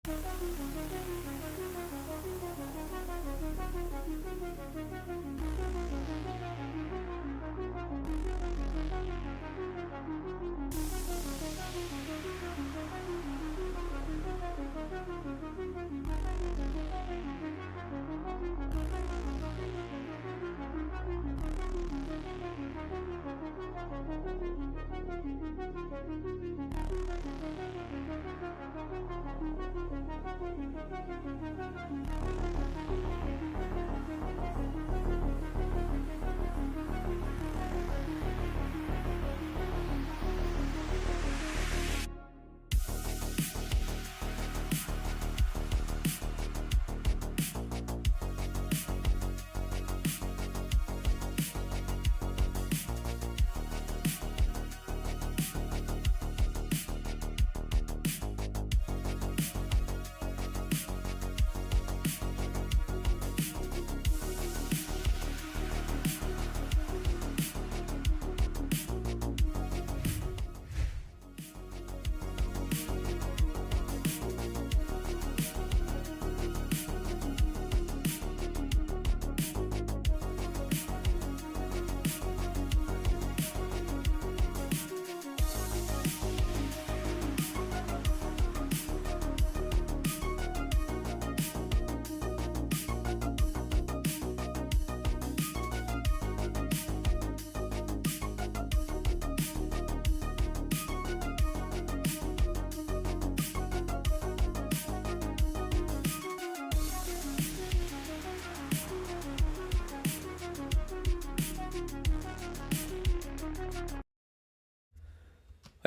I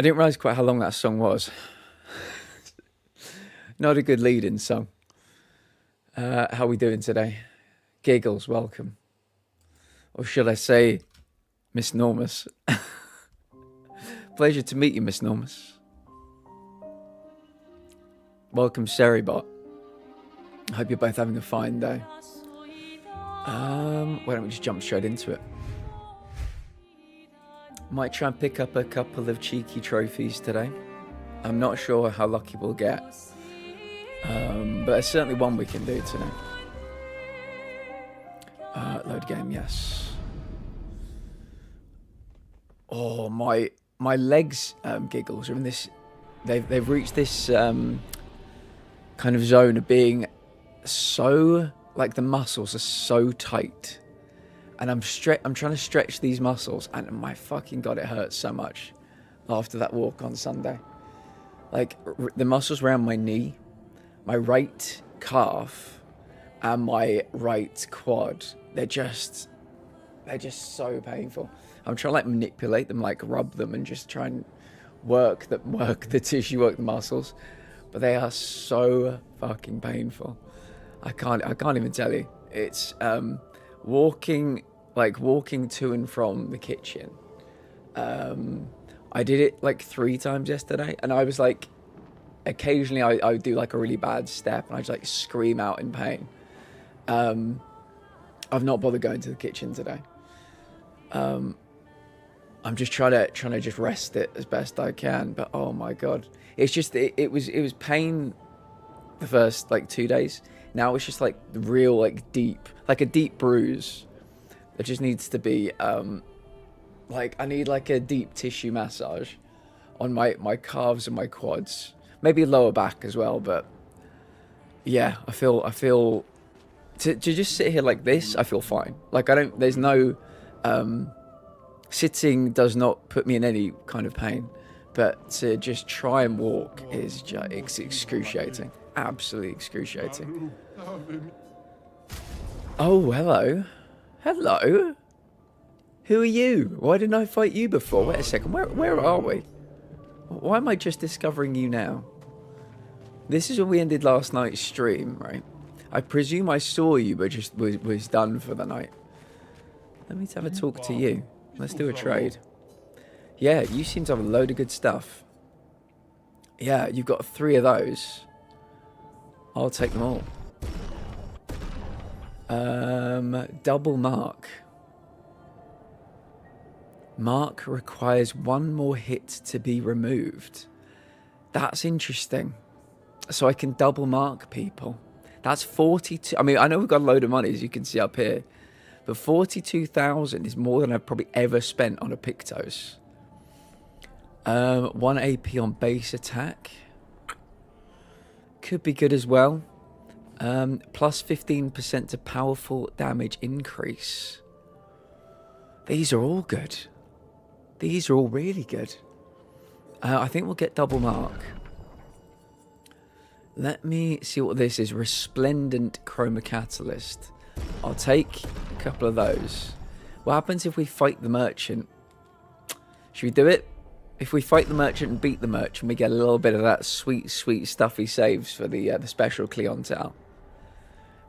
didn't realise quite how long that song was. Not a good lead-in song. How are we doing today? Giggles, welcome. Or should I say, Miss Normus? Pleasure to meet you, Miss Normus. Welcome, Seribot. I hope you're both having a fine day. Why don't we just jump straight into it? Might try and pick up a couple of cheeky trophies today. I'm not sure how lucky we'll get. But there's certainly one we can do today. Load game, yes. Oh, my legs, Giggles, are in this. They've reached this kind of zone of being so, like, the muscles are so tight. And I'm trying to stretch these muscles, and my fucking God, it hurts so much after that walk on Sunday. Like, the muscles around my knee, my right calf, and my right quad, they're just so painful. I'm trying to, like, manipulate them, like, rub them, and just try and work the tissue, work the muscles. But they are so fucking painful. I can't even tell you. It's walking to and from the kitchen. I did it like 3 times yesterday, and I was like, occasionally I would do like a really bad step and I just like scream out in pain. I've not bothered going to the kitchen today. I'm just trying to just rest it as best I can, but oh my God, it's just it was pain the first like 2 days. Now it's just like real, like deep, like a deep bruise. It just needs to be, like, I need like a deep tissue massage on my calves and my quads. Maybe lower back as well, but yeah, I feel, to just sit here like this, I feel fine. Like, there's no, sitting does not put me in any kind of pain, but to just try and walk is just excruciating. Absolutely excruciating. Oh, hello. Hello? Who are you? Why didn't I fight you before? Wait a second, where are we? Why am I just discovering you now? This is where we ended last night's stream, right? I presume I saw you, but just was done for the night. Let me have a talk to you. Let's do a trade. Yeah, you seem to have a load of good stuff. Yeah, you've got 3 of those. I'll take them all. Double mark. Mark requires 1 more hit to be removed. That's interesting. so I can double mark people. That's 42. I mean, I know we've got a load of money, as you can see up here, but 42,000 is more than I've probably ever spent on a Pictos. 1 AP on base attack. Could be good as well. Plus 15% to powerful damage increase. These are all good. These are all really good. I think we'll get double mark. Let me see what this is. Resplendent Chroma Catalyst. I'll take a couple of those. What happens if we fight the merchant? Should we do it? If we fight the merchant and beat the merchant, we get a little bit of that sweet, sweet stuff he saves for the special clientele.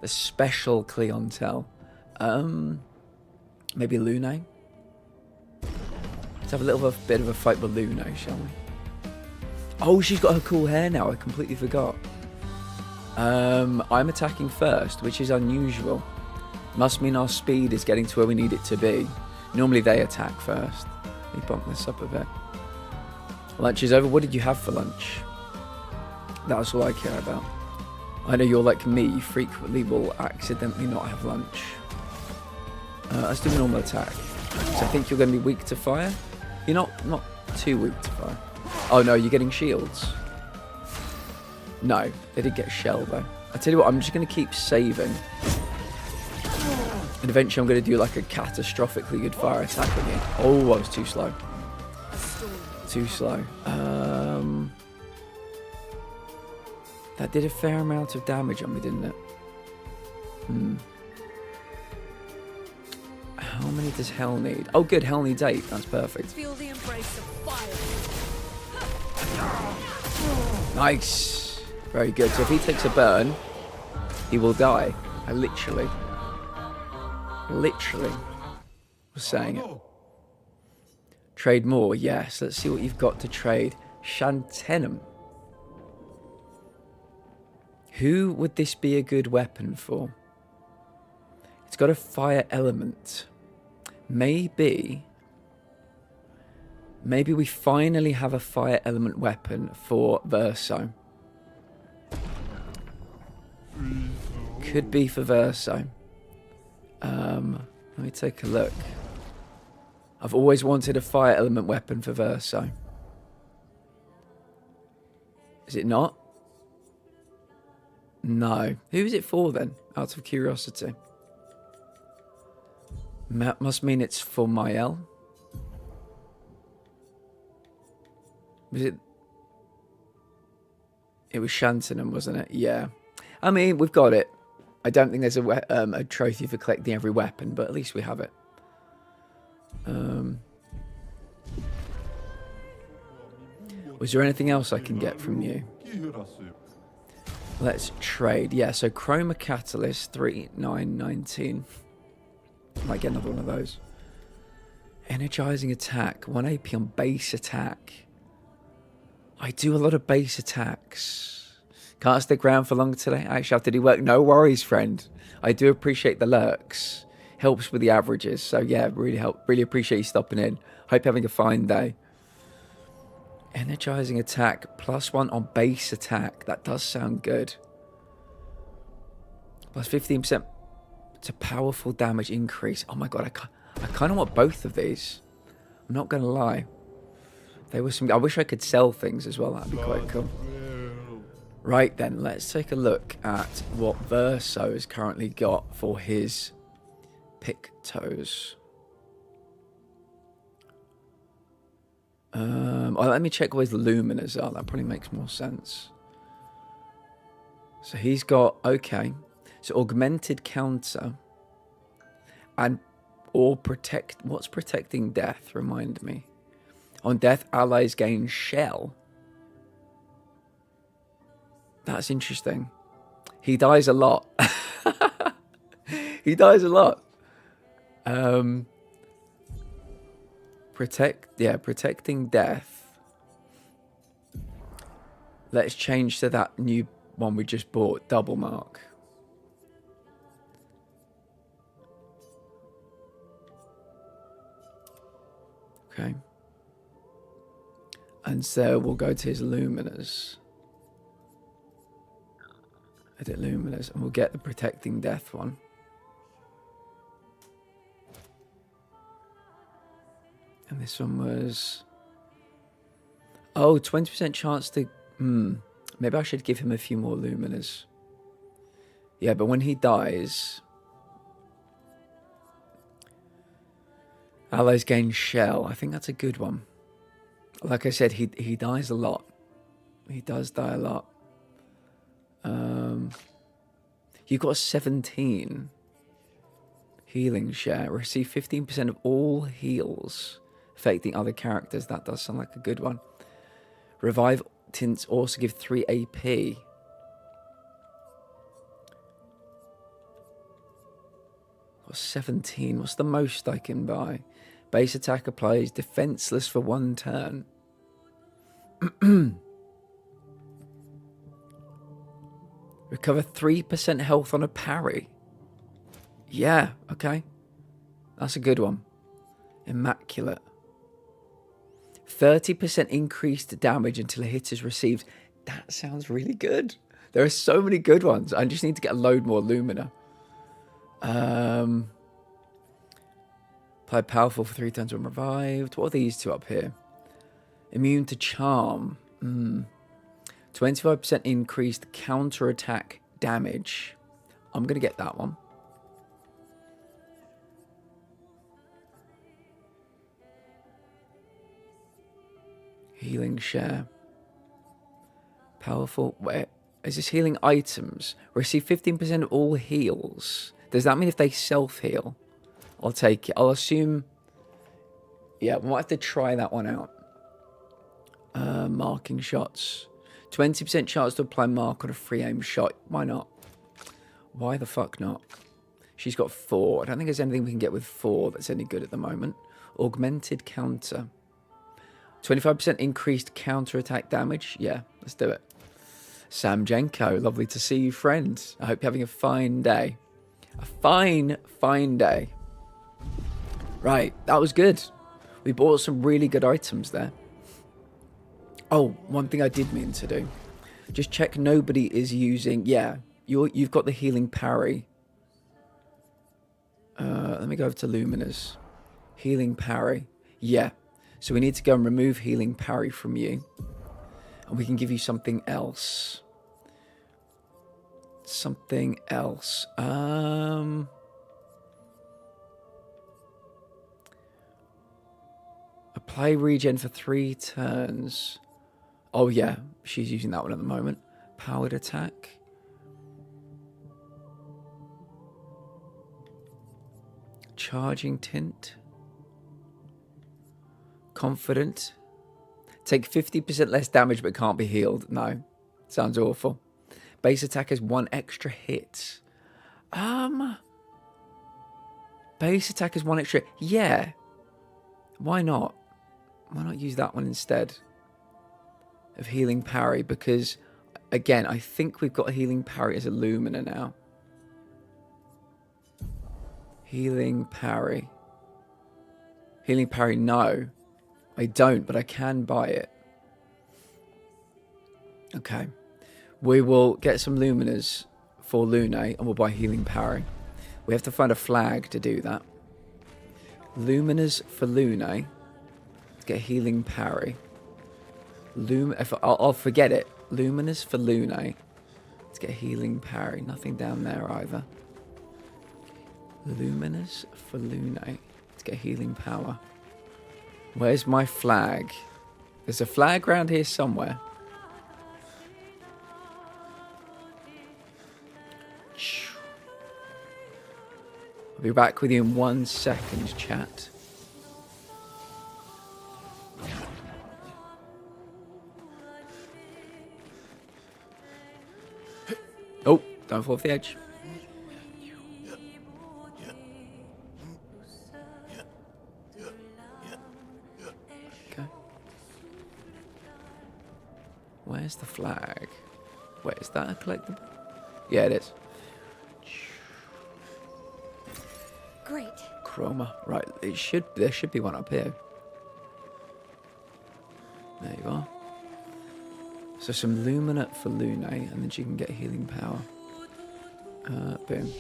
The special clientele. Maybe Lune? Let's have a little bit of a fight with Lune, shall we? Oh, she's got her cool hair now. I completely forgot. I'm attacking first, which is unusual. Must mean our speed is getting to where we need it to be. Normally they attack first. Let me bump this up a bit. Lunch is over. What did you have for lunch? That's all I care about. I know you're like me. You frequently will accidentally not have lunch. Let's do a normal attack. So I think you're going to be weak to fire. You're not too weak to fire. Oh no, you're getting shields. No, they did get shell though. I tell you what, I'm just going to keep saving. And eventually I'm going to do like a catastrophically good fire attack on you. Oh, I was too slow. Too slow. That did a fair amount of damage on me, didn't it? How many does Hell need? Oh good, Hell needs 8. That's perfect. Feel the embrace of fire. Nice. Very good. So if he takes a burn, he will die. I literally was saying it. Trade more, yes. Let's see what you've got to trade. Shantenum. Who would this be a good weapon for? It's got a fire element. Maybe we finally have a fire element weapon for Verso. Could be for Verso. Let me take a look. I've always wanted a fire element weapon for Verso. Is it not? No. Who is it for then? Out of curiosity. Must mean it's for Mael. Was it? It was Shantenham, wasn't it? Yeah. I mean, we've got it. I don't think there's a trophy for collecting every weapon, but at least we have it. Was there anything else I can get from you? Let's trade. Yeah, so Chroma Catalyst, 3919. Might get another one of those. Energizing attack, 1 AP on base attack. I do a lot of base attacks. Can't stick around for long today. I actually have to do work. No worries, friend. I do appreciate the lurks. Helps with the averages. So yeah, really appreciate you stopping in. Hope you're having a fine day. Energizing attack, +1 on base attack. That does sound good. Plus 15% to powerful damage increase. Oh my god, I kind of want both of these. I'm not going to lie. There was some. I wish I could sell things as well. That'd be quite cool. Right then, let's take a look at what Verso has currently got for his Pictos. Let me check what his Luminas are. That probably makes more sense. So he's got, okay. So augmented counter. Or protect. What's protecting death? Remind me. On death, allies gain shell. That's interesting. He dies a lot. He dies a lot. Protecting death. Let's change to that new one we just bought, double mark. Okay. And so we'll go to his Luminas. Edit Luminous, and we'll get the Protecting Death one. And this one was... Oh, 20% chance to... Maybe I should give him a few more Luminas. Yeah, but when he dies... Allies gain Shell. I think that's a good one. Like I said, he dies a lot. He does die a lot. You've got 17 healing share. Receive 15% of all heals affecting other characters. That does sound like a good one. Revive tints also give 3 AP. Got 17. What's the most I can buy? Base attack applies defenseless for 1 turn. Recover 3% health on a parry. Yeah, okay. That's a good one. Immaculate. 30% increased damage until a hit is received. That sounds really good. There are so many good ones. I just need to get a load more Lumina. Apply powerful for 3 turns when revived. What are these two up here? Immune to charm. 25% increased counter-attack damage. I'm going to get that one. Healing share. Powerful. Where is this healing items? Receive 15% of all heals. Does that mean if they self-heal? I'll take it. I'll assume... Yeah, we might have to try that one out. Marking shots. 20% chance to apply mark on a free aim shot. Why not? Why the fuck not? She's got 4. I don't think there's anything we can get with 4 that's any good at the moment. Augmented counter. 25% increased counter-attack damage. Yeah, let's do it. Sam Jenko, lovely to see you, friend. I hope you're having a fine day. A fine, fine day. Right, that was good. We bought some really good items there. Oh, one thing I did mean to do. Just check nobody is using... Yeah, you've got the healing parry. Let me go over to Luminous. Healing parry. Yeah. So we need to go and remove healing parry from you. And we can give you something else. Something else. Apply regen for 3 turns. Oh yeah, she's using that one at the moment. Powered attack. Charging tint. Confident. Take 50% less damage but can't be healed. No. Sounds awful. Base attack has 1 extra hit. Base attack has 1 extra... Yeah. Why not? Why not use that one instead of healing parry? Because, again, I think we've got a healing parry as a Lumina now. Healing parry. Healing parry, no. I don't, but I can buy it. Okay. We will get some Luminas for Lune, and we'll buy healing parry. We have to find a flag to do that. Luminas for Lune. Get healing parry. I'll forget it. Luminous for Lune. Let's get healing parry. Nothing down there either. Luminous for Lune. Let's get healing power. Where's my flag? There's a flag around here somewhere. I'll be back with you in 1 second, chat. Oh, don't fall off the edge. Okay. Where's the flag? Wait, is that a collectible? Yeah, it is. Great. Chroma. Right, there should be one up here. There you are. So some Lumina for Lune, and then she can get healing power. Boom.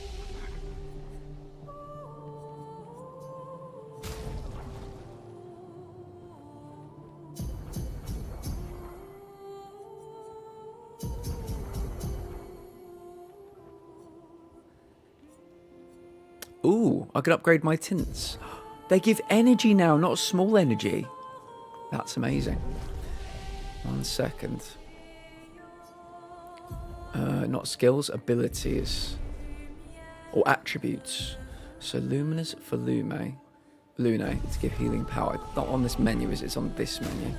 Ooh, I could upgrade my tints. They give energy now, not small energy. That's amazing. 1 second. Not skills, abilities. Or attributes. So luminous for Lune to give healing power. Not on this menu, is it? It's on this menu.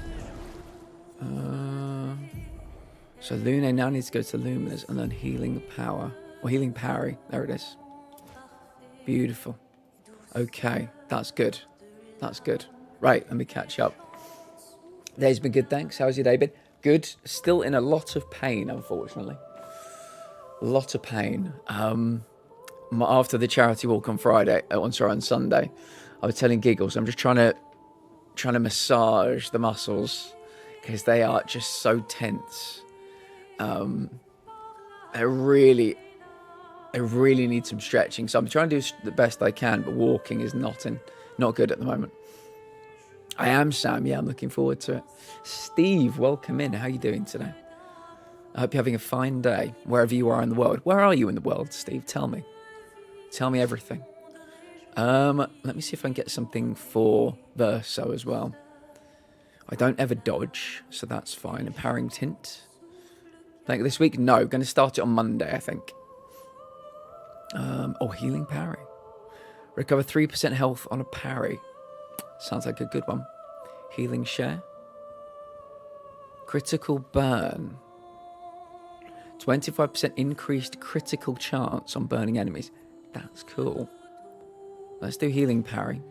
So Lune now needs to go to luminous and learn healing power. Or healing parry. There it is. Beautiful. Okay, that's good. That's good. Right, let me catch up. Day's been good, thanks. How's your day been? Good. Still in a lot of pain, unfortunately. A lot of pain. After the charity walk on on Sunday, I was telling Giggles, I'm just trying to massage the muscles because they are just so tense. I really need some stretching, so I'm trying to do the best I can, but walking is not good at the moment. I am, Sam. Yeah, I'm looking forward to it. Steve, welcome in. How are you doing today? I hope you're having a fine day, wherever you are in the world. Where are you in the world, Steve? Tell me. Tell me everything. Let me see if I can get something for Verso as well. I don't ever dodge, so that's fine. Empowering Tint. Like this week? No, going to start it on Monday, I think. Healing parry. Recover 3% health on a parry. Sounds like a good one. Healing share. Critical burn. 25% increased critical chance on burning enemies. That's cool. Let's do healing parry.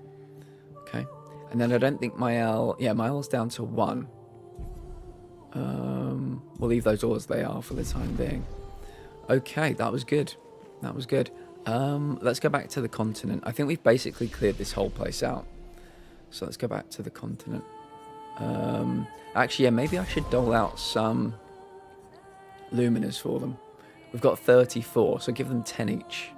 Okay. And then I don't think my L... Yeah, my L's down to 1. We'll leave those all as they are for the time being. Okay, that was good. That was good. Let's go back to the continent. I think we've basically cleared this whole place out. So let's go back to the continent. Actually, yeah, maybe I should dole out some luminous for them. We've got 34, so give them 10 each.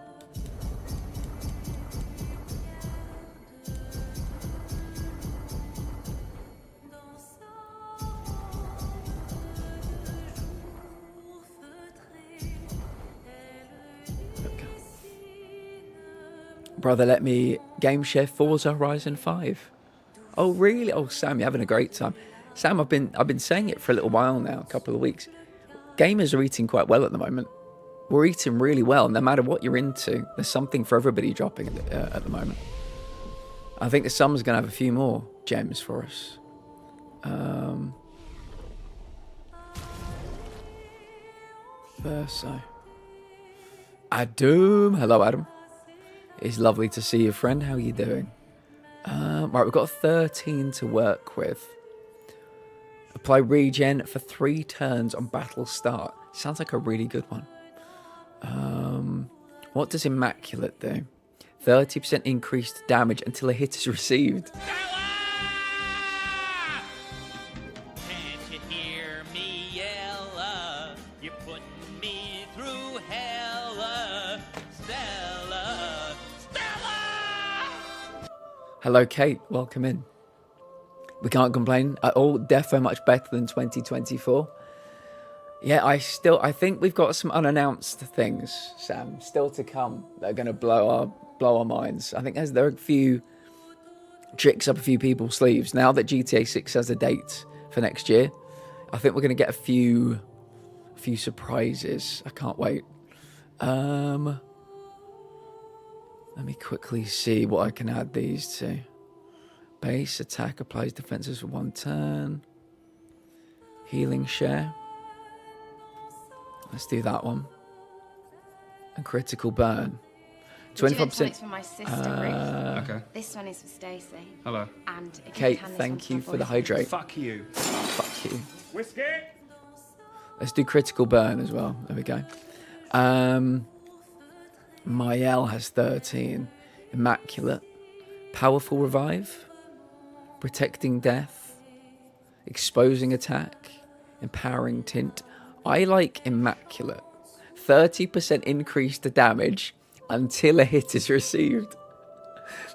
Brother, let me game share Forza Horizon 5. Oh, really? Oh, Sam, you're having a great time. Sam, I've been saying it for a little while now, a couple of weeks. Gamers are eating quite well at the moment. We're eating really well. No matter what you're into, there's something for everybody dropping at the moment. I think the summer's going to have a few more gems for us. Verso. Adam. Hello, Adam. It's lovely to see you, friend. How are you doing? Right, we've got 13 to work with. Apply regen for 3 turns on battle start. Sounds like a really good one. What does Immaculate do? 30% increased damage until a hit is received. Can't you hear me yell? You're putting me through hell, Stella. Hello, Kate. Welcome in. We can't complain at all. Defo much better than 2024. Yeah, I think we've got some unannounced things, Sam, still to come that are going to blow our minds. I think there are a few tricks up a few people's sleeves. Now that GTA 6 has a date for next year, I think we're going to get a few surprises. I can't wait. Let me quickly see what I can add these to. Base attack applies defenses for 1 turn. Healing share. Let's do that one. And critical burn. 25% for my sister, Ruth. Okay. This one is for Stacey. Hello. And if Kate, you can, this thank one's you my for the boyfriend. hydrate. Fuck you. Fuck you. Whiskey. Let's do critical burn as well. There we go. Mael has 13. Immaculate. Powerful revive. Protecting death. Exposing attack. Empowering tint. I like Immaculate. 30% increase to damage until a hit is received.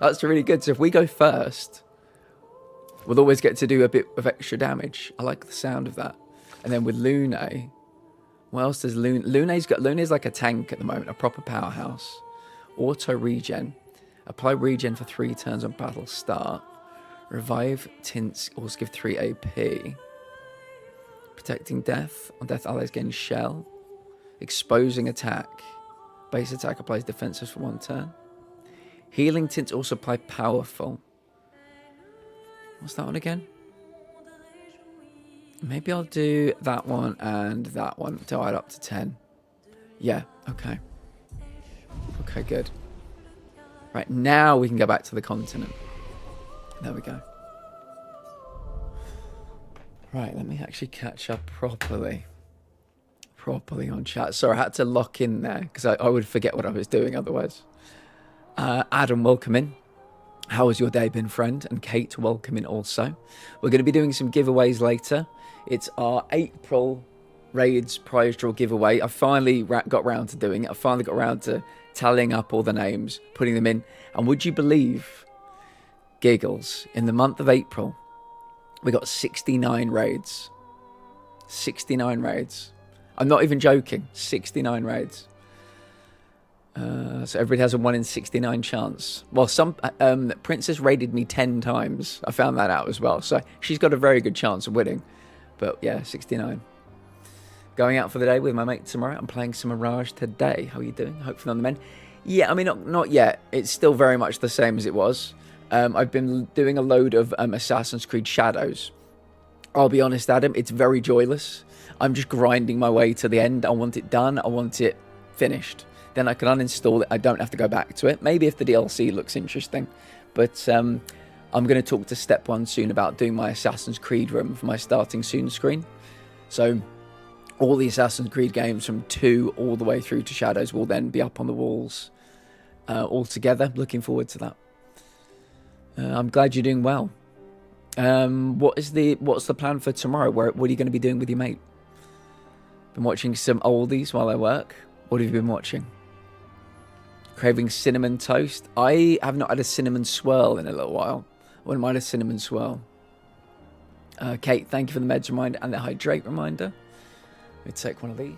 That's really good. So if we go first, we'll always get to do a bit of extra damage. I like the sound of that. And then with Lune, what else does Lune? Lune's like a tank at the moment, a proper powerhouse. Auto regen. Apply regen for 3 turns on battle start. Revive tints, also give 3 AP. Protecting death. On death, allies gain shell. Exposing attack. Base attack applies defensives for 1 turn. Healing tints also apply powerful. What's that one again? Maybe I'll do that one and that one to add up to 10. Yeah, okay. Okay, good. Right, now we can go back to the continent. There we go. Right, let me actually catch up properly on chat. Sorry, I had to lock in there because I would forget what I was doing otherwise. Adam, welcome in. How has your day been, friend? And Kate, welcome in also. We're going to be doing some giveaways later. It's our April Raids prize draw giveaway. I finally got round to doing it. I finally got round to tallying up all the names, putting them in. And would you believe, Giggles, in the month of April, we got 69 raids. 69 raids. I'm not even joking. 69 raids. So everybody has a 1 in 69 chance. Well, some Princess raided me 10 times. I found that out as well. So she's got a very good chance of winning. But yeah, 69. Going out for the day with my mate tomorrow. I'm playing some Mirage today. How are you doing? Hopefully on the mend. Yeah, I mean, not yet. It's still very much the same as it was. I've been doing a load of Assassin's Creed Shadows. I'll be honest, Adam, it's very joyless. I'm just grinding my way to the end. I want it done. I want it finished. Then I can uninstall it. I don't have to go back to it. Maybe if the DLC looks interesting. But I'm going to talk to Step 1 soon about doing my Assassin's Creed room for my starting soon screen. So all the Assassin's Creed games from 2 all the way through to Shadows will then be up on the walls all together. Looking forward to that. I'm glad you're doing well. What's the plan for tomorrow? What are you going to be doing with your mate? Been watching some oldies while I work. What have you been watching? Craving cinnamon toast. I have not had a cinnamon swirl in a little while. I wouldn't mind a cinnamon swirl. Kate, thank you for the meds reminder and the hydrate reminder. Let me take one of these.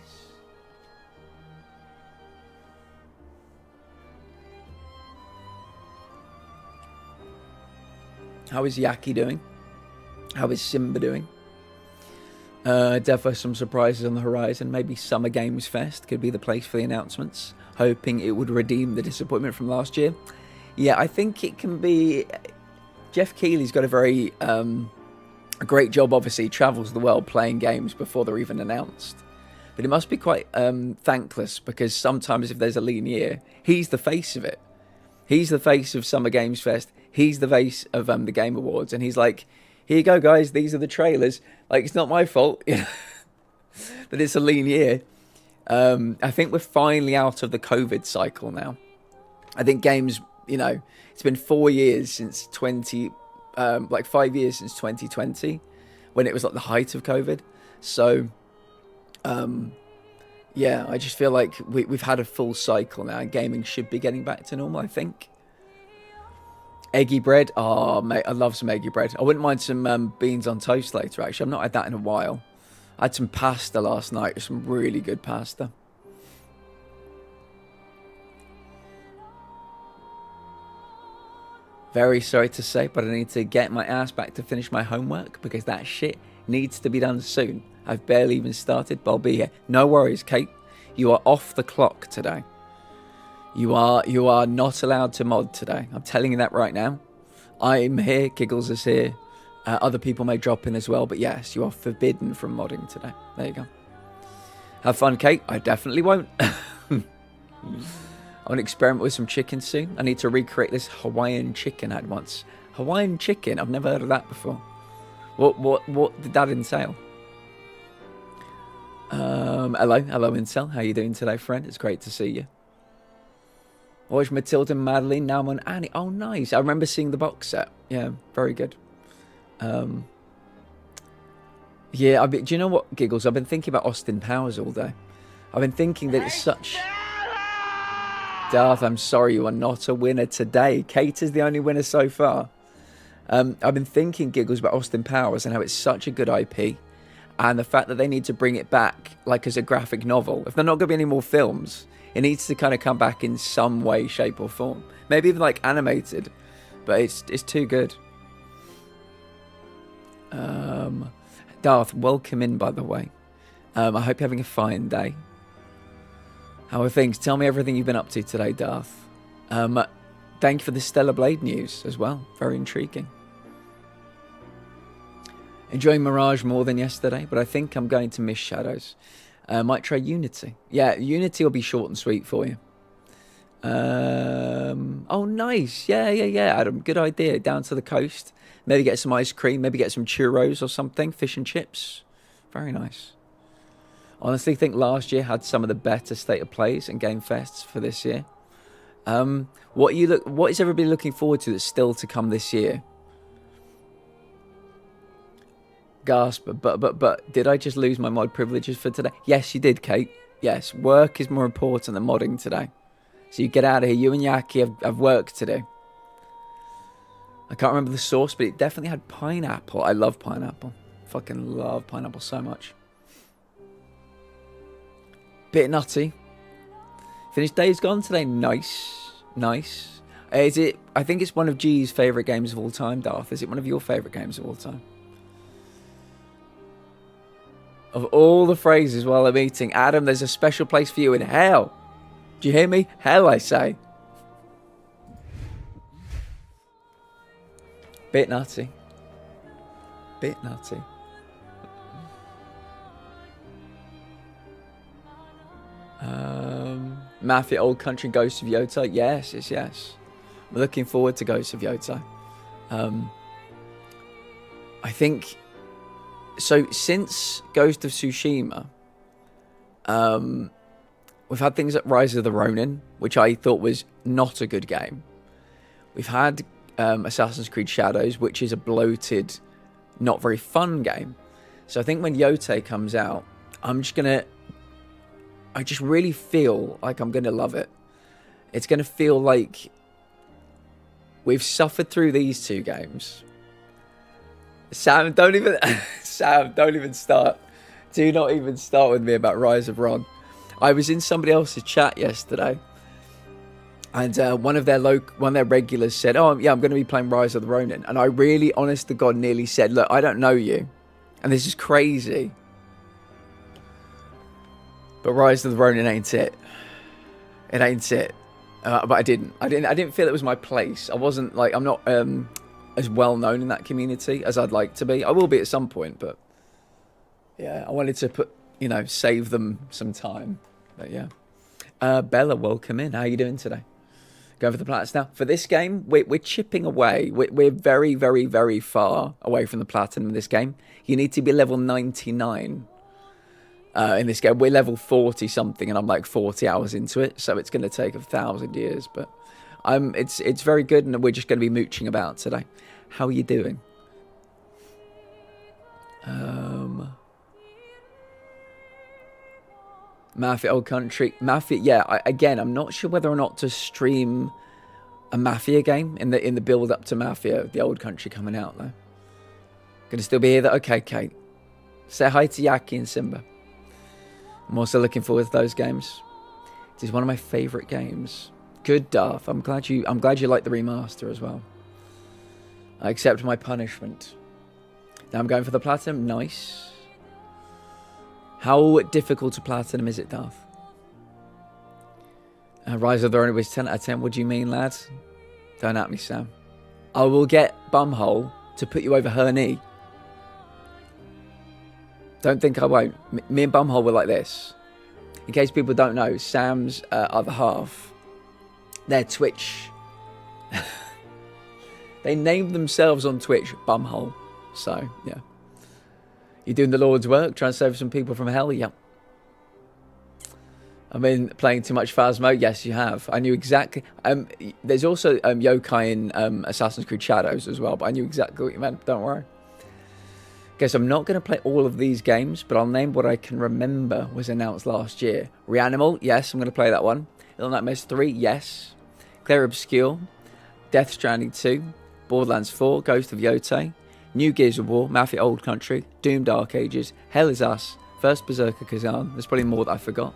How is Yaki doing? How is Simba doing? Definitely some surprises on the horizon. Maybe Summer Games Fest could be the place for the announcements. Hoping it would redeem the disappointment from last year. Yeah, I think it can be. Jeff Keighley's got a very a great job. Obviously, he travels the world playing games before they're even announced. But it must be quite thankless because sometimes if there's a lean year, he's the face of it. He's the face of Summer Games Fest. He's the face of the Game Awards, and he's like, "Here you go, guys. These are the trailers." Like, it's not my fault that it's a lean year. I think we're finally out of the COVID cycle now. I think games, it's been 4 years since 5 years since 2020, when it was like the height of COVID. So, yeah, I just feel like we've had a full cycle now, and gaming should be getting back to normal, I think. Eggy bread. Oh, mate, I love some eggy bread. I wouldn't mind some beans on toast later, actually. I've not had that in a while. I had some pasta last night. Some really good pasta. Very sorry to say, but I need to get my ass back to finish my homework because that shit needs to be done soon. I've barely even started, but I'll be here. No worries, Kate. You are off the clock today. You are not allowed to mod today. I'm telling you that right now. I'm here. Giggles is here. Other people may drop in as well, but yes, you are forbidden from modding today. There you go. Have fun, Kate. I definitely won't. I want to experiment with some chicken soon. I need to recreate this Hawaiian chicken I had once. Hawaiian chicken? I've never heard of that before. What did that entail? Hello, Incel. How you doing today, friend? It's great to see you. Watch Matilda and Madeline. Now I'm on Annie. Oh, nice. I remember seeing the box set. Yeah, very good. Yeah, do you know what, Giggles? I've been thinking about Austin Powers all day. I've been thinking that it's such... Darth, I'm sorry, you are not a winner today. Kate is the only winner so far. I've been thinking, Giggles, about Austin Powers and how it's such a good IP. And the fact that they need to bring it back, like, as a graphic novel. If they're not going to be any more films, it needs to kind of come back in some way, shape, or form. Maybe even, like, animated. But it's too good. Darth, welcome in, by the way. I hope you're having a fine day. How are things? Tell me everything you've been up to today, Darth. Thank you for the Stellar Blade news as well. Very intriguing. Enjoying Mirage more than yesterday, but I think I'm going to miss Shadows. Might try Unity. Yeah, Unity will be short and sweet for you. Oh, nice. Yeah, Adam. Good idea. Down to the coast. Maybe get some ice cream. Maybe get some churros or something. Fish and chips. Very nice. Honestly, think last year had some of the better state of plays and game fests for this year. What is everybody looking forward to that's still to come this year? Gasp, but did I just lose my mod privileges for today? Yes, you did, Kate. Yes, work is more important than modding today. So you get out of here. You and Yaki have work to do. I can't remember the sauce, but it definitely had pineapple. I love pineapple. Fucking love pineapple so much. Bit nutty. Finished Days Gone today. Nice. Is it? I think it's one of G's favourite games of all time, Darth. Is it one of your favourite games of all time? Of all the phrases while I'm eating, Adam, there's a special place for you in hell. Do you hear me? Hell, I say. Bit nutty. Mafia Old Country Ghost of Yota. Yes. I'm looking forward to Ghost of Yota. I think... So, since Ghost of Tsushima, we've had things like Rise of the Ronin, which I thought was not a good game. We've had Assassin's Creed Shadows, which is a bloated, not very fun game. So I think when Yote comes out, I just really feel like I'm going to love it. It's going to feel like we've suffered through these two games. Sam, don't even start. Do not even start with me about Rise of Ron. I was in somebody else's chat yesterday, and one of their regulars said, "Oh, yeah, I'm going to be playing Rise of the Ronin." And I really, honest to God, nearly said, "Look, I don't know you, and this is crazy, but Rise of the Ronin ain't it. It ain't it." But I didn't feel it was my place. I wasn't like, I'm not as well known in that community as I'd like to be. I will be at some point, but yeah, I wanted to save them some time. But yeah. Bella, welcome in. How are you doing today? Going for the plats now. For this game, we're chipping away. We're very, very, very far away from the platinum in this game. You need to be level 99 in this game. We're level 40 something, and I'm like 40 hours into it, so it's going to take 1,000 years. But it's very good, and we're just going to be mooching about today. How are you doing? Mafia Old Country. Mafia, yeah. I'm not sure whether or not to stream a Mafia game in the build up to Mafia, the Old Country coming out though. Gonna still be here though? Okay, Kate. Say hi to Yaki and Simba. I'm also looking forward to those games. It is one of my favourite games. Good, Darth. I'm glad you like the remaster as well. I accept my punishment. Now I'm going for the platinum. Nice. How difficult to platinum is it, Darth? Rise of the Ronin was 10 out of 10. What do you mean, lad? Don't at me, Sam. I will get Bumhole to put you over her knee. Don't think I won't. Me and Bumhole were like this. In case people don't know, Sam's other half, their Twitch, they named themselves on Twitch Bumhole. So, yeah. You doing the Lord's work, trying to save some people from hell? Yep. I mean, playing too much Phasmo? Yes, you have. I knew exactly. There's also yokai in Assassin's Creed Shadows as well, but I knew exactly what you meant. Don't worry. Guess I'm not going to play all of these games, but I'll name what I can remember was announced last year. Reanimal, yes, I'm going to play that one. Little Nightmares 3, yes. Clair, Obscur, Death Stranding 2, Borderlands 4, Ghost of Yotei, New Gears of War, Mafia Old Country, Doom Dark Ages, Hell is Us, First Berserker Kazan. There's probably more that I forgot.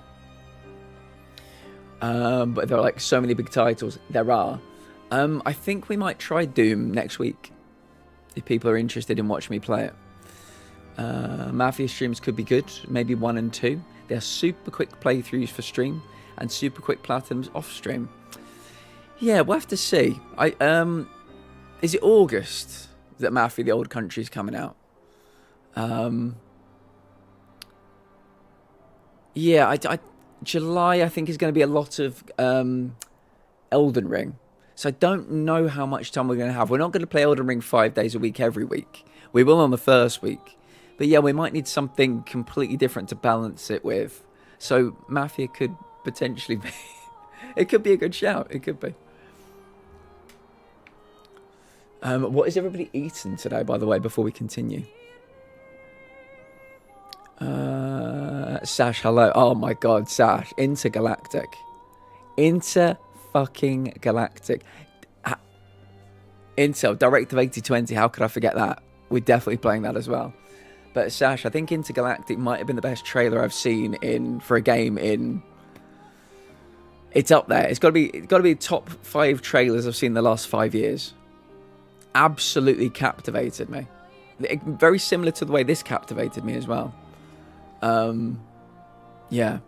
But there are like so many big titles. There are. I think we might try Doom next week if people are interested in watching me play it. Mafia streams could be good, maybe 1 and 2. They're super quick playthroughs for stream and super quick platinums off stream. Yeah, we'll have to see. Is it August that Mafia the Old Country is coming out? Yeah, July I think is going to be a lot of Elden Ring. So I don't know how much time we're going to have. We're not going to play Elden Ring 5 days a week every week. We will on the first week. But yeah, we might need something completely different to balance it with. So Mafia could potentially be... It could be a good shout. It could be. What is everybody eating today, by the way, before we continue? Sash, hello. Oh my god, Sash. Intergalactic. Fucking galactic. Intel, Directive 8020, how could I forget that? We're definitely playing that as well. But Sash, I think Intergalactic might have been the best trailer I've seen for a game in... It's up there. It's got to be top 5 trailers I've seen in the last 5 years. Absolutely captivated me. Very similar to the way this captivated me as well. Yeah.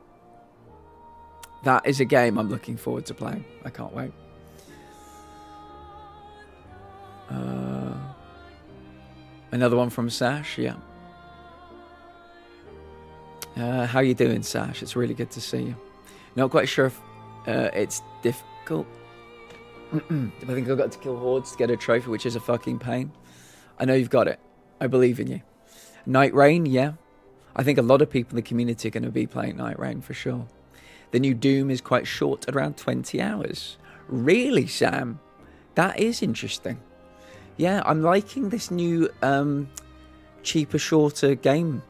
That is a game I'm looking forward to playing. I can't wait. Another one from Sash, yeah. How you doing, Sash? It's really good to see you. Not quite sure if it's difficult. I think I've got to kill hordes to get a trophy, which is a fucking pain. I know you've got it. I believe in you. Night Rain, yeah. I think a lot of people in the community are going to be playing Night Rain for sure. The new Doom is quite short, at around 20 hours. Really, Sam? That is interesting. Yeah, I'm liking this new cheaper, shorter game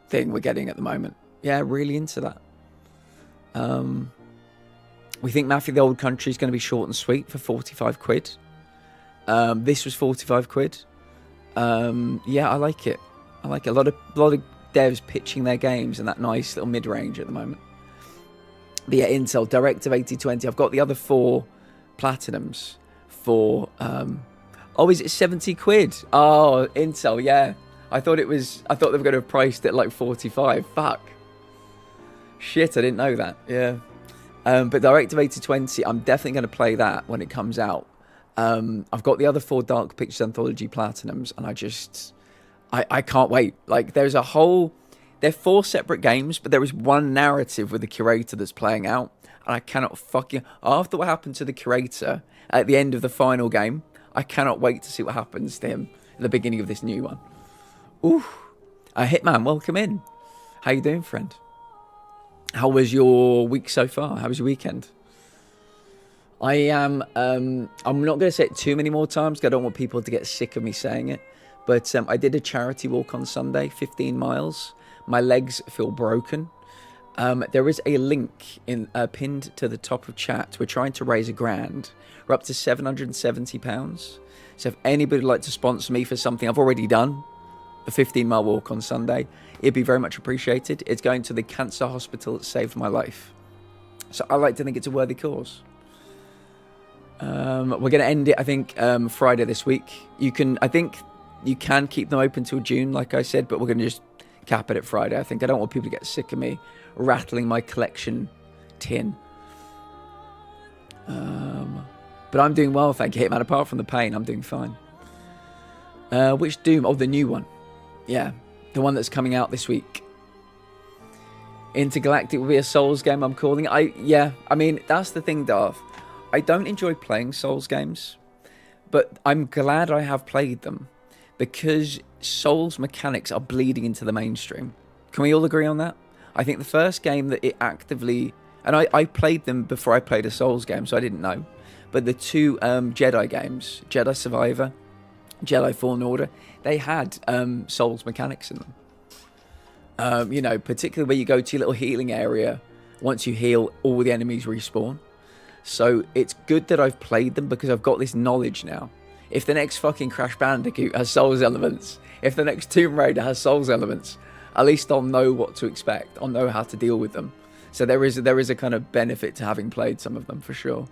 thing we're getting at the moment. Yeah, really into that. We think Mafia the Old Country is going to be short and sweet for 45 quid. This was 45 quid. Yeah, I like it. I like it. A lot of devs pitching their games in that nice little mid-range at the moment. But yeah, Intel, Directive 8020. I've got the other 4 platinums for... Oh, is it 70 quid? Oh, Intel, yeah. I thought they were going to have priced it like 45. Fuck. Shit, I didn't know that. Yeah. But Directive 8020, I'm definitely going to play that when it comes out. I've got the other 4 Dark Pictures Anthology Platinums, and I can't wait. Like, there's a whole... They're 4 separate games, but there is one narrative with the curator that's playing out, and I cannot fucking... After what happened to the curator at the end of the final game, I cannot wait to see what happens to him at the beginning of this new one. Ooh. Hitman, welcome in. How you doing, friend? How was your week so far? How was your weekend? I am... I'm not going to say it too many more times because I don't want people to get sick of me saying it. But I did a charity walk on Sunday, 15 miles. My legs feel broken. There is a link pinned to the top of chat. We're trying to raise £1,000. We're up to £770. So if anybody would like to sponsor me for something I've already done, a 15-mile walk on Sunday, it'd be very much appreciated. It's going to the cancer hospital that saved my life. So I like to think it's a worthy cause. We're going to end it, I think, Friday this week. I think you can keep them open till June, like I said, but we're going to just cap it at Friday. I think I don't want people to get sick of me rattling my collection tin. But I'm doing well, thank you, Hitman. Apart from the pain, I'm doing fine. Which Doom? Oh, the new one. Yeah, the one that's coming out this week. Intergalactic will be a Souls game, I'm calling it. Yeah, I mean, that's the thing, Darth. I don't enjoy playing Souls games, but I'm glad I have played them because Souls mechanics are bleeding into the mainstream. Can we all agree on that? I think the first game that it actively... And I played them before I played a Souls game, so I didn't know. But the 2 Jedi games, Jedi Survivor, Jedi Fallen Order, they had Souls mechanics in them. You know, particularly where you go to your little healing area. Once you heal, all the enemies respawn. So it's good that I've played them because I've got this knowledge now. If the next fucking Crash Bandicoot has Souls elements, if the next Tomb Raider has Souls elements, at least I'll know what to expect. I'll know how to deal with them. So there is a kind of benefit to having played some of them for sure.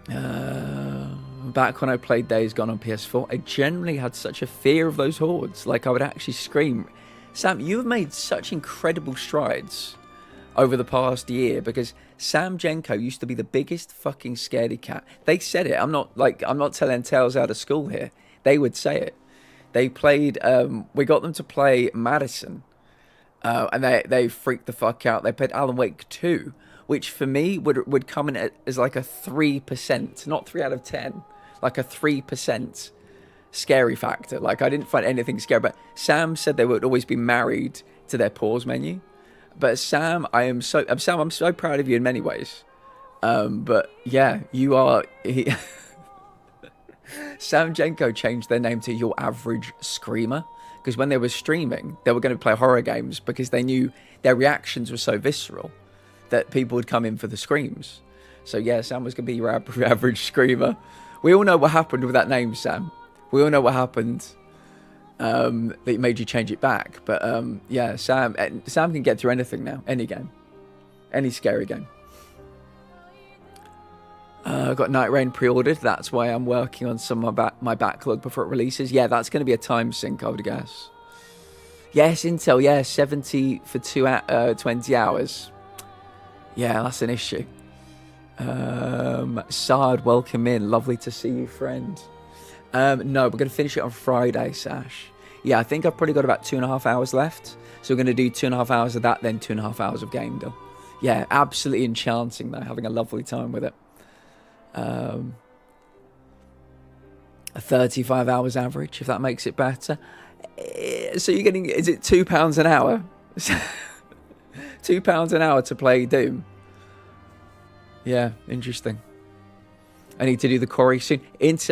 Back when I played Days Gone on PS4, I generally had such a fear of those hordes. Like I would actually scream. Sam, you have made such incredible strides over the past year because Sam Jenko used to be the biggest fucking scaredy cat. They said it. I'm not telling tales out of school here. They would say it. They played. We got them to play Madison, and they freaked the fuck out. They played Alan Wake 2, which for me would come in as like a 3%, not 3 out of 10, like a 3% scary factor. Like I didn't find anything scary, but Sam said they would always be married to their pause menu. But Sam, I'm so proud of you in many ways. But yeah, you are. Sam Jenko changed their name to Your Average Screamer because when they were streaming, they were going to play horror games because they knew their reactions were so visceral that people would come in for the screams. So yeah, Sam was going to be your average screamer. We all know what happened with that name, Sam. We all know what happened. That made you change it back. But yeah, Sam can get through anything now, any game, any scary game. Got Night Rain pre-ordered. That's why I'm working on some of my backlog before it releases. Yeah, that's going to be a time sink, I would guess. Yes, Intel. Yeah, 70 for 20 hours. Yeah, that's an issue. Sard, welcome in. Lovely to see you, friend. No, we're going to finish it on Friday, Sash. Yeah, I think I've probably got about 2.5 hours left. So we're going to do 2.5 hours of that, then 2.5 hours of game done. Yeah, absolutely enchanting, though. Having a lovely time with it. 35 hours average, if that makes it better. So you're getting, is it £2 an hour? £2 an hour to play Doom. Yeah, interesting. I need to do the Quarry soon.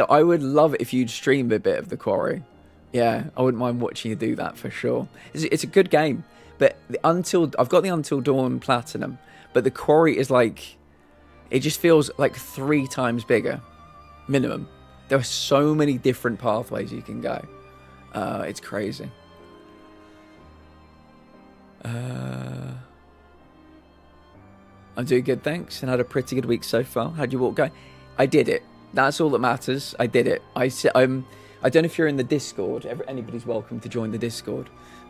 I would love it if you'd stream a bit of the Quarry. Yeah, I wouldn't mind watching you do that for sure. It's a good game, but I've got the Until Dawn Platinum, but the Quarry is like, it just feels like 3 times bigger, minimum. There are so many different pathways you can go. It's crazy. I'm doing good, thanks, and had a pretty good week so far. How'd your walk go? I did it. That's all that matters. I did it. I don't know if you're in the Discord. Anybody's welcome to join the Discord.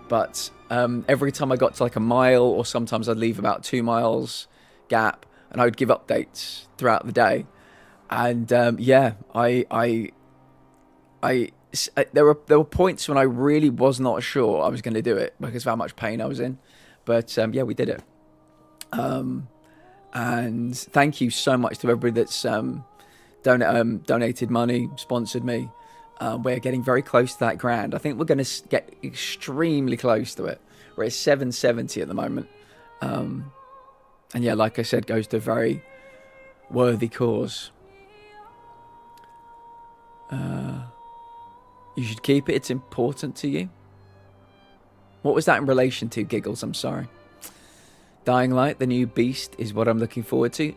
But every time I got to like a mile, or sometimes I'd leave about 2 miles gap, and I would give updates throughout the day. And yeah, there were points when I really was not sure I was going to do it because of how much pain I was in. But yeah, we did it. And thank you so much to everybody that's donated money, sponsored me. We're getting very close to that grand. I think we're going to get extremely close to it. We're at 770 at the moment. And yeah, like I said, goes to a very worthy cause. You should keep it. It's important to you. What was that in relation to, Giggles? I'm sorry. Dying Light, the new beast, is what I'm looking forward to.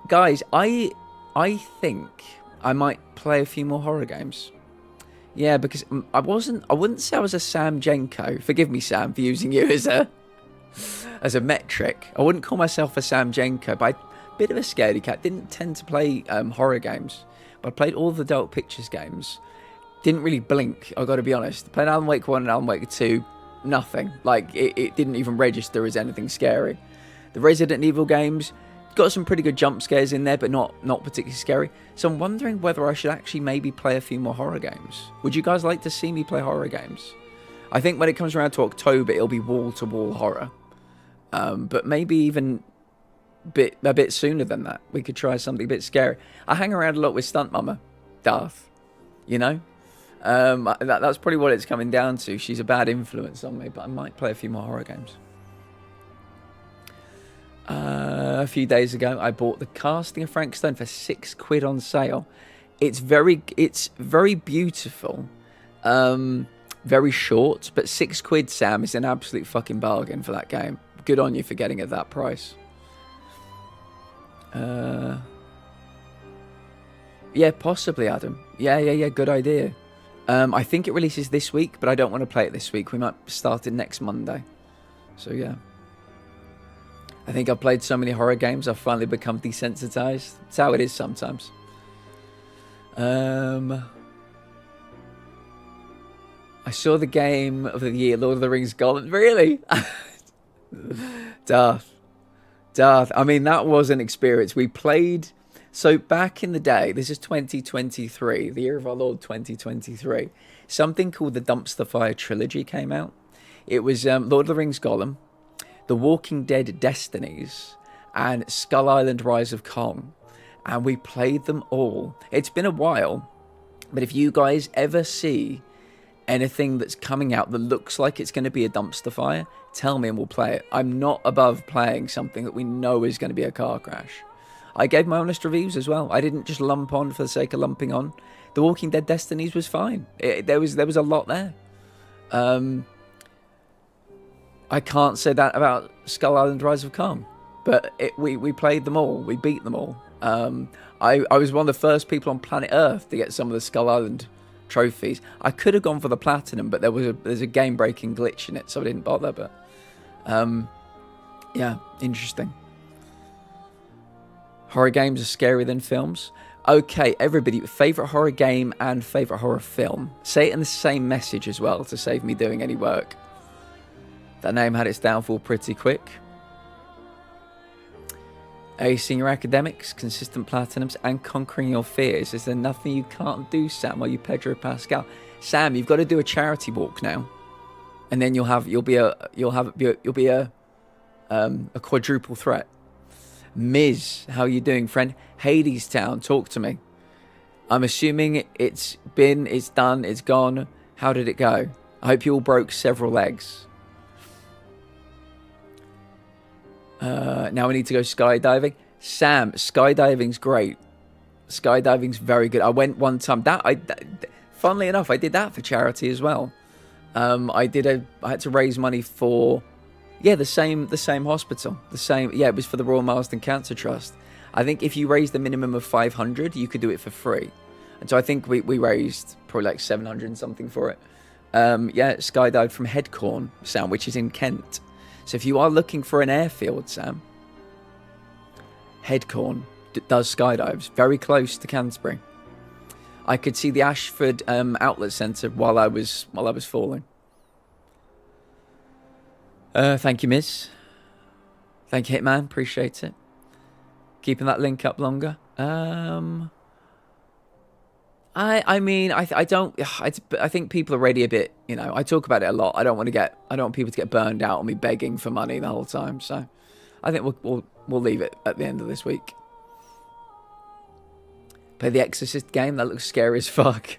Guys, I think I might play a few more horror games. Yeah, because I wouldn't say I was a Sam Jenko. Forgive me, Sam, for using you as a metric. I wouldn't call myself a Sam Jenko, but I'm a bit of a scaredy cat. Didn't tend to play horror games, but I played all the Adult Pictures games. Didn't really blink, I've got to be honest. Played Alan Wake 1 and Alan Wake 2. Nothing. Like, it didn't even register as anything scary. The Resident Evil games got some pretty good jump scares in there, but not particularly scary. So I'm wondering whether I should actually maybe play a few more horror games. Would you guys like to see me play horror games? I think when it comes around to October, it'll be wall-to-wall horror. But maybe even a bit sooner than that. We could try something a bit scary. I hang around a lot with Stunt Mama, Darth. You know? That's probably what it's coming down to. She's a bad influence on me, but I might play a few more horror games. A few days ago, I bought the casting of Frank Stone for £6 on sale. It's very beautiful. Very short, but £6, Sam, is an absolute fucking bargain for that game. Good on you for getting it at that price. Yeah, possibly, Adam. Yeah, good idea. I think it releases this week, but I don't want to play it this week. We might start it next Monday. So, yeah. I think I've played so many horror games, I've finally become desensitized. That's how it is sometimes. I saw the game of the year, Lord of the Rings Gollum. Really? Darth. I mean, that was an experience. We played... So back in the day, this is 2023, the year of our Lord 2023, something called the Dumpster Fire Trilogy came out. It was Lord of the Rings Gollum, The Walking Dead Destinies, and Skull Island Rise of Kong. And we played them all. It's been a while, but if you guys ever see anything that's coming out that looks like it's going to be a dumpster fire, tell me and we'll play it. I'm not above playing something that we know is going to be a car crash. I gave my honest reviews as well. I didn't just lump on for the sake of lumping on. The Walking Dead Destinies was fine. There was a lot there. I can't say that about Skull Island Rise of Kong, but we played them all. We beat them all. I was one of the first people on planet Earth to get some of the Skull Island trophies. I could have gone for the platinum, but there's a game-breaking glitch in it, so I didn't bother. But yeah, interesting. Horror games are scarier than films. Okay, everybody, favorite horror game and favorite horror film. Say it in the same message as well to save me doing any work. That name had its downfall pretty quick. Acing your academics, consistent platinums, and conquering your fears. Is there nothing you can't do, Sam? Are you Pedro Pascal? Sam, you've got to do a charity walk now, and then you'll be a quadruple threat. Miz, how you doing, friend? Hades Town, talk to me. I'm assuming it's done, it's gone. How did it go? I hope you all broke several legs. Now we need to go skydiving. Sam, skydiving's great. Skydiving's very good. I went one time. Funnily enough, I did that for charity as well. I had to raise money for, the same hospital. It was for the Royal Marsden Cancer Trust. I think if you raised a minimum of 500, you could do it for free. And so I think we raised probably like 700 and something for it. Skydived from Headcorn, Sam, which is in Kent. So if you are looking for an airfield, Sam, Headcorn does skydives, very close to Canterbury. I could see the Ashford outlet centre while I was falling. Thank you, Miss. Thank you, Hitman. Appreciate it. Keeping that link up longer. I think people are already a bit, I talk about it a lot. I don't want people to get burned out on me begging for money the whole time. So I think we'll leave it at the end of this week. Play the Exorcist game. That looks scary as fuck.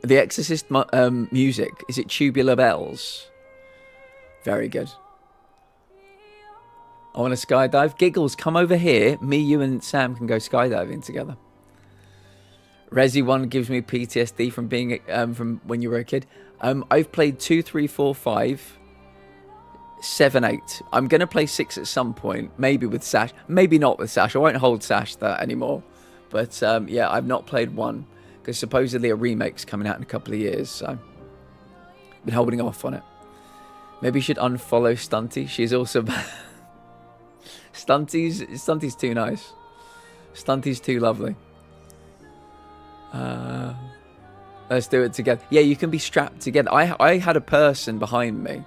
The Exorcist music. Is it Tubular Bells? Very good. I want to skydive. Giggles, come over here. Me, you and Sam can go skydiving together. Resi 1 gives me PTSD from being from when you were a kid. I've played 2, 3, 4, 5, 7, 8. I'm going to play 6 at some point. Maybe with Sash. Maybe not with Sash. I won't hold Sash that anymore. But I've not played 1. Because supposedly a remake's coming out in a couple of years. So I've been holding off on it. Maybe you should unfollow Stunty. She's also bad. Stunty's too nice. Stunty's too lovely. Let's do it together. Yeah, you can be strapped together. I had a person behind me,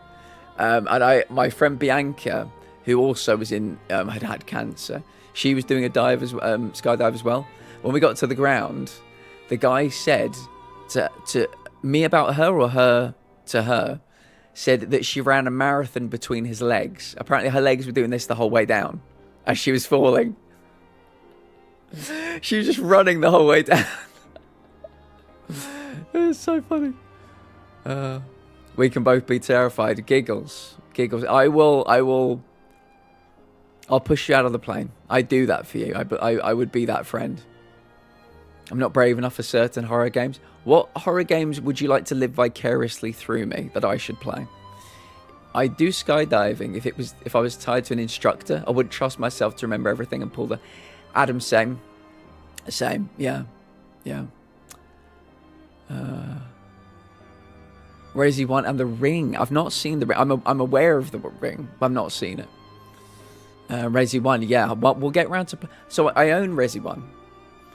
and my friend Bianca, who also was had cancer. She was doing a skydive as well. When we got to the ground, the guy said to me about her, or her to her, said that she ran a marathon between his legs. Apparently her legs were doing this the whole way down as she was falling. She was just running the whole way down. It was so funny. We can both be terrified. Giggles. I'll push you out of the plane. I'd do that for you. I would be that friend. I'm not brave enough for certain horror games. What horror games would you like to live vicariously through me that I should play? I do skydiving. If I was tied to an instructor, I wouldn't trust myself to remember everything and pull the... Adam, same. Yeah. Resi 1 and The Ring. I've not seen The Ring. I'm aware of The Ring, but I've not seen it. Resi 1, yeah. We'll get around to... So I own Resi 1.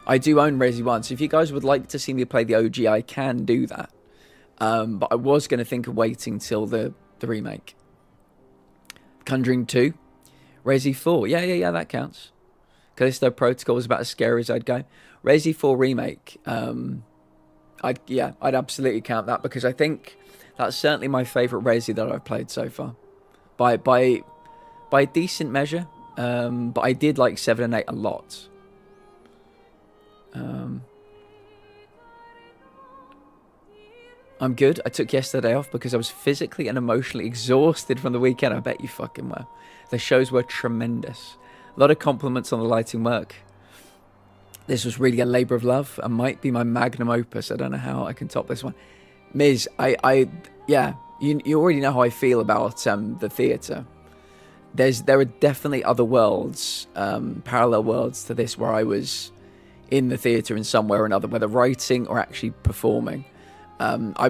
I do own Resi 1. So if you guys would like to see me play the OG, I can do that. But I was going to think of waiting till the remake. Conjuring 2. Resi 4. Yeah, that counts. Callisto Protocol was about as scary as I'd go. Resi 4 remake. I'd absolutely count that because I think that's certainly my favourite Resi that I've played so far, by a decent measure. But I did like 7 and 8 a lot. I'm good. I took yesterday off because I was physically and emotionally exhausted from the weekend. I bet you fucking were. The shows were tremendous. A lot of compliments on the lighting work. This was really a labour of love and might be my magnum opus. I don't know how I can top this one. Miz, you already know how I feel about the theatre. There are definitely other worlds, parallel worlds to this where I was in the theatre in some way or another, whether writing or actually performing. I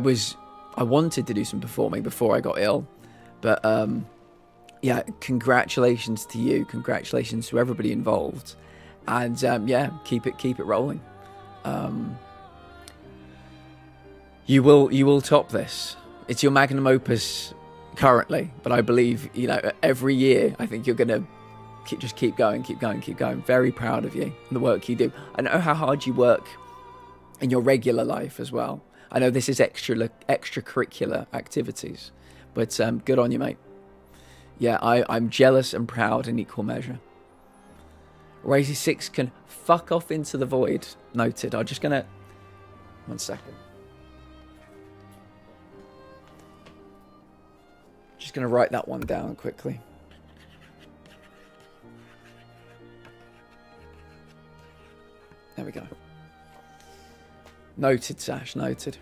wanted to do some performing before I got ill, but congratulations to you, congratulations to everybody involved, and keep it rolling. You will top this. It's your magnum opus currently, but I believe every year I think you're gonna just keep going. Very proud of you and the work you do. I know how hard you work in your regular life as well. I know this is extracurricular activities, but good on you, mate. Yeah, I'm jealous and proud in equal measure. Resi 6 can fuck off into the void. Noted. I'm just gonna... 1 second. Just gonna write that one down quickly. There we go. Noted, Sash, noted.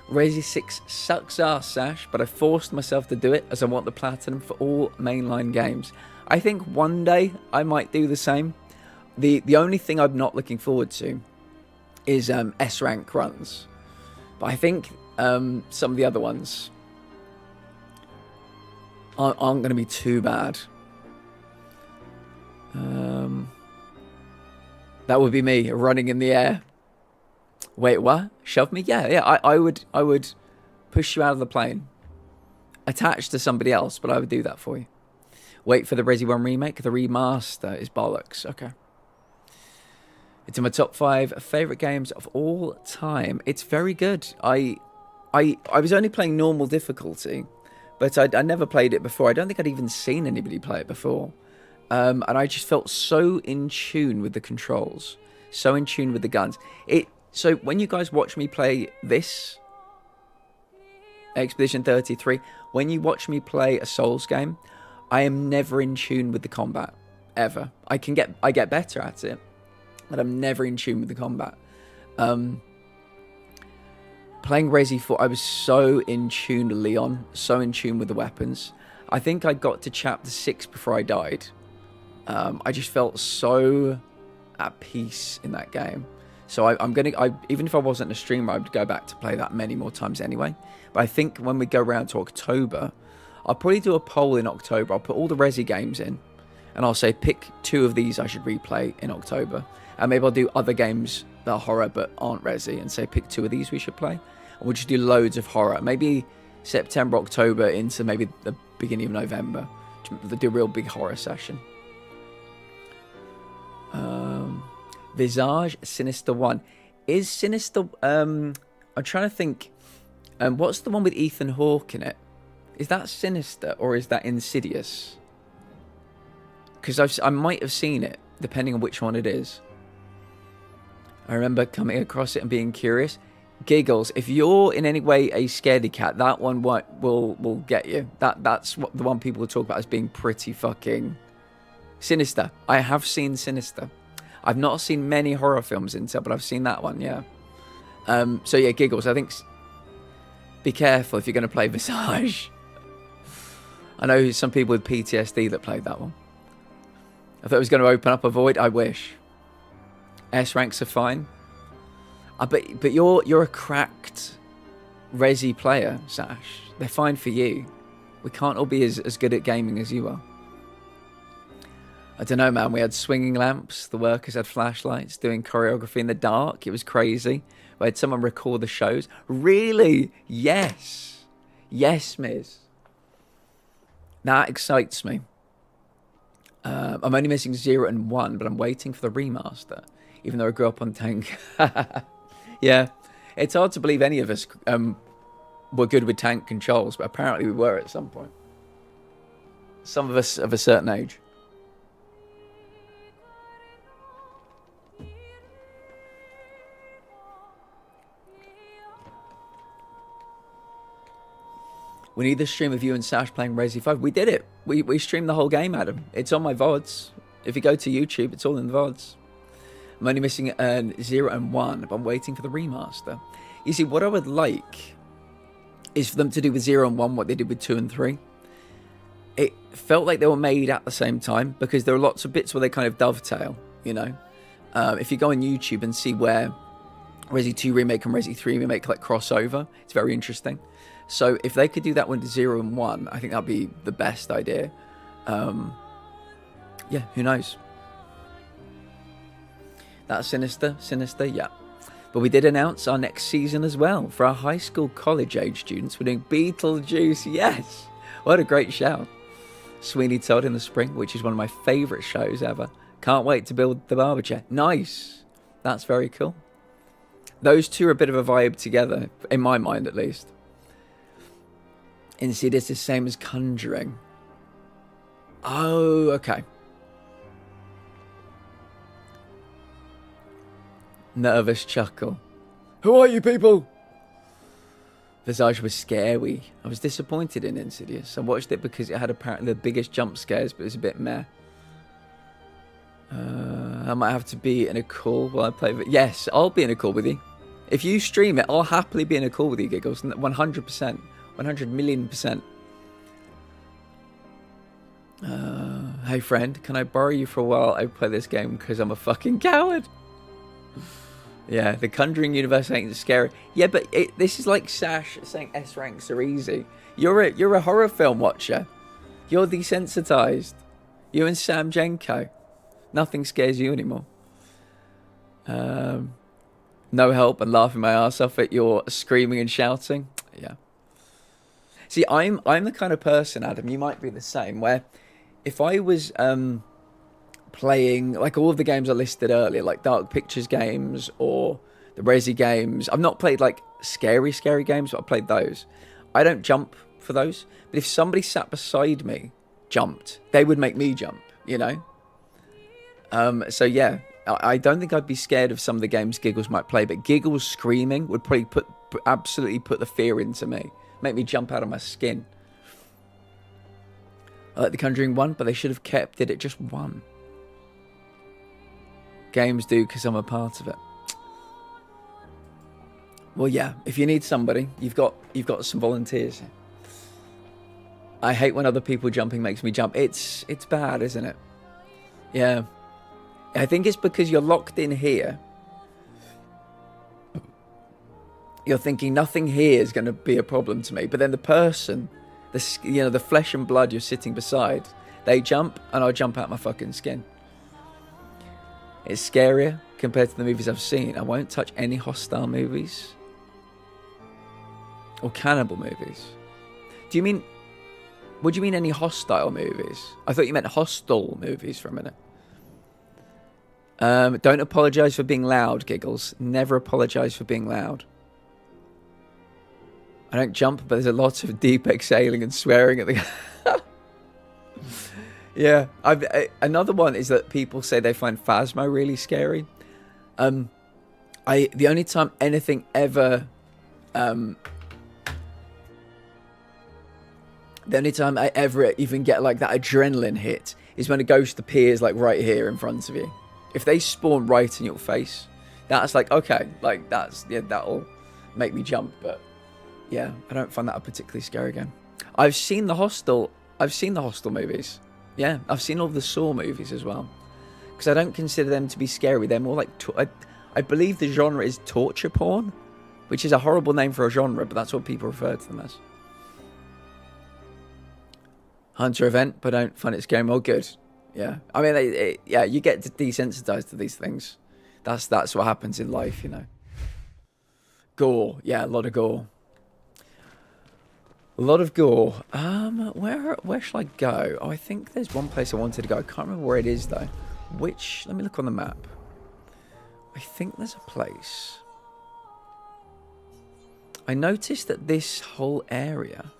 Resi 6 sucks ass, Sash, but I forced myself to do it as I want the platinum for all mainline games. I think one day I might do the same. The only thing I'm not looking forward to is S-rank runs. But I think some of the other ones aren't going to be too bad. That would be me running in the air. Wait, what? Shove me? Yeah. I would push you out of the plane, attached to somebody else, but I would do that for you. Wait for the Resi 1 remake. The remaster is bollocks. Okay. It's in my top 5 favourite games of all time. It's very good. I was only playing normal difficulty, but I never played it before. I don't think I'd even seen anybody play it before. And I just felt so in tune with the controls, so in tune with the guns. So when you guys watch me play this Expedition 33, when you watch me play a Souls game, I am never in tune with the combat, ever. I get better at it, but I'm never in tune with the combat. Playing Resi 4, I was so in tune with Leon, so in tune with the weapons. I think I got to chapter 6 before I died. I just felt so at peace in that game. So even if I wasn't a streamer, I'd go back to play that many more times anyway. But I think when we go around to October, I'll probably do a poll in October. I'll put all the Resi games in, and I'll say pick 2 of these I should replay in October. And maybe I'll do other games that are horror but aren't Resi, and say pick 2 of these we should play. And we'll just do loads of horror. Maybe September, October into maybe the beginning of November. Do a real big horror session. Visage Sinister 1. Is Sinister... I'm trying to think... what's the one with Ethan Hawke in it? Is that Sinister or is that Insidious? Because I might have seen it, depending on which one it is. I remember coming across it and being curious. Giggles, if you're in any way a scaredy cat, that one will get you. That's what the one people talk about as being pretty fucking sinister. I have seen Sinister. I've not seen many horror films Intel, but I've seen that one, yeah. So yeah, Giggles, I think be careful if you're going to play Visage. I know some people with PTSD that played that one. I thought it was going to open up a void. I wish. S ranks are fine. But you're a cracked Resi player, Sash. They're fine for you. We can't all be as good at gaming as you are. I don't know, man. We had swinging lamps. The workers had flashlights doing choreography in the dark. It was crazy. We had someone record the shows. Really? Yes. Yes, Miz. That excites me. I'm only missing 0 and 1, but I'm waiting for the remaster, even though I grew up on Tank. Yeah. It's hard to believe any of us were good with tank controls, but apparently we were at some point. Some of us of a certain age. We need the stream of you and Sash playing Resi 5. We did it. We streamed the whole game, Adam. It's on my VODs. If you go to YouTube, it's all in the VODs. I'm only missing 0 and 1, but I'm waiting for the remaster. You see, what I would like is for them to do with 0 and 1 what they did with 2 and 3. It felt like they were made at the same time, because there are lots of bits where they kind of dovetail, you know. If you go on YouTube and see where Resi 2 Remake and Resi 3 Remake like crossover, it's very interesting. So if they could do that with 0 and 1, I think that'd be the best idea. Yeah, who knows? That's Sinister, yeah. But we did announce our next season as well for our high school, college age students. We're doing Beetlejuice, yes! What a great shout. Sweeney Todd in the spring, which is one of my favourite shows ever. Can't wait to build the barber chair. Nice! That's very cool. Those two are a bit of a vibe together, in my mind at least. Insidious is the same as Conjuring. Oh, okay. Nervous chuckle. Who are you people? Visage was scary. I was disappointed in Insidious. I watched it because it had apparently the biggest jump scares, but it was a bit meh. I might have to be in a call while I play. Yes, I'll be in a call with you. If you stream it, I'll happily be in a call with you, Giggles. 100%. 100,000,000%. Hey friend, can I borrow you for a while? I play this game because I'm a fucking coward. Yeah, the Conjuring universe ain't scary. Yeah, but this is like Sash saying S ranks are easy. You're a horror film watcher. You're desensitized. You and Sam Jenko. Nothing scares you anymore. No help and laughing my ass off at your screaming and shouting. Yeah. See, I'm the kind of person, Adam, you might be the same, where if I was playing like all of the games I listed earlier, like Dark Pictures games or the Resi games, I've not played like scary games, but I played those. I don't jump for those, but if somebody sat beside me, jumped, they would make me jump, you know? So yeah, I don't think I'd be scared of some of the games Giggles might play, but Giggles screaming would probably absolutely put the fear into me. Make me jump out of my skin. I like The Conjuring 1, but they should have kept it at just 1. Games do because I'm a part of it. Well, yeah, if you need somebody, you've got some volunteers. I hate when other people jumping makes me jump. It's bad, isn't it? Yeah. I think it's because you're locked in here. You're thinking nothing here is going to be a problem to me, but then the person, the flesh and blood you're sitting beside, they jump and I'll jump out my fucking skin. It's scarier compared to the movies I've seen. I won't touch any hostile movies or cannibal movies. Do you mean? What do you mean any hostile movies? I thought you meant hostile movies for a minute. Don't apologise for being loud, Giggles. Never apologise for being loud. I don't jump, but there's a lot of deep exhaling and swearing at the... Yeah. Another one is that people say they find Phasmo really scary. The only time anything ever... the only time I ever even get like that adrenaline hit is when a ghost appears like right here in front of you. If they spawn right in your face, that's like, okay, like that's, yeah, that'll make me jump. But yeah, I don't find that a particularly scary game. I've seen the Hostel movies. Yeah, I've seen all the Saw movies as well. Because I don't consider them to be scary. They're more like, I believe the genre is torture porn, which is a horrible name for a genre, but that's what people refer to them as. Hunter event, but I don't find it scary. Oh, good. Yeah, I mean, yeah, you get desensitized to these things. That's what happens in life, you know. Gore, yeah, a lot of gore. A lot of gore. Where shall I go? Oh, I think there's one place I wanted to go. I can't remember where it is though. Let me look on the map. I think there's a place. I noticed that this whole area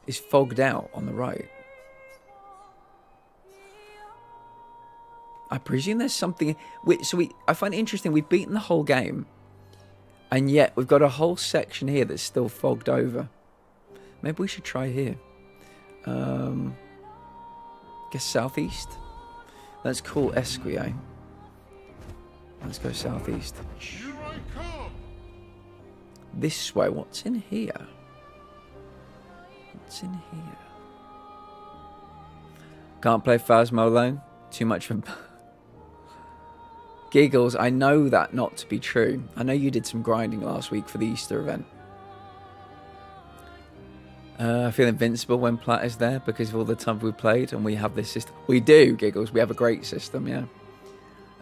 is fogged out on the right. I presume there's something. I find it interesting. We've beaten the whole game, and yet we've got a whole section here that's still fogged over. Maybe we should try here. Guess southeast. Let's call Esquire. Let's go southeast. This way. What's in here? What's in here? Can't play Phasmo alone. Too much for... Giggles, I know that not to be true. I know you did some grinding last week for the Easter event. I feel invincible when Plat is there because of all the time we played and we have this system. We do, Giggles. We have a great system, yeah.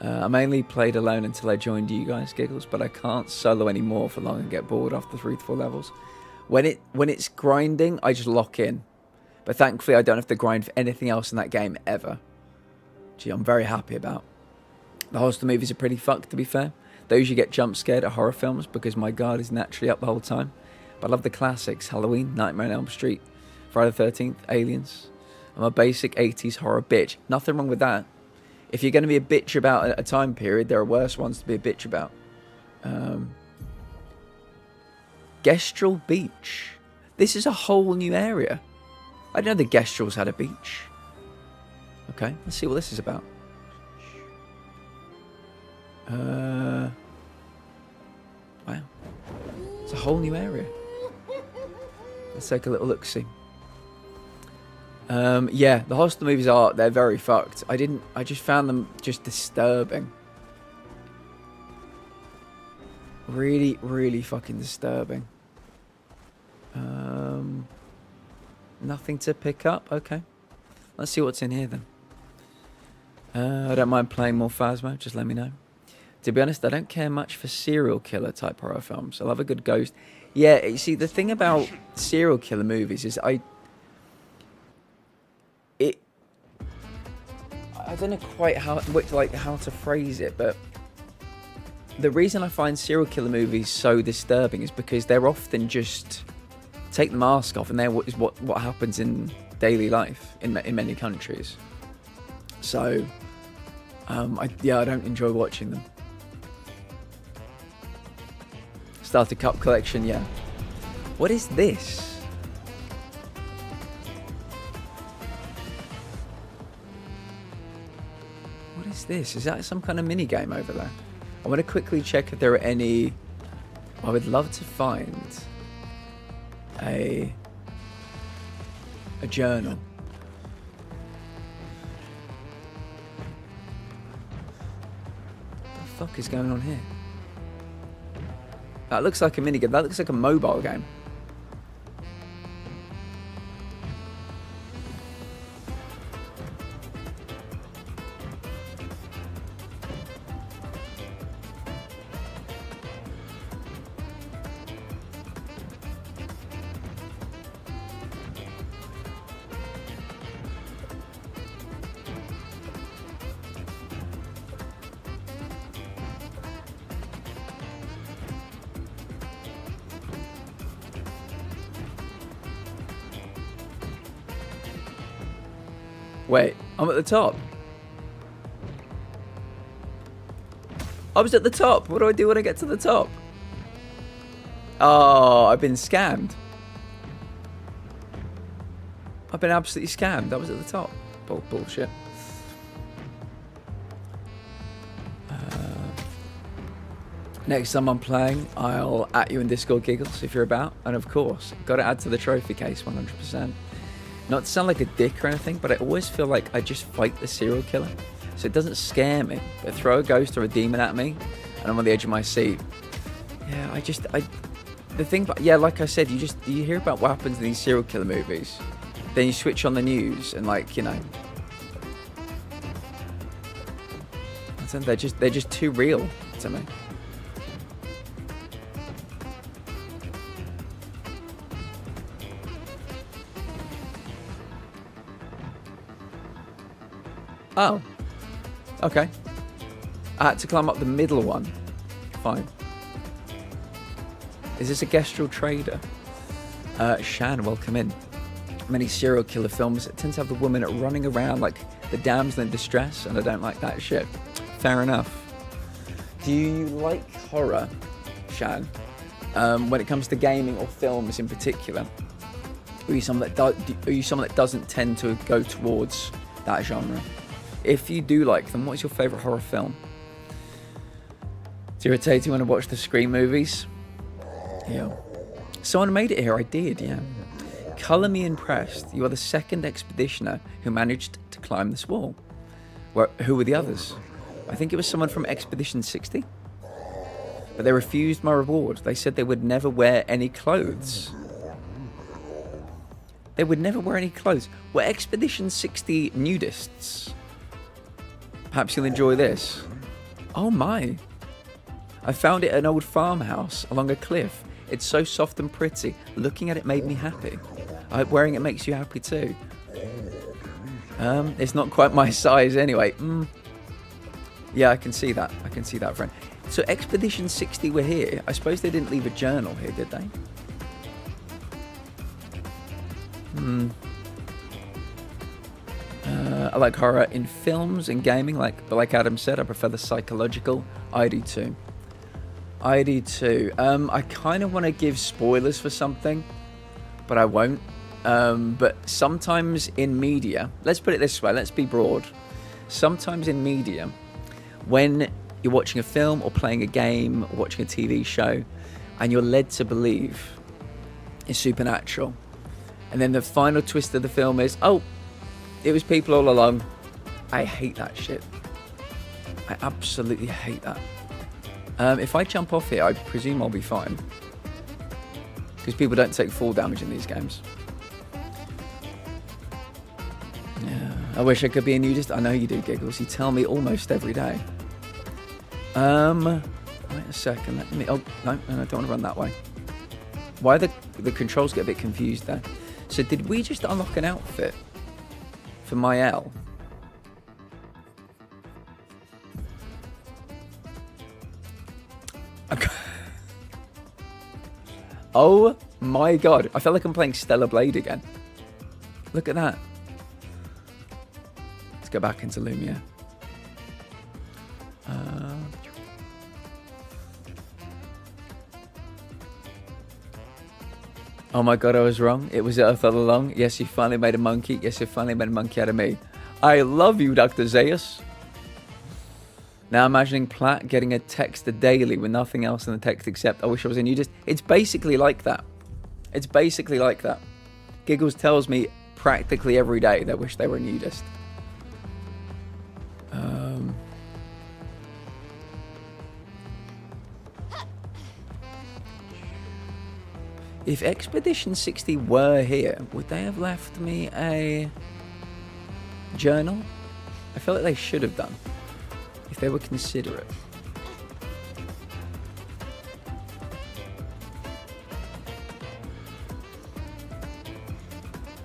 I mainly played alone until I joined you guys, Giggles, but I can't solo anymore for long and get bored after 3 to 4 levels. When it's grinding, I just lock in. But thankfully, I don't have to grind for anything else in that game ever. Gee, I'm very happy about. The Hostel movies are pretty fucked, to be fair. They usually get jump scared at horror films because my guard is naturally up the whole time. But I love the classics: Halloween, Nightmare on Elm Street, Friday the 13th, Aliens. I'm a basic 80s horror bitch. Nothing wrong with that. If you're going to be a bitch about a time period, there are worse ones to be a bitch about. Gestrel Beach. This is a whole new area. I didn't know the Gestrels had a beach. Okay, let's see what this is about. Wow. It's a whole new area. Let's take a little look-see. Yeah, the Hostel movies they're very fucked. I just found them just disturbing. Really, really fucking disturbing. Nothing to pick up. Okay. Let's see what's in here then. I don't mind playing more Phasmo, just let me know. To be honest, I don't care much for serial killer type horror films. I love a good ghost. Yeah, you see, the thing about serial killer movies is I don't know quite how to phrase it, but the reason I find serial killer movies so disturbing is because they're often just take the mask off, and they're what happens in daily life in many countries. So, I don't enjoy watching them. Starter Cup collection, yeah. What is this? What is this? Is that some kind of mini game over there? I want to quickly check if there are any. I would love to find a journal. What the fuck is going on here? That looks like a minigame. That looks like a mobile game. Wait, I'm at the top. I was at the top. What do I do when I get to the top? Oh, I've been scammed. I've been absolutely scammed. I was at the top. Bullshit. Next time I'm playing, I'll at you in Discord, Giggles, if you're about. And of course, got to add to the trophy case 100%. Not to sound like a dick or anything, but I always feel like I just fight the serial killer. So it doesn't scare me. But throw a ghost or a demon at me, and I'm on the edge of my seat. Yeah, the thing, yeah, like I said, you hear about what happens in these serial killer movies. Then you switch on the news and, like, you know, they're just too real to me. Oh, okay. I had to climb up the middle one. Fine. Is this a Gestural Trader? Shan, welcome in. Many serial killer films tend to have the woman running around like the damsel in distress, and I don't like that shit. Fair enough. Do you like horror, Shan? When it comes to gaming or films in particular? Are you someone that doesn't tend to go towards that genre? If you do like them, what's your favourite horror film? It's irritating when I watch the Scream movies. Yeah. Someone made it here, I did, yeah. Colour me impressed. You are the second expeditioner who managed to climb this wall. Who were the others? I think it was someone from Expedition 60. But they refused my reward. They said they would never wear any clothes. They would never wear any clothes. Were Expedition 60 nudists? Perhaps you'll enjoy this. Oh my. I found it at an old farmhouse along a cliff. It's so soft and pretty. Looking at it made me happy. I hope wearing it makes you happy too. It's not quite my size anyway. Yeah, I can see that. I can see that, friend. So Expedition 60 were here. I suppose they didn't leave a journal here, did they? I like horror in films and gaming, but like Adam said, I prefer the psychological. I do too. I kind of want to give spoilers for something, but I won't. But sometimes in media, let's put it this way, let's be broad. Sometimes in media, when you're watching a film or playing a game or watching a TV show, and you're led to believe it's supernatural, and then the final twist of the film is, oh, it was people all along. I hate that shit. I absolutely hate that. If I jump off here, I presume I'll be fine. Because people don't take fall damage in these games. Yeah, I wish I could be a nudist. I know you do, Giggles. You tell me almost every day. Wait a second. Let me. Oh no, I don't want to run that way. Why the controls get a bit confused there? So did we just unlock an outfit for my L? Oh my god, I feel like I'm playing Stellar Blade again. Look at that. Let's go back into Lumia. Oh my god, I was wrong. It was Earth all along. Yes, you finally made a monkey. Yes, you finally made a monkey out of me. I love you, Dr. Zaius. Now imagining Platt getting a text daily with nothing else in the text except, I wish I was a nudist. It's basically like that. It's basically like that. Giggles tells me practically every day they wish they were a nudist. If Expedition 60 were here, would they have left me a journal? I feel like they should have done. If they were considerate.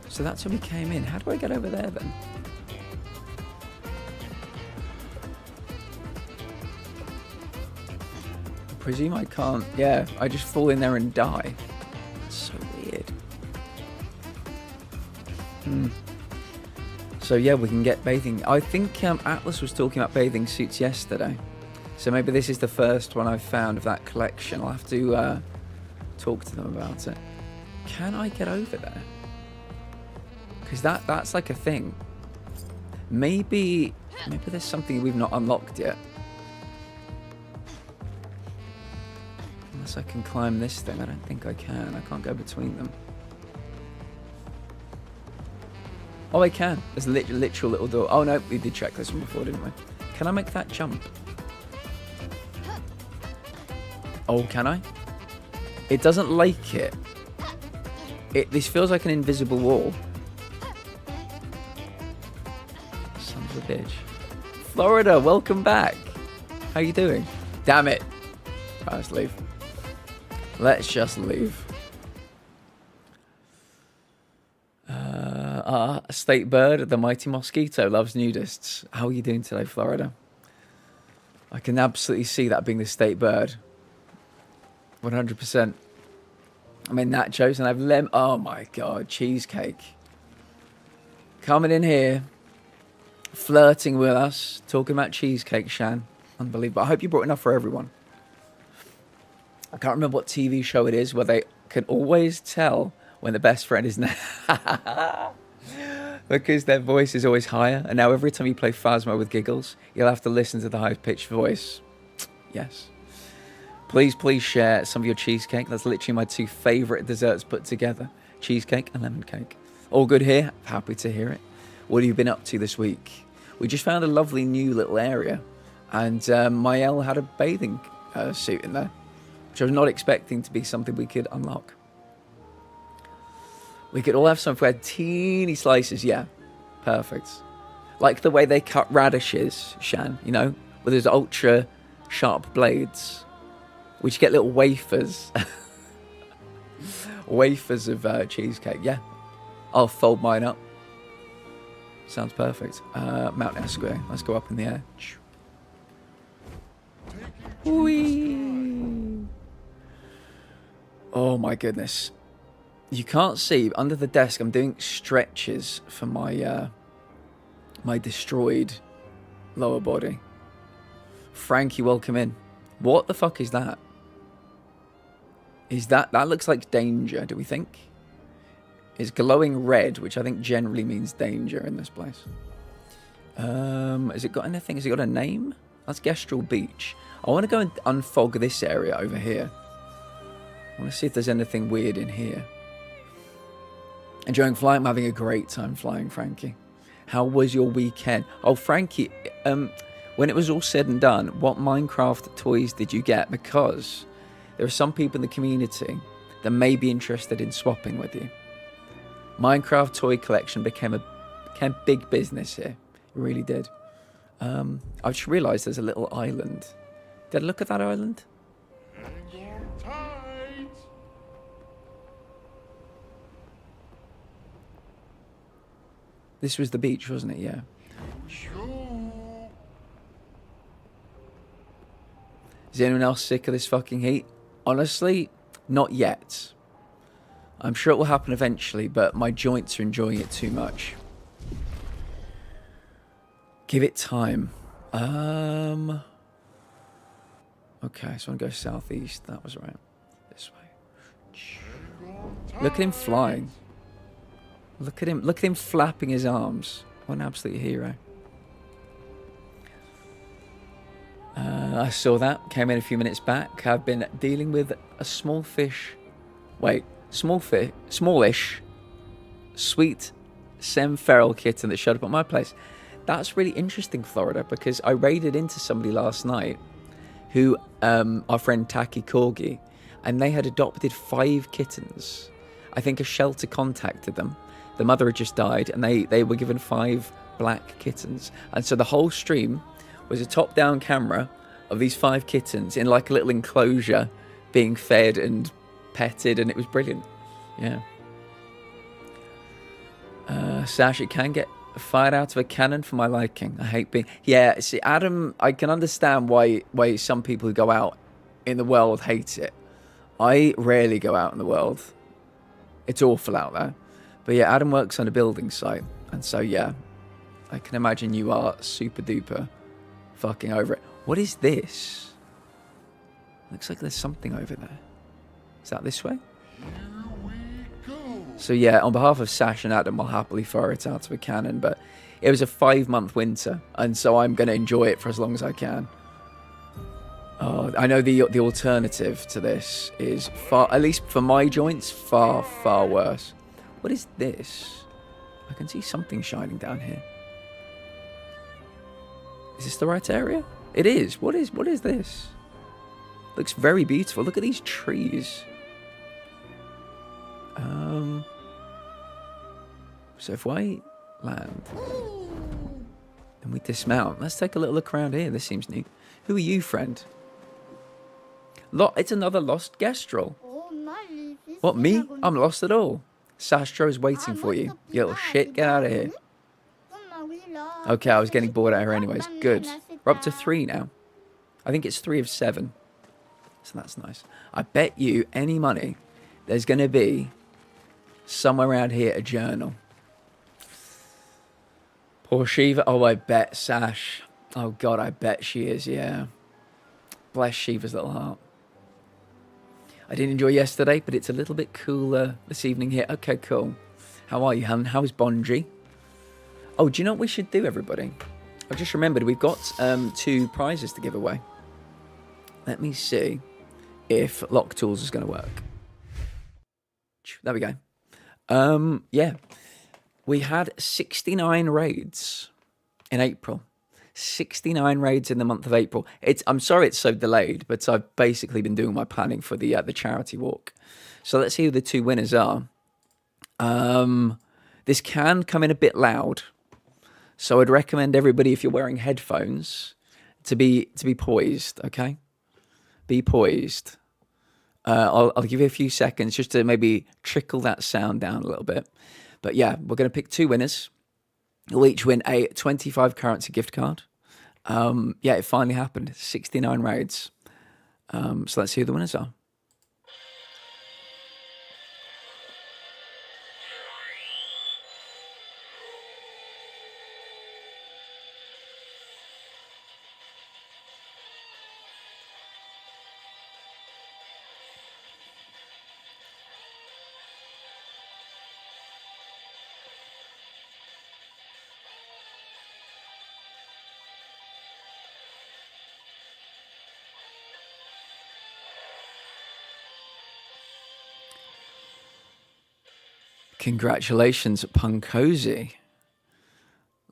So that's when we came in. How do I get over there then? I presume I can't. Yeah, I just fall in there and die. That's so weird. So yeah, we can get bathing. I think Atlas was talking about bathing suits yesterday. So maybe this is the first one I've found of that collection. I'll have to talk to them about it. Can I get over there? Because that's like a thing. Maybe there's something we've not unlocked yet. Unless I can climb this thing. I don't think I can. I can't go between them. Oh, I can. There's a literal little door. Oh, no. We did check this one before, didn't we? Can I make that jump? Oh, can I? It doesn't like it. This feels like an invisible wall. Son of a bitch. Florida, welcome back. How you doing? Damn it. Right, let's leave. Let's just leave. State bird, the mighty mosquito, loves nudists. How are you doing today, Florida? I can absolutely see that being the state bird. 100%. I'm in nachos and I've oh my god, cheesecake. Coming in here, flirting with us, talking about cheesecake, Shan. Unbelievable. I hope you brought enough for everyone. I can't remember what TV show it is where they can always tell when the best friend is because their voice is always higher. And now every time you play Phasmo with Giggles, you'll have to listen to the high-pitched voice. Yes. Please share some of your cheesecake. That's literally my two favourite desserts put together. Cheesecake and lemon cake. All good here. Happy to hear it. What have you been up to this week? We just found a lovely new little area. And Mael had a bathing suit in there, which I was not expecting to be something we could unlock. We could all have some if we had teeny slices. Yeah, perfect. Like the way they cut radishes, Shan, you know, with those ultra sharp blades. We should get little wafers. Wafers of cheesecake, yeah. I'll fold mine up. Sounds perfect. Mount Esquire. Let's go up in the air. Whee! Oh my goodness. You can't see, under the desk I'm doing stretches for my my destroyed lower body. Frankie, welcome in. What the fuck is that? That looks like danger, do we think? It's glowing red, which I think generally means danger in this place. Has it got anything? Has it got a name? That's Gestrel Beach. I want to go and unfog this area over here. I want to see if there's anything weird in here. Enjoying flying? I'm having a great time flying, Frankie. How was your weekend? Oh, Frankie, when it was all said and done, what Minecraft toys did you get? Because there are some people in the community that may be interested in swapping with you. Minecraft toy collection became big business here. It really did. I just realised there's a little island. Did I look at that island? This was the beach, wasn't it? Yeah. Is anyone else sick of this fucking heat? Honestly, not yet. I'm sure it will happen eventually, but my joints are enjoying it too much. Give it time. Okay, so I'm going to go southeast. That was right. This way. Look at him flying. Look at him flapping his arms. What an absolute hero. I saw that. Came in a few minutes back. I've been dealing with a smallish, sweet Sem Feral kitten that showed up at my place. That's really interesting, Florida, because I raided into somebody last night who, our friend Taki Corgi, and they had adopted 5 kittens. I think a shelter contacted them. The mother had just died, and they were given 5 black kittens. And so the whole stream was a top-down camera of these 5 kittens in like a little enclosure being fed and petted, and it was brilliant. Yeah. Sash, it can get fired out of a cannon for my liking. I hate being... Yeah, see, Adam, I can understand why some people who go out in the world hate it. I rarely go out in the world. It's awful out there. But yeah, Adam works on a building site. And so, yeah, I can imagine you are super duper fucking over it. What is this? Looks like there's something over there. Is that this way? So yeah, on behalf of Sash and Adam, I'll happily fire it out of a cannon. But it was a 5-month winter. And so I'm going to enjoy it for as long as I can. Oh, I know the alternative to this is far, at least for my joints, far, far worse. What is this? I can see something shining down here. Is this the right area? It is. What is this? Looks very beautiful. Look at these trees. So if I land and we dismount, let's take a little look around here. This seems neat. Who are you, friend? It's another lost Gestrel. What, me? I'm lost at all. Sastro's waiting for you. You little shit, get out of here. Okay, I was getting bored out here anyways. Good. We're up to 3 now. I think it's 3 of 7. So that's nice. I bet you any money there's going to be somewhere around here a journal. Poor Shiva. Oh, I bet Sash. Oh, God, I bet she is, yeah. Bless Shiva's little heart. I didn't enjoy yesterday, but it's a little bit cooler this evening here. Okay, cool. How are you, hun? How's Bonji? Oh, do you know what we should do, everybody? I've just remembered we've got 2 prizes to give away. Let me see if Lock Tools is going to work. There we go. Yeah. We had 69 raids in April. 69 raids in the month of April. I'm sorry it's so delayed, but I've basically been doing my planning for the charity walk. So let's see who the 2 winners are. This can come in a bit loud, so I'd recommend everybody, if you're wearing headphones, to be poised. Okay, be poised. I'll give you a few seconds just to maybe trickle that sound down a little bit. But yeah, we're going to pick 2 winners. You'll each win a 25 currency gift card. Yeah, it finally happened. 69 raids. So let's see who the winners are. Congratulations, Punkosi.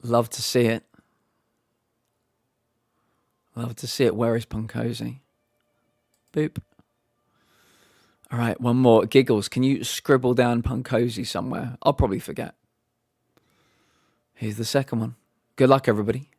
Love to see it. Love to see it. Where is Punkosi? Boop. All right, one more. Giggles, can you scribble down Punkosi somewhere? I'll probably forget. Here's the second one. Good luck, everybody.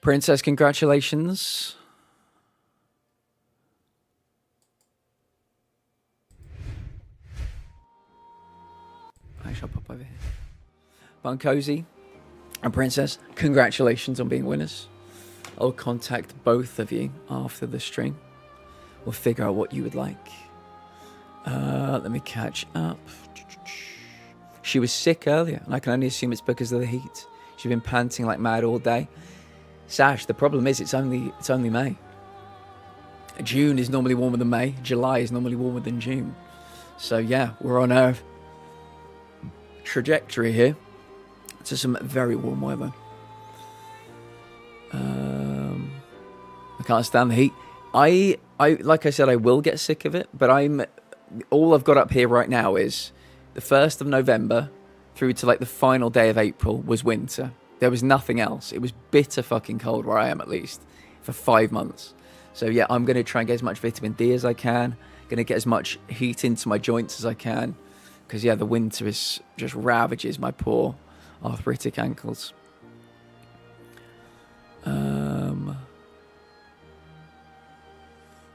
Princess, congratulations. I shall pop over here. Buncozy and Princess, congratulations on being winners. I'll contact both of you after the stream. We'll figure out what you would like. Let me catch up. She was sick earlier, and I can only assume it's because of the heat. She's been panting like mad all day. Sash, the problem is it's only May. June is normally warmer than May. July is normally warmer than June. So yeah, we're on a trajectory here to some very warm weather. I can't stand the heat. I like I said, I will get sick of it, but all I've got up here right now is the 1st of November through to like the final day of April was winter. There was nothing else. It was bitter fucking cold where I am, at least, for 5 months. So yeah, I'm going to try and get as much vitamin D as I can. Going to get as much heat into my joints as I can. Because yeah, the winter is just ravages my poor arthritic ankles.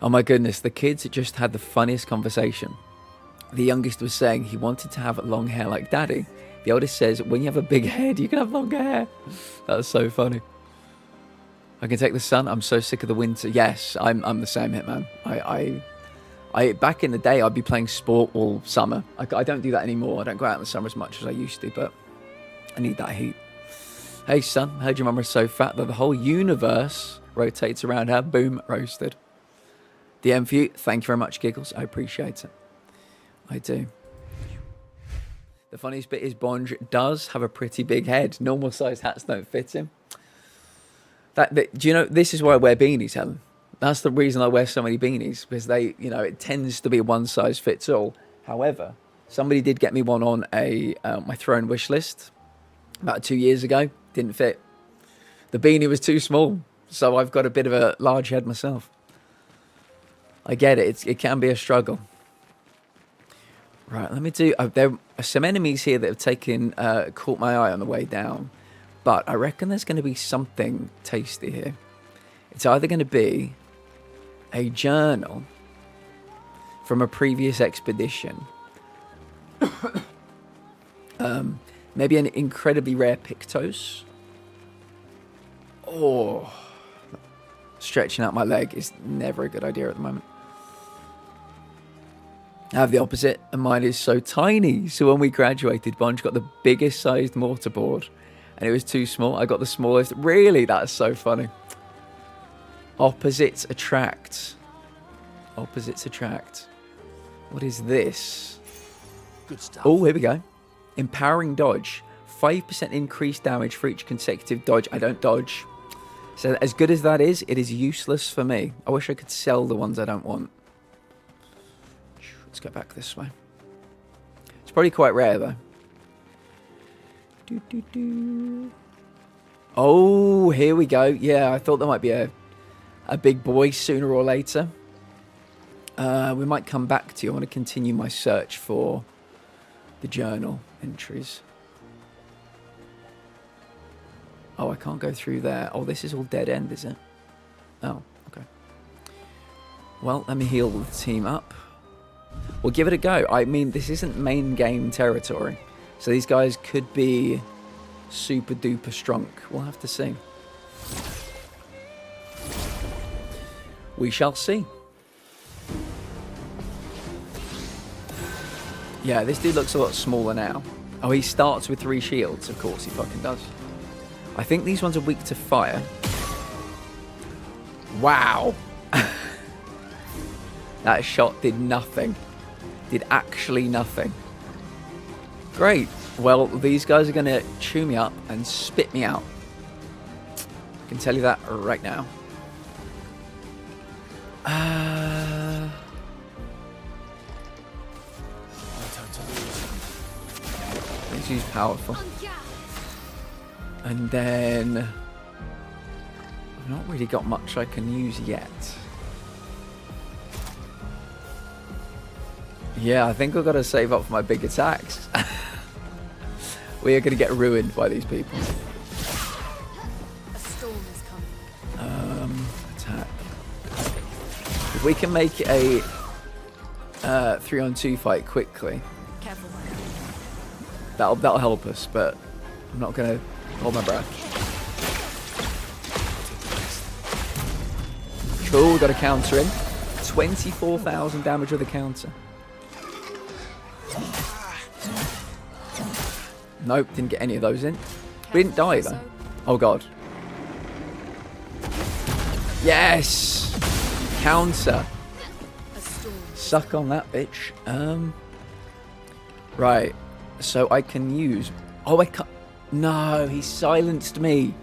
Oh my goodness, the kids just had the funniest conversation The youngest was saying he wanted to have long hair like daddy. The oldest says, when you have a big head, you can have longer hair. That's so funny. I can take the sun. I'm so sick of the winter. Yes, I'm the same, Hitman. I back in the day, I'd be playing sport all summer. I don't do that anymore. I don't go out in the summer as much as I used to, but I need that heat. Hey, son, heard your mama is so fat that the whole universe rotates around her. Boom, roasted. DM for you. Thank you very much, Giggles. I appreciate it. I do. The funniest bit is Bonge does have a pretty big head. Normal sized hats don't fit him. Do you know, this is why I wear beanies, Helen. That's the reason I wear so many beanies, because they, you know, it tends to be a one size fits all. However, somebody did get me one on my Throne wish list about 2 years ago. Didn't fit. The beanie was too small, so I've got a bit of a large head myself. I get it. It can be a struggle. Right, let me do... there are some enemies here that have caught my eye on the way down. But I reckon there's going to be something tasty here. It's either going to be a journal from a previous expedition. Maybe an incredibly rare Pictos. Oh, stretching out my leg is never a good idea at the moment. I have the opposite, and mine is so tiny. So when we graduated, Bonge got the biggest sized mortarboard, and it was too small. I got the smallest. Really? That's so funny. Opposites attract. Opposites attract. What is this? Good stuff. Oh, here we go. Empowering dodge. 5% increased damage for each consecutive dodge. I don't dodge. So as good as that is, it is useless for me. I wish I could sell the ones I don't want. Let's go back this way. It's probably quite rare, though. Oh, here we go. Yeah, I thought there might be a big boy sooner or later. We might come back to you. I want to continue my search for the journal entries. Oh, I can't go through there. Oh, this is all dead end, is it? Oh, okay. Well, let me heal the team up. We'll give it a go. I mean, this isn't main game territory, so these guys could be super duper strong. We'll have to see. We shall see. Yeah, this dude looks a lot smaller now. Oh, he starts with 3 shields. Of course he fucking does. I think these ones are weak to fire. Wow. That shot did nothing. Did actually nothing. Great. Well, these guys are going to chew me up and spit me out. I can tell you that right now. Let's use powerful. And then I've not really got much I can use yet. Yeah, I think I've got to save up for my big attacks. We are going to get ruined by these people. A storm is coming. Attack. If we can make a 3-on-2 fight quickly, Careful. that'll help us. But I'm not going to hold my breath. Cool, got a counter in. 24,000 damage with a counter. Nope, didn't get any of those in. We didn't die though. Oh god. Yes! Counter. Suck on that bitch. Right. So I can use... Oh, I can't... No, he silenced me.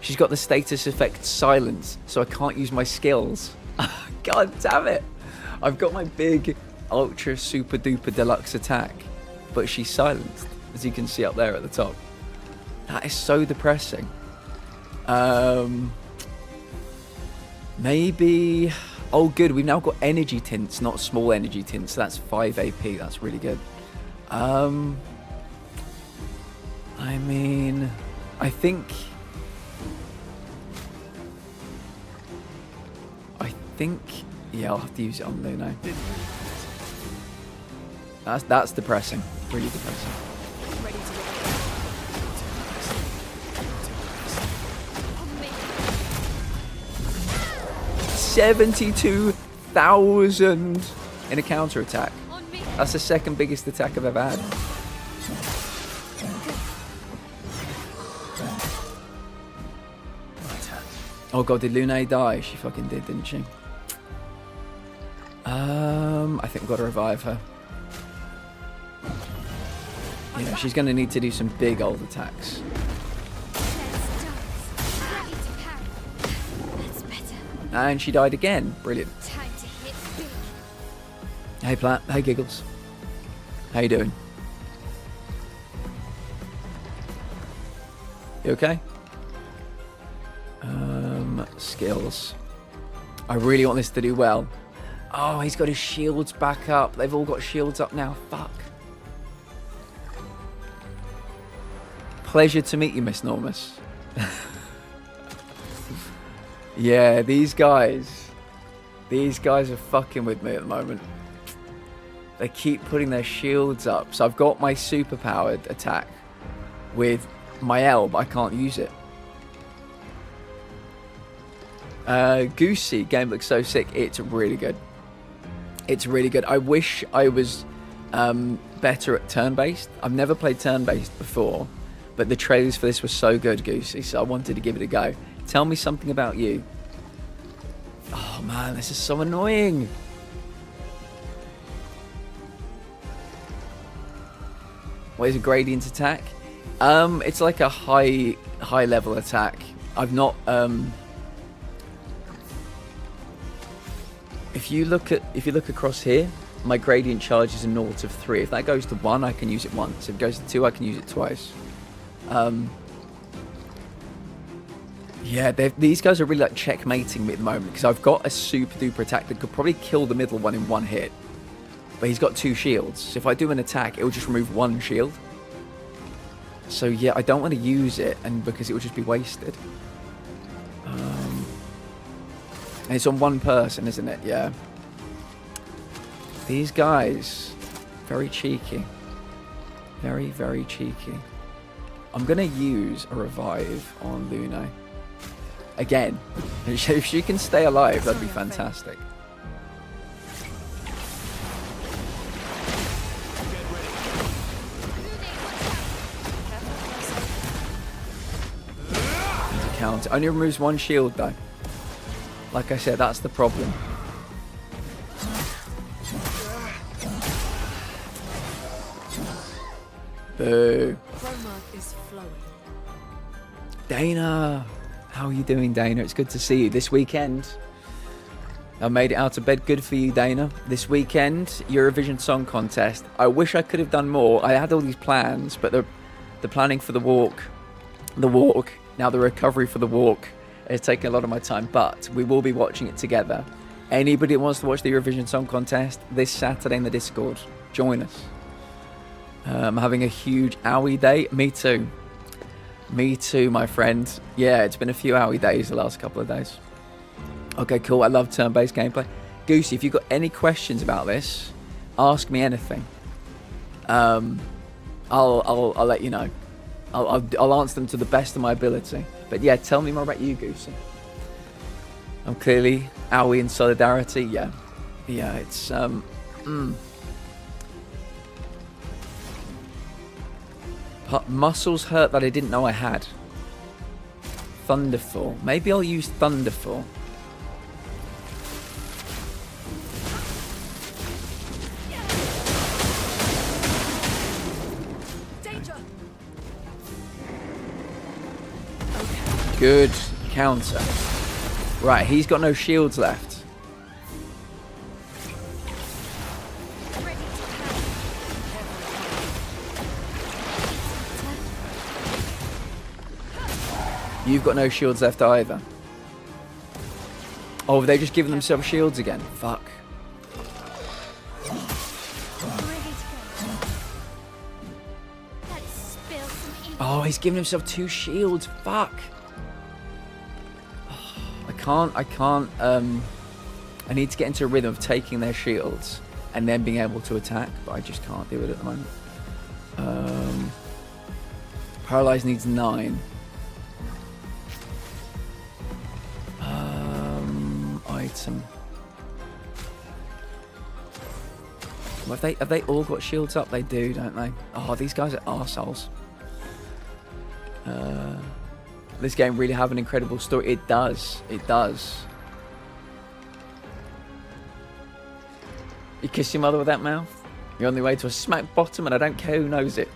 She's got the status effect silence, so I can't use my skills. God damn it. I've got my big ultra super duper deluxe attack, but she's silenced, as you can see up there at the top. That is so depressing. Maybe... Oh good, we've now got energy tints, not small energy tints. So that's 5 AP, that's really good. I mean, I think... Yeah, I'll have to use it on Luno. That's depressing. Really depressing. Ready to go. On me. 72,000 in a counter attack. On me. That's the second biggest attack I've ever had. Oh god, did Lune die? She fucking did, didn't she? I think we've got to revive her. Yeah, she's going to need to do some big old attacks. Ready to parry. That's better. And she died again. Brilliant. Time to hit big. Hey Plat. Hey Giggles. How you doing? You okay? Skills. I really want this to do well. Oh, he's got his shields back up. They've all got shields up now. Fuck. Pleasure to meet you, Miss Normus. Yeah, these guys are fucking with me at the moment. They keep putting their shields up. So I've got my super powered attack with my L, but I can't use it. Goosey, game looks so sick. It's really good. It's really good. I wish I was better at turn-based. I've never played turn-based before, but the trailers for this were so good, Goosey, so I wanted to give it a go. Tell me something about you. Oh man, this is so annoying. What is a gradient attack? It's like a high level attack. I've not If you look across here, my gradient charge is a 0 of 3. If that goes to 1, I can use it once. If it goes to 2, I can use it twice. Yeah, these guys are really like checkmating me at the moment because I've got a super duper attack that could probably kill the middle one in one hit. But he's got 2 shields. So if I do an attack, it will just remove 1 shield. So yeah, I don't want to use it, and because it would just be wasted. And it's on one person, isn't it? Yeah. These guys, very cheeky. Very, very cheeky. I'm going to use a revive on Lune. Again. If she can stay alive, that'd be fantastic. Need to counter. Only removes 1 shield though. Like I said, that's the problem. Boo. Chroma is flowing. Dana. How are you doing, Dana? It's good to see you. This weekend, I made it out of bed. Good for you, Dana. This weekend, Eurovision Song Contest. I wish I could have done more. I had all these plans, but the planning for the walk, now the recovery for the walk, it's taken a lot of my time, but we will be watching it together. Anybody that wants to watch the Eurovision Song Contest this Saturday in the Discord, join us. I'm having a huge owie day. Me too. Me too, my friend. Yeah, it's been a few owie days the last couple of days. Okay, cool. I love turn-based gameplay. Goosey, if you've got any questions about this, ask me anything. I'll let you know. I'll answer them to the best of my ability. But yeah, tell me more about you, Goosey. I'm clearly owie in solidarity. Yeah, it's muscles hurt that I didn't know I had. Thunderfall. Maybe I'll use Thunderfall. Danger. Good counter. Right, he's got no shields left. Ready to parry. You've got no shields left either. Oh, have they just given themselves shields again? Fuck. Ready to go. Let's spill some ink. Oh, he's giving himself 2 shields. Fuck. I can't, I need to get into a rhythm of taking their shields. and then being able to attack, but I just can't do it at the moment. Paralyze needs 9. Item. Well, have they all got shields up? They do, don't they? Oh, these guys are arseholes. This game really have an incredible story. It does. It does. You kiss your mother with that mouth? You're on the way to a smack bottom and I don't care who knows it.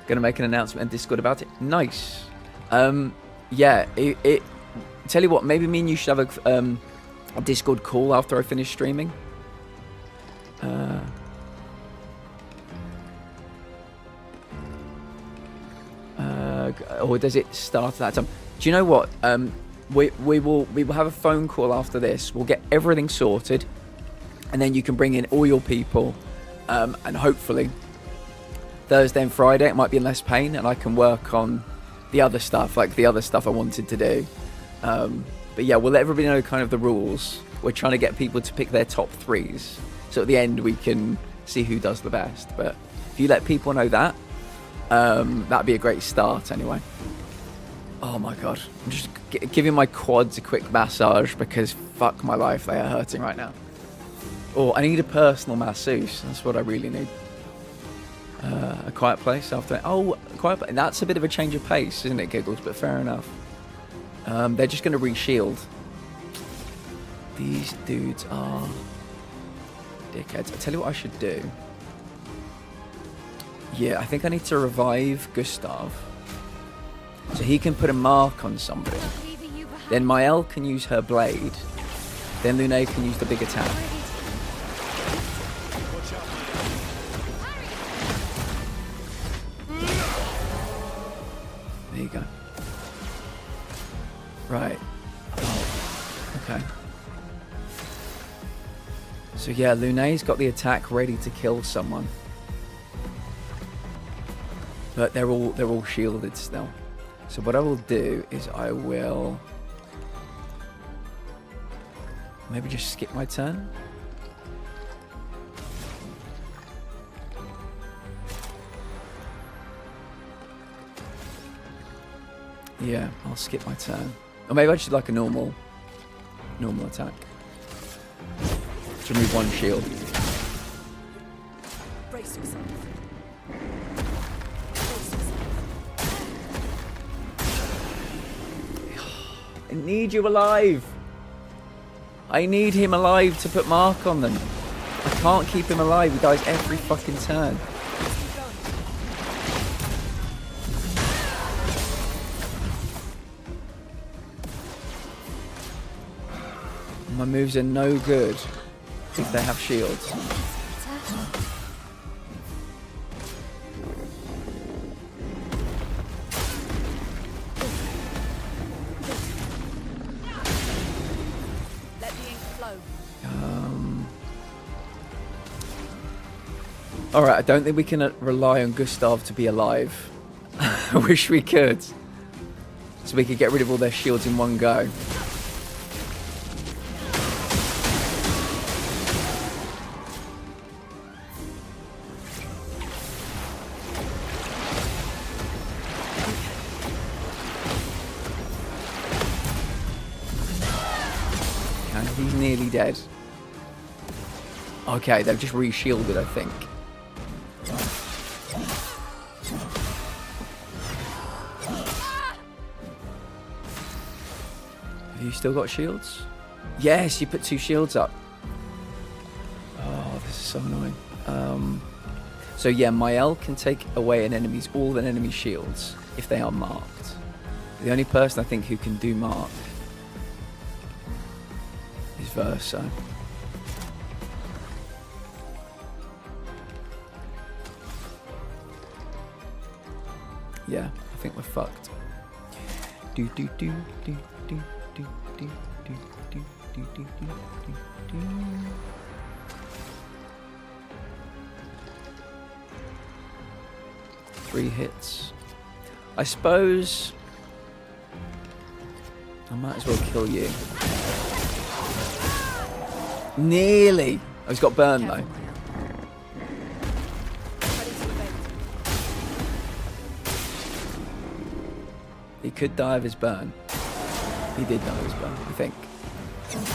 Gonna make an announcement in Discord about it. Nice. Yeah, it tell you what, maybe me and you should have a Discord call after I finish streaming. Or does it start at that time? Do you know what? We will have a phone call after this. We'll get everything sorted, and then you can bring in all your people, and hopefully Thursday and Friday it might be in less pain, and I can work on the other stuff, like the other stuff I wanted to do. But yeah, we'll let everybody know kind of the rules. We're trying to get people to pick their top 3s, so at the end we can see who does the best. But if you let people know that, that'd be a great start anyway. Oh my god, I'm just giving my quads a quick massage because fuck my life, they are hurting right now. Oh, I need a personal masseuse, that's what I really need. A quiet place after. Oh, quiet place. That's a bit of a change of pace, isn't it, Giggles? But fair enough. They're just going to re-shield. These dudes are dickheads. I tell you what I should do. Yeah, I think I need to revive Gustav, so he can put a mark on somebody. Then Mael can use her blade. Then Lune can use the big attack. There you go. Right. Oh, okay. So yeah, Lune's got the attack ready to kill someone, but they're all shielded still. So what I will do is I will maybe just skip my turn. Yeah, I'll skip my turn. Or maybe I should like a normal attack. To remove 1 shield. Brace yourself. I need you alive. I need him alive to put mark on them. I can't keep him alive. He dies every fucking turn. My moves are no good if they have shields. Let the ink flow. Alright, I don't think we can rely on Gustav to be alive. I wish we could. So we could get rid of all their shields in one go. He's nearly dead. Okay, they've just re-shielded, I think. Have you still got shields? Yes, you put 2 shields up. Oh, this is so annoying. So yeah, Mael can take away all an enemy's shields if they are marked. The only person I think who can do mark is Versa. Yeah, I think we're fucked. Do do do do do do do do do do do do do. 3 hits. I suppose I might as well kill you. Nearly. Oh, he's got burn though. Ready to evade. He could die of his burn. He did die of his burn, I think. Ready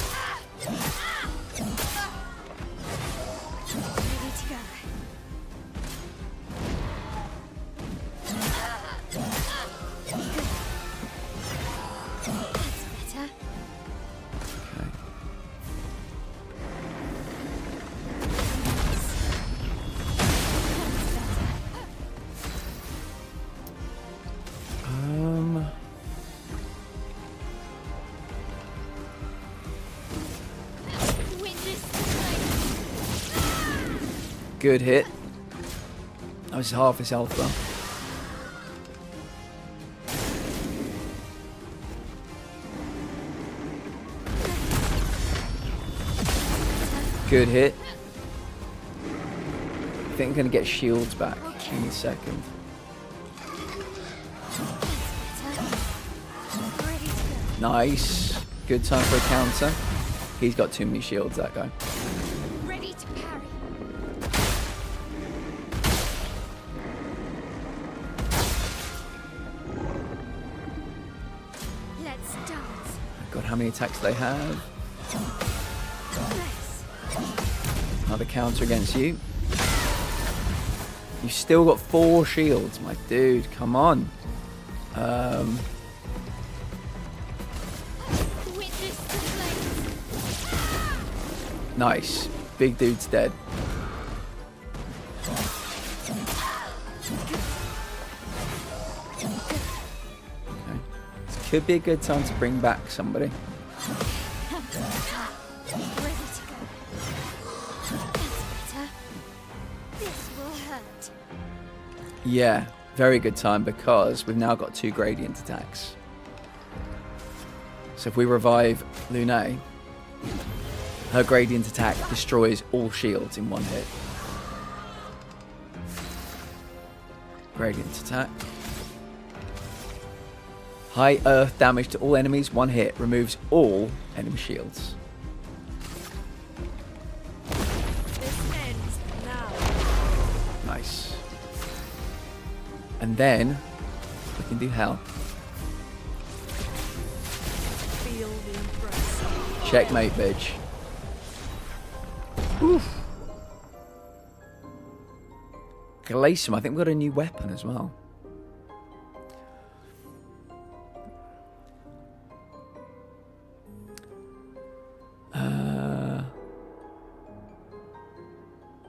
to go. That's better. Okay. Witness the flame. Good hit. That was half his health though. Good hit. I think I'm going to get shields back in a second. Ready to go. Nice. Good time for a counter. He's got too many shields, that guy. Ready to parry. Let's dance. God, how many attacks do they have? Bless. Another counter against you. You've still got 4 shields, my dude. Come on. Witness the flames. Nice. Big dude's dead. Okay. This could be a good time to bring back somebody. Ready to go. That's better. This will hurt. Yeah, very good time because we've now got 2 gradient attacks. So if we revive Lune, her gradient attack destroys all shields in 1 hit. Gradient attack. High earth damage to all enemies, 1 hit. Removes all enemy shields. This ends now. Nice. And then we can do hell. Feel the embrace. Checkmate, bitch. Oof. Glacium, I think we've got a new weapon as well.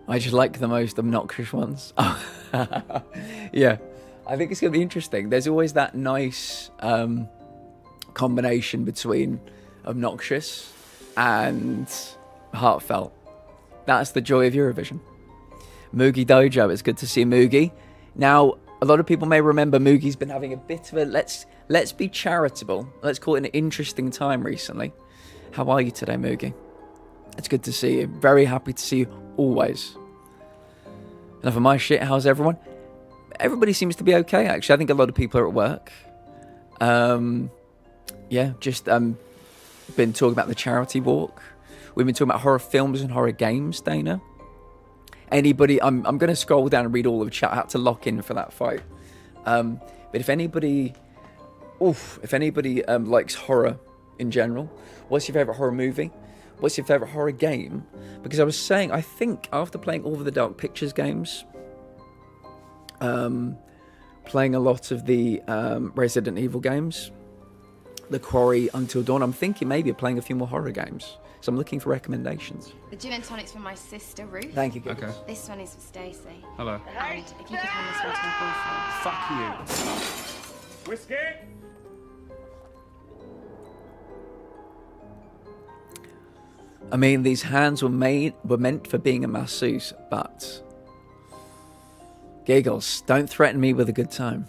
I just like the most obnoxious ones. Yeah, I think it's going to be interesting. There's always that nice combination between obnoxious and heartfelt. That's the joy of Eurovision. Moogie Dojo, it's good to see Moogie. Now, a lot of people may remember Moogie's been having a bit of a let's be charitable. Let's call it an interesting time recently. How are you today, Moogie? It's good to see you. Very happy to see you always. Enough of my shit. How's everyone? Everybody seems to be okay, actually. I think a lot of people are at work. Yeah, just been talking about the charity walk. We've been talking about horror films and horror games, Dana. Anybody, I'm going to scroll down and read all of the chat. I had to lock in for that fight. But if anybody likes horror in general, what's your favourite horror movie? What's your favourite horror game? Because I was saying, I think after playing all of the Dark Pictures games, playing a lot of the Resident Evil games, The Quarry, Until Dawn, I'm thinking maybe of playing a few more horror games. So I'm looking for recommendations. The gin and tonic's for my sister, Ruth. Thank you. Okay. This one is for Stacey. Hello. And if you could hand this one to my boyfriend. Fuck you. Whiskey? I mean, these hands were meant for being a masseuse, but Giggles, don't threaten me with a good time.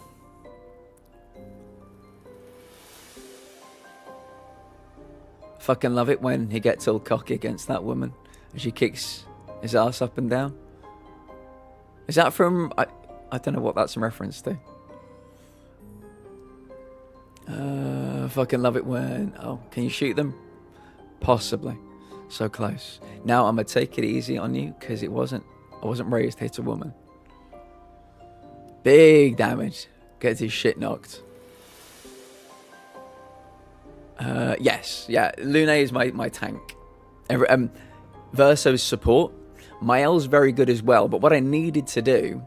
Fucking love it when he gets all cocky against that woman and she kicks his ass up and down. Is that from... I don't know what that's in reference to. Fucking love it when... Oh, can you shoot them? Possibly. So close. Now I'm gonna take it easy on you because I wasn't raised to hit a woman. Big damage. Gets his shit knocked. Yes, yeah. Lune is my tank. Verso's support. Mael's very good as well, but what I needed to do,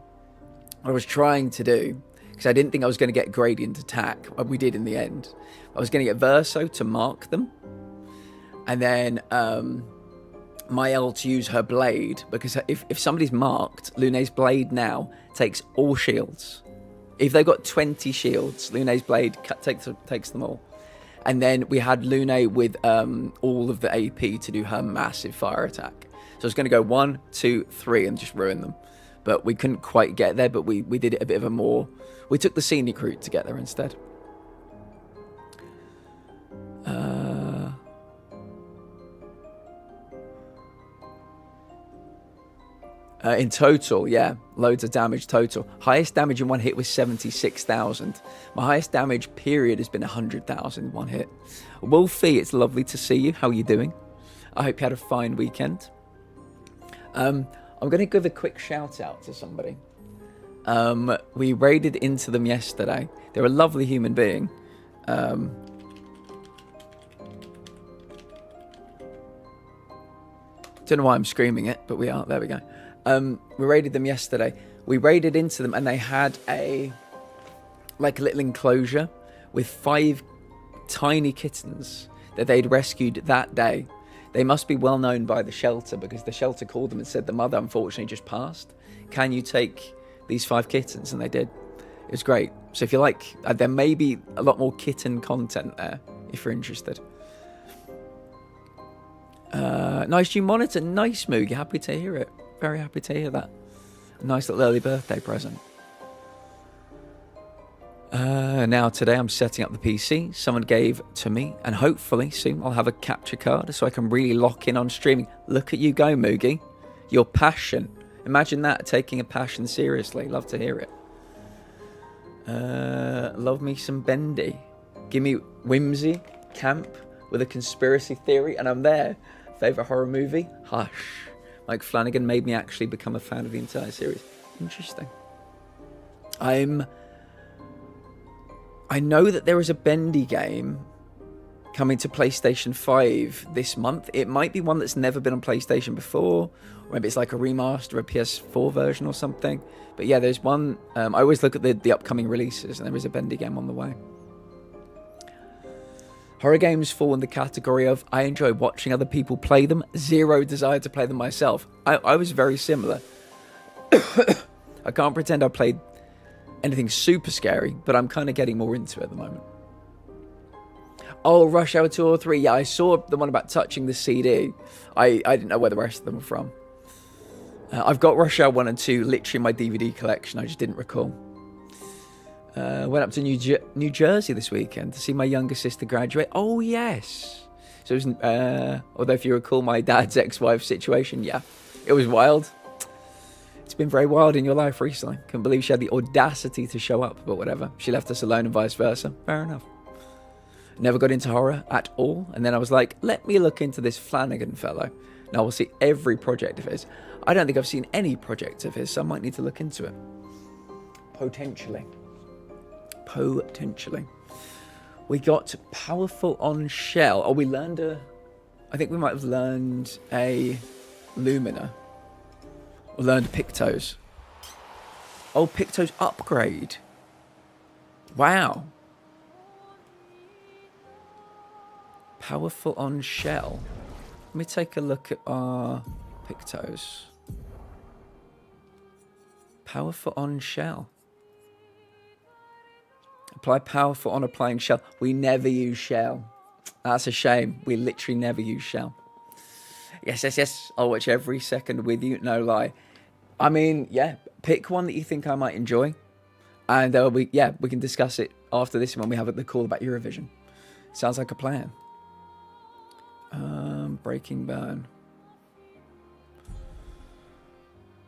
what I was trying to do, because I didn't think I was going to get gradient attack, we did in the end. I was going to get Verso to mark them, and then Mael to use her blade, because if somebody's marked, Lune's blade now takes all shields. If they've got 20 shields, Lune's blade takes them all. And then we had Lune with all of the AP to do her massive fire attack. So I was going to go 1, 2, 3 and just ruin them. But we couldn't quite get there, but we did it a bit of a more... We took the scenic route to get there instead. In total, yeah, loads of damage total. Highest damage in one hit was 76,000. My highest damage period has been 100,000 one hit. Wolfie, it's lovely to see you. How are you doing? I hope you had a fine weekend. I'm going to give a quick shout out to somebody. We raided into them yesterday. They're a lovely human being. Don't know why I'm screaming it, but we are. There we go. We raided them yesterday. We raided into them and they had a little enclosure with 5 tiny kittens that they'd rescued that day. They must be well known by the shelter because the shelter called them and said the mother unfortunately just passed. Can you take these 5 kittens? And they did. It was great. So if you like, there may be a lot more kitten content there if you're interested. Nice new monitor. Nice, Moogie. Happy to hear it. Very happy to hear that. A nice little early birthday present. Now today I'm setting up the PC someone gave to me, and hopefully soon I'll have a capture card so I can really lock in on streaming. Look at you go, Moogie. Your passion. Imagine that, taking a passion seriously. Love to hear it. Love me some Bendy. Give me whimsy, camp with a conspiracy theory, and I'm there. Favorite horror movie? Hush. Mike Flanagan made me actually become a fan of the entire series. Interesting. I know that there is a Bendy game coming to PlayStation 5 this month. It might be one that's never been on PlayStation before, or maybe it's like a remaster, a PS4 version or something. But yeah, there's one. I always look at the upcoming releases, and there is a Bendy game on the way. Horror games fall in the category of I enjoy watching other people play them, zero desire to play them myself. I was very similar. I can't pretend I played anything super scary, but I'm kind of getting more into it at the moment. Oh, Rush Hour 2 or 3. Yeah, I saw the one about touching the CD. I didn't know where the rest of them were from. I've got Rush Hour 1 and 2 literally in my DVD collection. I just didn't recall. Went up to New Jersey this weekend to see my younger sister graduate. Oh, yes. So it was, although if you recall my dad's ex-wife situation, yeah, it was wild. It's been very wild in your life recently. Couldn't believe she had the audacity to show up, but whatever. She left us alone and vice versa. Fair enough. Never got into horror at all. And then I was like, let me look into this Flanagan fellow. Now we'll see every project of his. I don't think I've seen any project of his, so I might need to look into it. Potentially. We got Powerful on Shell. Oh, we learned I think we might have learned a Lumina. Or learned Pictos. Oh, Pictos upgrade. Wow. Powerful on Shell. Let me take a look at our Pictos. Powerful on Shell. Apply powerful on applying shell. We never use shell. That's a shame. We literally never use shell. Yes. I'll watch every second with you. No lie. I mean, yeah. Pick one that you think I might enjoy. And we can discuss it after this when we have the call about Eurovision. Sounds like a plan. Breaking Burn.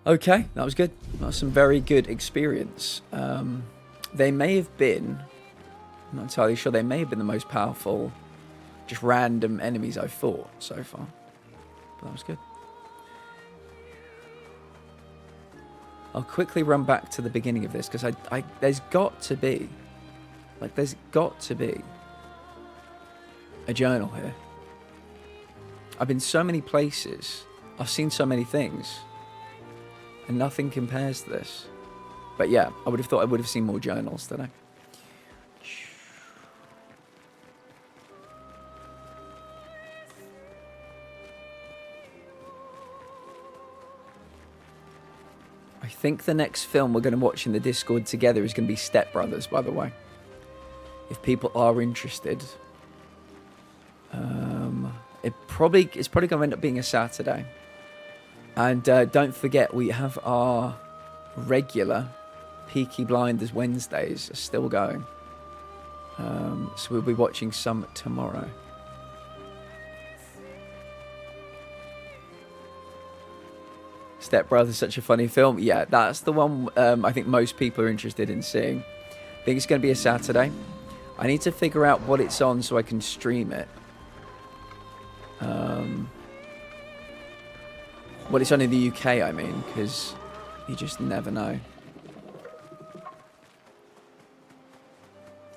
Okay, that was good. That was some very good experience. They may have been, I'm not entirely sure, they may have been the most powerful, just random enemies I've fought so far. That was good. I'll quickly run back to the beginning of this because there's got to be a journal here. I've been so many places. I've seen so many things. And nothing compares to this. But yeah, I would have thought I would have seen more journals today. I think the next film we're going to watch in the Discord together is going to be Step Brothers, by the way. If people are interested. It's probably going to end up being a Saturday. And don't forget, we have our regular Peaky Blinders Wednesdays are still going. So we'll be watching some tomorrow. Step Brothers, such a funny film. Yeah, that's the one I think most people are interested in seeing. I think it's going to be a Saturday. I need to figure out what it's on so I can stream it. What it's on in the UK, I mean, because you just never know.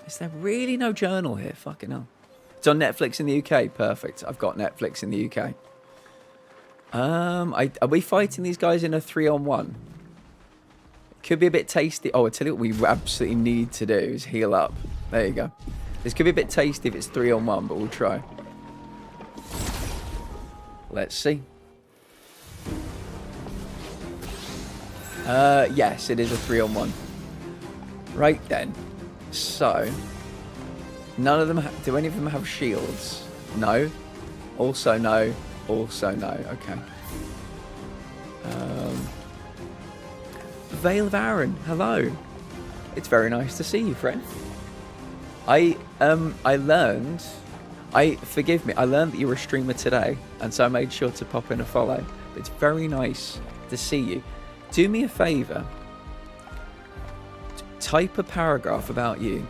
Is there really no journal here? Fucking hell. It's on Netflix in the UK. Perfect. I've got Netflix in the UK. Are we fighting these guys in a 3-on-1? Could be a bit tasty. Oh, I tell you what we absolutely need to do is heal up. There you go. This could be a bit tasty if it's 3-on-1, but we'll try. Let's see. Yes, it is a 3-on-1. Right then. So, none of them. Do any of them have shields? No. Also no. Also no. Okay. Vale of Aaron. Hello. It's very nice to see you, friend. I learned. Forgive me. I learned that you were a streamer today, and so I made sure to pop in a follow. It's very nice to see you. Do me a favour. Type a paragraph about you.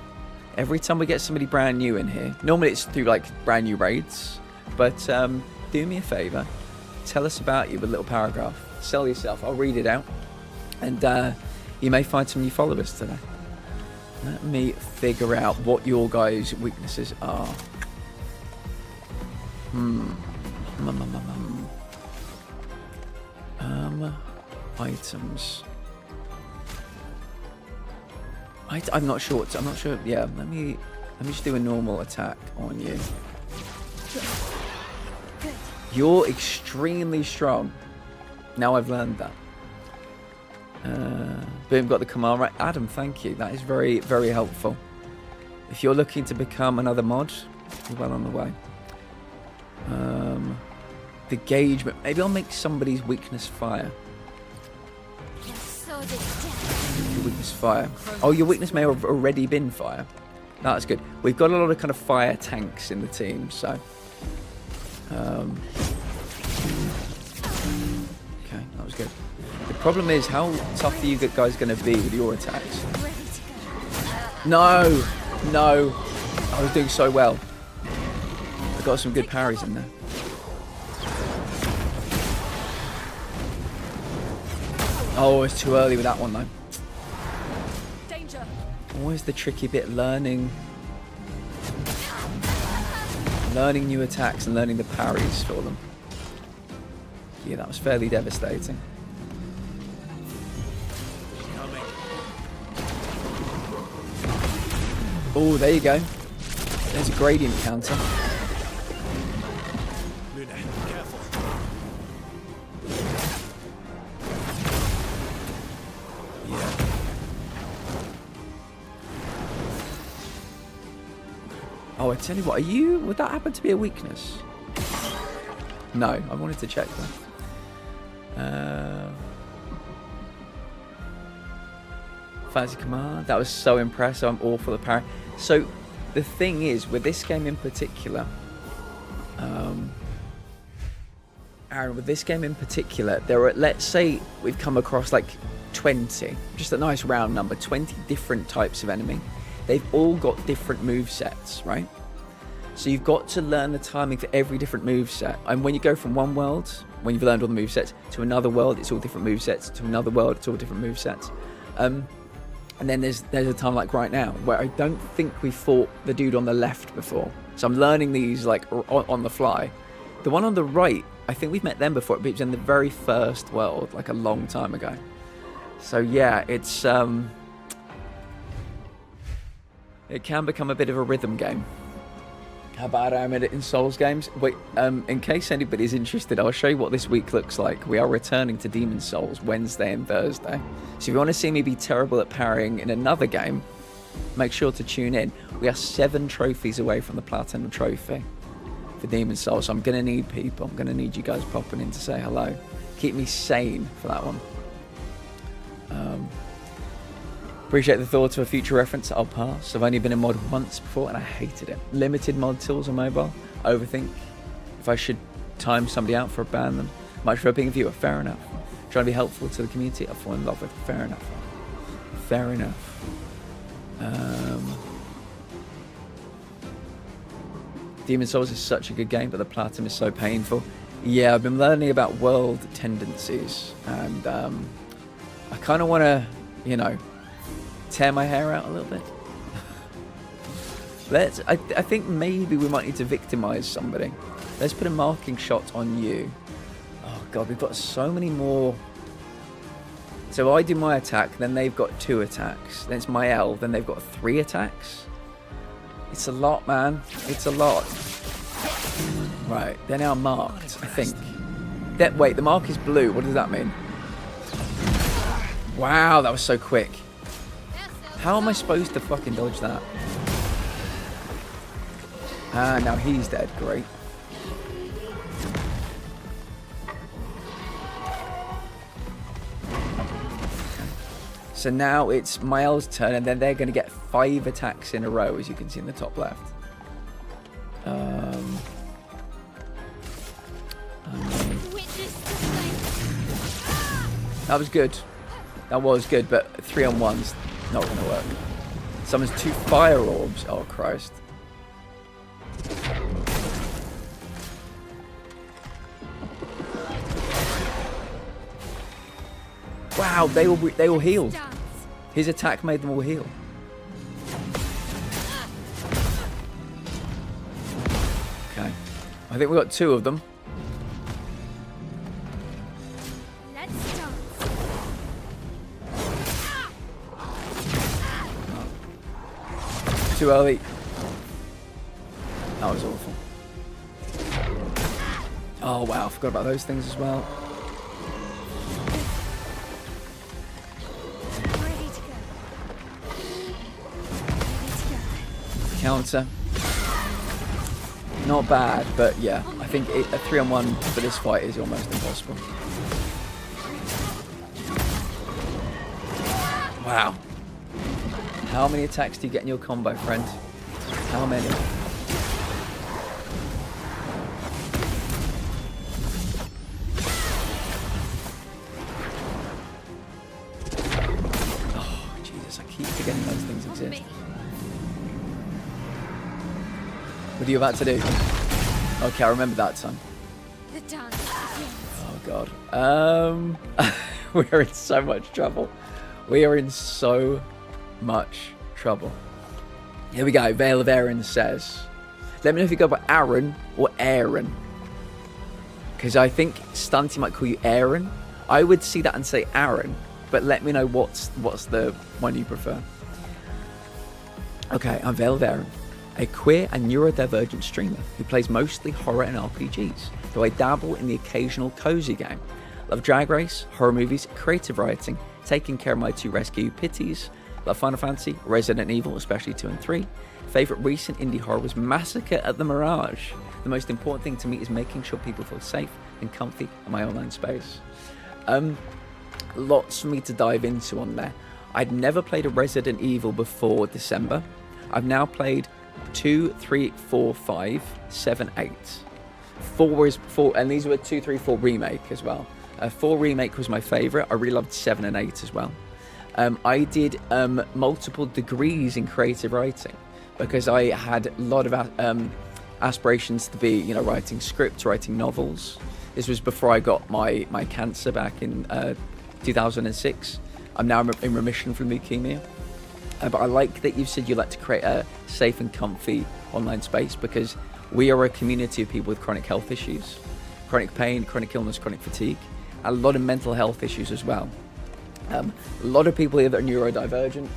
Every time we get somebody brand new in here. Normally it's through like brand new raids, but do me a favour. Tell us about you with a little paragraph. Sell yourself. I'll read it out, and you may find some new followers today. Let me figure out what your guys' weaknesses are. Items. I'm not sure. I'm not sure. Yeah, let me just do a normal attack on you. You're extremely strong. Now I've learned that. Boom, got the command right. Adam, thank you. That is very, very helpful. If you're looking to become another mod, you're well on the way. The gauge, maybe I'll make somebody's weakness fire. Your weakness fire. Oh, your weakness may have already been fire. No, that's good. We've got a lot of kind of fire tanks in the team, so. Okay, that was good. The problem is, how tough are you guys going to be with your attacks? No! No! I was doing so well. I got some good parries in there. Oh, it's too early with that one, though. Danger. Always the tricky bit, learning new attacks and learning the parries for them. Yeah, that was fairly devastating. Oh, there you go. There's a gradient counter. Oh, I tell you what, would that happen to be a weakness? No, I wanted to check that. Fancy command, that was so impressive. I'm all for the parry. So, the thing is, with this game in particular, Aaron, with this game in particular, there are, let's say we've come across like 20, just a nice round number, 20 different types of enemy. They've all got different move sets, right? So you've got to learn the timing for every different move set. And when you go from one world when you've learned all the movesets. To another world, it's all different movesets. To another world, it's all different movesets. And then there's a time like right now where I don't think we fought the dude on the left before. So I'm learning these like on the fly. The one on the right, I think we've met them before, but it was in the very first world, like a long time ago. So yeah, it's it can become a bit of a rhythm game. How bad I am at it in Souls games. Wait, in case anybody's interested, I'll show you what this week looks like. We are returning to Demon Souls Wednesday and Thursday. So if you want to see me be terrible at parrying in another game, make sure to tune in. We are 7 trophies away from the Platinum Trophy for Demon Souls. So I'm going to need people. I'm going to need you guys popping in to say hello. Keep me sane for that one. Appreciate the thought of a future reference. I'll pass. I've only been in mod once before and I hated it. Limited mod tools on mobile. Overthink. If I should time somebody out for a ban them. Much for being a viewer. Fair enough. Trying to be helpful to the community. I fall in love with. Fair enough. Fair enough. Demon Souls is such a good game, but the platinum is so painful. Yeah, I've been learning about world tendencies, and I kind of want to, you know, tear my hair out a little bit. I think maybe we might need to victimize somebody. Let's put a marking shot on you. Oh god, we've got so many more. So I do my attack, then they've got 2 attacks. Then it's my L, then they've got 3 attacks. It's a lot, man. It's a lot. Right, they're now marked, I think. Wait, the mark is blue. What does that mean? Wow, that was so quick. How am I supposed to fucking dodge that? Ah, now he's dead. Great. So now it's Miles' turn, and then they're going to get 5 attacks in a row, as you can see in the top left. That was good. That was good, but 3-on-1's not going to work. Summons 2 fire orbs. Oh, Christ. Wow, they all healed. His attack made them all heal. Okay. I think we got 2 of them. Let's dance. Too early. That was awful. Oh wow, I forgot about those things as well. Ready to go. Ready to go. Counter. Not bad, but yeah, I think a 3-on-1 for this fight is almost impossible. Wow. How many attacks do you get in your combo, friend? How many? Oh, Jesus, I keep forgetting those things exist. What are you about to do? Okay, I remember that time. The dance begins. Oh, God. We're in so much trouble. We are in so much trouble. Here we go. Veil of Aaron says, let me know if you go by Aaron or Aaron, because I think Stunty might call you Aaron. I would see that and say Aaron, but let me know what's the one you prefer. Okay, I'm Veil of Aaron, a queer and neurodivergent streamer who plays mostly horror and RPGs, though I dabble in the occasional cozy game. Love Drag Race, horror movies, creative writing, taking care of my 2 rescue pitties. Love Final Fantasy, Resident Evil, especially 2 and 3. Favorite recent indie horror was Massacre at the Mirage. The most important thing to me is making sure people feel safe and comfy in my online space. Lots for me to dive into on there. I'd never played a Resident Evil before December. I've now played 2, 3, 4, 5, 7, 8. 4 is 4, and these were 2, 3, 4 remake as well. 4 remake was my favorite. I really loved 7 and 8 as well. I did multiple degrees in creative writing because I had a lot of aspirations to be, you know, writing scripts, writing novels. This was before I got my cancer back in 2006. I'm now in remission from leukemia. But I like that you said you like to create a safe and comfy online space, because we are a community of people with chronic health issues, chronic pain, chronic illness, chronic fatigue, and a lot of mental health issues as well. A lot of people here that are neurodivergent.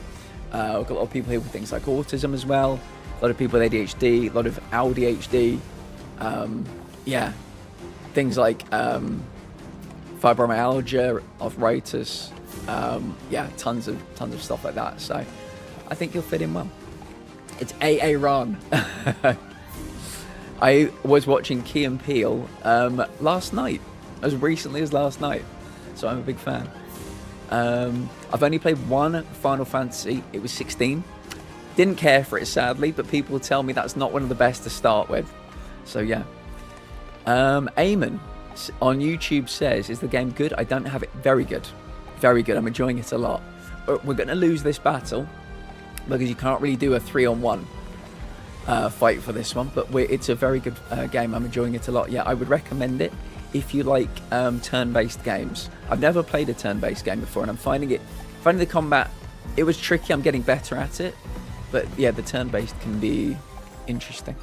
We've got a lot of people here with things like autism as well. A lot of people with ADHD, a lot of ADHD. Yeah, things like fibromyalgia, arthritis. Yeah, tons of stuff like that. So I think you'll fit in well. It's AA Run. I was watching Key and Peele last night, as recently as last night. So I'm a big fan. I've only played one Final Fantasy. It was 16. Didn't care for it, sadly, but people tell me that's not one of the best to start with. So yeah. Eamon on YouTube says, is the game good? I don't have it. Very good. Very good. I'm enjoying it a lot. But we're going to lose this battle because you can't really do a 3-on-1 fight for this one. But it's a very good game. I'm enjoying it a lot. Yeah, I would recommend it if you like turn-based games. I've never played a turn-based game before, and I'm finding the combat, it was tricky. I'm getting better at it. But yeah, the turn-based can be interesting.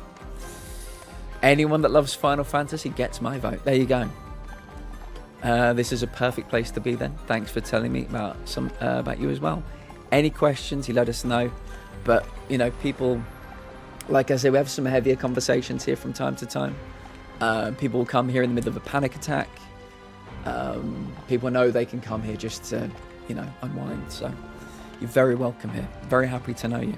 Anyone that loves Final Fantasy gets my vote. There you go. This is a perfect place to be then. Thanks for telling me about you as well. Any questions, you let us know. But, you know, people, like I say, we have some heavier conversations here from time to time. People will come here in the middle of a panic attack. People know they can come here just to, you know, unwind. So you're very welcome here. Very happy to know you.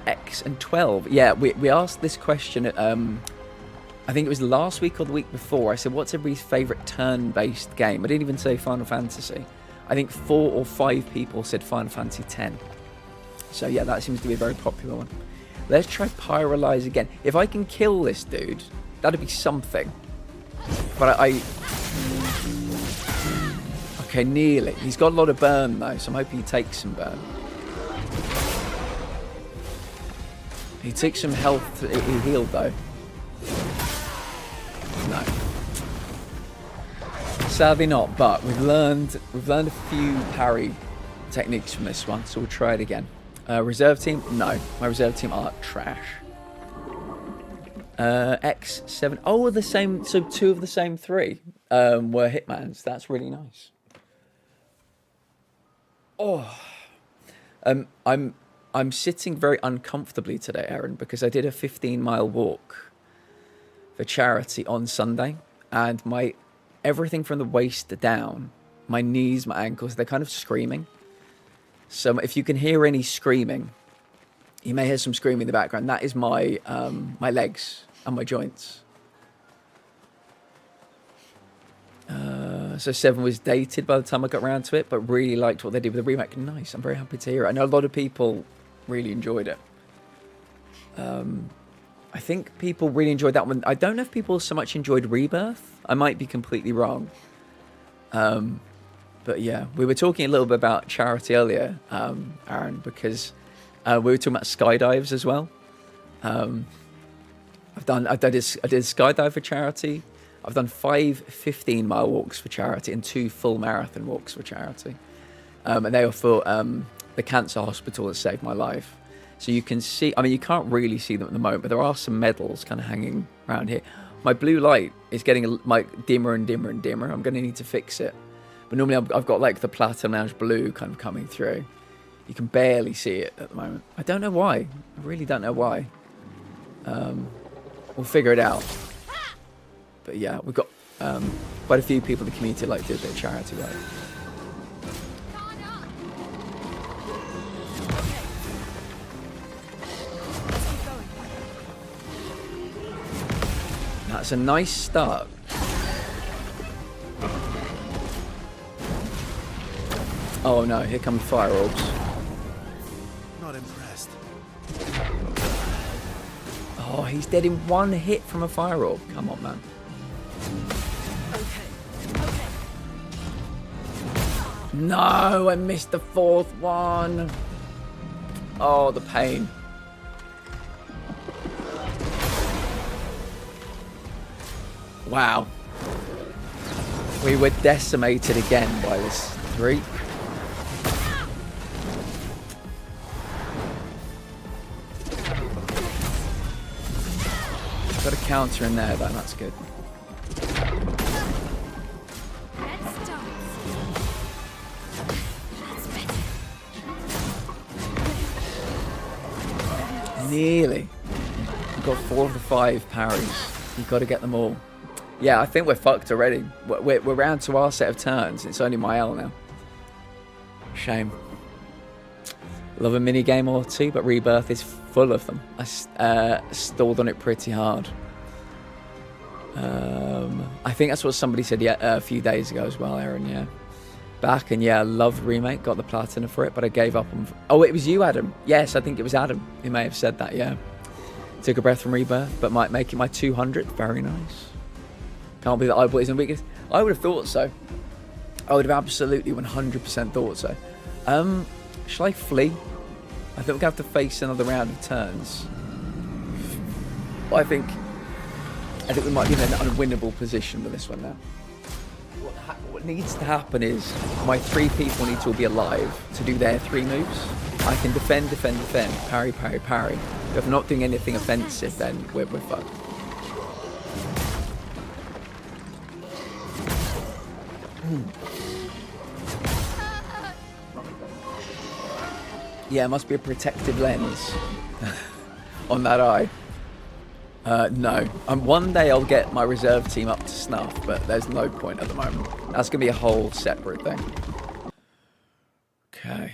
X and 12. Yeah, we asked this question. I think it was last week or the week before. I said, what's everybody's favourite turn-based game? I didn't even say Final Fantasy. I think 4 or 5 people said Final Fantasy X. So yeah, that seems to be a very popular one. Let's try Pyrolyze again. If I can kill this dude, that'd be something. But okay, nearly. He's got a lot of burn though, so I'm hoping he takes some burn. He took some health. He healed though. No. Sadly not. But we've learned a few parry techniques from this one, so we'll try it again. Reserve team? No, my reserve team are trash. X7. Oh, the same. So 2 of the same 3 were Hitmans. That's really nice. Oh, I'm sitting very uncomfortably today, Aaron, because I did a 15-mile walk for charity on Sunday, and everything from the waist down, my knees, my ankles, they're kind of screaming. So if you can hear any screaming, you may hear some screaming in the background. That is my my legs and my joints. So 7 was dated by the time I got around to it, but really liked what they did with the remake. Nice. I'm very happy to hear it. I know a lot of people really enjoyed it. I think people really enjoyed that one. I don't know if people so much enjoyed Rebirth. I might be completely wrong. But yeah, we were talking a little bit about charity earlier, Aaron, because we were talking about skydives as well. I did a skydive for charity. I've done 5 15-mile walks for charity and 2 full marathon walks for charity. And they were for the cancer hospital that saved my life. So you can see, I mean, you can't really see them at the moment, but there are some medals kind of hanging around here. My blue light is getting dimmer and dimmer and dimmer. I'm going to need to fix it. But normally I've got like the Platinum Lounge blue kind of coming through. You can barely see it at the moment. I don't know why. I really don't know why. We'll figure it out. But yeah, we've got quite a few people in the community like to do a bit of charity work. That's a nice start. Oh no, here come fire orbs. Not impressed. Oh, he's dead in 1 hit from a fire orb. Come on, man. No, I missed the 4th one. Oh, the pain. Wow. We were decimated again by this 3. Got a counter in there though, that's good. Let's dance. That's better. Nearly. We've got 4 of the 5 parries. You've got to get them all. Yeah, I think we're fucked already. We're round to our set of turns. It's only my L now. Shame. Love a mini game or 2, but Rebirth is full of them. I stalled on it pretty hard. I think that's what somebody said a few days ago as well, Aaron. Yeah, back and yeah, loved Remake. Got the platinum for it, but I gave up on. Oh, it was you, Adam. Yes, I think it was Adam who may have said that. Yeah, took a breath from Rebirth, but might make it my 200th. Very nice. Can't believe that I bought it in weakness. I would have thought so. I would have absolutely 100% thought so. Shall I flee? I think we're going to have to face another round of turns. I think we might be in an unwinnable position with this one now. What needs to happen is my 3 people need to all be alive to do their 3 moves. I can defend, parry, parry, parry. If I'm not doing anything offensive, then we're fucked. Yeah, it must be a protective lens on that eye. No. One day I'll get my reserve team up to snuff, but there's no point at the moment. That's going to be a whole separate thing. Okay.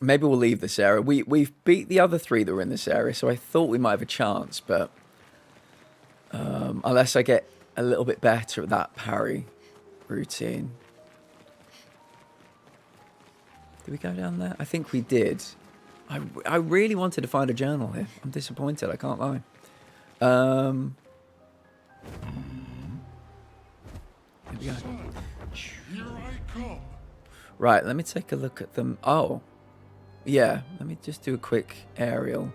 Maybe we'll leave this area. We've beat the other 3 that were in this area, so I thought we might have a chance, but unless I get a little bit better at that parry routine. Did we go down there? I think we did. I really wanted to find a journal here. I'm disappointed, I can't lie. Here we go. Right, let me take a look at them. Oh, yeah. Let me just do a quick aerial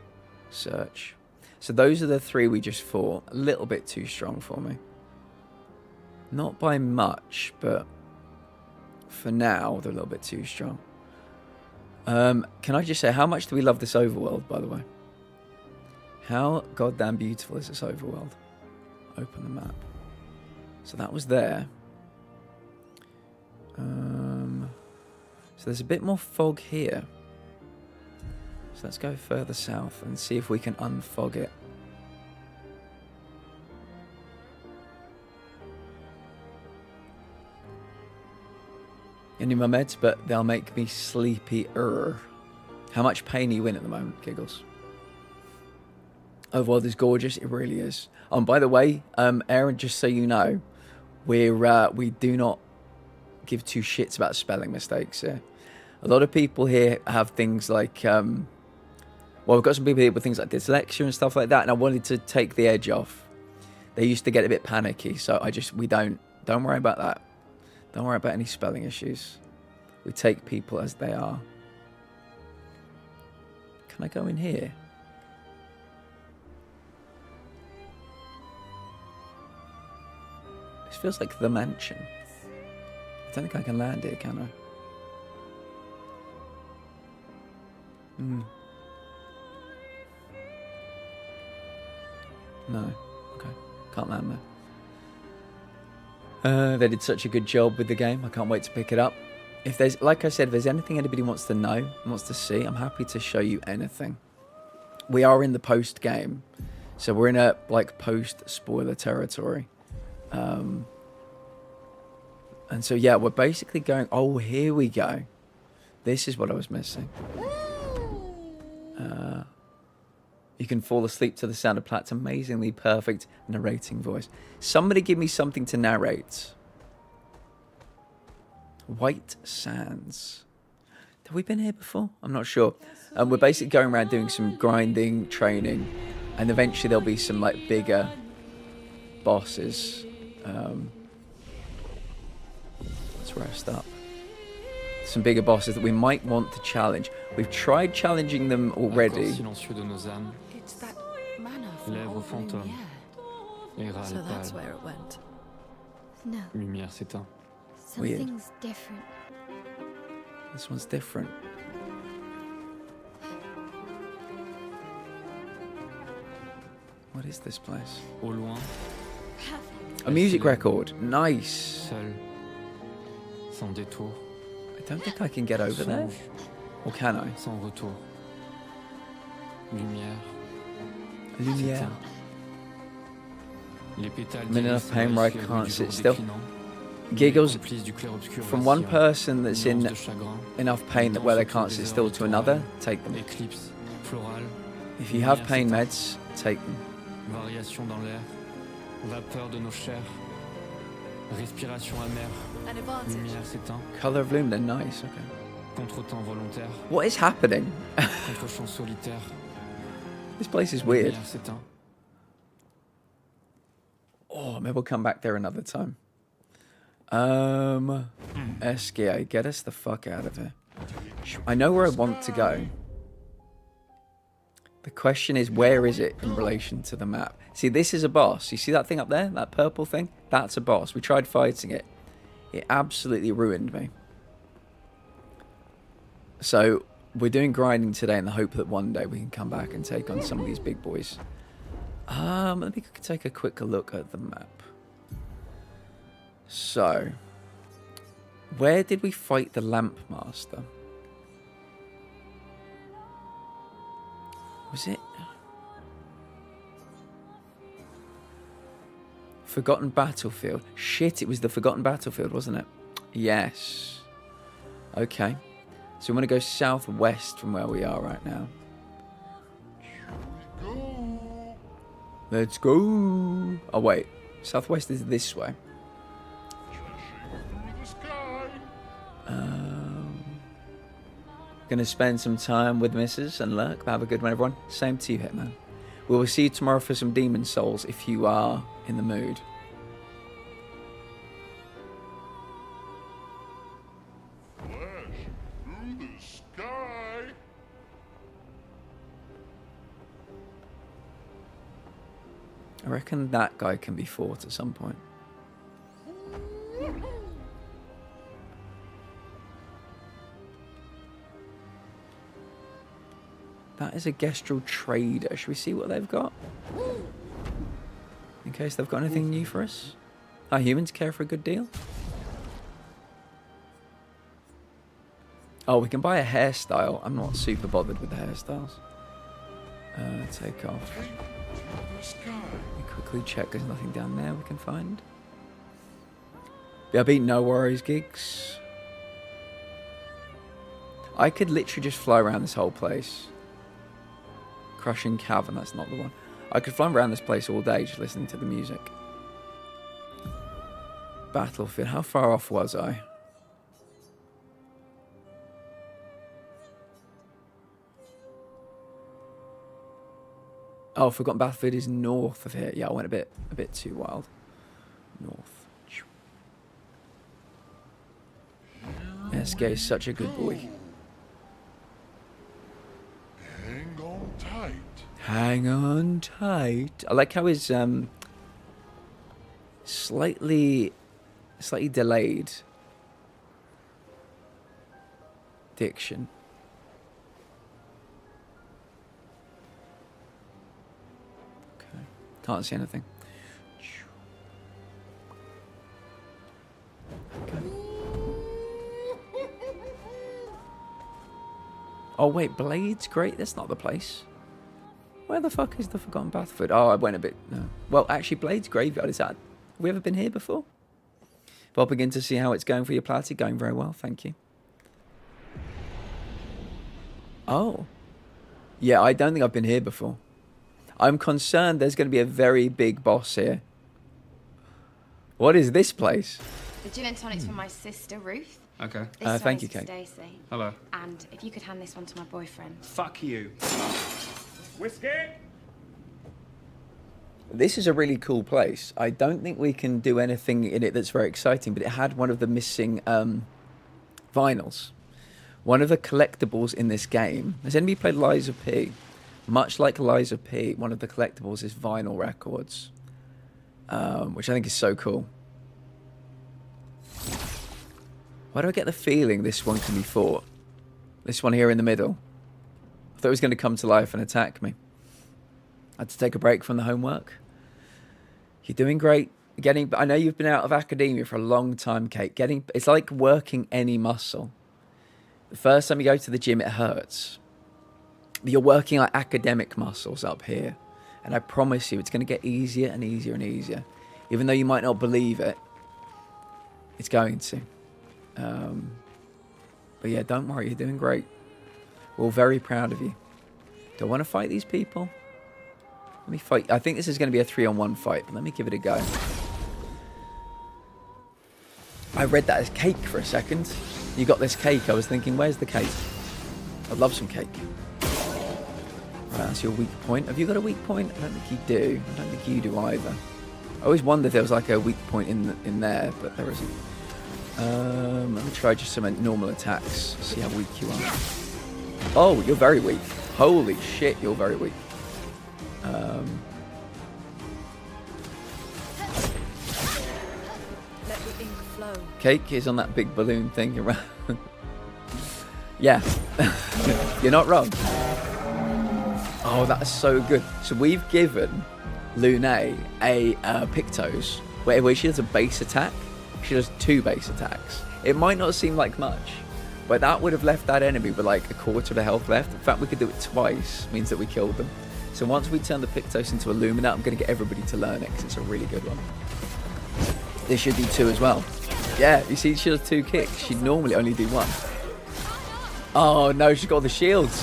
search. So those are the 3 we just fought. A little bit too strong for me. Not by much, but for now, they're a little bit too strong. Can I just say, how much do we love this overworld, by the way? How goddamn beautiful is this overworld? Open the map. So that was there. So there's a bit more fog here. So let's go further south and see if we can unfog it. Any more meds, but they'll make me sleepier. How much pain are you in at the moment, Giggles? Overworld is gorgeous. It really is. By the way, Aaron, just so you know, we do not give 2 shits about spelling mistakes here. A lot of people here have things like, well, we've got some people here with things like dyslexia and stuff like that, and I wanted to take the edge off. They used to get a bit panicky, so we don't worry about that. Don't worry about any spelling issues. We take people as they are. Can I go in here? This feels like the mansion. I don't think I can land here, can I? No. Okay. Can't land there. They did such a good job with the game. I can't wait to pick it up. If there's, like I said, if there's anything anybody wants to know, wants to see, I'm happy to show you anything. We are in the post game, so we're in a post spoiler territory. And so yeah, we're basically going. Oh, here we go. This is what I was missing. You can fall asleep to the sound of Platt's amazingly perfect narrating voice. Somebody give me something to narrate. White Sands. Have we been here before? I'm not sure. We're basically going around doing some grinding, training, and eventually there'll be some bigger bosses. Let's rest up. Some bigger bosses that we might want to challenge. We've tried challenging them already. It's that manor from over in the air. So that's where it went. No, Lumière s'éteint. Weird. something's different. This one's different. What is this place? Au loin, Perfect. A music record. Nice. seul, sans détour, I don't think I can get over sans there. vue, Or can I? sans retour. Lumière, Lumière. s'éteint. Les pétales I'm in enough d'iris pain where I envahissent les can't rues du sit jour still. déclinant. Giggles Complice du clair-obscur from one vacillant. person that's in Nuance de chagrin, enough pain that where they can't sit still to another, take them. éclipse florale, If you have lumière pain s'éteint. meds, take them. Variation dans l'air, vapeur de nos chairs, respiration amère, An advantage. lumière s'éteint, Color of Lumina, nice, okay. contretemps volontaire, What is happening? contre-champ solitaire, This place is weird. lumière s'éteint. Oh, maybe we'll come back there another time. SGA, get us the fuck out of here. I know where I want to go. The question is, where is it in relation to the map? See, this is a boss. You see that thing up there? That purple thing? That's a boss. We tried fighting it. It absolutely ruined me. So, we're doing grinding today in the hope that one day we can come back and take on some of these big boys. Let me take a quick look at the map. So, where did we fight the Lamp Master? Was it Forgotten Battlefield? Shit, it was the Forgotten Battlefield, wasn't it? Yes. Okay. So we want to go southwest from where we are right now. Let's go. Oh, wait. Southwest is this way. Gonna spend some time with Mrs. and Lurk. Have a good one, everyone. Same to you, Hitman. We will see you tomorrow for some Demon Souls if you are in the mood. Flash through the sky. I reckon that guy can be fought at some point. That is a Gestral trader. Should we see what they've got? In case they've got anything new for us. Our humans care for a good deal. Oh, we can buy a hairstyle. I'm not super bothered with the hairstyles. Take off. The sky. Let me quickly check there's nothing down there we can find. BRB, no worries, gigs. I could literally just fly around this whole place. Crushing Cavern, that's not the one. I could fly around this place all day just listening to the music. Battlefield, how far off was I? Oh, Forgotten Battlefield is north of here. Yeah, I went a bit too wild. North. SK is such a good boy. Hang on tight. Hang on tight. I like how his slightly delayed diction. Okay. Can't see anything. Okay. Oh wait, Blades? Great, that's not the place. Where the fuck is the Forgotten Battlefield? Oh, I went a bit... No. Well, actually, Blades Graveyard, is that... Have we ever been here before? Popping in to see how it's going for your party. Going very well, thank you. Oh. Yeah, I don't think I've been here before. I'm concerned there's going to be a very big boss here. What is this place? The gin and tonic's for my sister, Ruth. Okay. This Thank one you, is for Kate. Stacey. Hello. And if you could hand this one to my boyfriend. Fuck you. Whiskey? This is a really cool place. I don't think we can do anything in it that's very exciting, but it had one of the missing vinyls. One of the collectibles in this game. Has anybody played Lies of P? Much like Lies of P, one of the collectibles is vinyl records, which I think is so cool. Why do I get the feeling this one can be fought? This one here in the middle. I thought it was going to come to life and attack me. I had to take a break from the homework. You're doing great. I know you've been out of academia for a long time, Kate. It's like working any muscle. The first time you go to the gym, it hurts. But you're working like academic muscles up here. And I promise you, it's going to get easier and easier and easier. Even though you might not believe it, it's going to. But yeah, don't worry, you're doing great. We're all very proud of you. Do I want to fight these people? Let me fight. I think this is going to be a 3-on-1 fight, but let me give it a go. I read that as cake for a second. You got this cake. I was thinking, where's the cake? I'd love some cake. Right, that's your weak point. Have you got a weak point? I don't think you do. I don't think you do either. I always wondered if there was like a weak point in there, but there isn't. Let me try just some normal attacks. See how weak you are. Oh, you're very weak. Holy shit, you're very weak. Let the ink flow. Cake is on that big balloon thing around. Yeah, you're not wrong. Oh, that's so good. So we've given Lune a Pictos where she does a base attack. She does 2 base attacks. It might not seem like much, but that would have left that enemy with like a quarter of the health left. In fact, we could do it twice, means that we killed them. So once we turn the Pictos into a Lumina, I'm going to get everybody to learn it because it's a really good one. This should do 2 as well. Yeah, you see, she does 2 kicks. She'd normally only do 1. Oh no, she's got all the shields.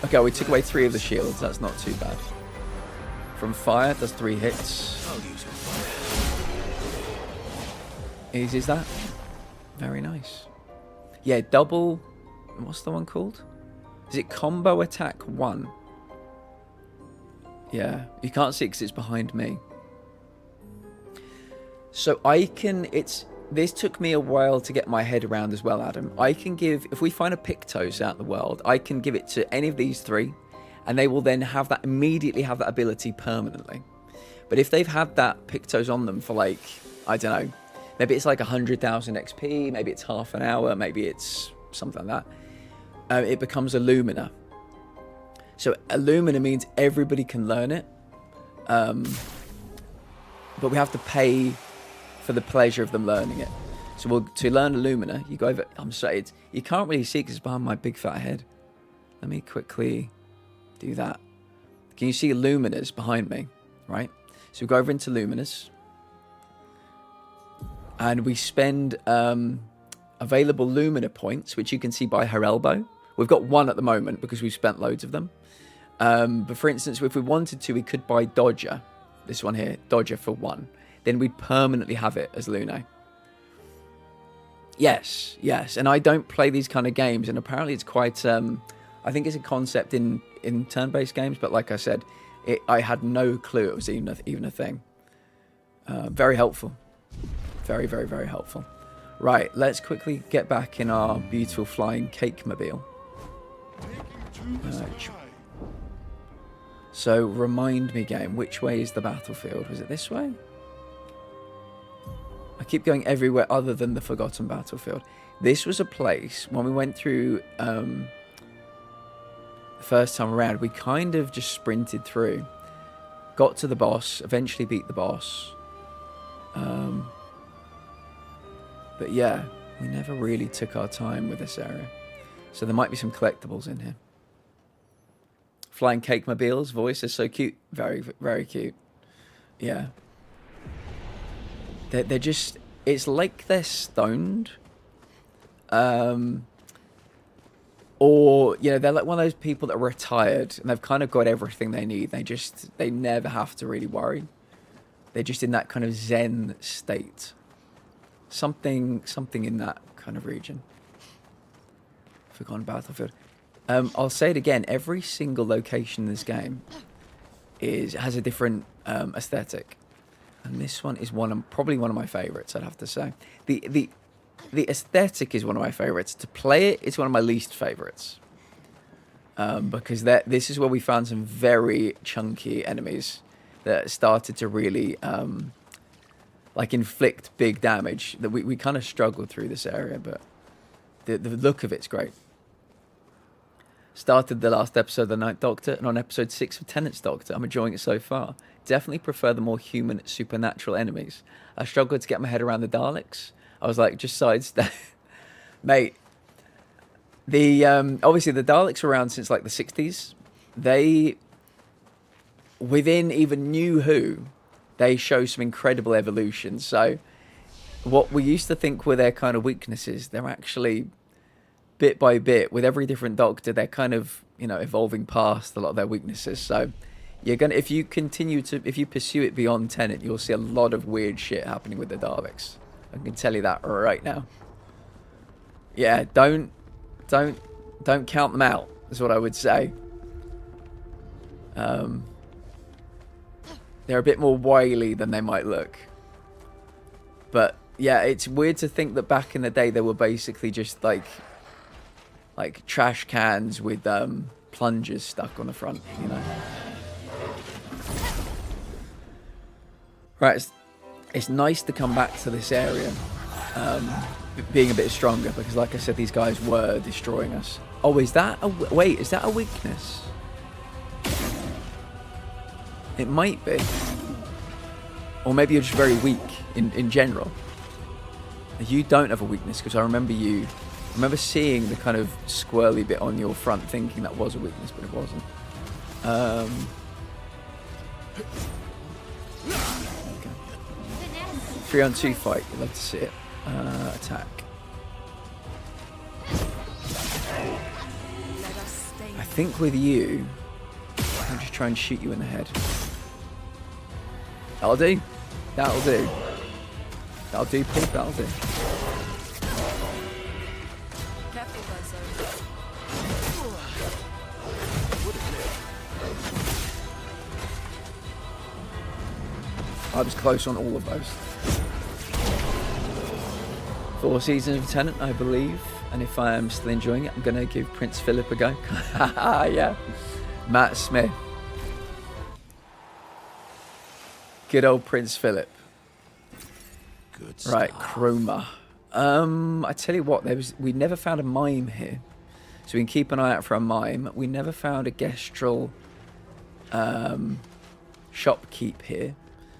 Okay, we took away 3 of the shields. That's not too bad. From fire, does 3 hits. Easy as that. Very nice. Yeah, double... What's the one called? Is it combo attack 1? Yeah, you can't see it because it's behind me. So I can... This took me a while to get my head around as well, Adam. I can give... If we find a Pictos out in the world, I can give it to any of these 3, and they will then immediately have that ability permanently. But if they've had that Pictos on them for like, I don't know, maybe it's like 100,000 XP, maybe it's half an hour, maybe it's something like that, it becomes a Lumina. So a Lumina means everybody can learn it, but we have to pay for the pleasure of them learning it. So to learn a Lumina, you go over... I'm sorry, you can't really see because it's behind my big fat head. Let me quickly do that. Can you see Luminas behind me? Right? So we go over into Luminas. And we spend available Lumina points, which you can see by her elbow. We've got 1 at the moment because we've spent loads of them. But for instance, if we wanted to, we could buy Dodger. This one here, Dodger for 1. Then we'd permanently have it as Lune. Yes. And I don't play these kind of games, and apparently it's quite... I think it's a concept in turn-based games, but like I said, I had no clue it was even a thing. Very helpful. Very, very, very helpful. Right, let's quickly get back in our beautiful flying cake mobile. So, remind me, game, which way is the battlefield? Was it this way? I keep going everywhere other than the Forgotten Battlefield. This was a place, when we went through the first time around, we kind of just sprinted through. Got to the boss, eventually beat the boss. But yeah, we never really took our time with this area. So there might be some collectibles in here. Flying Cake Mobile's voice is so cute. Very, very cute. Yeah. They're just... It's like they're stoned. Or, you know, they're like one of those people that are retired and they've kind of got everything they need. They never have to really worry. They're just in that kind of zen state. Something in that kind of region. Forgotten Battlefield. I'll say it again. Every single location in this game has a different aesthetic, and this one is probably one of my favorites. I'd have to say the aesthetic is one of my favorites. To play it, it's one of my least favorites, because this is where we found some very chunky enemies that started to really like inflict big damage. That we kind of struggled through this area, but the look of it's great. Started the last episode of The Ninth Doctor, and on episode 6 of Tennant's Doctor. I'm enjoying it so far. Definitely prefer the more human, supernatural enemies. I struggled to get my head around the Daleks. I was like, just sidestep. Mate, the obviously the Daleks were around since like the 60s. They, within even New Who, they show some incredible evolution. So what we used to think were their kind of weaknesses, they're actually, bit by bit, with every different Doctor, they're kind of, you know, evolving past a lot of their weaknesses. So you're gonna, if you pursue it beyond Tennant, you'll see a lot of weird shit happening with the Daleks. I can tell you that right now. Yeah, don't count them out, is what I would say. They're a bit more wily than they might look. But yeah, it's weird to think that back in the day they were basically just like trash cans with plungers stuck on the front, you know. Right, it's nice to come back to this area being a bit stronger, because like I said, these guys were destroying us. Oh, is that a... Wait, is that a weakness? It might be. Or maybe you're just very weak in general. You don't have a weakness, because I remember seeing the kind of squirrely bit on your front, thinking that was a weakness, but it wasn't. Okay. 3-on-2 fight. You'd love to see it. Attack. I think with you, I'll just try and shoot you in the head. That'll do. That'll do. That'll do, Pete. That'll do. I was close on all of those. 4 seasons of Tennant, I believe. And if I am still enjoying it, I'm going to give Prince Philip a go. Yeah. Matt Smith. Good old Prince Philip. Good stuff. Right, Chroma. I tell you what, we never found a mime here. So we can keep an eye out for a mime. We never found a Gestrel shopkeep here.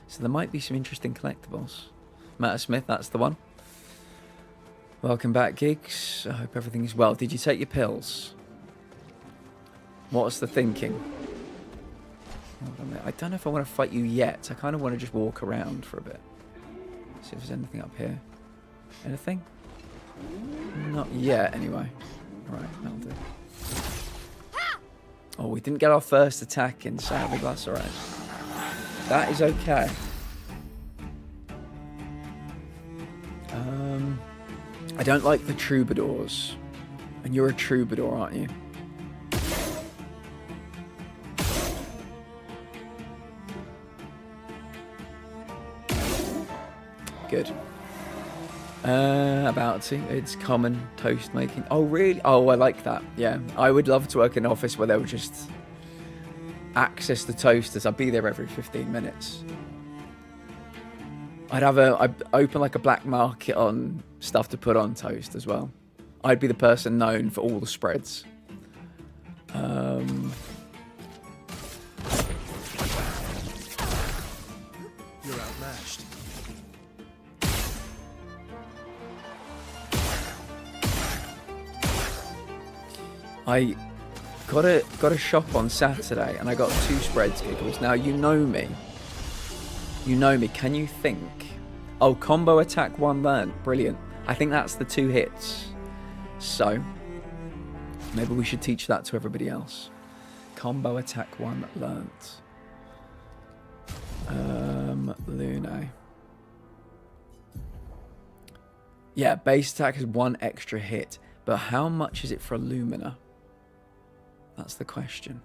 So there might be some interesting collectibles. Matt Smith, that's the one. Welcome back, Gigs. I hope everything's well. Did you take your pills? What's the thinking? Hold on a minute. I don't know if I want to fight you yet. I kind of want to just walk around for a bit. See if there's anything up here. Anything? Not yet, anyway. Right, that'll do. Oh, we didn't get our first attack in, sadly. That's alright. That is okay. I don't like the troubadours. And you're a troubadour, aren't you? Good. About to. It's common toast making. Oh, really? Oh, I like that. Yeah. I would love to work in an office where there would just access the toasters. I'd be there every 15 minutes. I'd open like a black market on stuff to put on toast as well. I'd be the person known for all the spreads. You're outmatched. I got a shop on Saturday and I got 2 spreads, Giggles. Now you know me. You know me. Can you think? Oh, combo attack 1 learned. Brilliant. I think that's the 2 hits. So maybe we should teach that to everybody else. Combo attack 1 learnt. Luna. Yeah, base attack has 1 extra hit, but how much is it for a Lumina? That's the question.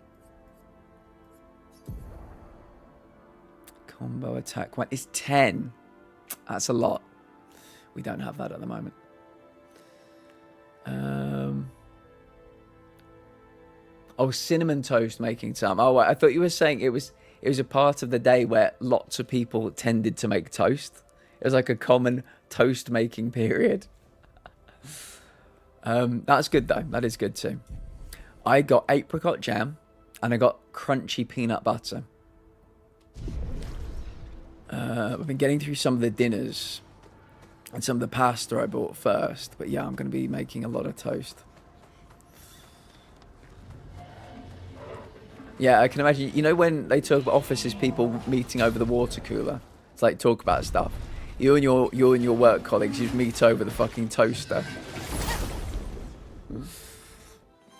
Combo attack 1 is 10. That's a lot. We don't have that at the moment. Oh, cinnamon toast making time. Oh, I thought you were saying it was a part of the day where lots of people tended to make toast. It was like a common toast making period. That's good though. That is good too. I got apricot jam and I got crunchy peanut butter. I've been getting through some of the dinners and some of the pasta I bought first. But yeah, I'm going to be making a lot of toast. Yeah, I can imagine. You know when they talk about offices, people meeting over the water cooler? It's like talk about stuff. You and your work colleagues, you meet over the fucking toaster.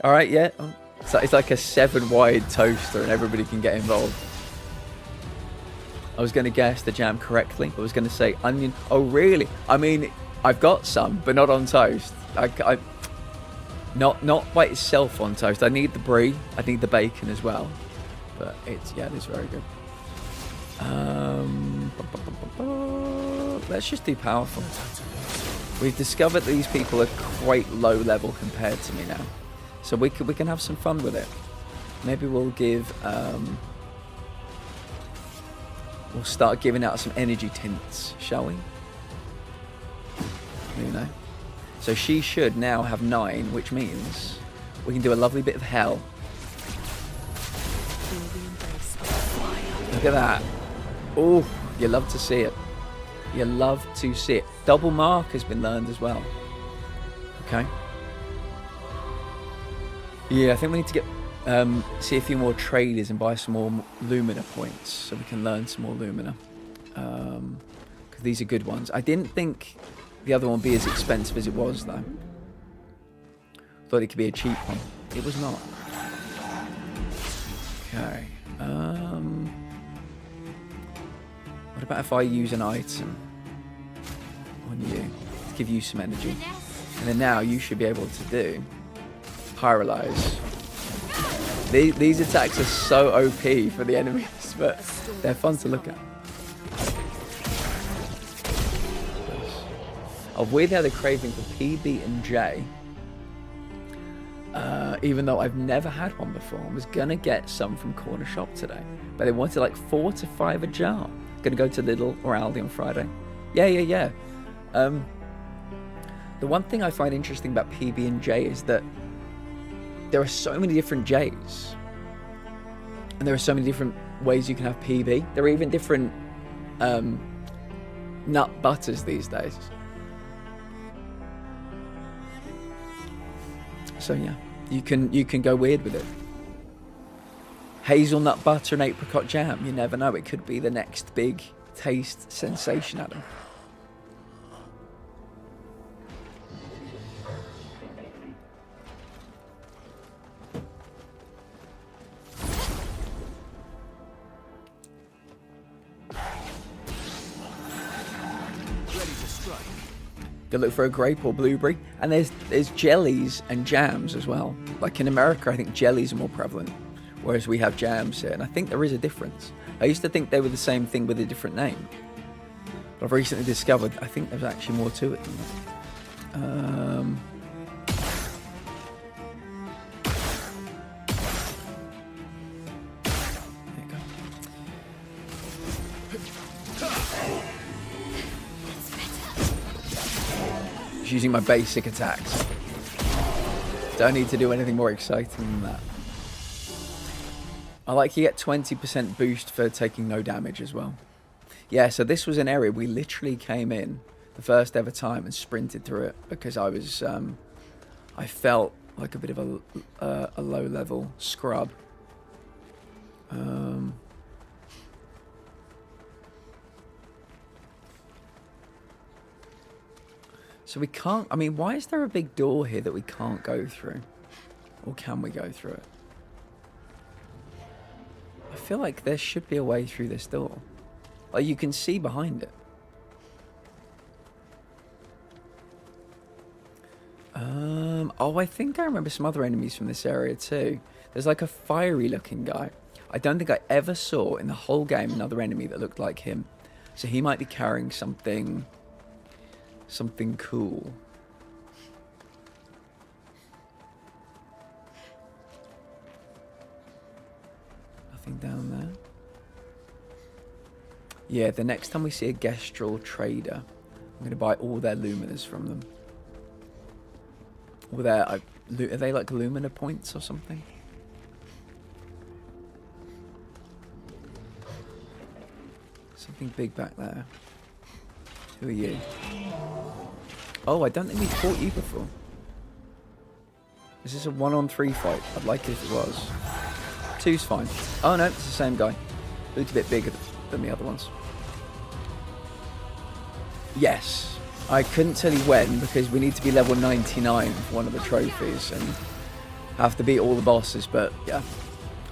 All right, yeah. It's like a 7-wide toaster and everybody can get involved. I was going to guess the jam correctly. I was going to say onion. Oh, really? I mean, I've got some, but not on toast. Not by itself on toast. I need the brie. I need the bacon as well. But it is very good. Let's just do powerful. We've discovered these people are quite low level compared to me now, so we can have some fun with it. Maybe we'll give we'll start giving out some energy tints, shall we? You know. So she should now have 9, which means we can do a lovely bit of hell. Look at that. Oh, you love to see it. You love to see it. Double mark has been learned as well. Okay. Yeah, I think we need to get see a few more traders and buy some more Lumina points so we can learn some more Lumina. Because these are good ones. I didn't think the other one would be as expensive as it was though. Thought it could be a cheap one. It was not. Okay. What about if I use an item on you to give you some energy? And then now you should be able to do Pyrolyze. These attacks are so OP for the enemies, but they're fun to look at. I've weirdly had a craving for PB and J. Even though I've never had one before. I was gonna get some from Corner Shop today, but they wanted like 4 to 5 a jar. Gonna go to Lidl or Aldi on Friday. Yeah. The one thing I find interesting about PB and J is that there are so many different J's, and there are so many different ways you can have PB. There are even different nut butters these days. So yeah, you can go weird with it. Hazelnut butter and apricot jam. You never know. It could be the next big taste sensation, Adam. Go look for a grape or blueberry. And there's jellies and jams as well. Like in America, I think jellies are more prevalent, whereas we have jams here. And I think there is a difference. I used to think they were the same thing with a different name. But I've recently discovered I think there's actually more to it than that. There you go. Just using my basic attacks. Don't need to do anything more exciting than that. I like you get 20% boost for taking no damage as well. Yeah, so this was an area we literally came in the first ever time and sprinted through it because I was, I felt like a bit of a low level scrub. So we can't, I mean, why is there a big door here that we can't go through? Or can we go through it? I feel like there should be a way through this door. Like you can see behind it. Oh, I think I remember some other enemies from this area too. There's like a fiery looking guy. I don't think I ever saw in the whole game another enemy that looked like him. So he might be carrying something cool. Nothing down there. Yeah, the next time we see a Gestural trader, I'm going to buy all their Luminas from them. All their, are they like Lumina points or something? Something big back there. Who are you? Oh, I don't think we've fought you before. Is this a 1-on-3 fight? I'd like it if it was. 2's fine. Oh no, it's the same guy. Looks a bit bigger than the other ones. Yes. I couldn't tell you when because we need to be level 99 for one of the trophies and have to beat all the bosses, but yeah,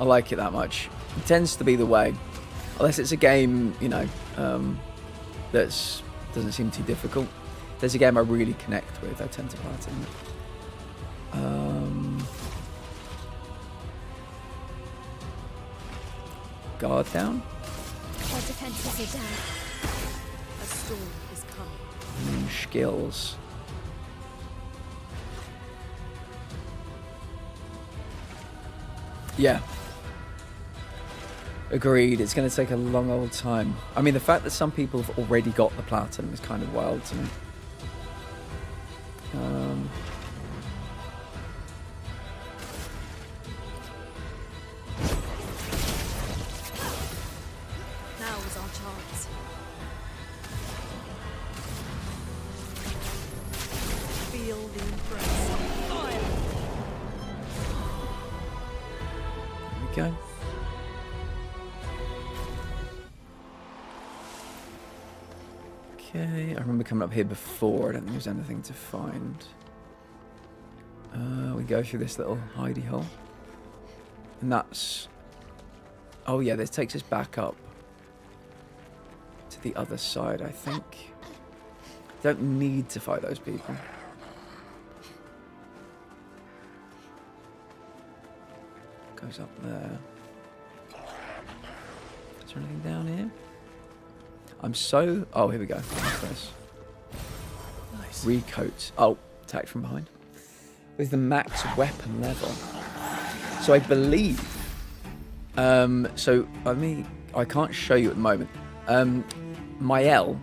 I like it that much. It tends to be the way. Unless it's a game, you know, that's doesn't seem too difficult. If there's a game I really connect with, I tend to platinum it. Guard down. Our defenses are down. A storm is coming. Skills. Yeah. Agreed. It's going to take a long old time. I mean, the fact that some people have already got the platinum is kind of wild to me. Now is our chance. Feel the embrace. Fire! There we go. Okay, I remember coming up here before. I don't think there's anything to find. We go through this little hidey hole. And that's... Oh yeah, this takes us back up to the other side, I think. Don't need to fight those people. Goes up there. Is there anything down here? I'm so... Oh, here we go. What's this? Nice. Recoat. Oh, attacked from behind. With the max weapon level. So I believe... so, I can't show you at the moment. Mael,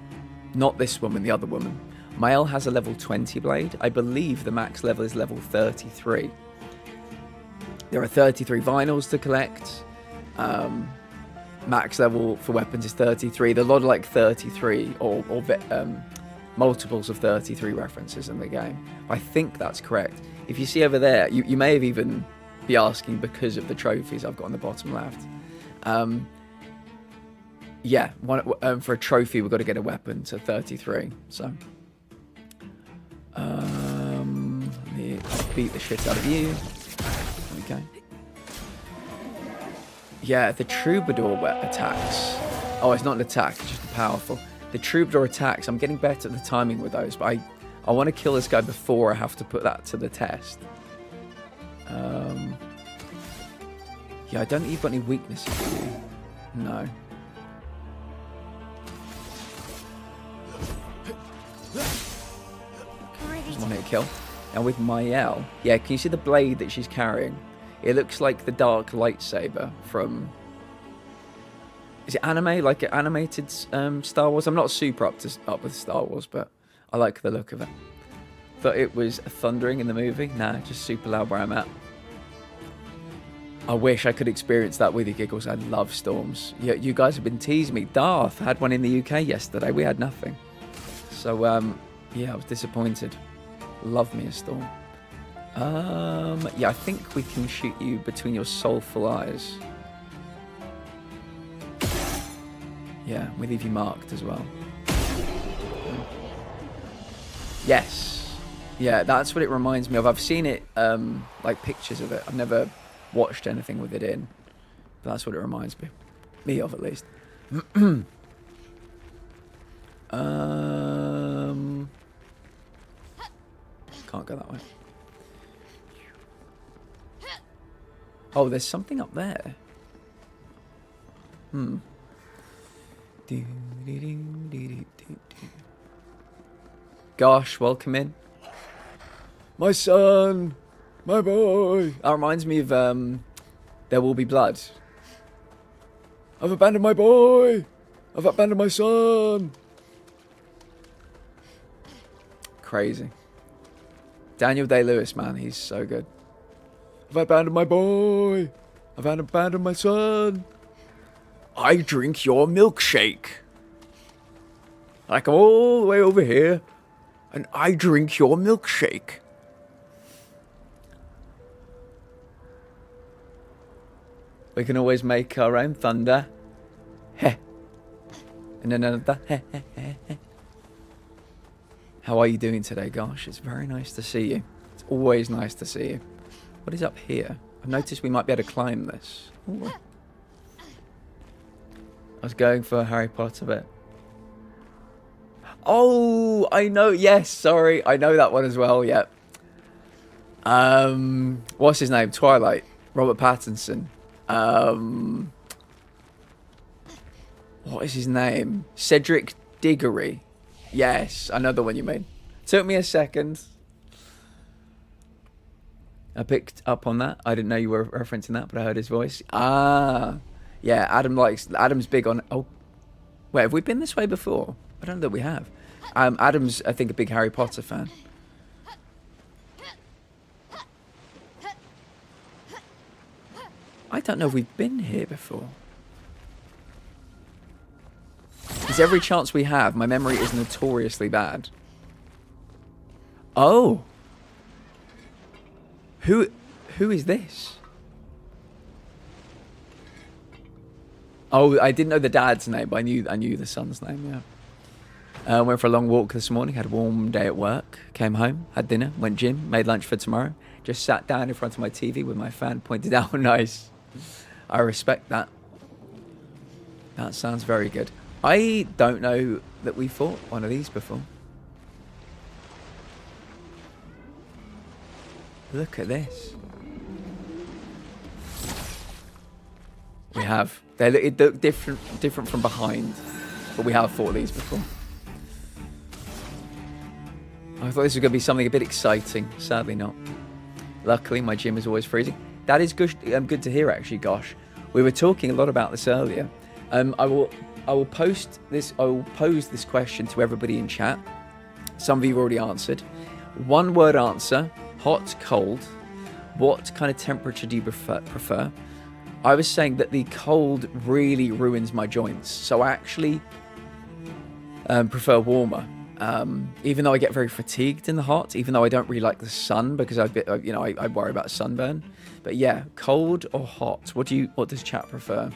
not this woman, the other woman. Mael has a level 20 blade. I believe the max level is level 33. There are 33 vinyls to collect. Max level for weapons is 33. There's a lot of like 33 or multiples of 33 references in the game. I think that's correct. If you see over there, you may have even be asking because of the trophies I've got on the bottom left. Yeah, for a trophy we've got to get a weapon to 33. So, let me beat the shit out of you. There we go. Yeah, the troubadour attacks. Oh, it's not an attack, it's just powerful. The troubadour attacks, I'm getting better at the timing with those, but I want to kill this guy before I have to put that to the test. Yeah, I don't think you've got any weaknesses, do you? No. Just one hit kill. And with Mael, yeah, can you see the blade that she's carrying? It looks like the dark lightsaber from... Is it anime? Like an animated Star Wars? I'm not super up with Star Wars, but I like the look of it. Thought it was thundering in the movie. Nah, just super loud where I'm at. I wish I could experience that with you, Giggles. I love storms. Yeah, you guys have been teasing me. Darth had one in the UK yesterday. We had nothing. So, yeah, I was disappointed. Love me a storm. Yeah, I think we can shoot you between your soulful eyes. Yeah, we leave you marked as well. Yes. Yeah, that's what it reminds me of. I've seen it, like pictures of it. I've never watched anything with it in. But that's what it reminds me of, at least. Can't go that way. Oh, there's something up there. Gosh, welcome in. My son! My boy! That reminds me of There Will Be Blood. I've abandoned my boy! I've abandoned my son. Crazy. Daniel Day-Lewis, man, he's so good. I've abandoned my boy. I've abandoned my son. I drink your milkshake. I come all the way over here, and I drink your milkshake. We can always make our own thunder. Heh. And another heh, heh, heh, heh. How are you doing today, gosh? It's very nice to see you. It's always nice to see you. What is up here? I've noticed we might be able to climb this. Ooh. I was going for Harry Potter bit. Oh, I know. Yes, sorry. I know that one as well. Yep. What's his name? Twilight. Robert Pattinson. What is his name? Cedric Diggory. Yes, I know the one you mean. Took me a second. I picked up on that. I didn't know you were referencing that, but I heard his voice. Ah, yeah. Adam's big on. Oh, wait, have we been this way before? I don't know that we have. Adam's, I think, a big Harry Potter fan. I don't know if we've been here before. There's every chance we have. My memory is notoriously bad. Oh. Who is this? Oh, I didn't know the dad's name, but I knew the son's name, yeah. Went for a long walk this morning, had a warm day at work, came home, had dinner, went gym, made lunch for tomorrow, just sat down in front of my TV with my fan pointed out. Nice. I respect that. That sounds very good. I don't know that we fought one of these before. Look at this. We have. They look different from behind, but we have fought these before. I thought this was going to be something a bit exciting. Sadly not. Luckily, my gym is always freezing. That is good. Good to hear, actually. Gosh, we were talking a lot about this earlier. I will post this. I will pose this question to everybody in chat. Some of you have already answered. One word answer: hot, cold. What kind of temperature do you prefer? I was saying that the cold really ruins my joints, so I actually prefer warmer. Even though I get very fatigued in the hot, even though I don't really like the sun because I worry about sunburn. But yeah, cold or hot? What does chat prefer?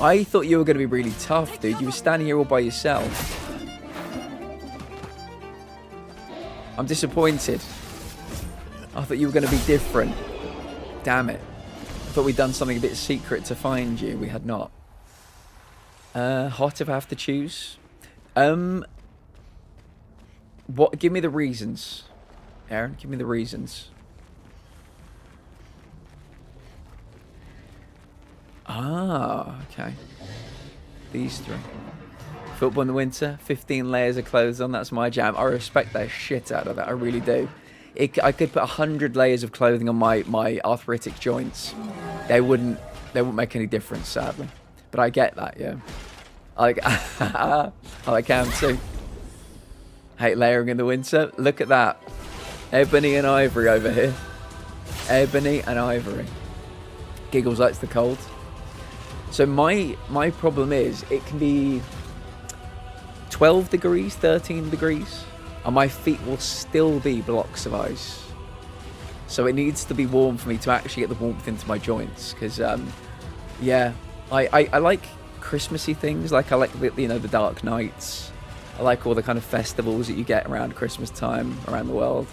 I thought you were going to be really tough, dude. You were standing here all by yourself. I'm disappointed. I thought you were going to be different. Damn it. I thought we'd done something a bit secret to find you. We had not. Hot if I have to choose. What? Give me the reasons. Aaron, give me the reasons. Ah, okay. These three. Football in the winter, 15 layers of clothes on, that's my jam. I respect the shit out of that, I really do. I could put 100 layers of clothing on my arthritic joints. They wouldn't make any difference, sadly. But I get that, yeah. I can too. Hate layering in the winter. Look at that. Ebony and ivory over here. Ebony and ivory. Giggles likes the cold. So my problem is it can be 12 degrees, 13 degrees, and my feet will still be blocks of ice. So it needs to be warm for me to actually get the warmth into my joints. Because, yeah, I like Christmassy things. Like I like the dark nights. I like all the kind of festivals that you get around Christmas time around the world.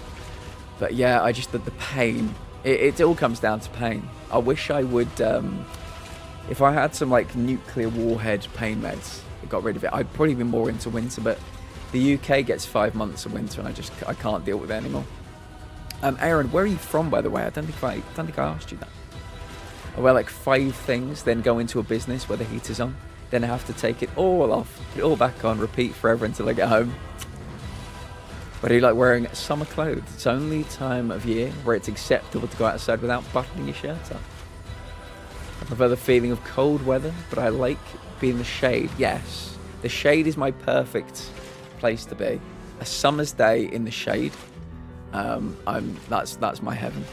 But yeah, I just the pain. It all comes down to pain. I wish I would. If I had some like nuclear warhead pain meds, I got rid of it. I'd probably be more into winter, but the UK gets 5 months of winter, and I can't deal with it anymore. Aaron, where are you from, by the way? I don't think I asked you that. I wear like 5 things, then go into a business where the heater's on, then I have to take it all off, put it all back on, repeat forever until I get home. But I do like wearing summer clothes. It's only time of year where it's acceptable to go outside without buttoning your shirt up. I prefer the feeling of cold weather, but I like being in the shade. Yes, the shade is my perfect place to be. A summer's day in the shade. That's my heaven.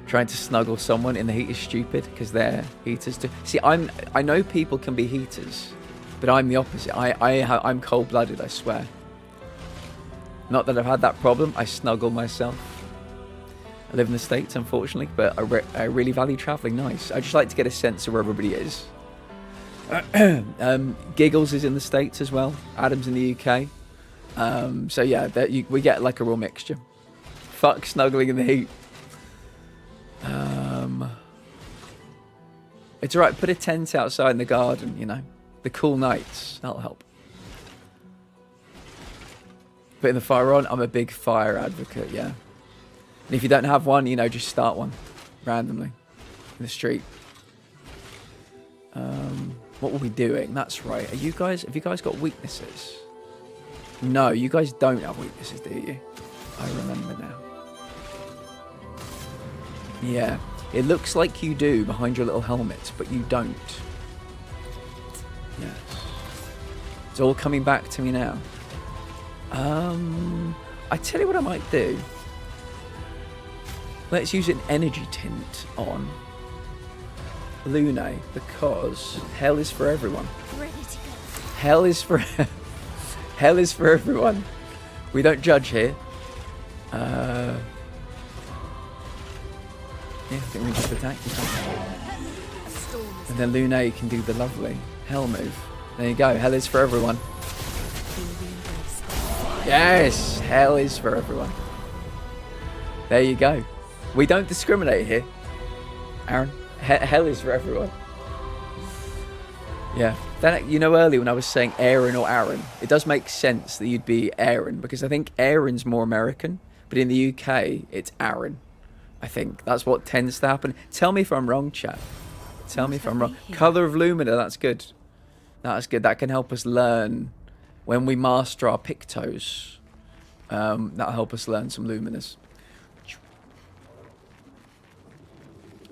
Trying to snuggle someone in the heat is stupid because they're heaters too. See, I know people can be heaters, but I'm the opposite. I'm cold-blooded, I swear. Not that I've had that problem. I snuggle myself. I live in the States, unfortunately, but I really value traveling. Nice. I just like to get a sense of where everybody is. Giggles is in the States as well. Adam's in the UK. So yeah, we get like a real mixture. Fuck snuggling in the heat. It's alright, put a tent outside in the garden, you know. The cool nights, that'll help. Putting the fire on, I'm a big fire advocate, yeah. And if you don't have one, you know, just start one randomly in the street. What were we doing? That's right. Have you guys got weaknesses? No, you guys don't have weaknesses, do you? I remember now. Yeah, it looks like you do behind your little helmet, but you don't. Yes. It's all coming back to me now. I tell you what I might do. Let's use an energy tint on Lune, because hell is for everyone. Ready to go. Hell is for hell is for everyone. We don't judge here. Yeah, I think we just attack. A storm is And then Lune can do the lovely hell move. There you go. Hell is for everyone. Yes, hell is for everyone. There you go. We don't discriminate here, Aaron. Hell is for everyone. Yeah. Then, you know, earlier when I was saying Aaron or Aaron, it does make sense that you'd be Aaron, because I think Aaron's more American, but in the UK, it's Aaron. I think that's what tends to happen. Tell me if I'm wrong, chat. Tell me if I'm wrong. Color of Lumina, that's good. That's good. That can help us learn when we master our Pictos. That'll help us learn some Luminas.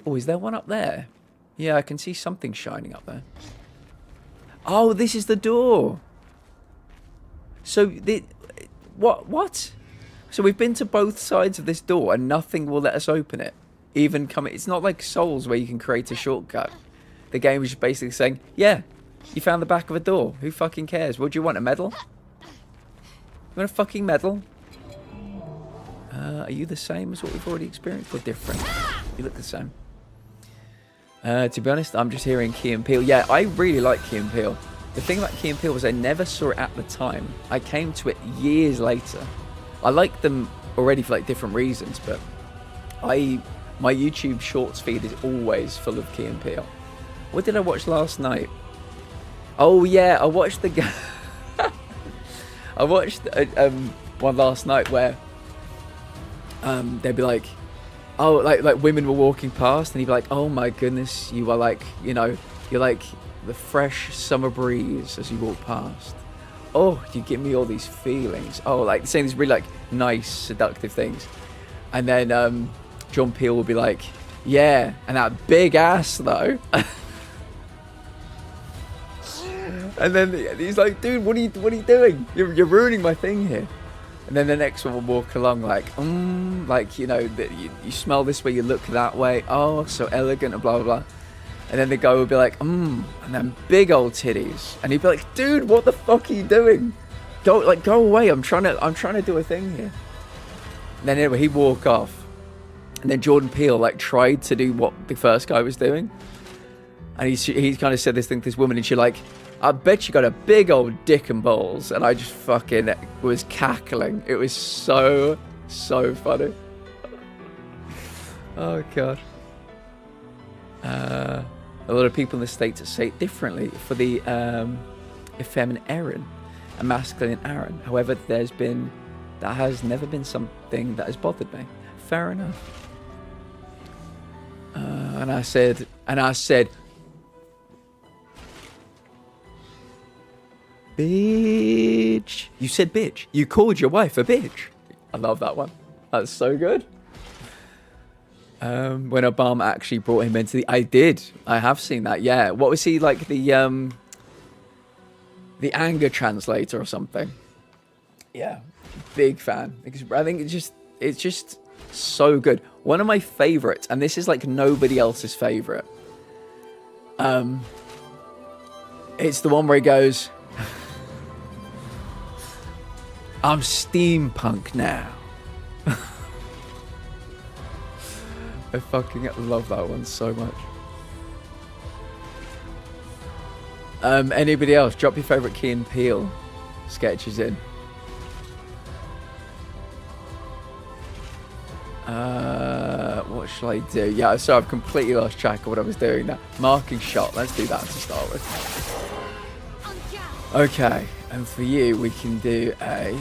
Oh, is there one up there? Yeah, I can see something shining up there. Oh, this is the door. So, what? So we've been to both sides of this door and nothing will let us open it. Even coming, it's not like Souls where you can create a shortcut. The game is just basically saying, yeah, you found the back of a door. Who fucking cares? What do you want, a medal? You want a fucking medal? Are you the same as what we've already experienced or different? You look the same. To be honest, I'm just hearing Key and Peele. Yeah, I really like Key and Peele. The thing about Key and Peele was I never saw it at the time. I came to it years later. I like them already for like different reasons, but my YouTube Shorts feed is always full of Key and Peele. What did I watch last night? Oh yeah, I watched the I watched one last night where they'd be like, oh, like women were walking past and he'd be like, oh my goodness, you are like, you know, you're like the fresh summer breeze as you walk past. Oh, you give me all these feelings. Oh, like saying these really like nice, seductive things. And then John Peel will be like, yeah, and that big ass though. And then he's like, dude, what are you doing? You're ruining my thing here. And then the next one will walk along like, you know, you smell this way, you look that way. Oh, so elegant and blah, blah, blah. And then the guy will be like, and then big old titties. And he'd be like, dude, what the fuck are you doing? Go away. I'm trying to do a thing here. And then anyway, he'd walk off. And then Jordan Peele like tried to do what the first guy was doing. And he kind of said this thing to this woman, and she like, I bet you got a big old dick and balls. And I just fucking was cackling. It was so funny. Oh god. A lot of people in the States say it differently for the effeminate Aaron and masculine Aaron. However, that has never been something that has bothered me. Fair enough. And I said, bitch. bitch. You said bitch. You called your wife a bitch. I love that one. That's so good. When Obama actually brought him into the... I did. I have seen that, yeah. What was he, like, the anger translator or something? Yeah. Big fan. Because I think it's just so good. One of my favorites, and this is, like, nobody else's favorite. It's the one where he goes... I'm steampunk now. I fucking love that one so much. Anybody else? Drop your favourite Key and Peele sketches in. What shall I do? Yeah, so I've completely lost track of what I was doing now. Marking shot. Let's do that to start with. Okay, and for you, we can do a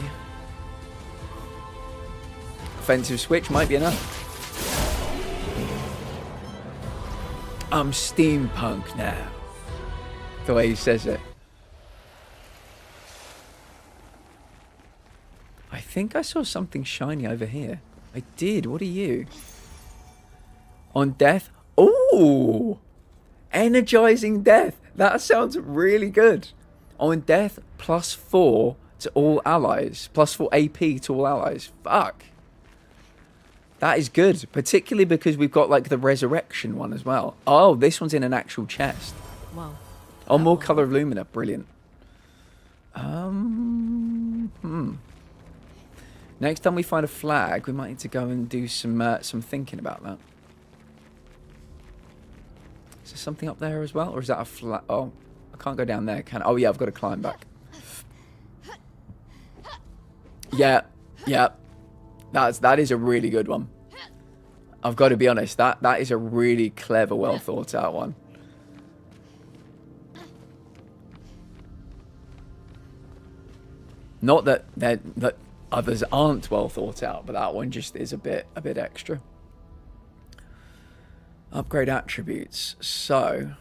offensive switch. Might be enough. I'm steampunk now. The way he says it. I think I saw something shiny over here. I did. What are you? On death? Ooh! Energizing death. That sounds really good. On death, +4 to all allies. +4 AP to all allies. Fuck. That is good, particularly because we've got, like, the resurrection one as well. Oh, this one's in an actual chest. Wow. Oh, more color of Lumina. Brilliant. Next time we find a flag, we might need to go and do some thinking about that. Is there something up there as well? Or is that a flag? Oh, I can't go down there, can I? Oh, yeah, I've got to climb back. Yeah, yeah. That is a really good one. I've got to be honest. That is a really clever, well thought out one. Not that others aren't well thought out, but that one just is a bit extra. Upgrade attributes. So,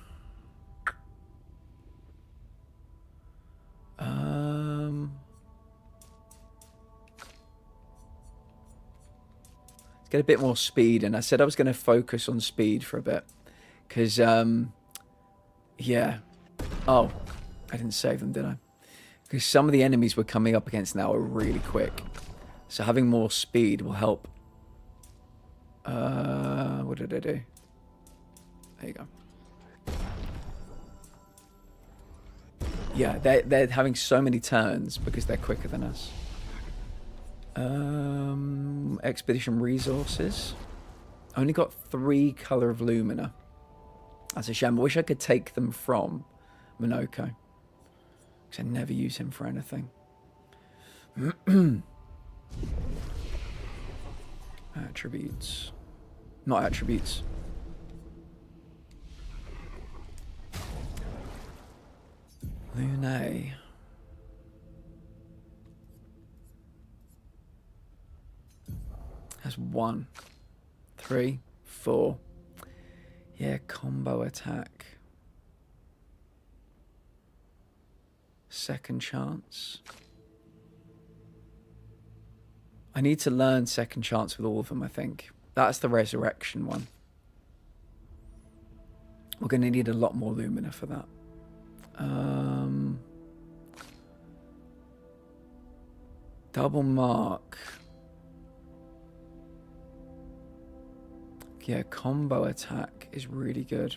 let's get a bit more speed. And I said I was going to focus on speed for a bit, because yeah. Oh, I didn't save them, did I? Because some of the enemies we're coming up against now are really quick. So having more speed will help. What did I do? There you go. Yeah, they're having so many turns because they're quicker than us. Expedition resources. Only got 3 color of Lumina. That's a shame. I wish I could take them from Minoko, because I never use him for anything. Attributes. Not attributes. Lune. Has 1, 3, 4. Yeah, combo attack. Second chance. I need to learn second chance with all of them, I think. That's the resurrection one. We're going to need a lot more Lumina for that. Double mark. Yeah, combo attack is really good.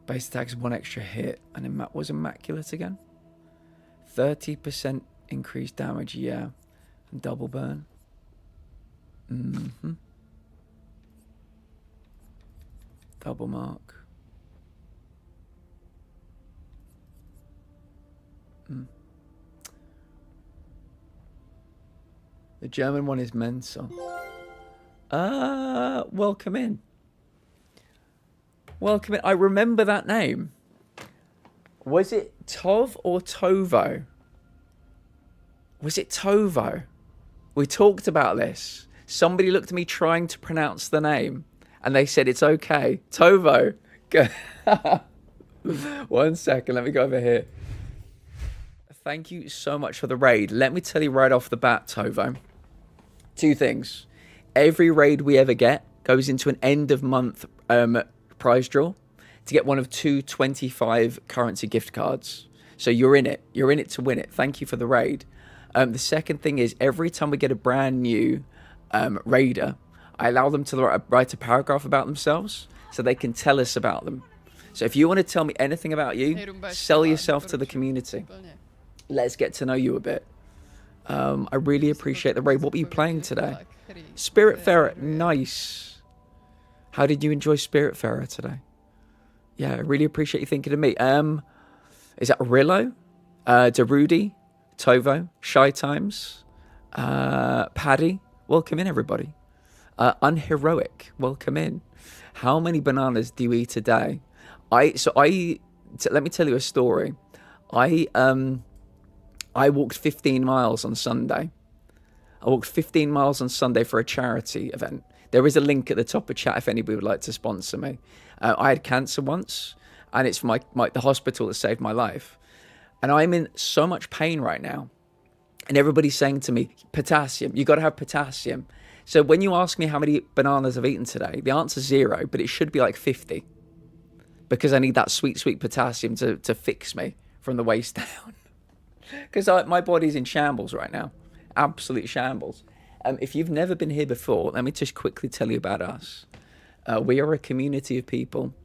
Base attack is 1 extra hit. And what was Immaculate again? 30% increased damage, yeah. And double burn. Double mark. The German one is Mensa. Welcome in. Welcome in. I remember that name. Was it Tov or Tovo? Was it Tovo? We talked about this. Somebody looked at me trying to pronounce the name, and they said it's okay. Tovo. 1 second. Let me go over here. Thank you so much for the raid. Let me tell you right off the bat, Tovo. 2 things. Every raid we ever get goes into an end of month prize draw to get one of 2 25 currency gift cards. So you're in it. You're in it to win it. Thank you for the raid. The second thing is every time we get a brand new raider, I allow them to write a paragraph about themselves so they can tell us about them. So if you want to tell me anything about you, sell yourself to the community. Let's get to know you a bit. I really appreciate the raid. What were you playing today? Spiritfarer, nice. How did you enjoy Spiritfarer today? Yeah, I really appreciate you thinking of me. Is that Rillo? Darudi? Tovo? Shy Times? Paddy? Welcome in, everybody. Unheroic, welcome in. How many bananas do you eat a day? Let me tell you a story. I walked 15 miles on Sunday. I walked 15 miles on Sunday for a charity event. There is a link at the top of chat if anybody would like to sponsor me. I had cancer once, and it's from the hospital that saved my life. And I'm in so much pain right now. And everybody's saying to me, potassium, you got to have potassium. So when you ask me how many bananas I've eaten today, the answer's 0, but it should be like 50. Because I need that sweet, sweet potassium to fix me from the waist down. Because my body's in shambles right now. Absolute shambles. If you've never been here before, let me just quickly tell you about us. We are a community of people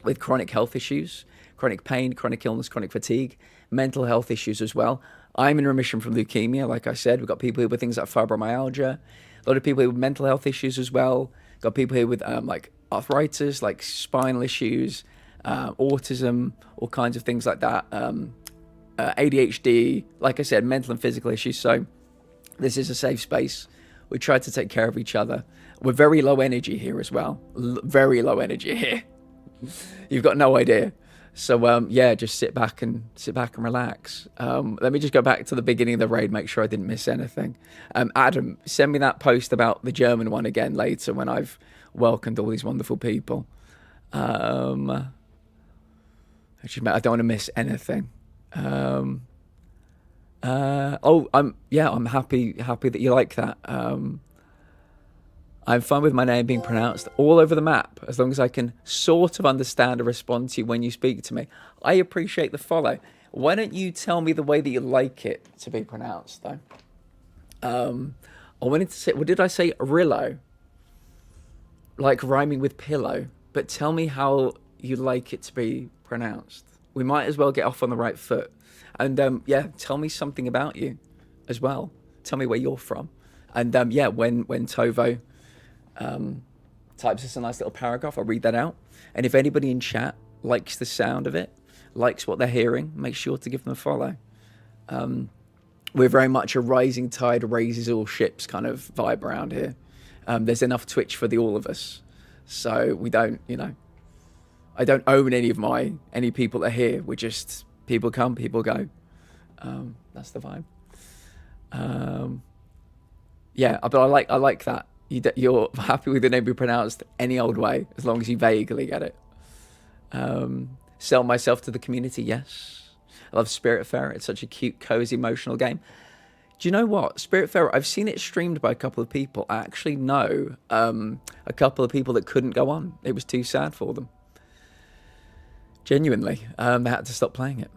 with chronic health issues, chronic pain, chronic illness, chronic fatigue, mental health issues as well. I'm in remission from leukemia, like I said. We've got people here with things like fibromyalgia. A lot of people here with mental health issues as well. Got people here with like arthritis, like spinal issues, autism, all kinds of things like that. ADHD, like I said, mental and physical issues. So this is a safe space. We try to take care of each other. We're very low energy here as well. Very low energy here. You've got no idea. So yeah, just sit back and relax. Let me just go back to the beginning of the raid, make sure I didn't miss anything. Adam, send me that post about the German one again later when I've welcomed all these wonderful people. I don't want to miss anything. I'm happy that you like that. I'm fine with my name being pronounced all over the map as long as I can sort of understand and respond to you when you speak to me. I appreciate the follow. Why don't you tell me the way that you like it to be pronounced, though? I wanted to say, what did I say? Rillo, like rhyming with pillow. But tell me how you like it to be pronounced. We might as well get off on the right foot. And yeah, tell me something about you as well. Tell me where you're from. And yeah, when Tovo types us a nice little paragraph, I'll read that out. And if anybody in chat likes the sound of it, likes what they're hearing, make sure to give them a follow. We're very much a rising tide raises all ships kind of vibe around here. There's enough Twitch for the all of us. So we don't, I don't own any people that are here. We're just people come, people go. That's the vibe. Yeah, but I like that. You're happy with the name being pronounced any old way, as long as you vaguely get it. Sell myself to the community, yes. I love Spiritfarer. It's such a cute, cozy, emotional game. Do you know what? Spiritfarer, I've seen it streamed by a couple of people. I actually know a couple of people that couldn't go on. It was too sad for them. Genuinely, they had to stop playing it.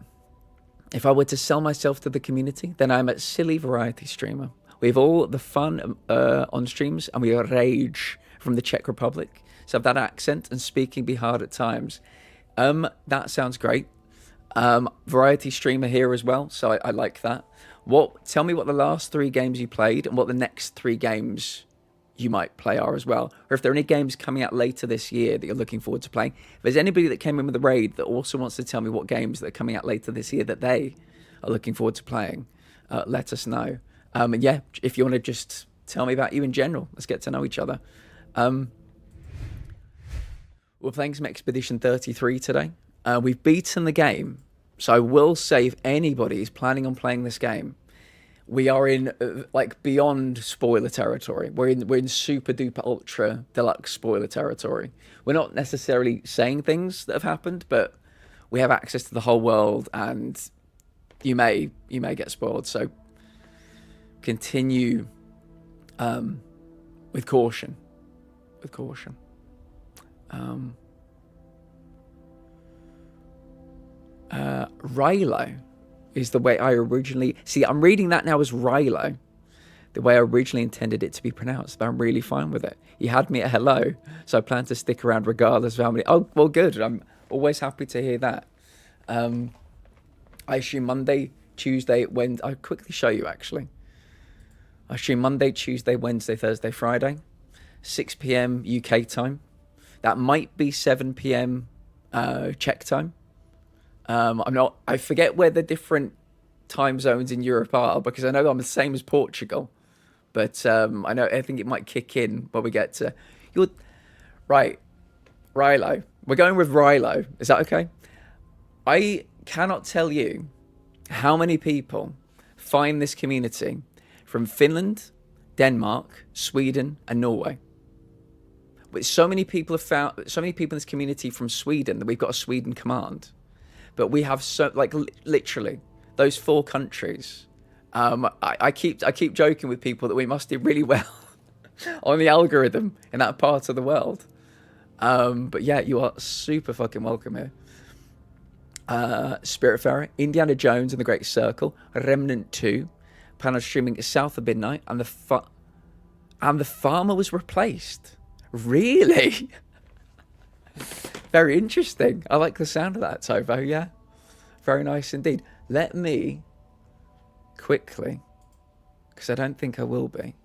If I were to sell myself to the community, then I'm a silly variety streamer. We have all the fun on streams, and we rage from the Czech Republic. So have that accent and speaking be hard at times. That sounds great. Variety streamer here as well, so I like that. Tell me what the last 3 games you played and what the next 3 games you might play are as well. Or if there are any games coming out later this year that you're looking forward to playing. If there's anybody that came in with the raid that also wants to tell me what games that are coming out later this year that they are looking forward to playing, let us know. And yeah, if you want to just tell me about you in general, let's get to know each other. We're playing some Expedition 33 today. We've beaten the game. So I will say, if anybody is planning on playing this game, we are in like beyond spoiler territory. We're in super duper ultra deluxe spoiler territory. We're not necessarily saying things that have happened, but we have access to the whole world, and you may get spoiled. So continue with caution. With caution. Rilo is the way I originally... See, I'm reading that now as Rilo, the way I originally intended it to be pronounced, but I'm really fine with it. You had me at hello, so I plan to stick around regardless of how many... Oh, well, good. I'm always happy to hear that. I assume Monday, Tuesday, Wednesday... I'll quickly show you, actually. I assume Monday, Tuesday, Wednesday, Thursday, Friday, 6 p.m. UK time. That might be 7 p.m. Czech time. I forget where the different time zones in Europe are, because I know I'm the same as Portugal, but I think it might kick in when we get to right. Rilo. We're going with Rilo. Is that okay? I cannot tell you how many people find this community from Finland, Denmark, Sweden, and Norway. But so many people in this community from Sweden that we've got a Sweden command. But we have literally those 4 countries. I keep joking with people that we must do really well on the algorithm in that part of the world. But yeah, you are super fucking welcome here. Spiritfarer, Indiana Jones and the Great Circle, Remnant 2, Planet Streaming South of Midnight, and the Farmer was replaced. Really? Very interesting. I like the sound of that, Tovo, yeah. Very nice indeed. Let me quickly, because I don't think I will be,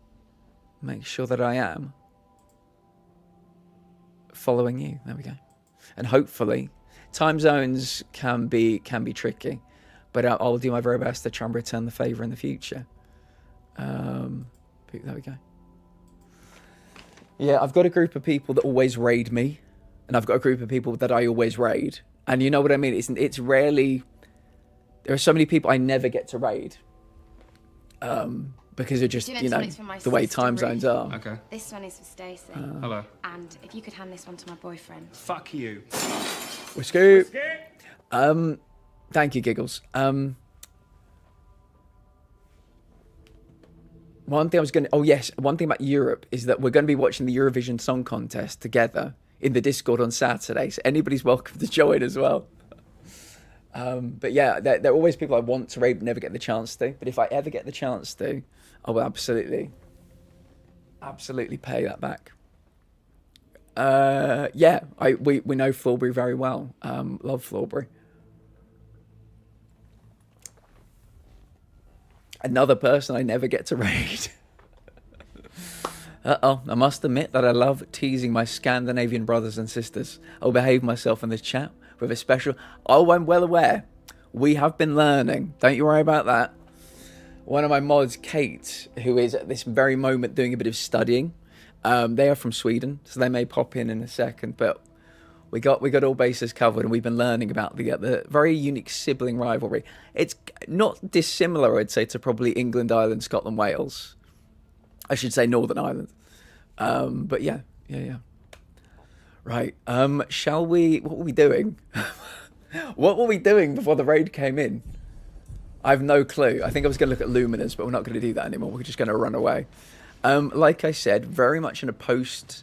make sure that I am following you. There we go. And hopefully, time zones can be tricky, but I'll do my very best to try and return the favour in the future. There we go. Yeah, I've got a group of people that always raid me, and I've got a group of people that I always raid. And you know what I mean? It's rarely... There are so many people I never get to raid. Because of just, the way time zones are. Okay. This one is for Stacey. Hello. And if you could hand this one to my boyfriend. Fuck you. Whiskey. Thank you, Giggles. One thing I was going to... Oh, yes. One thing about Europe is that we're going to be watching the Eurovision Song Contest together in the Discord on Saturday. So anybody's welcome to join as well. But yeah, there are always people I want to raid but never get the chance to. But if I ever get the chance to, I will absolutely pay that back. Yeah, we know Florbury very well. Love Florbury. Another person I never get to raid. I must admit that I love teasing my Scandinavian brothers and sisters. I'll behave myself in this chat with a special... Oh, I'm well aware. We have been learning. Don't you worry about that. One of my mods, Kate, who is at this very moment doing a bit of studying. They are from Sweden, so they may pop in a second. But we got all bases covered, and we've been learning about the very unique sibling rivalry. It's not dissimilar, I'd say, to probably England, Ireland, Scotland, Wales. I should say Northern Ireland. But yeah. Right. Shall we... What were we doing? What were we doing before the raid came in? I have no clue. I think I was going to look at Luminous, but we're not going to do that anymore. We're just going to run away. Like I said, very much in a post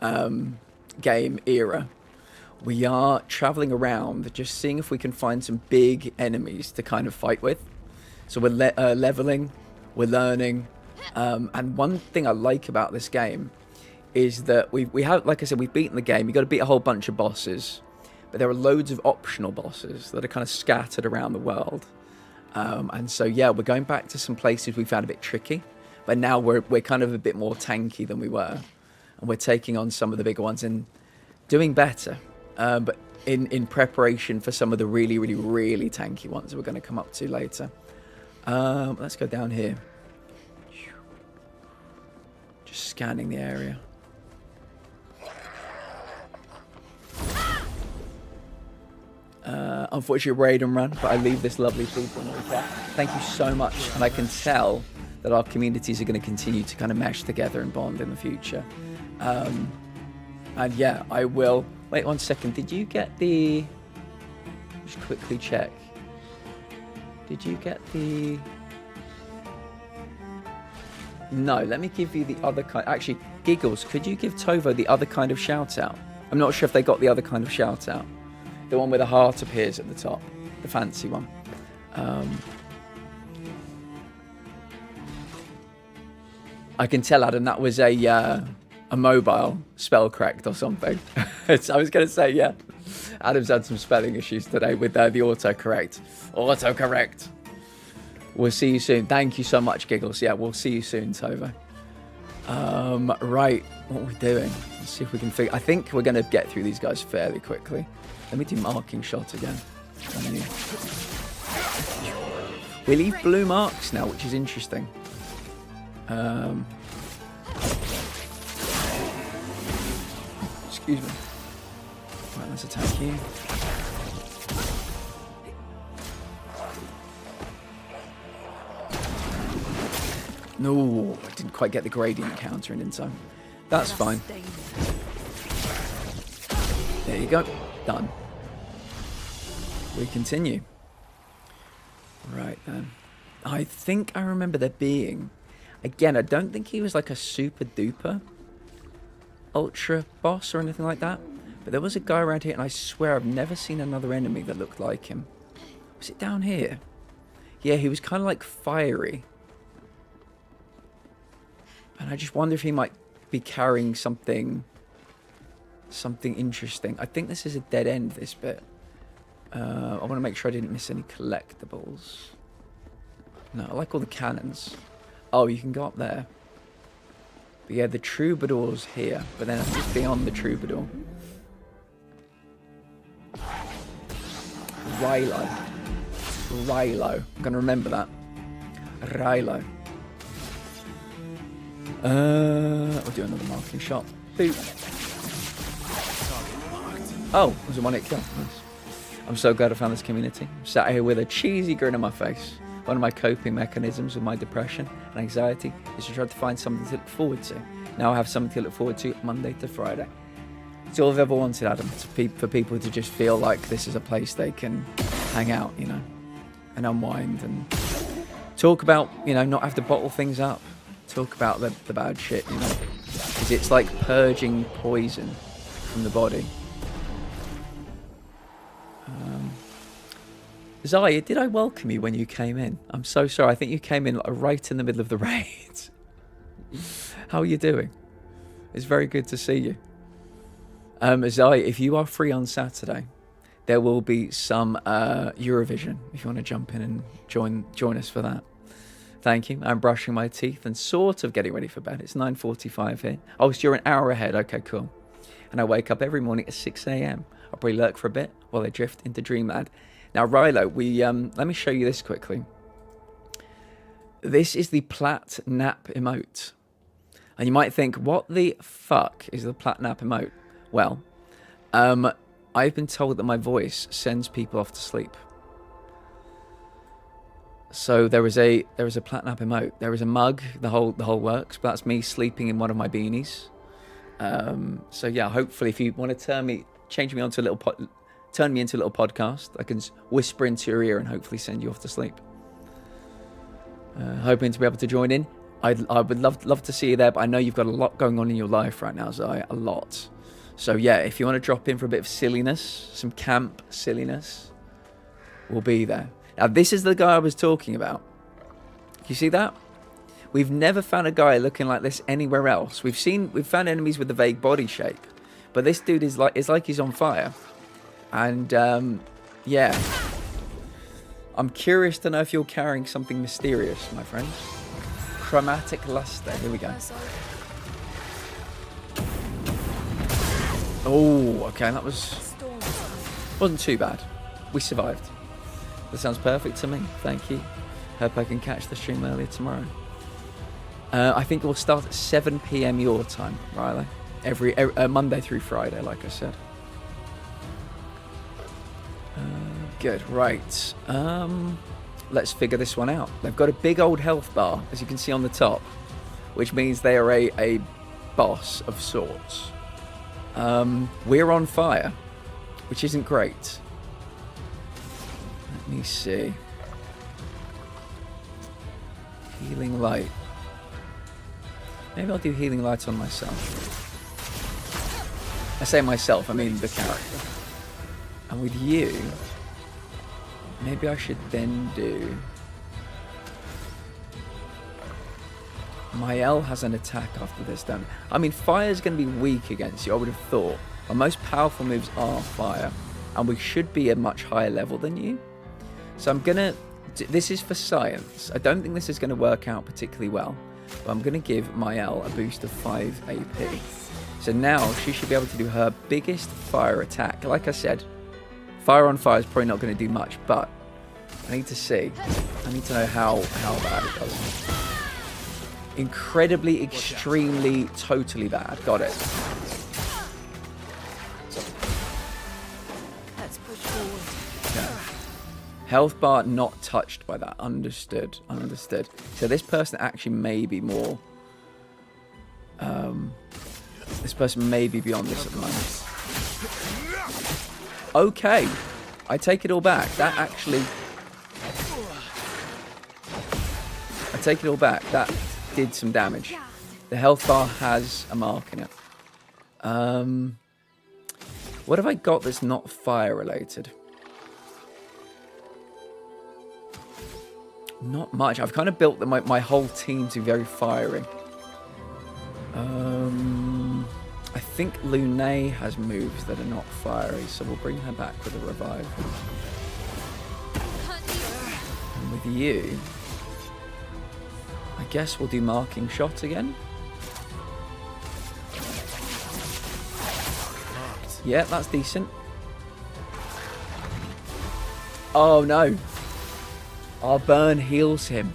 game era. We are traveling around, just seeing if we can find some big enemies to kind of fight with. So we're leveling, we're learning. And one thing I like about this game is that we have, like I said, we've beaten the game. You've got to beat a whole bunch of bosses. But there are loads of optional bosses that are kind of scattered around the world. And so, yeah, we're going back to some places we found a bit tricky. But now we're kind of a bit more tanky than we were. And we're taking on some of the bigger ones and doing better. But in preparation for some of the really, really, really tanky ones that we're going to come up to later. Let's go down here. Just scanning the area. Unfortunately, raid and run, but I leave this lovely people in the chat. Thank you so much, and I can tell that our communities are going to continue to kind of mesh together and bond in the future. And yeah, I will... Wait 1 second, did you get the... Just quickly check. Did you get the... No, let me give you the other kind. Actually, Giggles, could you give Tovo the other kind of shout out? I'm not sure if they got the other kind of shout out. The one where the heart appears at the top. The fancy one. I can tell, Adam, that was a mobile spell correct or something. I was going to say, yeah. Adam's had some spelling issues today with the autocorrect. Autocorrect. We'll see you soon. Thank you so much, Giggles. Yeah, we'll see you soon, Tova. Right, what are we doing? Let's see if we can figure... I think we're going to get through these guys fairly quickly. Let me do marking shot again. We leave blue marks now, which is interesting. Excuse me. Right, let's attack you. No, I didn't quite get the gradient countering in time. That's fine. There you go. Done. We continue. Right then. I think I remember there being... Again, I don't think he was like a super duper ultra boss or anything like that. But there was a guy around here, and I swear I've never seen another enemy that looked like him. Was it down here? Yeah, he was kind of like fiery. And I just wonder if he might be carrying something interesting. I think this is a dead end, this bit. I want to make sure I didn't miss any collectibles. No, I like all the cannons. Oh, you can go up there. But yeah, the troubadour's here. But then I think beyond the troubadour. Rilo. I'm going to remember that. Rilo. We'll do another marking shot. Boop. Oh, it was a one-hit kill. Nice. I'm so glad I found this community. I'm sat here with a cheesy grin on my face. One of my coping mechanisms with my depression and anxiety is to try to find something to look forward to. Now I have something to look forward to Monday to Friday. It's all I've ever wanted, Adam, for people to just feel like this is a place they can hang out, you know, and unwind and talk about, you know, not have to bottle things up. Talk about the bad shit, you know, because it's like purging poison from the body. Zaya, did I welcome you when you came in? I'm so sorry. I think you came in right in the middle of the raid. How are you doing? It's very good to see you. Zaya, if you are free on Saturday, there will be some Eurovision if you want to jump in and join us for that. Thank you. I'm brushing my teeth and sort of getting ready for bed. It's 9:45 here. Oh, so you're an hour ahead. Okay, cool. And I wake up every morning at 6 a.m. I'll probably lurk for a bit while I drift into dreamland. Now, Rilo, let me show you this quickly. This is the Plat Nap emote. And you might think, what the fuck is the Plat Nap emote? Well, I've been told that my voice sends people off to sleep. So there is a Plat Nap emote. There is a mug, the whole works, but that's me sleeping in one of my beanies. So yeah, hopefully if you want to turn me into a little podcast, I can whisper into your ear and hopefully send you off to sleep. Hoping to be able to join in. I would love to see you there, but I know you've got a lot going on in your life right now, Zaya, a lot. So yeah, if you want to drop in for a bit of silliness, some camp silliness, we'll be there. Now this is the guy I was talking about. You see that? We've never found a guy looking like this anywhere else. We've found enemies with a vague body shape, but this dude is like he's on fire. And yeah, I'm curious to know if you're carrying something mysterious, my friend. Chromatic luster. Here we go. Oh, okay, that wasn't too bad. We survived. That sounds perfect to me. Thank you. Hope I can catch the stream earlier tomorrow. I think it will start at 7 p.m. your time, Riley. Every Monday through Friday, like I said. Good, right. Let's figure this one out. They've got a big old health bar, as you can see on the top, which means they are a boss of sorts. We're on fire, which isn't great. Let me see. Healing light. Maybe I'll do healing light on myself. I say myself, I mean the character. And with you, maybe I should then do... Mael has an attack after this then. I mean, fire's going to be weak against you, I would have thought. Our most powerful moves are fire. And we should be a much higher level than you. So I'm going to... This is for science. I don't think this is going to work out particularly well. But I'm going to give Mael a boost of 5 AP. So now she should be able to do her biggest fire attack. Like I said, fire on fire is probably not going to do much. But I need to see. I need to know how bad it does. Incredibly, extremely, totally bad. Got it. Let's push forward. Okay. Health bar not touched by that. Understood. Understood. So this person actually may be more... this person may be beyond this at the moment. Okay. I take it all back. That actually... I take it all back. That did some damage. The health bar has a mark in it. What have I got that's not fire related? Not much. I've kind of built my whole team to be very fiery. I think Lune has moves that are not fiery, so we'll bring her back with a revive. And with you, I guess we'll do marking shot again. Yeah, that's decent. Oh no. Our burn heals him.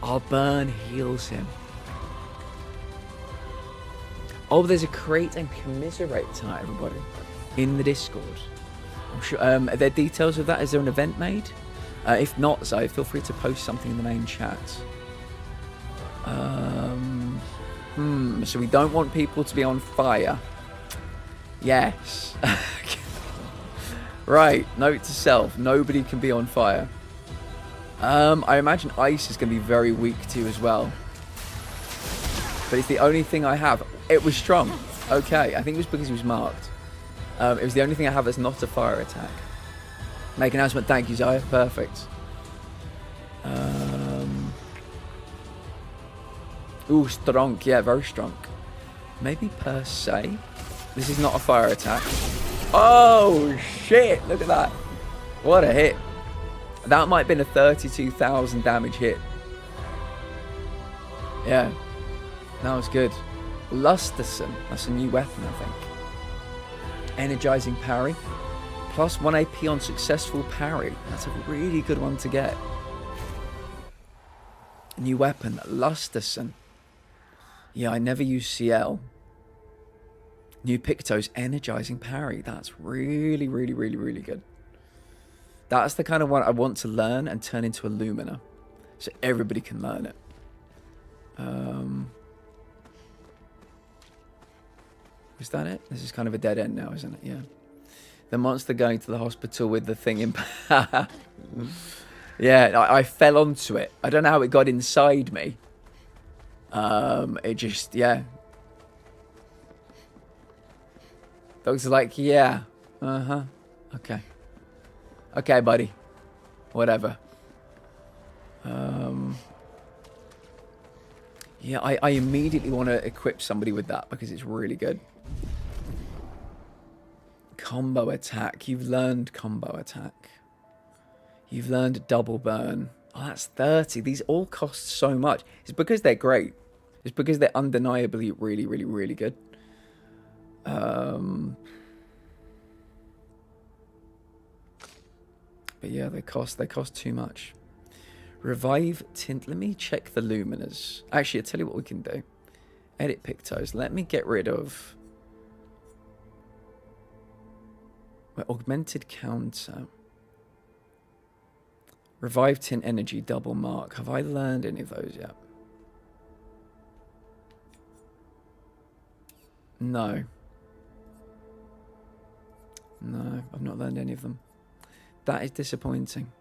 Our burn heals him. Oh, there's a create and commiserate tonight, everybody, in the Discord. I'm sure. Are there details of that? Is there an event made? If not, so feel free to post something in the main chat. So we don't want people to be on fire. Yes. Right. Note to self: nobody can be on fire. I imagine ice is going to be very weak to you as well. But it's the only thing I have. It was strong. Okay, I think it was because he was marked. It was the only thing I have that's not a fire attack. Make announcement. Thank you, Zaya. Perfect. Ooh, strong. Yeah, very strong. Maybe per se. This is not a fire attack. Oh, shit. Look at that. What a hit. That might have been a 32,000 damage hit. Yeah. That was good. Lusterson. That's a new weapon, I think. Energizing parry. Plus 1 AP on successful parry. That's a really good one to get. New weapon. Lusterson. Yeah, I never use CL. New Pictos. Energizing parry. That's really, really, really, really good. That's the kind of one I want to learn and turn into a Lumina. So everybody can learn it. Is that it? This is kind of a dead end now, isn't it? Yeah. The monster going to the hospital with the thing in... Yeah, I fell onto it. I don't know how it got inside me. It just, yeah. Dogs are like, yeah. Uh-huh. Okay. Okay, buddy. Whatever. Yeah, I immediately want to equip somebody with that because it's really good. Combo attack. You've learned combo attack. You've learned double burn. Oh, that's 30. These all cost so much. It's because they're great. It's because they're undeniably really, really, really good. But yeah, they cost too much. Revive tint. Let me check the luminas. Actually, I'll tell you what we can do. Edit Pictos. Let me get rid of my augmented counter. Revive tint energy double mark. Have I learned any of those yet? No. No, I've not learned any of them. That is disappointing.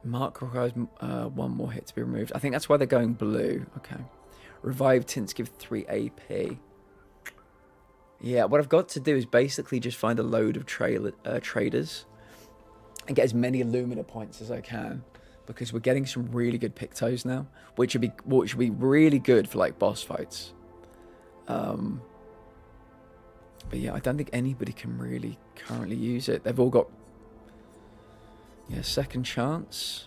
Mark requires one more hit to be removed. I think that's why they're going blue. Okay. Revive tints give 3 AP. Yeah, what I've got to do is basically just find a load of traders and get as many Illumina points as I can, because we're getting some really good Pictos now, which would be really good for like boss fights. But yeah, I don't think anybody can really currently use it. They've all got second chance.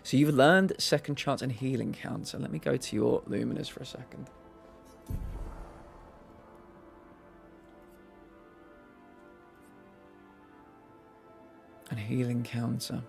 So you've learned second chance and healing counter. Let me go to your Luminas for a second. And healing counter.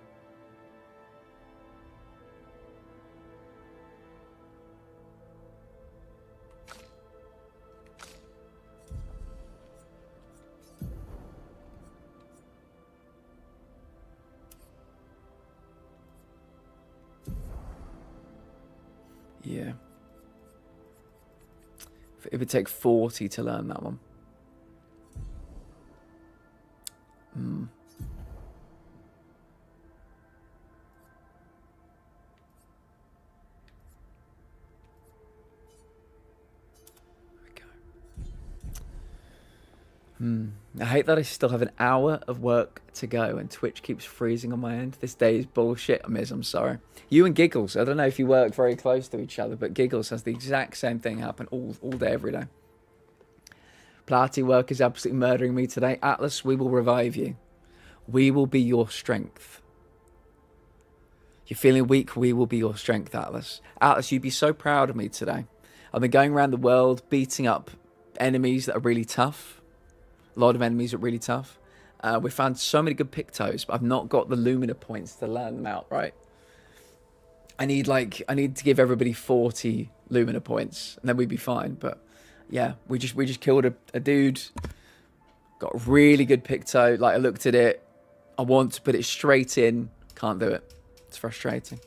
Yeah. It would take 40 to learn that one. Hmm. I hate that I still have an hour of work to go and Twitch keeps freezing on my end. This day is bullshit, Miz, I'm sorry. You and Giggles, I don't know if you work very close to each other, but Giggles has the exact same thing happen all day, every day. Platy work is absolutely murdering me today. Atlas, we will revive you. We will be your strength. You're feeling weak, we will be your strength, Atlas. Atlas, you'd be so proud of me today. I've been going around the world beating up enemies that are really tough. A lot of enemies are really tough. We found so many good Pictos, but I've not got the Lumina points to learn them out, right? I need to give everybody 40 Lumina points, and then we'd be fine. But yeah, we just killed a dude. Got a really good Picto. Like, I looked at it. I want to put it straight in. Can't do it. It's frustrating.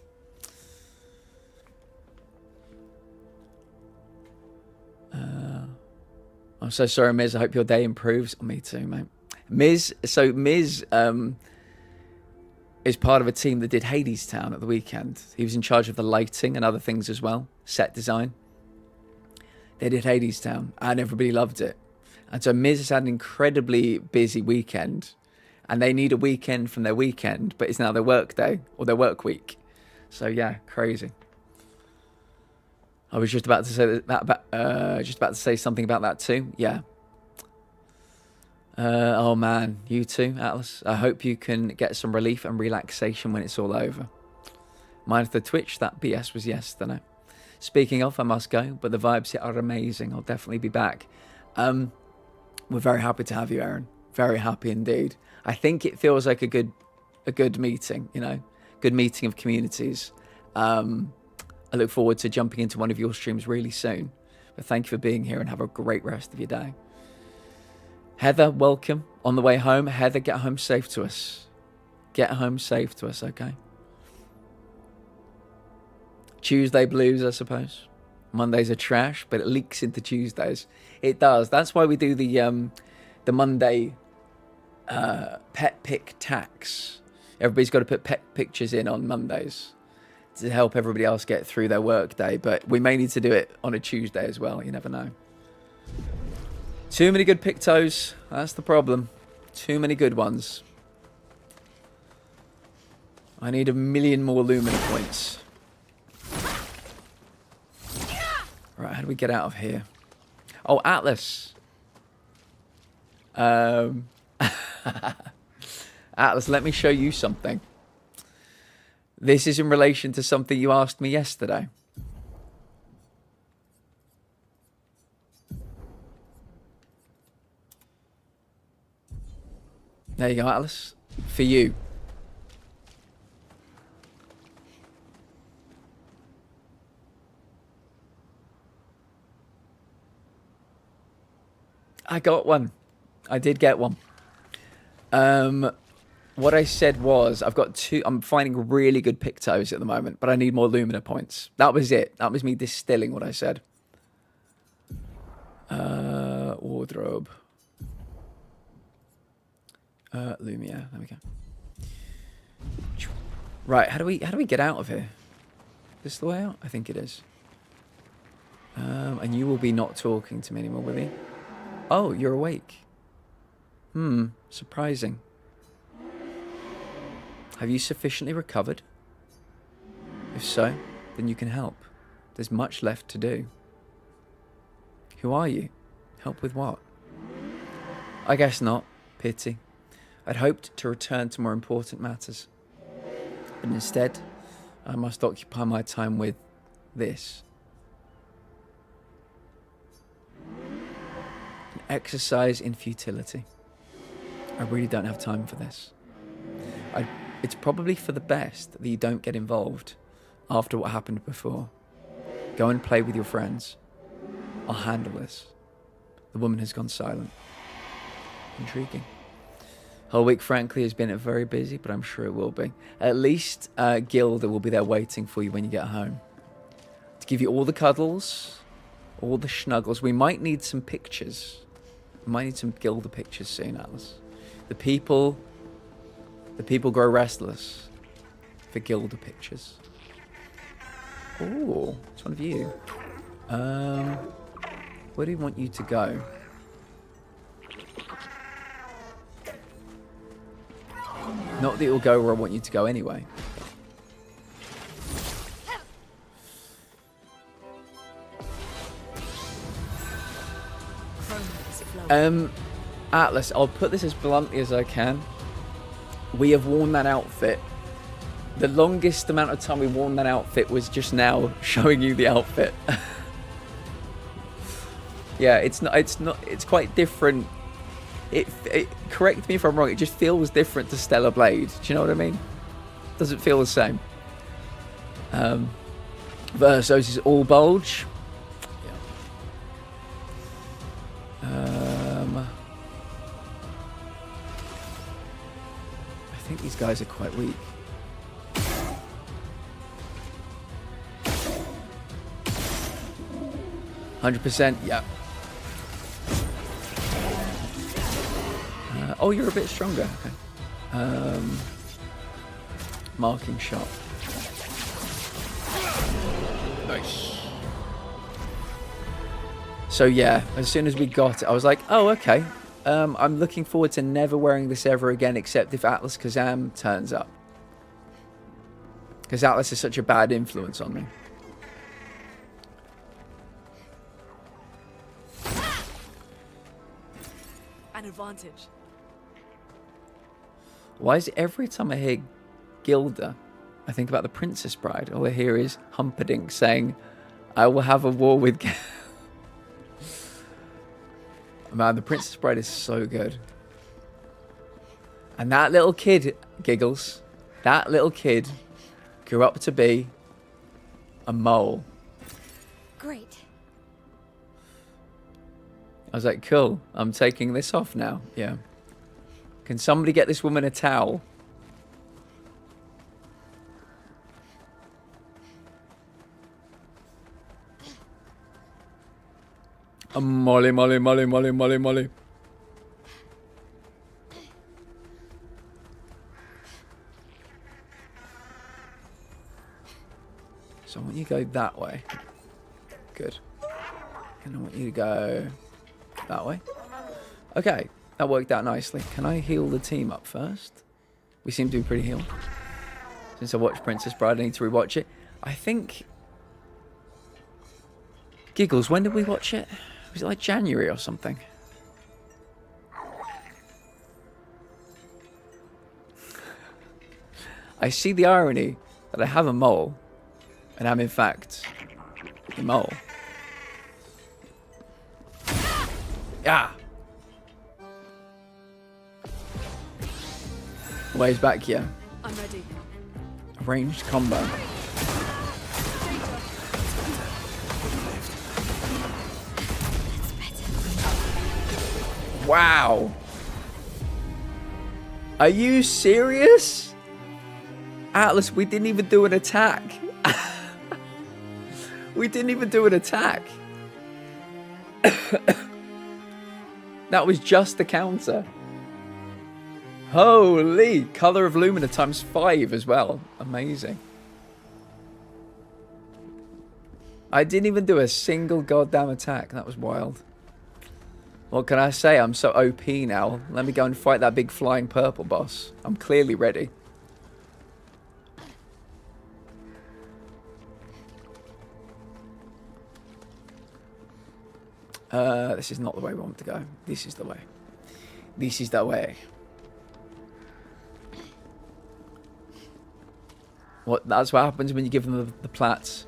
I'm so sorry, Miz. I hope your day improves. Oh, me too, mate. Miz is part of a team that did Hades Town at the weekend. He was in charge of the lighting and other things as well, set design. They did Hades Town, and everybody loved it. And so Miz has had an incredibly busy weekend, and they need a weekend from their weekend, but it's now their work day or their work week. So yeah, crazy. I was just about to say something about that too. Yeah. Oh man, you too, Atlas. I hope you can get some relief and relaxation when it's all over. Minus the Twitch, that BS was yesterday. Speaking of, I must go, but the vibes here are amazing. I'll definitely be back. We're very happy to have you, Aaron. Very happy indeed. I think it feels like a good meeting, you know, good meeting of communities. I look forward to jumping into one of your streams really soon. But thank you for being here and have a great rest of your day. Heather, welcome. On the way home, Heather, get home safe to us. Get home safe to us, okay? Tuesday blues, I suppose. Mondays are trash, but it leaks into Tuesdays. It does. That's why we do the Monday pet pic tax. Everybody's got to put pet pictures in on Mondays to help everybody else get through their work day, but we may need to do it on a Tuesday as well. You never know. Too many good Pictos. That's the problem. Too many good ones. I need 1 million more Lumina points. Right, how do we get out of here? Oh, Atlas. Atlas, let me show you something. This is in relation to something you asked me yesterday. There you go, Atlas. For you. I got one. I did get one. What I said was, I've got two. I'm finding really good Pictos at the moment, but I need more Lumina points. That was it. That was me distilling what I said. Wardrobe. Lumia. There we go. Right, how do we get out of here? Is this the way out? I think it is. And you will be not talking to me anymore, will you? Oh, you're awake. Surprising. Have you sufficiently recovered? If so, then you can help. There's much left to do. Who are you? Help with what? I guess not. Pity. I'd hoped to return to more important matters. But instead, I must occupy my time with this. An exercise in futility. I really don't have time for this. It's probably for the best that you don't get involved after what happened before. Go and play with your friends. I'll handle this. The woman has gone silent. Intriguing. Whole week, frankly, has been very busy, but I'm sure it will be. At least Gilda will be there waiting for you when you get home. To give you all the cuddles, all the schnuggles. We might need some pictures. We might need some Gilda pictures soon, Atlas. The people grow restless for Gilda pictures. Oh, it's one of you. Where do you want you to go? Not that you'll go where I want you to go anyway. Atlas, I'll put this as bluntly as I can. We have worn that outfit. The longest amount of time we've worn that outfit was just now showing you the outfit. Yeah, it's quite different. Correct me if I'm wrong, it just feels different to Stellar Blade. Do you know what I mean? Doesn't feel the same. Versus is all bulge. I think these guys are quite weak. %, yeah. Oh, you're a bit stronger. Okay. Marking shot. Nice. So yeah, as soon as we got it, I was like, oh, okay. I'm looking forward to never wearing this ever again, except if Atlas Kazam turns up. Because Atlas is such a bad influence on me. An advantage. Why is it every time I hear Gilda, I think about the Princess Bride? All I hear is Humperdinck saying, I will have a war with... Man, the Princess Bride is so good. And that little kid, Giggles, that little kid grew up to be a mole. Great. I was like, cool, I'm taking this off now. Yeah. Can somebody get this woman a towel? Molly, Molly, Molly, Molly, Molly, Molly. So I want you to go that way. Good. And I want you to go that way. Okay, that worked out nicely. Can I heal the team up first? We seem to be pretty healed. Since I watched Princess Bride, I need to rewatch it. I think... Giggles, when did we watch it? Was it like January or something? I see the irony that I have a mole, and I'm in fact a mole. Yeah. Ways back here. I'm ready. Ranged combo. Wow. Are you serious? Atlas, we didn't even do an attack. We didn't even do an attack. That was just the counter. Holy! Color of Lumina times 5 as well. Amazing. I didn't even do a single goddamn attack. That was wild. What can I say? I'm so OP now. Let me go and fight that big flying purple boss. I'm clearly ready. This is not the way we want to go. This is the way. This is the way. What? That's what happens when you give them the plats.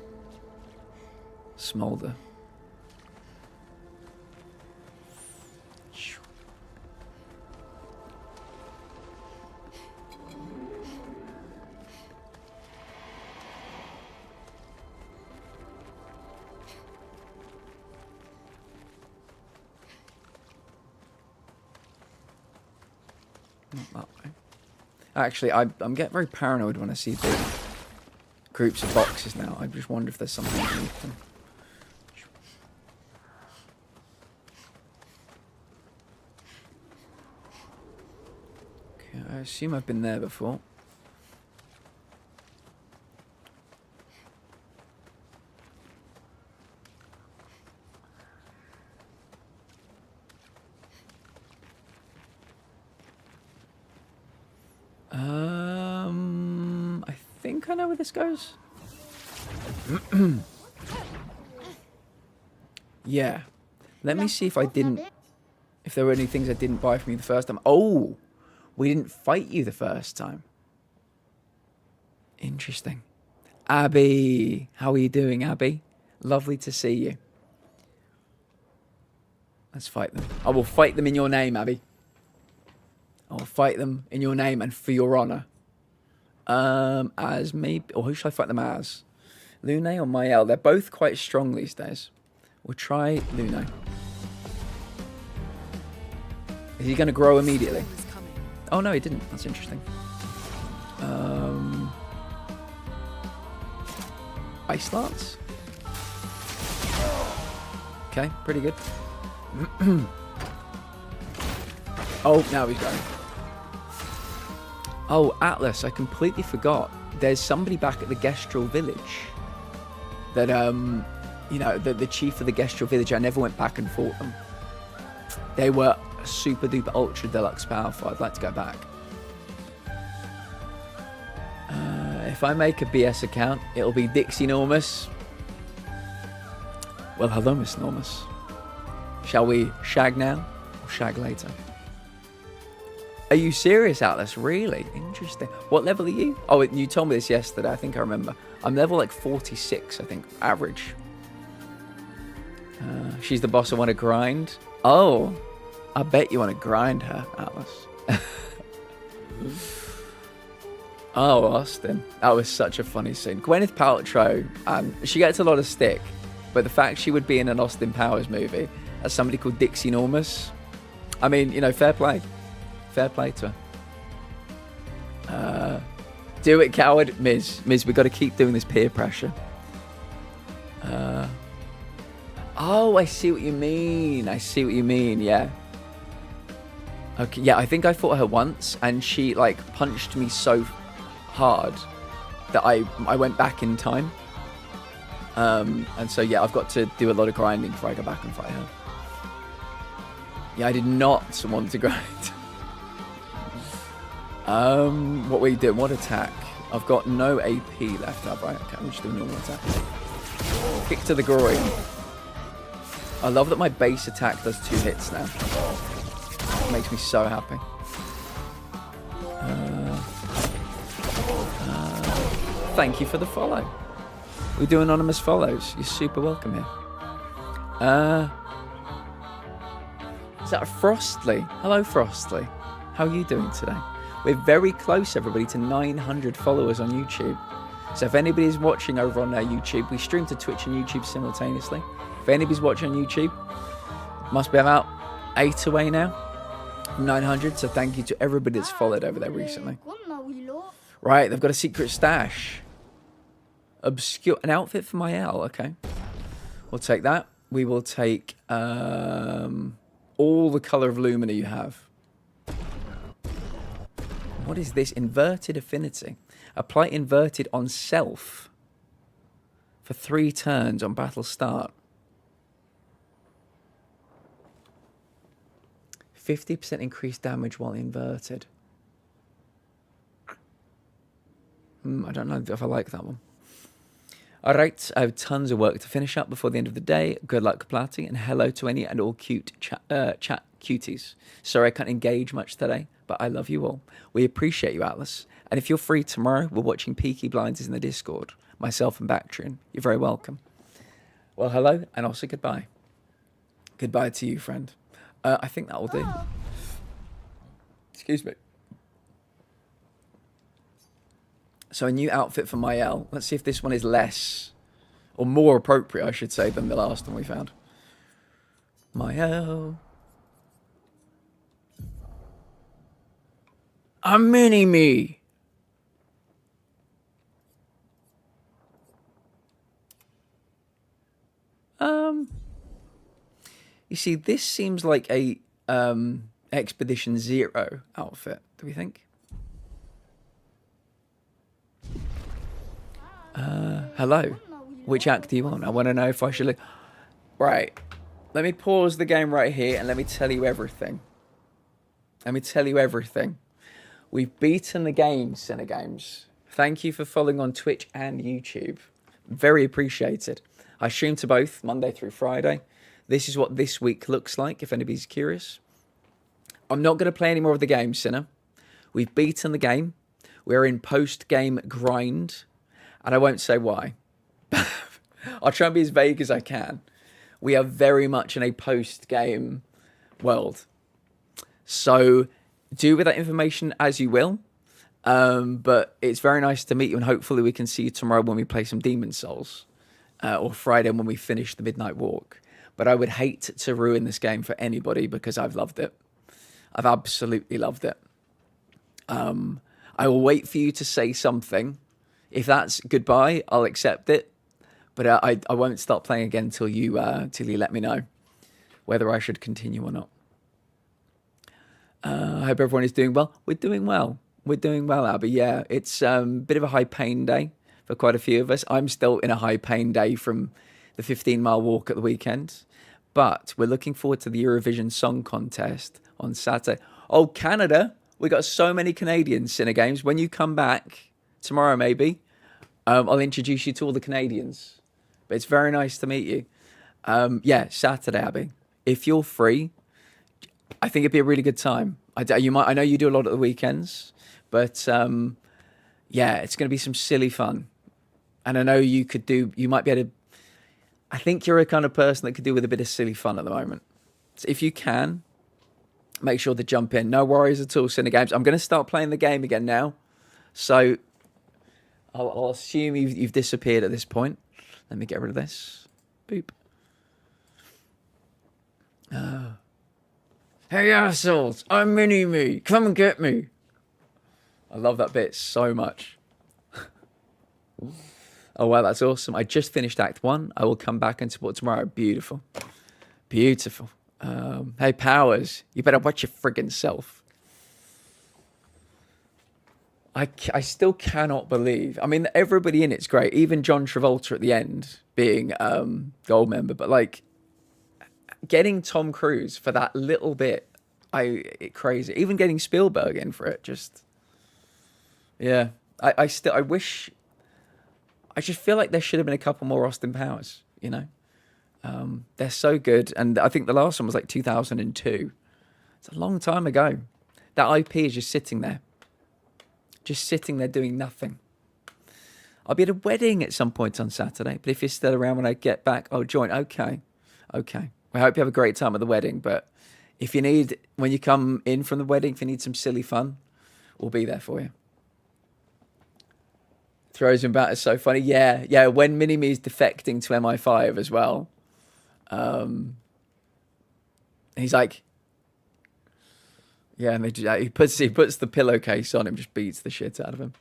Smolder. Not that way. Actually, I'm getting very paranoid when I see big groups of boxes now. I just wonder if there's something underneath them. Okay, I assume I've been there before. I think I know where this goes. Yeah. Let me see if I didn't... If there were any things I didn't buy from you the first time. Oh! We didn't fight you the first time. Interesting. Abby! How are you doing, Abby? Lovely to see you. Let's fight them. I will fight them in your name, Abby. I will fight them in your name and for your honor. As maybe... Or who should I fight them as? Lune or Mael? They're both quite strong these days. We'll try Lune. Is he going to grow immediately? Oh, no, he didn't. That's interesting. Ice Lance? Okay, pretty good. Oh, now he's going. Oh, Atlas, I completely forgot. There's somebody back at the Gestrel village that, you know, the chief of the Gestrel village. I never went back and fought them. They were super duper ultra deluxe powerful. I'd like to go back. If I make a BS account, it'll be Dixie Normus. Well, hello, Miss Normus. Shall we shag now or shag later? Are you serious, Atlas? Really? Interesting. What level are you? Oh, you told me this yesterday. I think I remember. I'm level like 46, I think, average. She's the boss I want to grind. Oh, I bet you want to grind her, Atlas. Oh, Austin. That was such a funny scene. Gwyneth Paltrow, she gets a lot of stick, but the fact she would be in an Austin Powers movie as somebody called Dixie Normus, I mean, you know, fair play. Fair play to her. Do it, coward. Miz, we've got to keep doing this peer pressure. Oh, I see what you mean. I see what you mean, yeah. Okay, yeah, I think I fought her once, and she, like, punched me so hard that I went back in time. And so, yeah, I've got to do a lot of grinding before I go back and fight her. Yeah, I did not want to grind. What were you doing? What attack? I've got no AP left, have I? Okay, I'm just doing a normal attack. Kick to the groin. I love that my base attack does 2 hits now. It makes me so happy. Thank you for the follow. We do anonymous follows. You're super welcome here. Is that Frostly? Hello, Frostly. How are you doing today? We're very close, everybody, to 900 followers on YouTube. So if anybody's watching over on YouTube, we stream to Twitch and YouTube simultaneously. If anybody's watching on YouTube, must be about 8 away now from 900. So thank you to everybody that's followed over there recently. Right, they've got a secret stash. Obscure, an outfit for my L. Okay, we'll take that. We will take all the color of Lumina you have. What is this? Inverted affinity. Apply inverted on self for 3 turns on battle start. 50% increased damage while inverted. I don't know if I like that one. All right, I have tons of work to finish up before the end of the day. Good luck, Platty, and hello to any and all cute chat cuties. Sorry I can't engage much today, but I love you all. We appreciate you, Atlas. And if you're free tomorrow, we're watching Peaky Blinders in the Discord. Myself and Bactrian. You're very welcome. Well, hello, and also goodbye. Goodbye to you, friend. I think that will do. Excuse me. So a new outfit for Mael. Let's see if this one is less, or more appropriate, I should say, than the last one we found. Mael. A mini-me. You see, this seems like a Expedition Zero outfit, do we think? Hello. Which act do you want? I want to know if I should look. Right. Let me pause the game right here and let me tell you everything. Let me tell you everything. We've beaten the game, Cinegames. Thank you for following on Twitch and YouTube. Very appreciated. I stream to both Monday through Friday. This is what this week looks like, if anybody's curious. I'm not going to play any more of the game, Cinna. We've beaten the game. We're in post-game grind. And I won't say why. I'll try and be as vague as I can. We are very much in a post-game world. So do with that information as you will. But it's very nice to meet you, and hopefully we can see you tomorrow when we play some Demon Souls. Or Friday when we finish the Midnight Walk. But I would hate to ruin this game for anybody because I've loved it. I've absolutely loved it. I will wait for you to say something. If that's goodbye, I'll accept it. But I won't start playing again till you let me know whether I should continue or not. I hope everyone is doing well. We're doing well. We're doing well, Abby. Yeah, it's a bit of a high pain day for quite a few of us. I'm still in a high pain day from the 15-mile walk at the weekend. But we're looking forward to the Eurovision Song Contest on Saturday. Oh, Canada. We got so many Canadians, Cinegames. When you come back tomorrow, maybe, I'll introduce you to all the Canadians. But it's very nice to meet you. Yeah, Saturday, Abby. If you're free, I think it'd be a really good time. I know you do a lot at the weekends, but yeah, it's going to be some silly fun. And I know you might be able to, I think you're a kind of person that could do with a bit of silly fun at the moment. So if you can, make sure to jump in. No worries at all, Cinegames. I'm going to start playing the game again now. So I'll assume you've disappeared at this point. Let me get rid of this. Boop. Hey, assholes. I'm Mini-Me. Come and get me. I love that bit so much. Oh, wow, that's awesome. I just finished Act 1. I will come back and support tomorrow. Beautiful. Beautiful. Hey, Powers, you better watch your friggin' self. I still cannot believe. I mean, everybody in it's great. Even John Travolta at the end being gold member. But, like, getting Tom Cruise for that little bit, crazy. Even getting Spielberg in for it, just... Yeah. I wish... I just feel like there should have been a couple more Austin Powers, you know? They're so good. And I think the last one was like 2002. It's a long time ago. That IP is just sitting there. Just sitting there doing nothing. I'll be at a wedding at some point on Saturday. But if you're still around when I get back, I'll join. Okay. Okay. I hope you have a great time at the wedding. But if you need, when you come in from the wedding, if you need some silly fun, we'll be there for you. Throws him back is so funny. Yeah, yeah. When Mini-Me is defecting to MI5 as well, he's like, yeah, and he puts the pillowcase on him, just beats the shit out of him.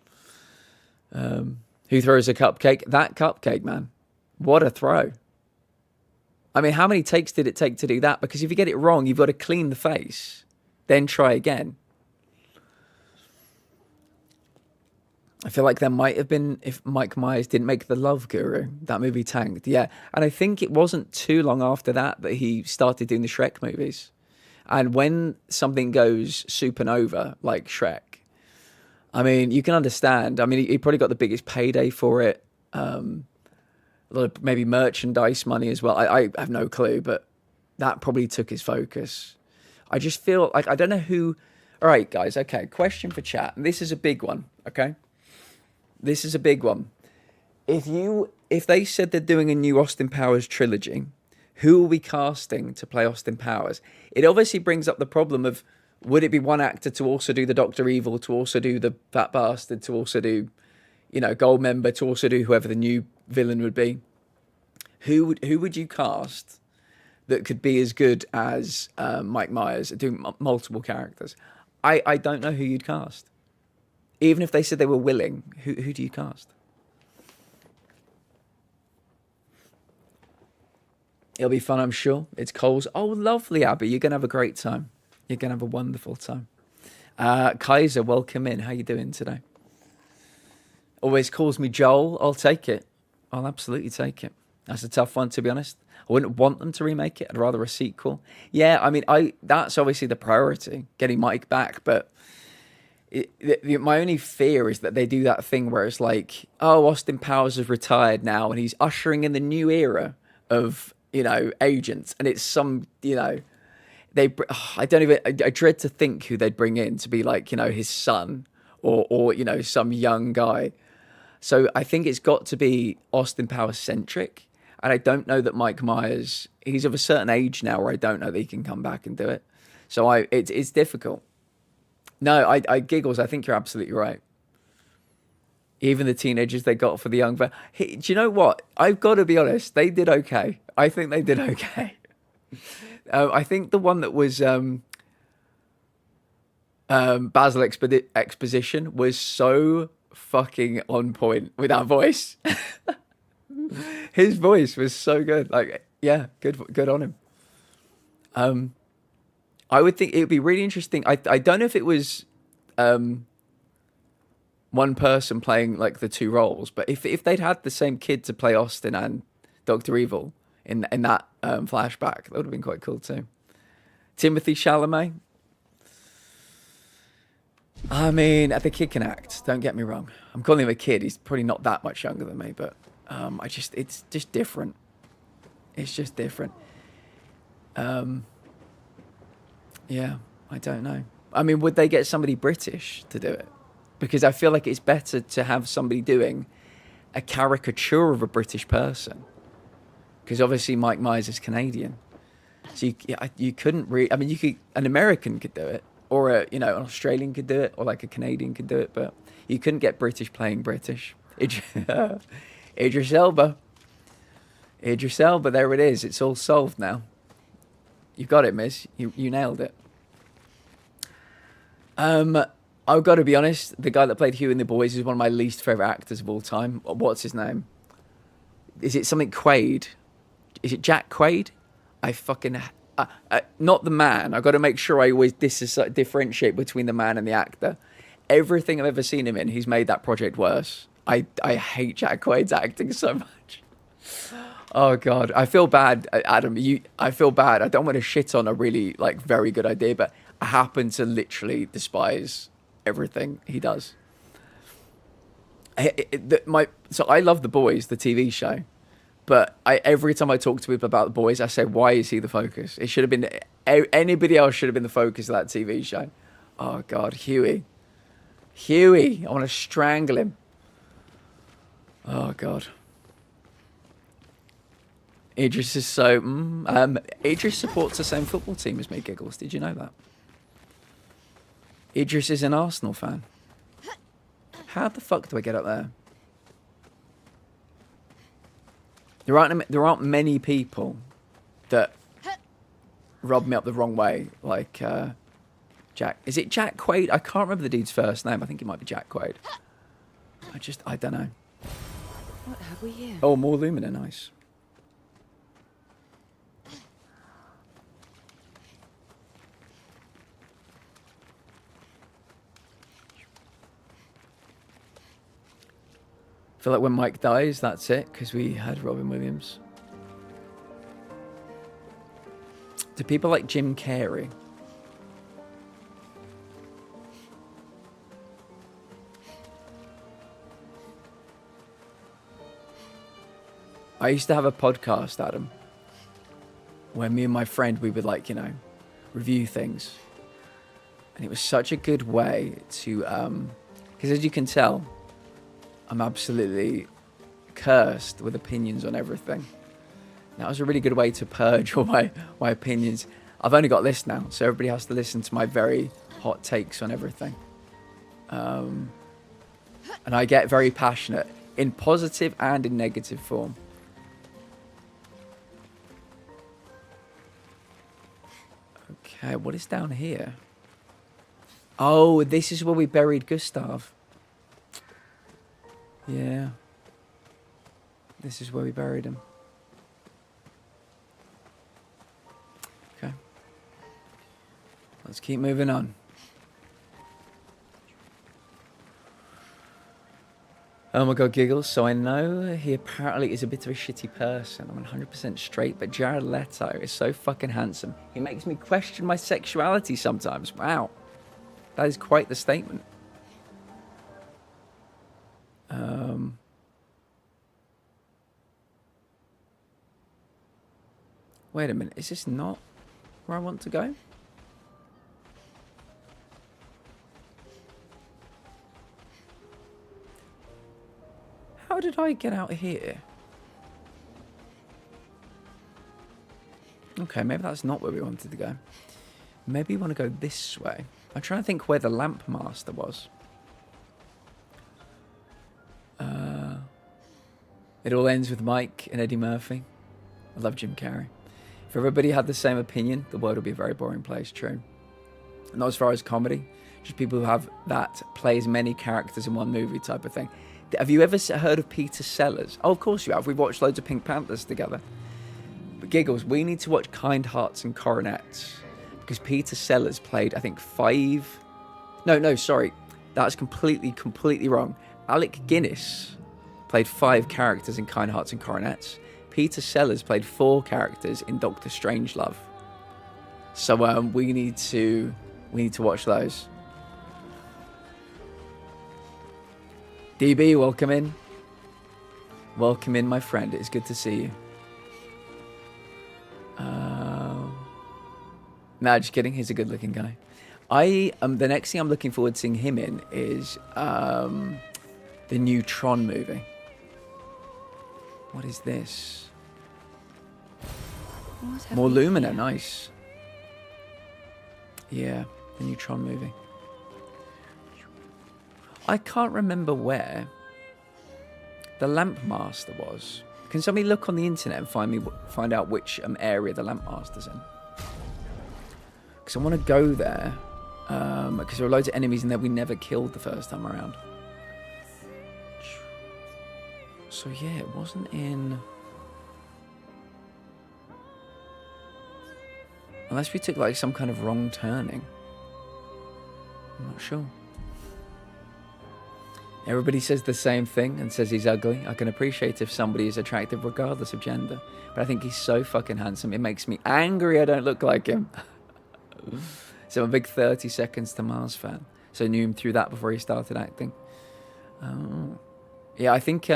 Who throws a cupcake? That cupcake, man. What a throw! I mean, how many takes did it take to do that? Because if you get it wrong, you've got to clean the face, then try again. I feel like there might have been if Mike Myers didn't make The Love Guru. That movie tanked. Yeah. And I think it wasn't too long after that he started doing the Shrek movies. And when something goes supernova like Shrek, I mean, you can understand. I mean, he probably got the biggest payday for it. A lot of maybe merchandise money as well. I have no clue, but that probably took his focus. I just feel like I don't know who. All right, guys. Okay, question for chat. And this is a big one. Okay, this is a big one. If they said they're doing a new Austin Powers trilogy, who are we casting to play Austin Powers? It obviously brings up the problem of, would it be one actor to also do the Dr. Evil, to also do the Fat Bastard, to also do, Goldmember, to also do whoever the new villain would be? Who would you cast that could be as good as Mike Myers doing multiple characters? I don't know who you'd cast. Even if they said they were willing, who do you cast? It'll be fun, I'm sure. It's Cole's. Oh, lovely, Abby. You're going to have a great time. You're going to have a wonderful time. Kaiser, welcome in. How you doing today? Always calls me Joel. I'll take it. I'll absolutely take it. That's a tough one, to be honest. I wouldn't want them to remake it. I'd rather a sequel. Yeah, I mean, that's obviously the priority, getting Mike back. But my only fear is that they do that thing where it's like, oh, Austin Powers is retired now, and he's ushering in the new era of, agents. And it's some, I dread to think who they'd bring in to be like, his son or some young guy. So I think it's got to be Austin Powers centric. And I don't know that Mike Myers, he's of a certain age now where I don't know that he can come back and do it. So it's difficult. No, I giggles. I think you're absolutely right. Even the teenagers they got for the young. Do you know what? I've got to be honest. They did okay. I think they did okay. I think the one that was Basil Exposition was so fucking on point with that voice. His voice was so good. Like, yeah, good on him. I would think it would be really interesting. I don't know if it was one person playing like the two roles, but if they'd had the same kid to play Austin and Dr. Evil in that flashback, that would have been quite cool too. Timothy Chalamet. I mean, the kid can act. Don't get me wrong. I'm calling him a kid. He's probably not that much younger than me, but it's just different. It's just different. Yeah, I don't know. I mean, would they get somebody British to do it? Because I feel like it's better to have somebody doing a caricature of a British person. Because obviously Mike Myers is Canadian. So you couldn't really... I mean, an American could do it. Or, an Australian could do it. Or like a Canadian could do it. But you couldn't get British playing British. Idris Elba. Idris Elba, there it is. It's all solved now. You got it, Miz. You nailed it. I've got to be honest. The guy that played Hugh in The Boys is one of my least favourite actors of all time. What's his name? Is it something Quaid? Is it Jack Quaid? I fucking... not the man. I've got to make sure I always differentiate between the man and the actor. Everything I've ever seen him in, he's made that project worse. I hate Jack Quaid's acting so much. Oh, God. I feel bad, Adam. I feel bad. I don't want to shit on a really, very good idea, but I happen to literally despise everything he does. So I love The Boys, the TV show, but every time I talk to people about The Boys, I say, why is he the focus? It should have been... Anybody else should have been the focus of that TV show. Oh, God. Huey. I want to strangle him. Oh, God. Idris is so... Idris supports the same football team as me, Giggles. Did you know that? Idris is an Arsenal fan. How the fuck do I get up there? There aren't many people that rub me up the wrong way, like Jack. Is it Jack Quaid? I can't remember the dude's first name. I think it might be Jack Quaid. I don't know. What have we here? Oh, more Lumina, nice. I feel like when Mike dies, that's it, because we had Robin Williams. Do people like Jim Carrey? I used to have a podcast, Adam, where me and my friend, we would like, you know, review things. And it was such a good way to, because as you can tell, I'm absolutely cursed with opinions on everything. That was a really good way to purge all my opinions. I've only got this now, so everybody has to listen to my very hot takes on everything. And I get very passionate in positive and in negative form. Okay, what is down here? Oh, this is where we buried Gustav. Yeah. This is where we buried him. Okay. Let's keep moving on. Oh my god, giggles. So I know he apparently is a bit of a shitty person. I'm 100% straight, but Jared Leto is so fucking handsome. He makes me question my sexuality sometimes. Wow. That is quite the statement. Wait a minute. Is this not where I want to go? How did I get out here? Okay, maybe that's not where we wanted to go. Maybe we want to go this way. I'm trying to think where the lamp master was. It all ends with Mike and Eddie Murphy. I love Jim Carrey. If everybody had the same opinion, the world would be a very boring place, true. Not as far as comedy, just people who have that play as many characters in one movie type of thing. Have you ever heard of Peter Sellers? Oh, of course you have. We've watched loads of Pink Panthers together. But Giggles, we need to watch Kind Hearts and Coronets. Because Peter Sellers played, I think, 5... No, sorry. That's completely wrong. Alec Guinness played 5 characters in Kind Hearts and Coronets. Peter Sellers played 4 characters in Doctor Strangelove. So we need to watch those. DB, welcome in. Welcome in, my friend. It's good to see you. Nah, just kidding. He's a good-looking guy. The next thing I'm looking forward to seeing him in is the new Tron movie. What is this? More Lumina, nice. Yeah, the new Tron movie. I can't remember where the Lamp Master was. Can somebody look on the internet and find out which area the Lamp Master's in? Because I want to go there. Because there are loads of enemies in there we never killed the first time around. So yeah, it wasn't in... Unless we took like some kind of wrong turning. I'm not sure. Everybody says the same thing and says he's ugly. I can appreciate if somebody is attractive regardless of gender. But I think he's so fucking handsome. It makes me angry I don't look like him. So I'm a big 30 Seconds to Mars fan. So I knew him through that before he started acting. Yeah, I think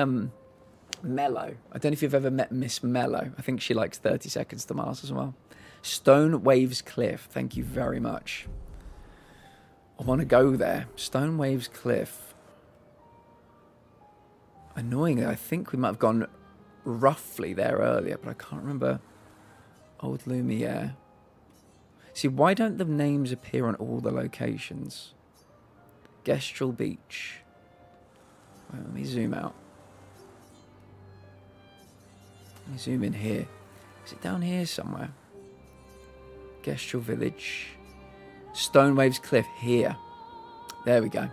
Mello. I don't know if you've ever met Miss Mello. I think she likes 30 Seconds to Mars as well. Stone Waves Cliff. Thank you very much. I want to go there. Stone Waves Cliff. Annoyingly, I think we might have gone roughly there earlier, but I can't remember. Old Lumiere. See, why don't the names appear on all the locations? Gestrel Beach. Wait, let me zoom out. Let me zoom in here. Is it down here somewhere? Gestrel Village. Stone Waves Cliff here. There we go.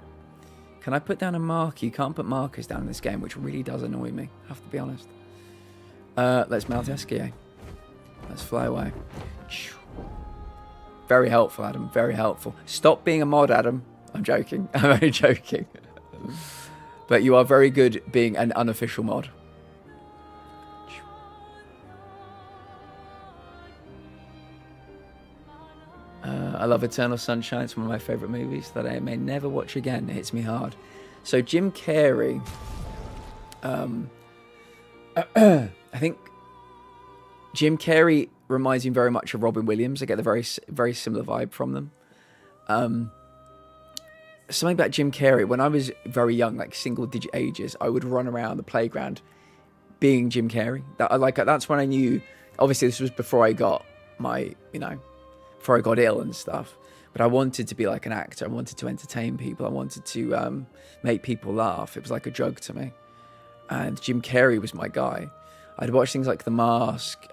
Can I put down a marker? You can't put markers down in this game, which really does annoy me. I have to be honest. Let's mount esquier. Let's fly away. Very helpful, Adam. Very helpful. Stop being a mod, Adam. I'm joking. I'm only joking. But you are very good being an unofficial mod. I love Eternal Sunshine. It's one of my favourite movies that I may never watch again. It hits me hard. So Jim Carrey, I think Jim Carrey reminds me very much of Robin Williams. I get the very similar vibe from them. Something about Jim Carrey, when I was very young, like single-digit ages, I would run around the playground being Jim Carrey. That's when I knew. Obviously, this was before I got my, before I got ill and stuff. But I wanted to be like an actor. I wanted to entertain people. I wanted to make people laugh. It was like a drug to me. And Jim Carrey was my guy. I'd watch things like The Mask,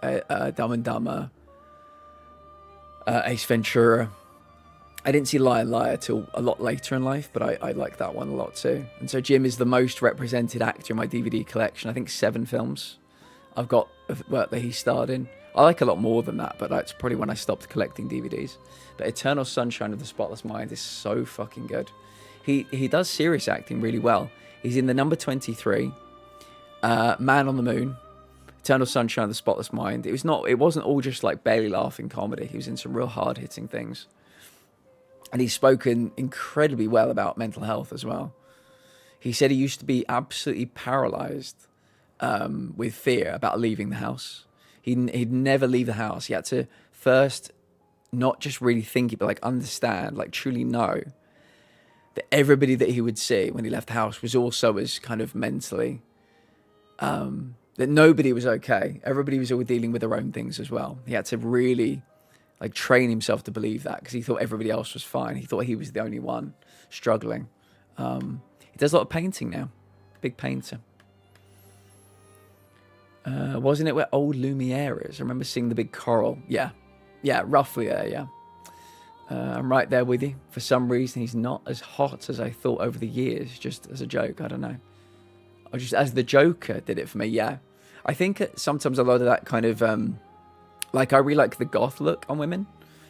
Dumb and Dumber, Ace Ventura. I didn't see Liar Liar till a lot later in life, but I like that one a lot too. And so Jim is the most represented actor in my DVD collection. I think 7 films I've got that he starred in. I like a lot more than that, but that's probably when I stopped collecting DVDs. But Eternal Sunshine of the Spotless Mind is so fucking good. He does serious acting really well. He's in the number 23, Man on the Moon, Eternal Sunshine of the Spotless Mind. It wasn't all just like barely laughing comedy. He was in some real hard hitting things. And he's spoken incredibly well about mental health as well. He said he used to be absolutely paralyzed with fear about leaving the house. He'd never leave the house. He had to first not just really think it, but like understand, like truly know that everybody that he would see when he left the house was also as kind of mentally, that nobody was okay. Everybody was all dealing with their own things as well. He had to really like train himself to believe that because he thought everybody else was fine. He thought he was the only one struggling. He does a lot of painting now. Big painter. Wasn't it where old Lumiere is? I remember seeing the big coral. Yeah, roughly there, yeah. I'm right there with you. For some reason, he's not as hot as I thought over the years, just as a joke. I don't know. Or just as the Joker did it for me, yeah. I think sometimes a lot of that kind of, like I really like the goth look on women.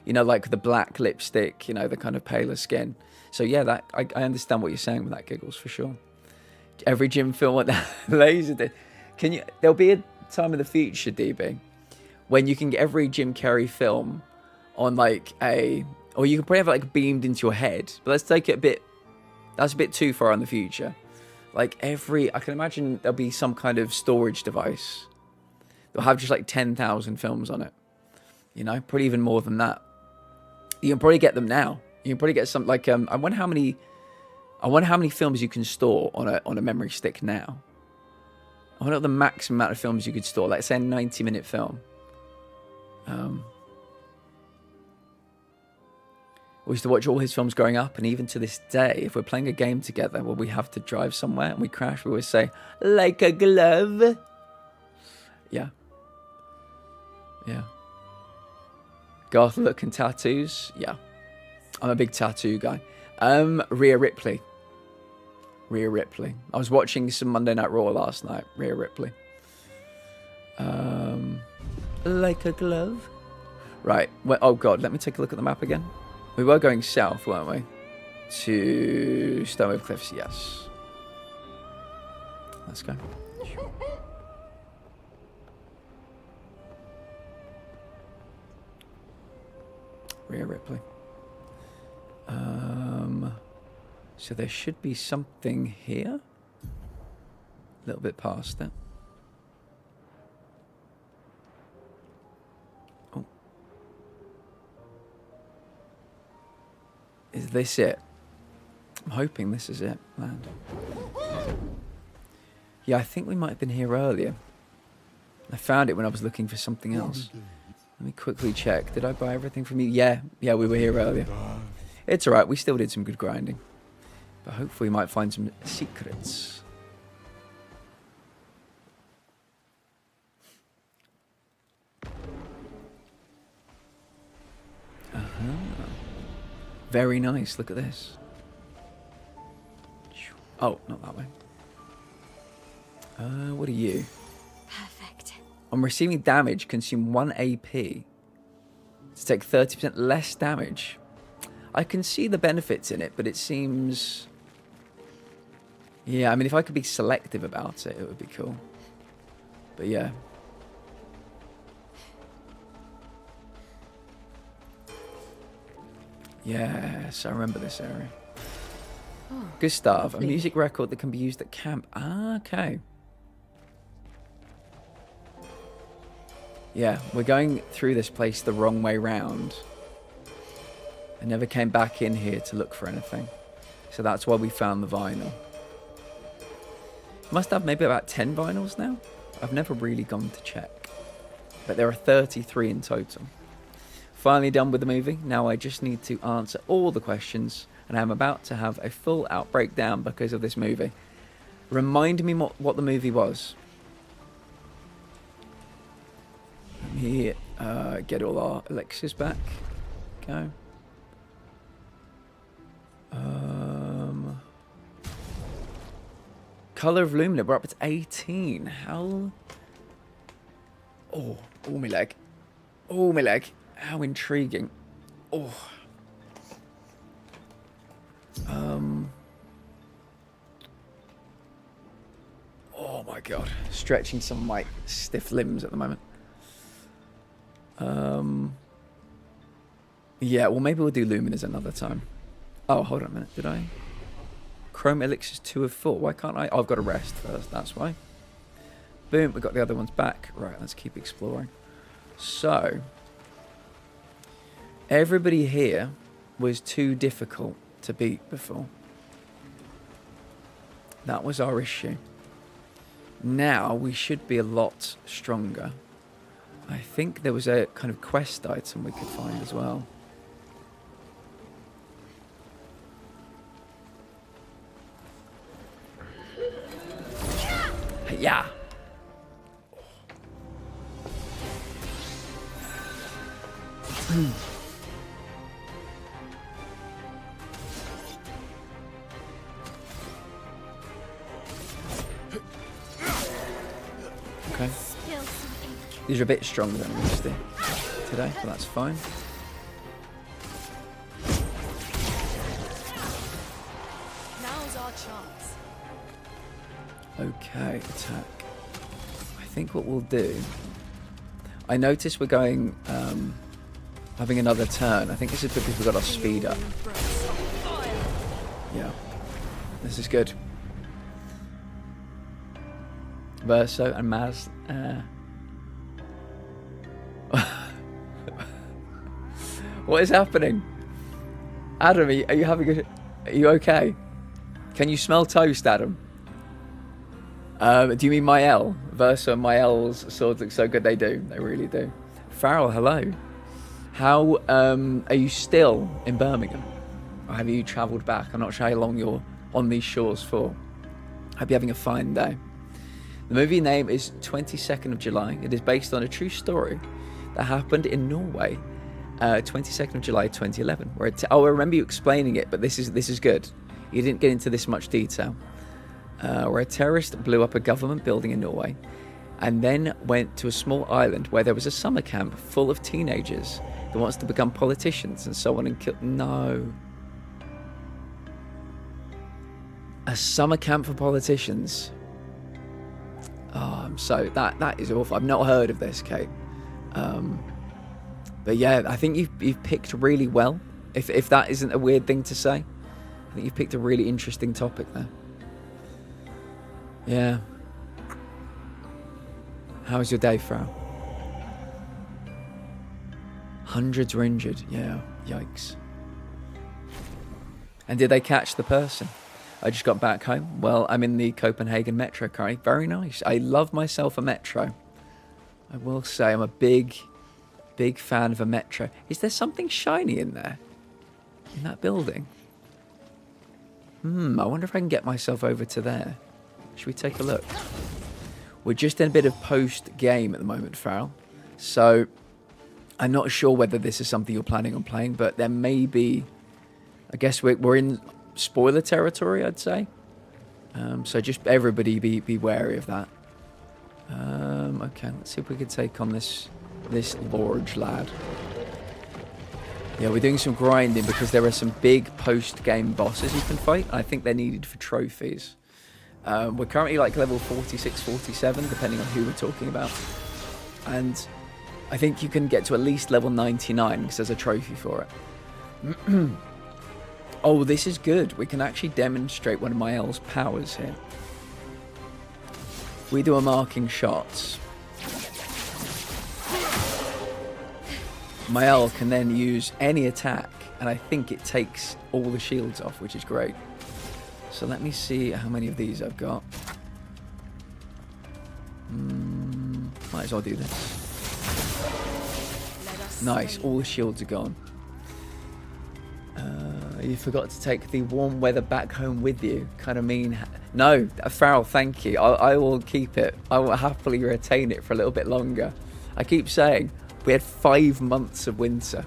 Like the black lipstick, the kind of paler skin. So yeah, that I understand what you're saying with that, Giggles, for sure. Every gym film with that laser. There'll be a time in the future, DB, when you can get every Jim Carrey film on or you can probably have it like beamed into your head, but let's take it that's a bit too far in the future. I can imagine there'll be some kind of storage device that'll have just like 10,000 films on it, probably even more than that. You can probably get them now. You can probably get some, I wonder how many films you can store on a memory stick now. I wonder what the maximum amount of films you could store. Let's say a 90-minute film. We used to watch all his films growing up, and even to this day, if we're playing a game together where we have to drive somewhere and we crash, we always say, like a glove. Yeah. Yeah. Goth look and tattoos. Yeah. I'm a big tattoo guy. Rhea Ripley. I was watching some Monday Night Raw last night. Rhea Ripley. Like a glove. Right. Well, oh, God. Let me take a look at the map again. We were going south, weren't we? To Stonewave Cliffs, yes. Let's go. Rhea Ripley. So there should be something here. A little bit past it. Oh. Is this it? I'm hoping this is it, land. Yeah, I think we might have been here earlier. I found it when I was looking for something else. Let me quickly check. Did I buy everything from you? Yeah, we were here earlier. It's alright, we still did some good grinding. But hopefully we might find some secrets. Very nice, look at this. Oh, not that way. What are you? Perfect. On receiving damage, consume 1 AP to take 30% less damage. I can see the benefits in it, but it seems... Yeah, I mean, if I could be selective about it, it would be cool. But yeah. Yes, I remember this area. Oh, Gustav, a lovely. music record that can be used at camp. Ah, okay. Yeah, we're going through this place the wrong way round. I never came back in here to look for anything. So that's why we found the vinyl. Must have maybe about 10 vinyls now. I've never really gone to check. But there are 33 in total. Finally done with the movie. Now I just need to answer all the questions. And I'm about to have a full out breakdown because of this movie. Remind me what the movie was. Let me get all our elixirs back. Go. Color of Lumina, we're up to 18. How? Oh, my leg. Oh, my leg. How intriguing. Oh. Oh my god. Stretching some of my stiff limbs at the moment. Yeah, well maybe we'll do Luminas another time. Oh, hold on a minute. Did I? Chrome Elixirs 2 of 4. Why can't I? Oh, I've got to rest first. That's why. Boom. We got the other ones back. Right, let's keep exploring. So, everybody here was too difficult to beat before. That was our issue. Now we should be a lot stronger. I think there was a kind of quest item we could find as well. Yeah. Okay. These are a bit stronger than I'm used to today, but that's fine. Now's our chance. Okay, attack. I think what we'll do... I noticed we're going... having another turn. I think this is because we got our speed up. Yeah. This is good. Verso and Maz. What is happening? Adam, are you having a... Are you okay? Can you smell toast, Adam? Do you mean Mael? Verso and Mael's swords look so good. They do. They really do. Farrell, hello. How are you still in Birmingham? Or have you travelled back? I'm not sure how long you're on these shores for. Hope you're having a fine day. The movie name is 22nd of July. It is based on a true story that happened in Norway, 22nd of July 2011. I remember you explaining it, but this is good. You didn't get into this much detail. Where a terrorist blew up a government building in Norway and then went to a small island where there was a summer camp full of teenagers that wants to become politicians and so on and kill... No. A summer camp for politicians. Oh, that is awful. I've not heard of this, Kate. But yeah, I think you've picked really well. If that isn't a weird thing to say, I think you've picked a really interesting topic there. Yeah. How was your day, Frau? Hundreds were injured. Yeah, yikes. And did they catch the person? I just got back home. Well, I'm in the Copenhagen metro currently. Very nice. I love myself a metro. I will say I'm a big fan of a metro. Is there something shiny in there? In that building? I wonder if I can get myself over to there. Should we take a look? We're just in a bit of post-game at the moment, Farrell. So, I'm not sure whether this is something you're planning on playing, but there may be... I guess we're in spoiler territory, I'd say. So just everybody be wary of that. Okay, let's see if we can take on this large lad. Yeah, we're doing some grinding because there are some big post-game bosses you can fight. I think they're needed for trophies. We're currently like level 46, 47, depending on who we're talking about. And I think you can get to at least level 99 because there's a trophy for it. Oh, this is good. We can actually demonstrate one of my L's powers here. We do a marking shots. My L can then use any attack, and I think it takes all the shields off, which is great. So let me see how many of these I've got. Might as well do this. Nice, all the shields are gone. You forgot to take the warm weather back home with you. Kind of mean. No, Farrell, thank you. I will keep it. I will happily retain it for a little bit longer. I keep saying we had 5 months of winter.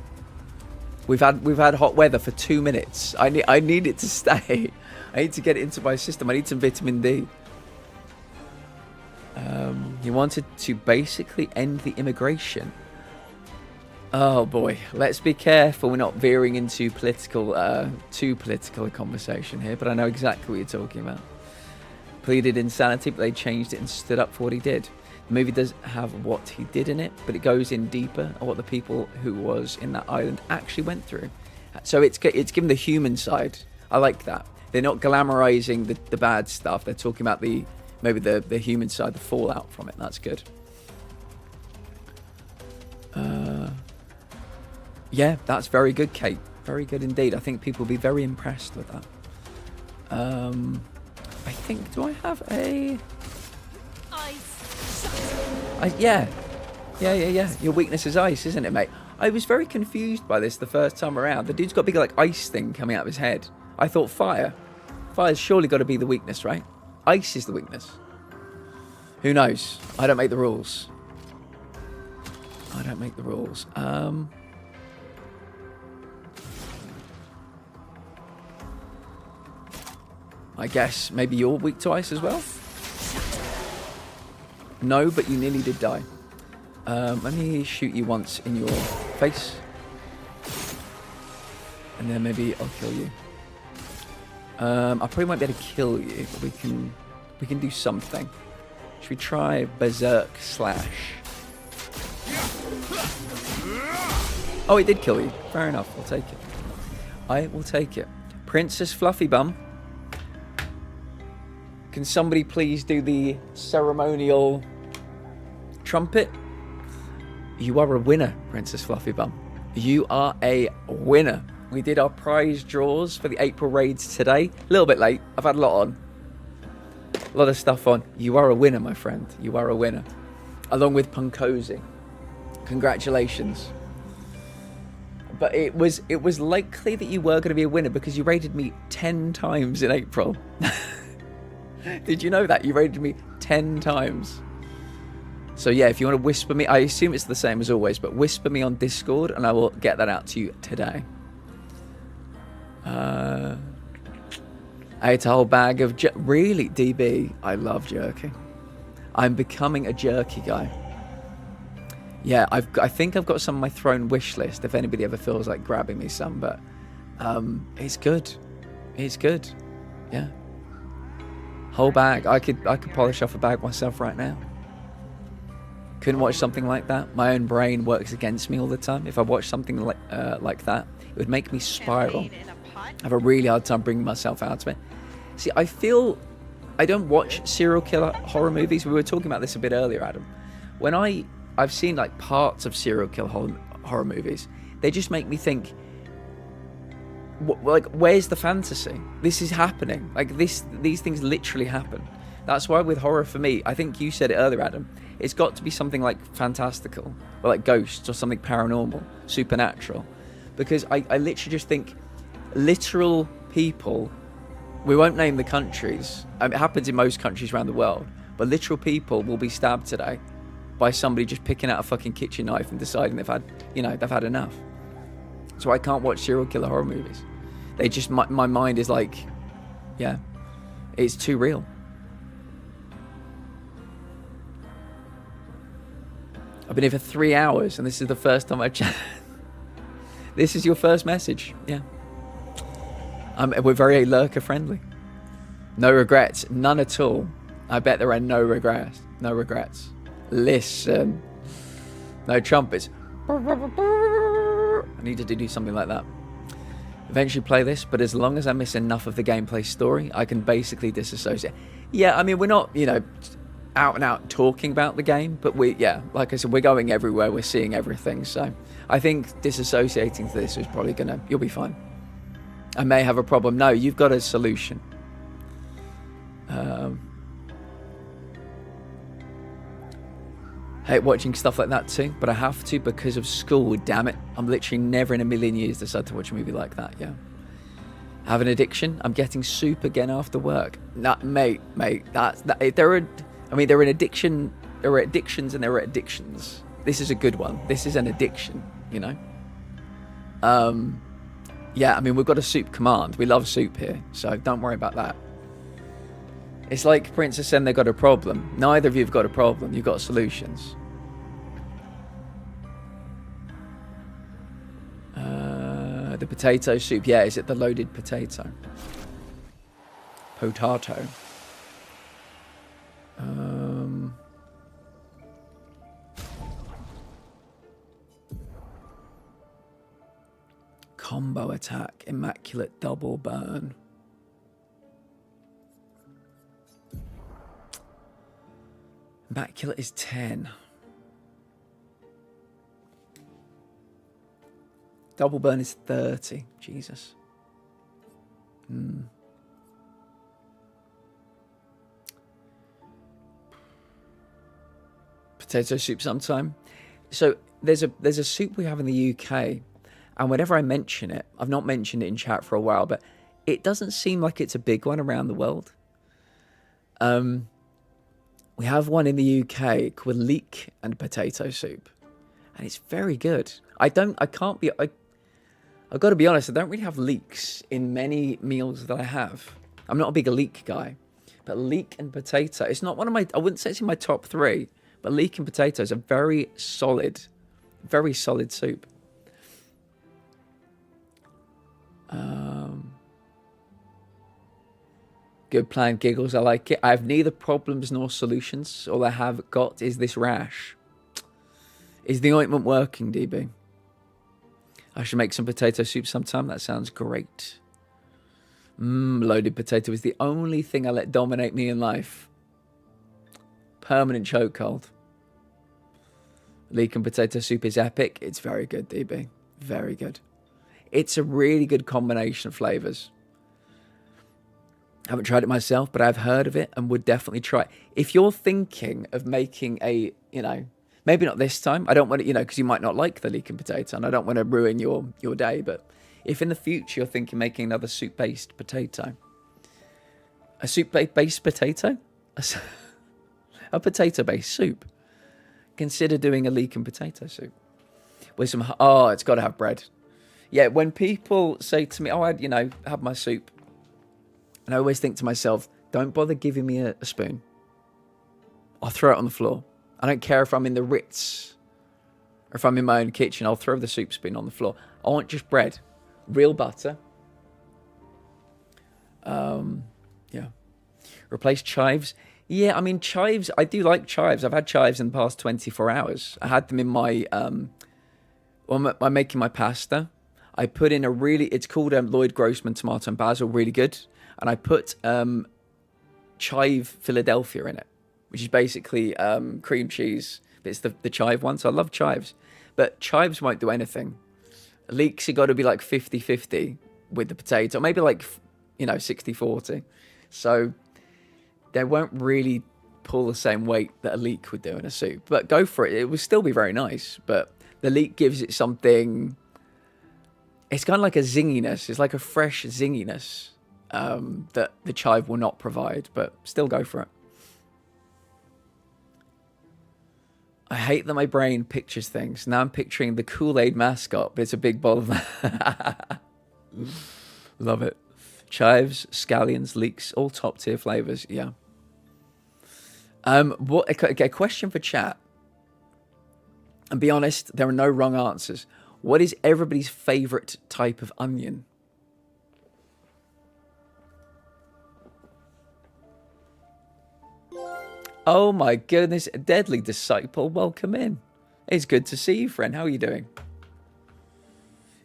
We've had hot weather for 2 minutes. I need it to stay. I need to get it into my system. I need some vitamin D. He wanted to basically end the immigration. Oh boy, let's be careful we're not veering into too political a conversation here, but I know exactly what you're talking about. Pleaded insanity, but they changed it and stood up for what he did. The movie does have what he did in it, but it goes in deeper on what the people who was in that island actually went through. So it's given the human side. I like that. They're not glamorizing the bad stuff. They're talking about maybe the human side, the fallout from it. That's good. Yeah, that's very good, Kate. Very good indeed. I think people will be very impressed with that. I think, do I have a... Yeah. Your weakness is ice, isn't it, mate? I was very confused by this the first time around. The dude's got a big, like, ice thing coming out of his head. I thought fire. Fire's surely got to be the weakness, right? Ice is the weakness. Who knows? I don't make the rules. I don't make the rules. I guess maybe you're weak to ice as well? No, but you nearly did die. Let me shoot you once in your face. And then maybe I'll kill you. I probably won't be able to kill you, but we can do something. Should we try Berserk Slash? Oh, it did kill you. Fair enough, I'll take it. I will take it. Princess Fluffy Bum. Can somebody please do the ceremonial trumpet? You are a winner, Princess Fluffy Bum. You are a winner. We did our prize draws for the April raids today. A little bit late. I've had a lot on. A lot of stuff on. You are a winner, my friend. You are a winner. Along with Punkosi. Congratulations. But it was likely that you were going to be a winner because you raided me 10 times in April. Did you know that? You raided me 10 times. So yeah, if you want to whisper me, I assume it's the same as always, but whisper me on Discord and I will get that out to you today. I ate a whole bag of really, DB, I love jerky. I'm becoming a jerky guy. Yeah, I think I've got some on my throne wish list if anybody ever feels like grabbing me some, but it's good. It's good. Yeah. Whole bag. I could polish off a bag myself right now. Couldn't watch something like that. My own brain works against me all the time. If I watch something like that, it would make me spiral. I have a really hard time bringing myself out of it. See, I feel I don't watch serial killer horror movies. We were talking about this a bit earlier, Adam. When I've seen like parts of serial killer horror movies, they just make me think, like, where's the fantasy? This is happening. Like these things literally happen. That's why with horror for me, I think you said it earlier, Adam, it's got to be something like fantastical or like ghosts or something paranormal, supernatural. Because I literally just think literal people, we won't name the countries. It happens in most countries around the world, but literal people will be stabbed today by somebody just picking out a fucking kitchen knife and deciding they've had enough. So I can't watch serial killer horror movies. They just, my mind is like, yeah, it's too real. I've been here for 3 hours and this is the first time I've chatted. This is your first message, yeah. We're very lurker friendly. No regrets. None at all. I bet there are no regrets. No regrets. Listen. No trumpets. I needed to do something like that. Eventually play this, but as long as I miss enough of the gameplay story, I can basically disassociate. Yeah, I mean, we're not, you know, out and out talking about the game, but yeah, like I said, we're going everywhere, we're seeing everything, so I think disassociating to this is probably you'll be fine. I may have a problem. No, you've got a solution. Hate watching stuff like that too, but I have to because of school, damn it. I'm literally never in a million years decide to watch a movie like that, yeah. Have an addiction? I'm getting soup again after work. Nah, mate, there are an addiction, there are addictions and there are addictions. This is a good one. This is an addiction, you know? Yeah, I mean, we've got a soup command. We love soup here, so don't worry about that. It's like Princess and they got a problem. Neither of you have got a problem. You've got solutions. The potato soup. Yeah, is it the loaded potato? Potato. Combo attack. Immaculate double burn. Immaculate is 10. Double burn is 30. Jesus. Potato soup sometime. So there's a soup we have in the UK, and whenever I mention it, I've not mentioned it in chat for a while, but it doesn't seem like it's a big one around the world. We have one in the UK called leek and potato soup, and it's very good. I've got to be honest, I don't really have leeks in many meals that I have. I'm not a big leek guy, but leek and potato, it's not one of my, I wouldn't say it's in my top 3, but leek and potato is a very solid soup. Good plan, Giggles. I like it. I have neither problems nor solutions. All I have got is this rash. Is the ointment working, DB? I should make some potato soup sometime. That sounds great. Loaded potato is the only thing I let dominate me in life. Permanent chokehold. Leek and potato soup is epic. It's very good, DB. Very good. It's a really good combination of flavors. I haven't tried it myself, but I've heard of it and would definitely try it. If you're thinking of making a, you know, maybe not this time. I don't want to, you know, because you might not like the leek and potato, and I don't want to ruin your day. But if in the future you're thinking making another soup-based potato, a soup-based potato, a potato-based soup, consider doing a leek and potato soup with some. Oh, it's got to have bread. Yeah, when people say to me, "Oh, I'd, you know, have my soup," and I always think to myself, "Don't bother giving me a spoon. I'll throw it on the floor. I don't care if I'm in the Ritz or if I'm in my own kitchen. I'll throw the soup spoon on the floor. I want just bread, real butter. Yeah. Replace chives. Yeah, I mean, chives, I do like chives. I've had chives in the past 24 hours. I had them in my, when I'm making my pasta. I put in it's called Lloyd Grossman tomato and basil, really good. And I put chive Philadelphia in it, which is basically cream cheese. But it's the chive one, so I love chives. But chives won't do anything. Leeks, you got to be like 50-50 with the potato. Maybe like, you know, 60-40. So they won't really pull the same weight that a leek would do in a soup. But go for it. It will still be very nice. But the leek gives it something... It's kind of like a zinginess. It's like a fresh zinginess that the chive will not provide. But still go for it. I hate that my brain pictures things. Now I'm picturing the Kool-Aid mascot, but it's a big bowl of that. Love it. Chives, scallions, leeks, all top tier flavors. Yeah. A question for chat. And be honest, there are no wrong answers. What is everybody's favorite type of onion? Oh my goodness, Deadly Disciple, welcome in. It's good to see you, friend. How are you doing?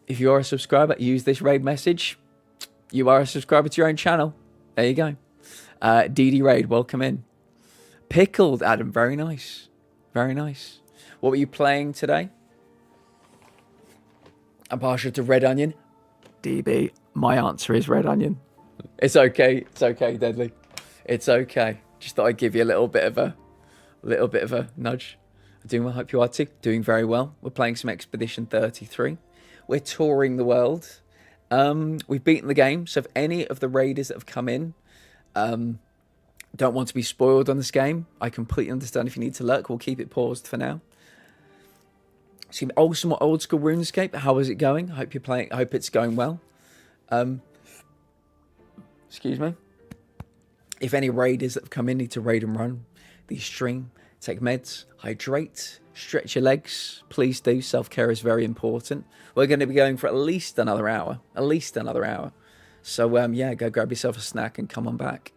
If you are a subscriber, use this raid message. You are a subscriber to your own channel. There you go. DD Raid, welcome in. Pickled, Adam, very nice. Very nice. What were you playing today? I'm partial to Red Onion. DB, my answer is Red Onion. It's okay. It's okay, Deadly. It's okay. Just thought I'd give you a little bit of a nudge. I'm doing well. Hope you are too. Doing very well. We're playing some Expedition 33. We're touring the world. We've beaten the game. So if any of the raiders that have come in don't want to be spoiled on this game, I completely understand. If you need to lurk, we'll keep it paused for now. So some more old school RuneScape. How is it going? I hope you're playing. I hope it's going well. Excuse me. If any raiders that have come in need to raid and run the stream, take meds, hydrate, stretch your legs. Please do. Self-care is very important. We're going to be going for at least another hour. At least another hour. So, yeah, go grab yourself a snack and come on back.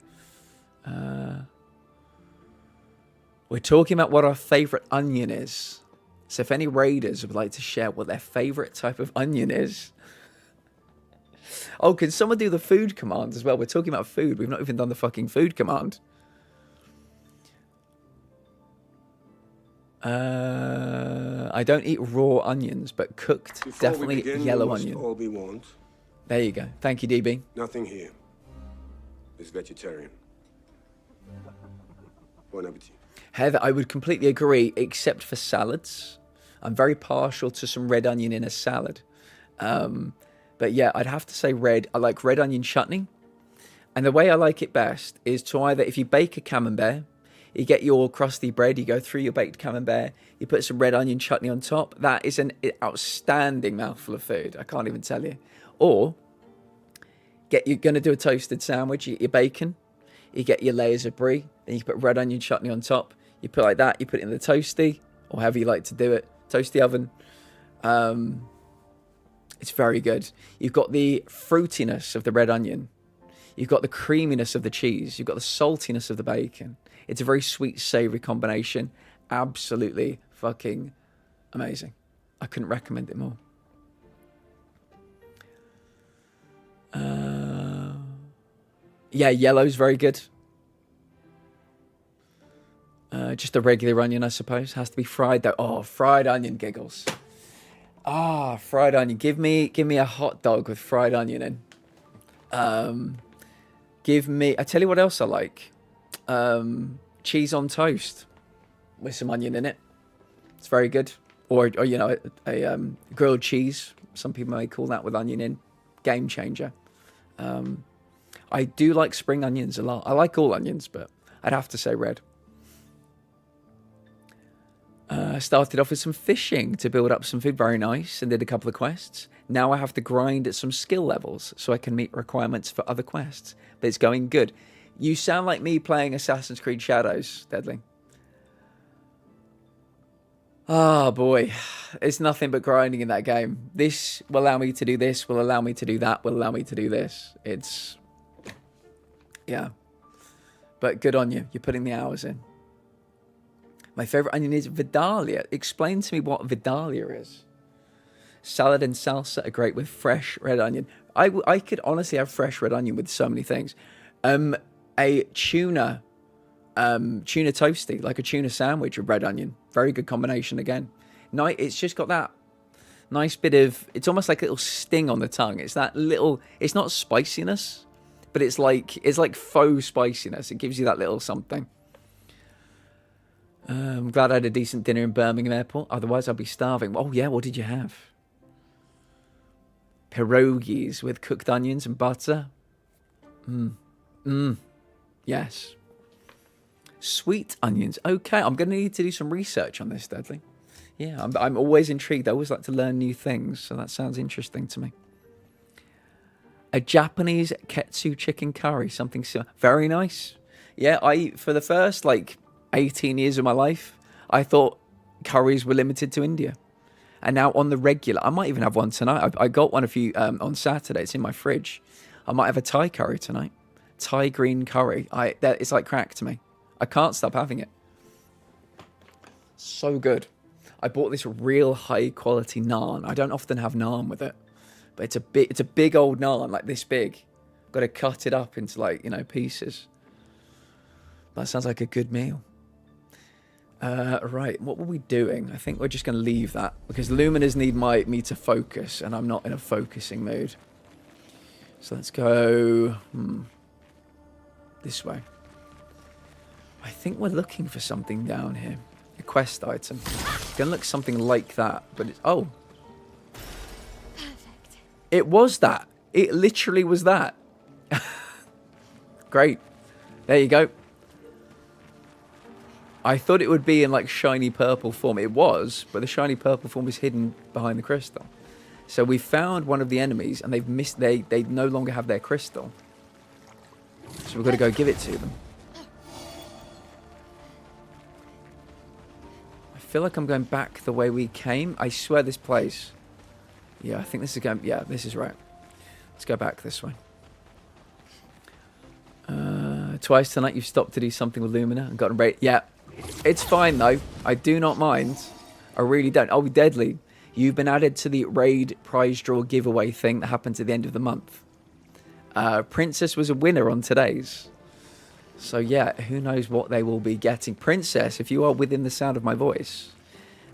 We're talking about what our favourite onion is. So if any raiders would like to share what their favourite type of onion is. Oh, can someone do the food command as well? We're talking about food. We've not even done the fucking food command. I don't eat raw onions, but cooked, Before definitely we begin, yellow we must onion. all be warned. There you go. Thank you, DB. Nothing here is vegetarian. Bon appetit. Heather, I would completely agree, except for salads. I'm very partial to some red onion in a salad. But yeah, I'd have to say red. I like red onion chutney. And the way I like it best is to either, if you bake a camembert, you get your crusty bread, you go through your baked camembert, you put some red onion chutney on top. That is an outstanding mouthful of food. I can't even tell you. Or, you're going to do a toasted sandwich, you get your bacon, you get your layers of brie, then you put red onion chutney on top. You put like that, you put it in the toasty, or however you like to do it, toasty oven. It's very good. You've got the fruitiness of the red onion. You've got the creaminess of the cheese. You've got the saltiness of the bacon. It's a very sweet, savoury combination. Absolutely fucking amazing. I couldn't recommend it more. Yeah, yellow's very good. Just a regular onion, I suppose. Has to be fried though. Oh, fried onion giggles. Ah, fried onion. Give me a hot dog with fried onion in. Give me. I tell you what else I like. Cheese on toast with some onion in it. It's very good. Or you know, a grilled cheese. Some people may call that with onion in. Game changer. I do like spring onions a lot. I like all onions, but I'd have to say red. Started off with some fishing to build up some food, very nice, and did a couple of quests. Now I have to grind at some skill levels so I can meet requirements for other quests. But it's going good. You sound like me playing Assassin's Creed Shadows, Deadly. Oh boy, it's nothing but grinding in that game. This will allow me to do this, will allow me to do that, will allow me to do this. It's... yeah. But good on you. You're putting the hours in. My favourite onion is Vidalia. Explain to me what Vidalia is. Salad and salsa are great with fresh red onion. I could honestly have fresh red onion with so many things. A tuna toasty, like a tuna sandwich with red onion. Very good combination again. It's just got that nice bit of, it's almost like a little sting on the tongue. It's that little, it's not spiciness, but it's like faux spiciness. It gives you that little something. I'm glad I had a decent dinner in Birmingham Airport. Otherwise, I'd be starving. Oh, yeah, what did you have? Pierogies with cooked onions and butter. Yes. Sweet onions. Okay, I'm going to need to do some research on this, Dudley. Yeah, I'm always intrigued. I always like to learn new things, so that sounds interesting to me. A Japanese ketsu chicken curry, something similar. Very nice. Yeah, for the first, 18 years of my life, I thought curries were limited to India. And now on the regular, I might even have one tonight. I got one on Saturday. It's in my fridge. I might have a Thai curry tonight. Thai green curry. It's like crack to me. I can't stop having it. So good. I bought this real high quality naan. I don't often have naan with it, but it's a big old naan, like this big. Got to cut it up into like, you know, pieces. That sounds like a good meal. Right, what were we doing? I think we're just going to leave that because luminars need me to focus, and I'm not in a focusing mood. So let's go this way. I think we're looking for something down here. A quest item. It's going to look something like that, but it's... Oh. Perfect. It was that. It literally was that. Great. There you go. I thought it would be in like shiny purple form. It was, but the shiny purple form was hidden behind the crystal. So we found one of the enemies, and they've missed. They no longer have their crystal. So we've got to go give it to them. I feel like I'm going back the way we came. I swear this place. Yeah, I think this is going. Yeah, this is right. Let's go back this way. Twice tonight you've stopped to do something with Lumina and gotten rate. Yeah, it's fine though. I do not mind. I really don't. Oh, Deadly. You've been added to the raid prize draw giveaway thing that happens at the end of the month. Princess was a winner on today's. So yeah, who knows what they will be getting. Princess, if you are within the sound of my voice,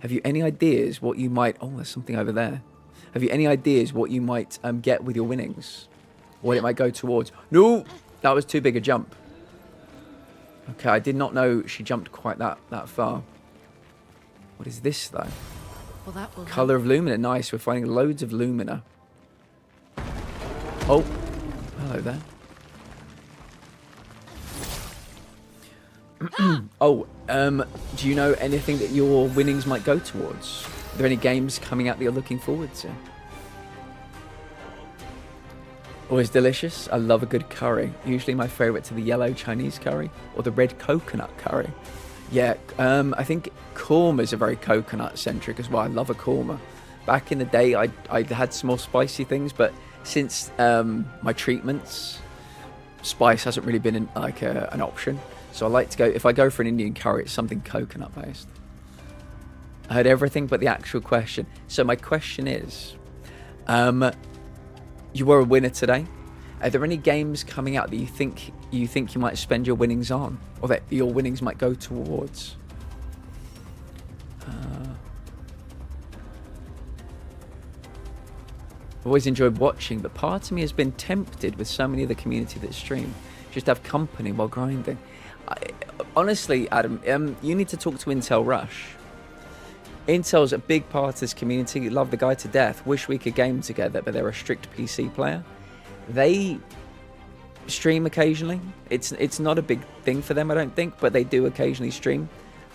have you any ideas what you might... Oh, there's something over there. Have you any ideas what you might get with your winnings? What it might go towards? No! That was too big a jump. Okay, I did not know she jumped quite that far. What is this, though? Well, that will Color of Lumina. Nice. We're finding loads of Lumina. Oh. Hello there. Oh, do you know anything that your winnings might go towards? Are there any games coming out that you're looking forward to? Always delicious. I love a good curry. Usually my favourite's the yellow Chinese curry or the red coconut curry. Yeah, I think kormas are very coconut-centric as well. I love a korma. Back in the day, I had some more spicy things, but since my treatments, spice hasn't really been an option. So I like to go, if I go for an Indian curry, it's something coconut-based. I heard everything but the actual question. So my question is... you were a winner today. Are there any games coming out that you think you might spend your winnings on, or that your winnings might go towards? I've always enjoyed watching, but part of me has been tempted with so many of the community that stream, just to have company while grinding. Honestly, Adam, you need to talk to Intel Rush. Intel's a big part of this community. Love the guy to death. Wish we could game together, but they're a strict PC player. They stream occasionally. It's not a big thing for them, I don't think, but they do occasionally stream.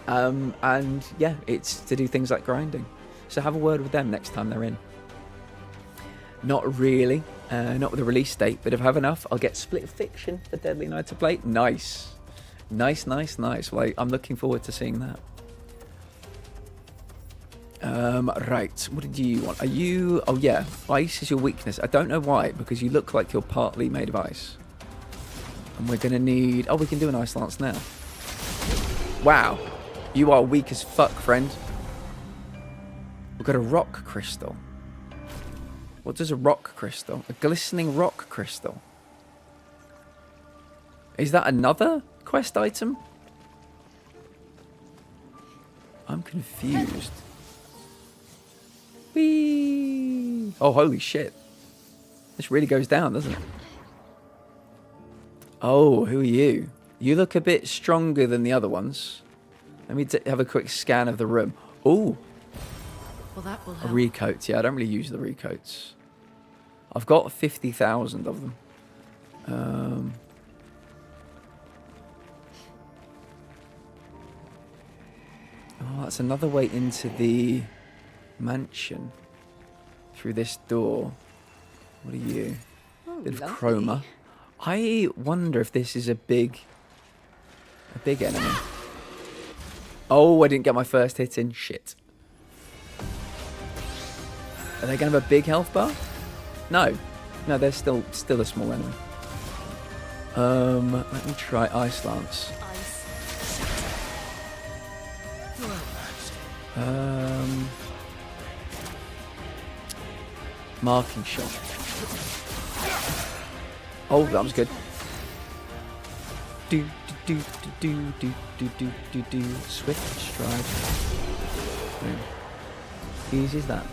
And yeah, it's to do things like grinding. So have a word with them next time they're in. Not really. Not with a release date, but if I have enough, I'll get Split Fiction for Deadly Night to play. Nice. Nice. Well, I'm looking forward to seeing that. Right, what did you want? Are you... Oh yeah, ice is your weakness. I don't know why, because you look like you're partly made of ice. And we're gonna need... Oh, we can do an ice lance now. Wow, you are weak as fuck, friend. We've got a rock crystal. What does a rock crystal? A glistening rock crystal. Is that another quest item? I'm confused. Whee! Oh, holy shit. This really goes down, doesn't it? Oh, who are you? You look a bit stronger than the other ones. Let me have a quick scan of the room. Oh! Well, that will a help. recoat. Yeah, I don't really use the recoats. I've got 50,000 of them. Oh, that's another way into the mansion through this door. What are you? Oh, Bit of lovely. chroma. I wonder if this is a big enemy. Oh, I didn't get my first hit in. Shit. Are they going to have a big health bar? No. No, they're still a small enemy. Let me try Ice Lance. Ice. Marking shot. Oh, that was good. Do do do do do do do do do. Swift stride. Boom. Easy as that.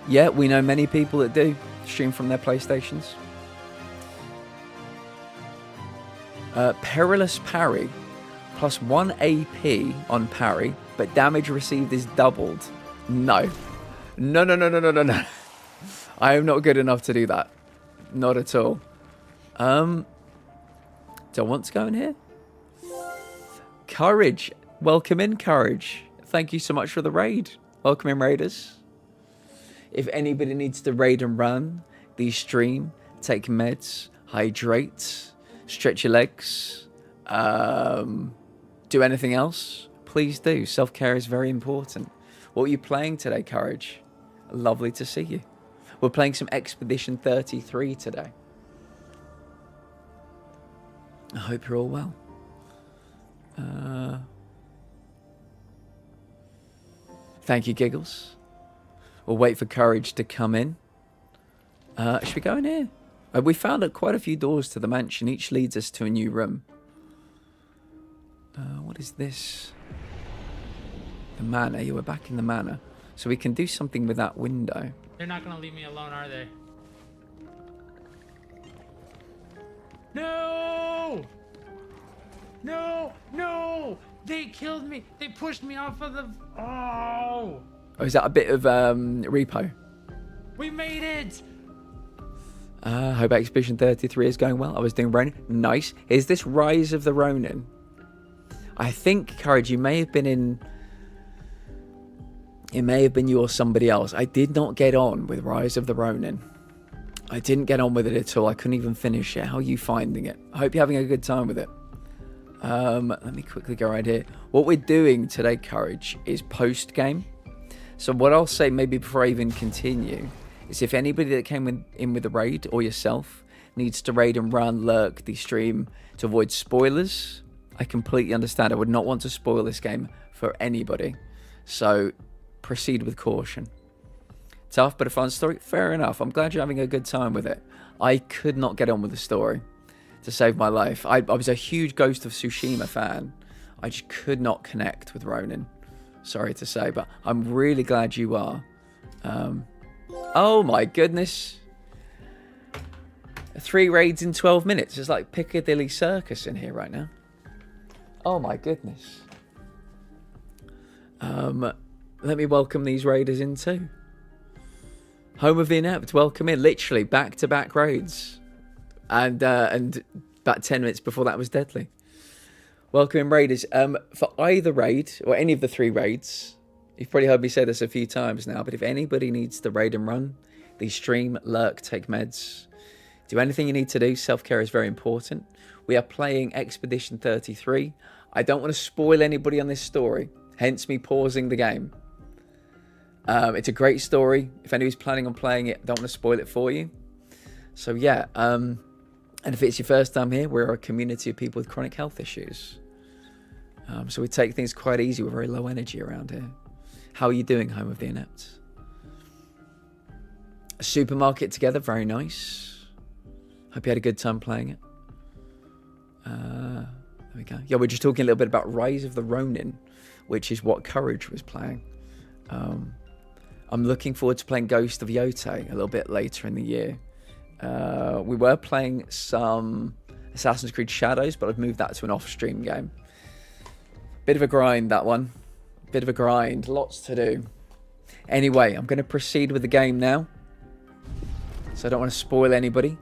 Yeah, we know many people that do stream from their PlayStations. Perilous parry. Plus 1 AP on parry, but damage received is doubled. No. No, no, no, no, no, no, no. I am not good enough to do that. Not at all. Do I want to go in here? Courage. Welcome in, Courage. Thank you so much for the raid. Welcome in, Raiders. If anybody needs to raid and run, the stream, take meds, hydrate, stretch your legs, do anything else, please do. Self-care is very important. What are you playing today, Courage? Lovely to see you. We're playing some Expedition 33 today. I hope you're all well. Thank you, Giggles. We'll wait for Courage to come in. Should we go in here? We found quite a few doors to the mansion. Each leads us to a new room. What is this? The manor. Yeah, we're back in the manor. So we can do something with that window. They're not gonna leave me alone, are they? No! No! No! They killed me! They pushed me off of the... Oh! Oh, is that a bit of repo? We made it! Hope Expedition 33 is going well. I was doing Ronin. Nice. Is this Rise of the Ronin? I think, Courage, you may have been in... It may have been you or somebody else. I did not get on with Rise of the Ronin. I didn't get on with it at all. I couldn't even finish it. How are you finding it? I hope you're having a good time with it. Let me quickly go right here. What we're doing today, Courage, is post-game. So what I'll say maybe before I even continue is if anybody that came in with the raid or yourself needs to raid and run, lurk the stream to avoid spoilers, I completely understand. I would not want to spoil this game for anybody. So proceed with caution. Tough but a fun story? Fair enough. I'm glad you're having a good time with it. I could not get on with the story to save my life. I was a huge Ghost of Tsushima fan. I just could not connect with Ronin. Sorry to say, but I'm really glad you are. Oh my goodness. 3 raids in 12 minutes. It's like Piccadilly Circus in here right now. Oh my goodness. Let me welcome these raiders in too. Home of the Inept, welcome in. Literally back-to-back raids. And about 10 minutes before that was deadly. Welcome in, Raiders. For either raid, or any of the 3 raids, you've probably heard me say this a few times now, but if anybody needs to raid and run, the stream, lurk, take meds, do anything you need to do. Self-care is very important. We are playing Expedition 33. I don't want to spoil anybody on this story, hence me pausing the game. It's a great story. If anybody's planning on playing it, I don't want to spoil it for you. So yeah, and if it's your first time here, we're a community of people with chronic health issues. So we take things quite easy. We're very low energy around here. How are you doing, Home of the Inept? A supermarket together, very nice. Hope you had a good time playing it. There we go. Yeah, we're just talking a little bit about Rise of the Ronin, which is what Courage was playing. I'm looking forward to playing Ghost of Yotei a little bit later in the year. We were playing some Assassin's Creed Shadows, but I've moved that to an off-stream game. Bit of a grind, that one. Bit of a grind. Lots to do. Anyway, I'm going to proceed with the game now. So I don't want to spoil anybody.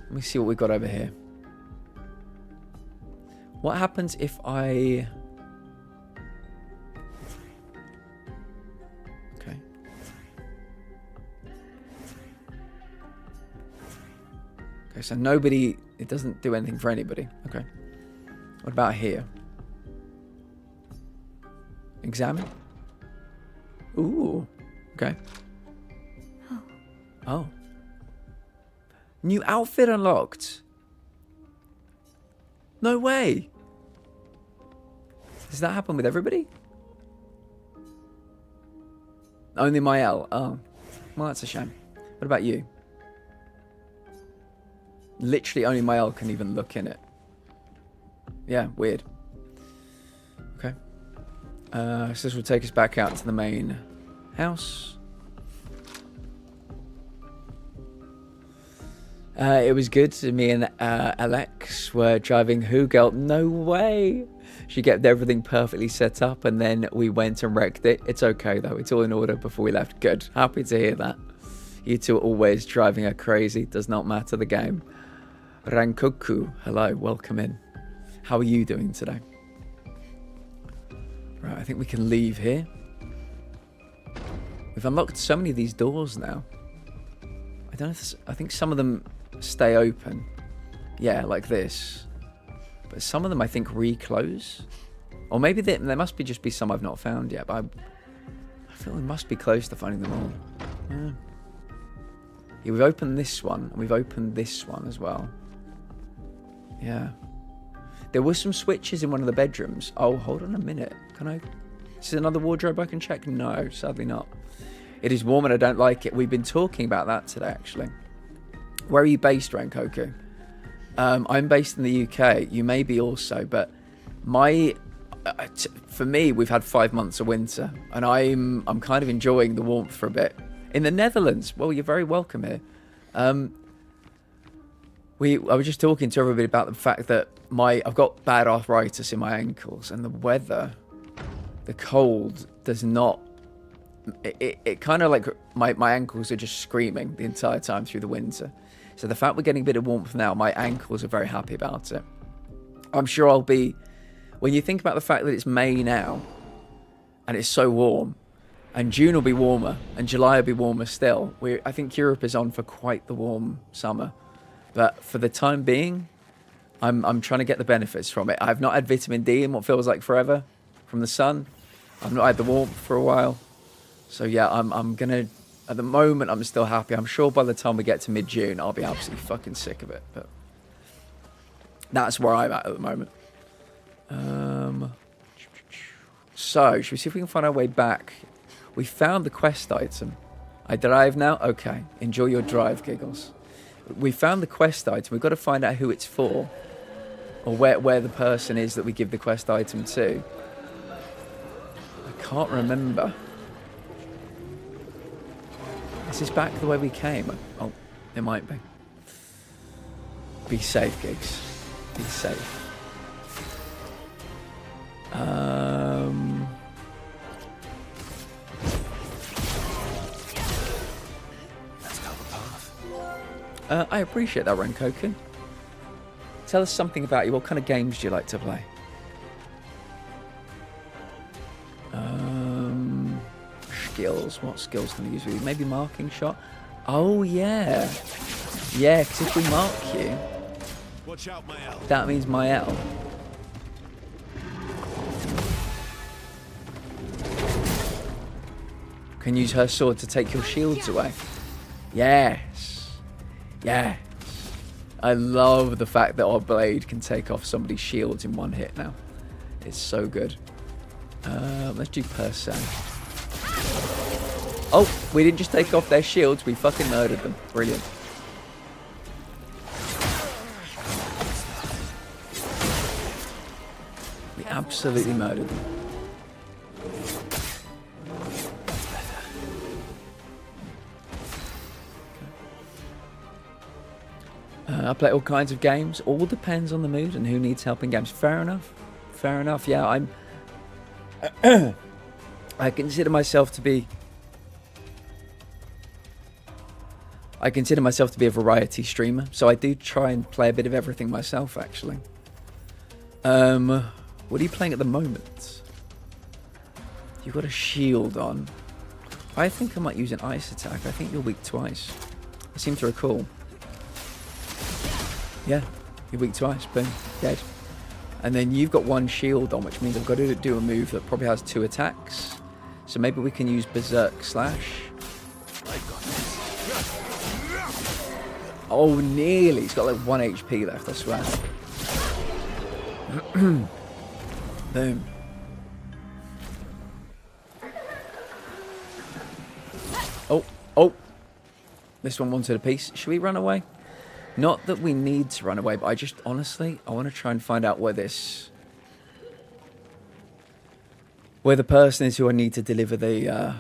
Let me see what we've got over here. What happens if I... Okay. Okay, so nobody... It doesn't do anything for anybody. Okay. What about here? Examine? Ooh. Okay. Oh. New outfit unlocked. No way. Does that happen with everybody? Only Mael. Oh. Well, that's a shame. What about you? Literally only Mael can even look in it. Yeah, weird. Okay. So this will take us back out to the main house. It was good. Me and Alex were driving Hugel. No way! She kept everything perfectly set up and then we went and wrecked it. It's okay though. It's all in order before we left. Good. Happy to hear that. You two are always driving her crazy. Does not matter the game. Rankoku, hello. Welcome in. How are you doing today? Right, I think we can leave here. We've unlocked so many of these doors now. I don't know if I think some of them stay open. Yeah, like this. But some of them I think reclose. Or maybe there must just be some I've not found yet. But I feel we must be close to finding them all. Yeah. Yeah, we've opened this one. And we've opened this one as well. Yeah. There were some switches in one of the bedrooms. Oh, hold on a minute. Can I... Is there another wardrobe I can check? No, sadly not. It is warm and I don't like it. We've been talking about that today, actually. Where are you based, Rankoku? I'm based in the UK. You may be also, but for me, we've had 5 months of winter, and I'm kind of enjoying the warmth for a bit. In the Netherlands, well, you're very welcome here. I was just talking to everybody about the fact that I've got bad arthritis in my ankles, and the weather, the cold does not. It kind of like my ankles are just screaming the entire time through the winter. So the fact we're getting a bit of warmth now, my ankles are very happy about it. I'm sure I'll be, when you think about the fact that it's May now, and it's so warm, and June will be warmer, and July will be warmer still. I think Europe is on for quite the warm summer. But for the time being, I'm trying to get the benefits from it. I've not had vitamin D in what feels like forever from the sun. I've not had the warmth for a while. So yeah, I'm gonna, at the moment, I'm still happy. I'm sure by the time we get to mid-June, I'll be absolutely fucking sick of it. But that's where I'm at the moment. So, should we see if we can find our way back? We found the quest item. I drive now? Okay. Enjoy your drive, Giggles. We found the quest item. We've got to find out who it's for. Or where the person is that we give the quest item to. I can't remember. Is this back the way we came? Oh, it might be. Be safe, Gigs. Be safe. Let's go the path. I appreciate that, Renkoku. Tell us something about you. What kind of games do you like to play? Skills. What skills can we use with you? Maybe marking shot? Oh, yeah. Yeah, because if we mark you, Watch out, Mael. that means Mael. Can use her sword to take your shields away. Yes. Yes. I love the fact that our blade can take off somebody's shields in one hit now. It's so good. Let's do per se. Oh, we didn't just take off their shields, we fucking murdered them. Brilliant. We absolutely murdered them. I play all kinds of games. All depends on the mood and who needs help in games. Fair enough. Fair enough. Yeah, I consider myself to be a variety streamer, so I do try and play a bit of everything myself, actually. What are you playing at the moment? You've got a shield on. I think I might use an ice attack. I think you're weak to ice. I seem to recall. Yeah, you're weak to ice. Boom, dead. And then you've got one shield on, which means I've got to do a move that probably has 2 attacks. So maybe we can use Berserk Slash. Oh, nearly. He's got like 1 HP left, I swear. Boom. Oh, oh. This one wanted a piece. Should we run away? Not that we need to run away, but I just, honestly, I want to try and find out where this... where the person is who I need to deliver the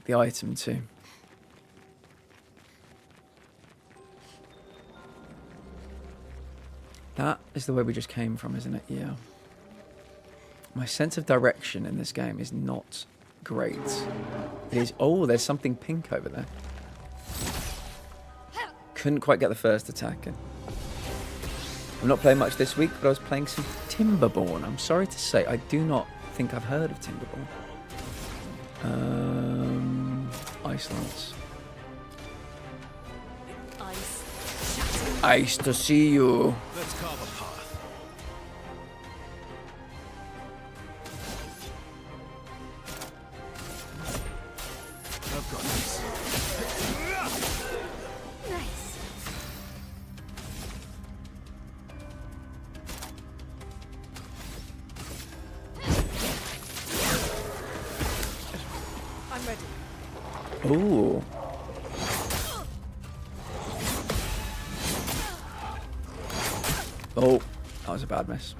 item to. That is the way we just came from, isn't it? Yeah. My sense of direction in this game is not great. It is... Oh, there's something pink over there. Couldn't quite get the first attack in. I'm not playing much this week, but I was playing some Timberborn. I'm sorry to say, I do not think I've heard of Timberborn. Icelands. Ice to see you. Let's carve a path. I've got this. Nice. I'm ready. Ooh. Oh, that was a bad miss.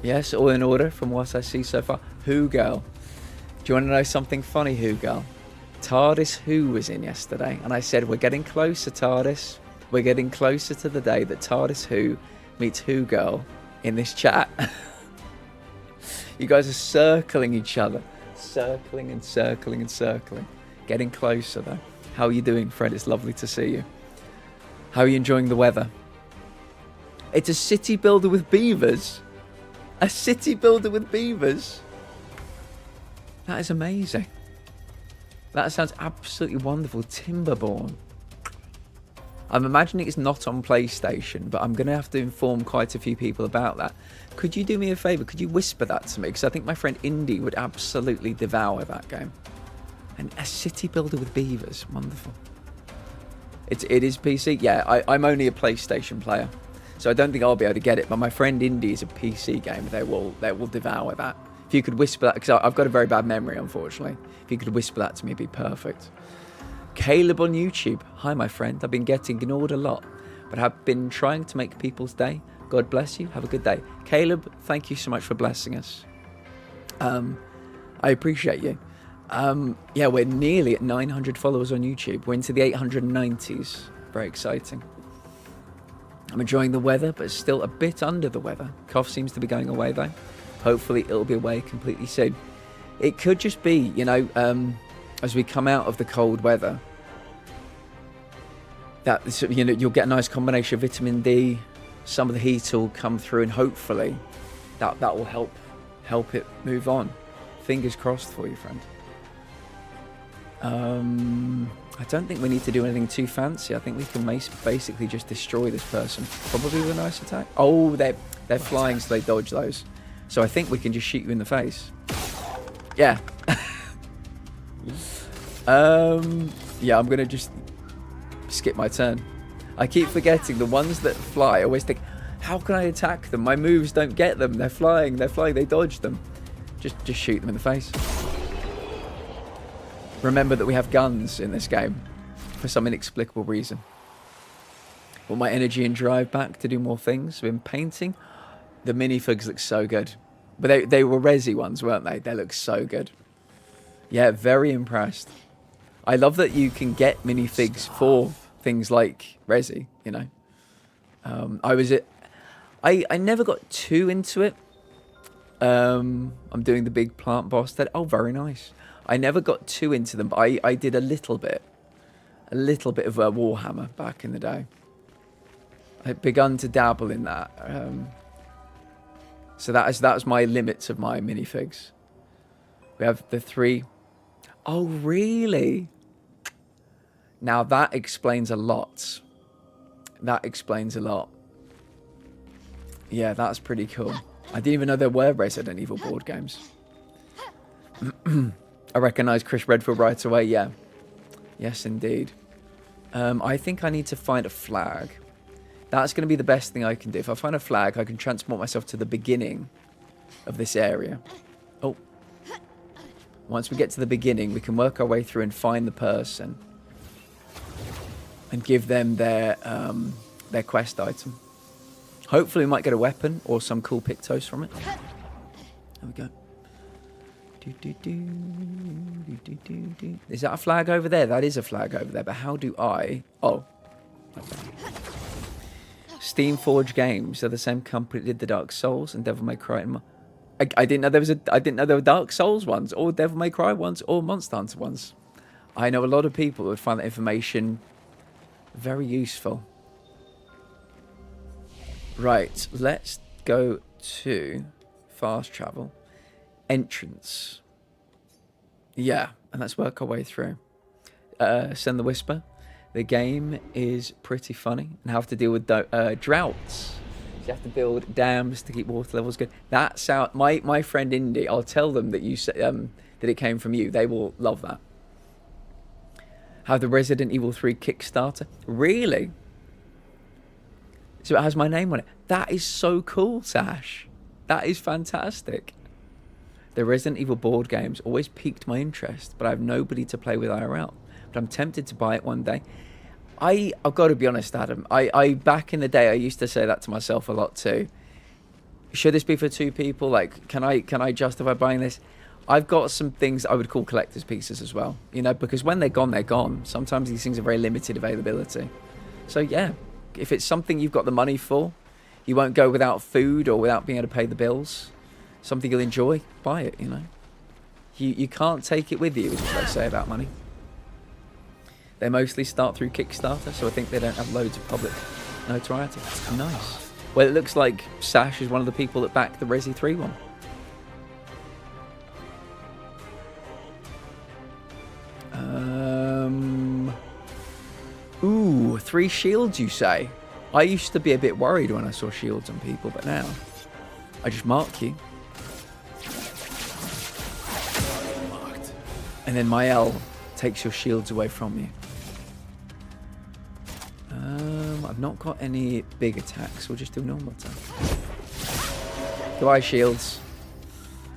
Yes, all in order from what I see so far. Who Girl. Do you want to know something funny, Who Girl? TARDIS Who was in yesterday, and I said, we're getting closer, TARDIS. We're getting closer to the day that TARDIS Who meets Who Girl in this chat. You guys are circling each other. Circling and circling and circling. Getting closer, though. How are you doing, Fred? It's lovely to see you. How are you enjoying the weather? It's a city builder with beavers. A city builder with beavers. That is amazing. That sounds absolutely wonderful. Timberborn. I'm imagining it's not on PlayStation, but I'm going to have to inform quite a few people about that. Could you do me a favour? Could you whisper that to me? Because I think my friend Indy would absolutely devour that game. And a city builder with beavers. Wonderful. It is PC. Yeah, I'm only a PlayStation player, so I don't think I'll be able to get it. But my friend Indy is a PC game. They will devour that. If you could whisper that, because I've got a very bad memory, unfortunately. If you could whisper that to me, it'd be perfect. Caleb on YouTube. Hi, my friend. I've been getting ignored a lot, but have been trying to make people's day. God bless you. Have a good day. Caleb, thank you so much for blessing us. I appreciate you. Yeah, we're nearly at 900 followers on YouTube. We're into the 890s. Very exciting. I'm enjoying the weather, but still a bit under the weather. Cough seems to be going away, though. Hopefully, it'll be away completely soon. It could just be, you know, as we come out of the cold weather, that, you know, you'll get a nice combination of vitamin D. Some of the heat will come through, and hopefully that will help it move on. Fingers crossed for you, friend. I don't think we need to do anything too fancy. I think we can basically just destroy this person. Probably with a nice attack. Oh, they're flying, so they dodge those. So I think we can just shoot you in the face. Yeah. Yeah, I'm gonna just skip my turn. I keep forgetting the ones that fly. I always think, how can I attack them? My moves don't get them. They're flying. They dodge them. Just shoot them in the face. Remember that we have guns in this game for some inexplicable reason. Want my energy and drive back to do more things. Been painting. The minifigs look so good. But they were resi ones, weren't they? They look so good. Yeah, very impressed. I love that you can get minifigs for things like resi, you know. I never got too into it. I'm doing the big plant boss. Oh, very nice. I never got too into them, but I did a little bit of Warhammer back in the day. I'd begun to dabble in that. So that's my limits of my minifigs. We have the 3. Oh, really? Now that explains a lot. That explains a lot. Yeah, that's pretty cool. I didn't even know there were Resident Evil board games. I recognise Chris Redfield right away, yeah. Yes, indeed. I think I need to find a flag. That's going to be the best thing I can do. If I find a flag, I can transport myself to the beginning of this area. Oh. Once we get to the beginning, we can work our way through and find the person and give them their quest item. Hopefully we might get a weapon or some cool Pictos from it. There we go. Is that a flag over there? That is a flag over there, but how do I... Oh. Steamforge Games. They're the same company that did the Dark Souls and Devil May Cry. I didn't know there was I didn't know there were Dark Souls ones or Devil May Cry ones or Monster Hunter ones. I know a lot of people would find that information very useful. Right, let's go to fast travel. Entrance. Yeah, and let's work our way through. Send the Whisper. The game is pretty funny and have to deal with droughts. You have to build dams to keep water levels good. That's how my friend Indy. I'll tell them that you that it came from you. They will love that. Have the Resident Evil 3 Kickstarter. Really? So it has my name on it. That is so cool, Sash. That is fantastic. The Resident Evil board games always piqued my interest, but I have nobody to play with IRL. But I'm tempted to buy it one day. I've got to be honest, Adam. I back in the day, I used to say that to myself a lot too. Should this be for two people? Like, can I justify buying this? I've got some things I would call collector's pieces as well. You know, because when they're gone, they're gone. Sometimes these things are very limited availability. So yeah, if it's something you've got the money for, you won't go without food or without being able to pay the bills. Something you'll enjoy, buy it, you know. You can't take it with you, is what they say about money. They mostly start through Kickstarter, so I think they don't have loads of public notoriety. Nice. Well, it looks like Sash is one of the people that backed the Resi 3 one. Ooh, 3 shields, you say? I used to be a bit worried when I saw shields on people, but now I just mark you. And then my L takes your shields away from you. I've not got any big attacks. We'll just do normal attacks. Goodbye, shields.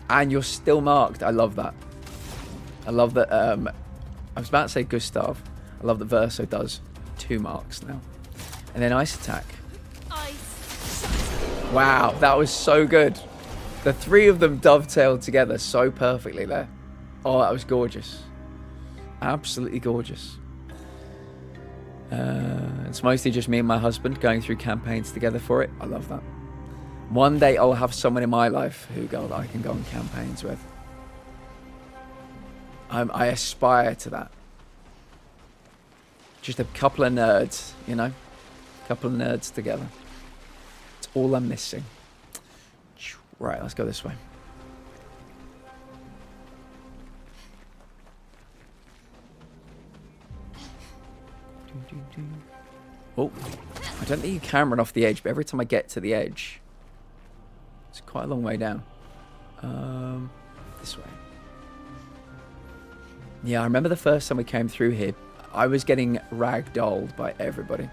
And you're still marked. I love that. I love that. I was about to say Gustav. I love that Verso does 2 marks now. And then ice attack. Wow, that was so good. The 3 of them dovetailed together so perfectly there. Oh, that was gorgeous. Absolutely gorgeous. It's mostly just me and my husband going through campaigns together for it. I love that. One day I'll have someone in my life who I can go on campaigns with. I aspire to that. Just a couple of nerds, you know? A couple of nerds together. It's all I'm missing. Right, let's go this way. Oh, I don't think you can run off the edge, but every time I get to the edge, it's quite a long way down. This way. Yeah, I remember the first time we came through here, I was getting ragdolled by everybody.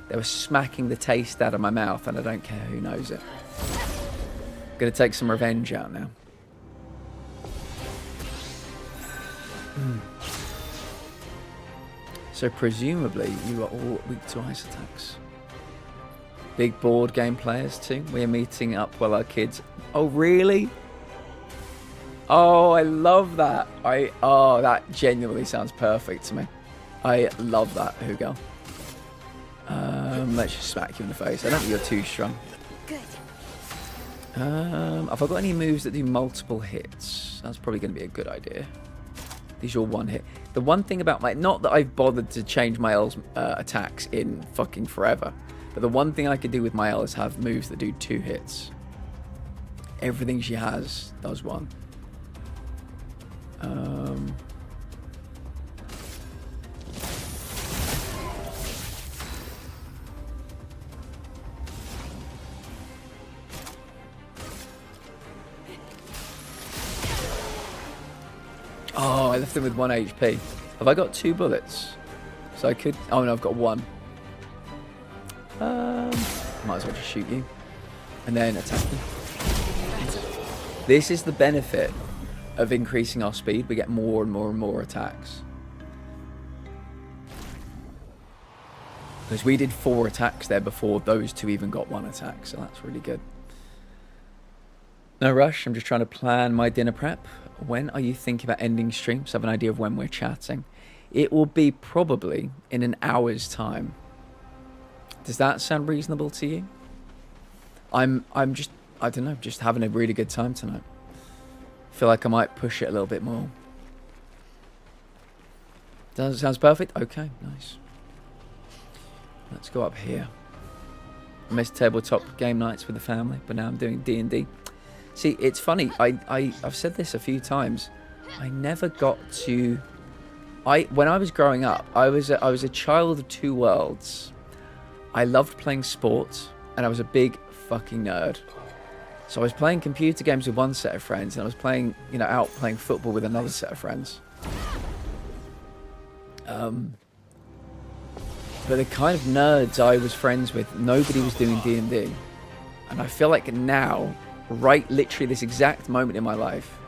They were smacking the taste out of my mouth, and I don't care who knows it. I'm gonna take some revenge out now. So presumably you are all weak to ice attacks. Big board game players too. We are meeting up while our kids... Oh, really? Oh, I love that. Oh, that genuinely sounds perfect to me. I love that, Hugo. Let's just smack you in the face. I don't think you're too strong. Good. Have I got any moves that do multiple hits? That's probably going to be a good idea. These are all 1 hit. The one thing about my... Not that I've bothered to change my L's attacks in fucking forever. But the one thing I could do with my L is have moves that do 2 hits. Everything she has does 1. Oh, I left him with 1 HP. Have I got 2 bullets? So I could... Oh, no, I've got 1. Might as well just shoot you. And then attack you. This is the benefit of increasing our speed, we get more and more and more attacks. Because we did 4 attacks there before those 2 even got 1 attack, so that's really good. No rush, I'm just trying to plan my dinner prep. When are you thinking about ending stream? So I have an idea of when we're chatting. It will be probably in an hour's time. Does that sound reasonable to you? I'm just, I don't know, just having a really good time tonight. Feel like I might push it a little bit more. Sounds perfect? Okay, nice. Let's go up here. I missed tabletop game nights with the family, but now I'm doing D&D. See, it's funny. I've said this a few times. I never got to. When I was growing up, I was a child of 2 worlds. I loved playing sports, and I was a big fucking nerd. So I was playing computer games with one set of friends, and I was playing, you know, out playing football with another set of friends. But the kind of nerds I was friends with, nobody was doing D&D. And I feel like now, right literally this exact moment in my life,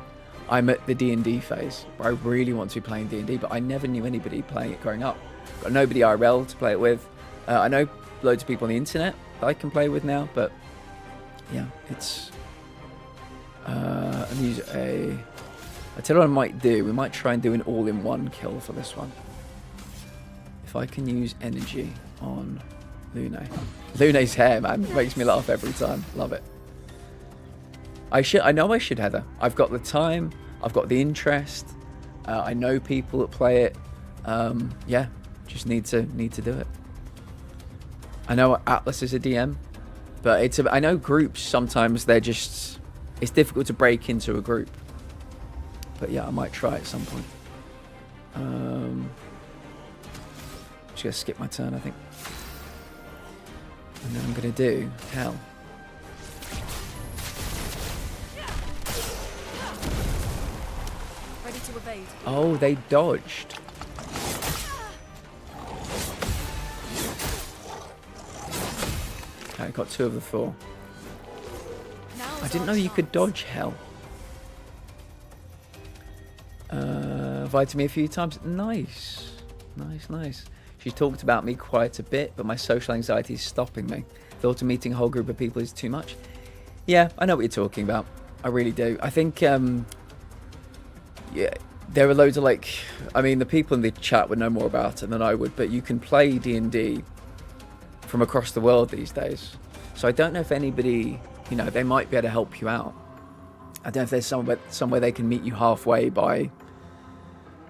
I'm at the D&D phase, where I really want to be playing D&D, but I never knew anybody playing it growing up. Got nobody IRL to play it with. I know loads of people on the internet that I can play with now, but yeah, it's... I'll use a... I tell you what I might do. We might try and do an all-in-one kill for this one. If I can use energy on Lune. Lune's hair, man, makes me laugh every time. Love it. I know I should, Heather. I've got the time. I've got the interest. I know people that play it. Yeah, just need to do it. I know Atlas is a DM, but I know groups sometimes they're just. It's difficult to break into a group. But yeah, I might try at some point. Just gonna skip my turn, I think. And then I'm gonna do hell. Ready to evade. Oh, they dodged. Okay, I got 2 of the 4. I didn't know you could dodge hell. Invited me a few times. Nice. Nice. She's talked about me quite a bit, but my social anxiety is stopping me. Thought of meeting a whole group of people is too much. Yeah, I know what you're talking about. I really do. I think, yeah, there are loads of I mean, the people in the chat would know more about it than I would, but you can play D&D from across the world these days. So I don't know if anybody, you know, they might be able to help you out. I don't know if there's somewhere they can meet you halfway by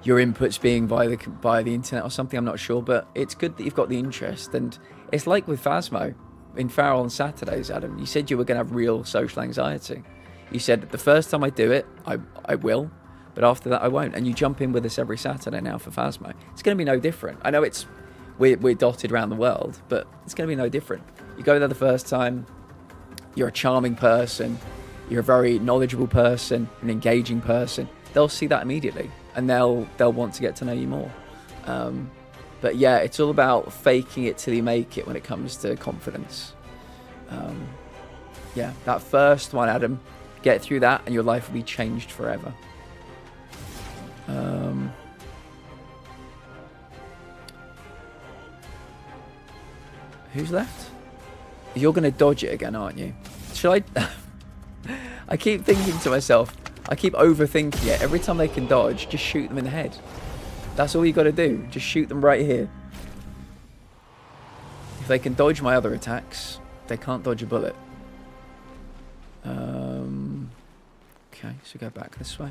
your inputs being via the internet or something. I'm not sure, but it's good that you've got the interest. And it's like with Phasmo in Farrell on Saturdays, Adam. You said you were going to have real social anxiety. You said that the first time I do it, I will, but after that I won't. And you jump in with us every Saturday now for Phasmo. It's going to be no different. I know we're dotted around the world, but it's going to be no different. You go there the first time, you're a charming person, you're a very knowledgeable person, an engaging person. They'll see that immediately, and they'll want to get to know you more. But yeah, it's all about faking it till you make it when it comes to confidence. Yeah, that first one, Adam, get through that and your life will be changed forever. Who's left? You're going to dodge it again, aren't you? Should I... I keep thinking to myself, I keep overthinking it. Every time they can dodge, just shoot them in the head. That's all you got to do. Just shoot them right here. If they can dodge my other attacks, they can't dodge a bullet. Okay, so go back this way.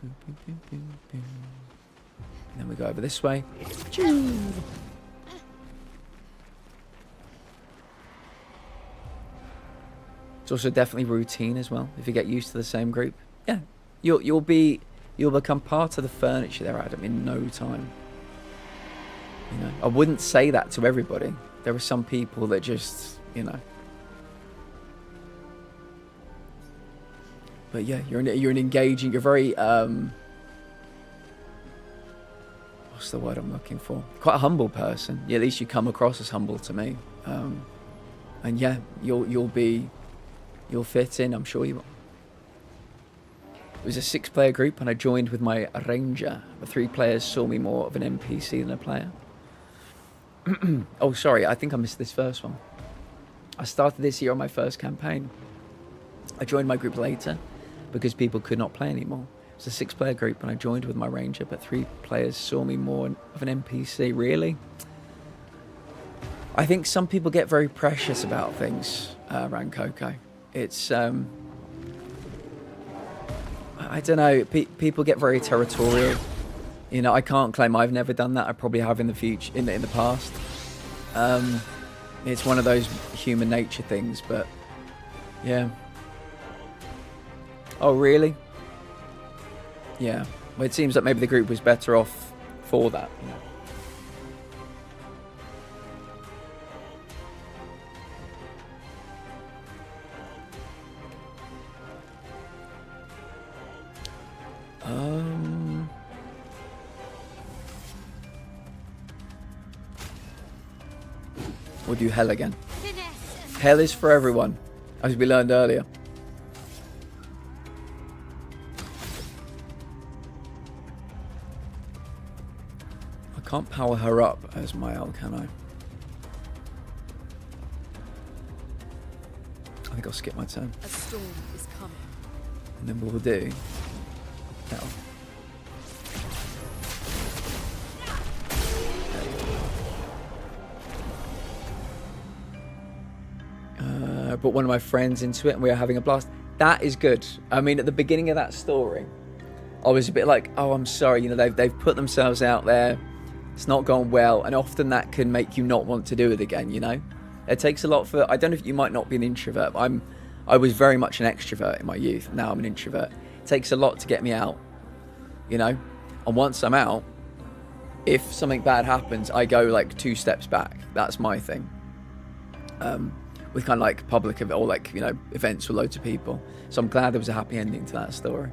Boom, boom, boom, boom, boom. And then we go over this way. It's also definitely routine as well. If you get used to the same group, yeah, you'll become part of the furniture there, Adam, in no time. You know, I wouldn't say that to everybody. There are some people that just, you know. But yeah, you're an engaging. You're very what's the word I'm looking for? Quite a humble person. Yeah, at least you come across as humble to me. And yeah, you'll be You'll fit in, I'm sure you will. It was a 6-player group and I joined with my ranger. The 3 players saw me more of an NPC than a player. Oh, sorry, I think I missed this first one. I started this year on my first campaign. I joined my group later because people could not play anymore. It was a 6-player group and I joined with my ranger, but 3 players saw me more of an NPC. Really? I think some people get very precious about things around Coco. It's, I don't know, people get very territorial. You know, I can't claim I've never done that. I probably have in the future, in the past. It's one of those human nature things, but yeah. Oh, really? Yeah. Well, it seems like maybe the group was better off for that. You know? We'll do hell again. Hell is for everyone, as we learned earlier. I can't power her up as my L, can I? I think I'll skip my turn. A storm is coming. And then what we'll do... Hell. Brought one of my friends into it and we were having a blast. That is good. I mean, at the beginning of that story, I was a bit like, oh, I'm sorry, you know, they've put themselves out there. It's not gone well, and often that can make you not want to do it again, you know? It takes a lot for... I don't know if you might not be an introvert. I was very much an extrovert in my youth. Now I'm an introvert. It takes a lot to get me out, you know? And once I'm out, if something bad happens, I go like 2 steps back. That's my thing. With kind of like public or like, you know, events with loads of people. So I'm glad there was a happy ending to that story.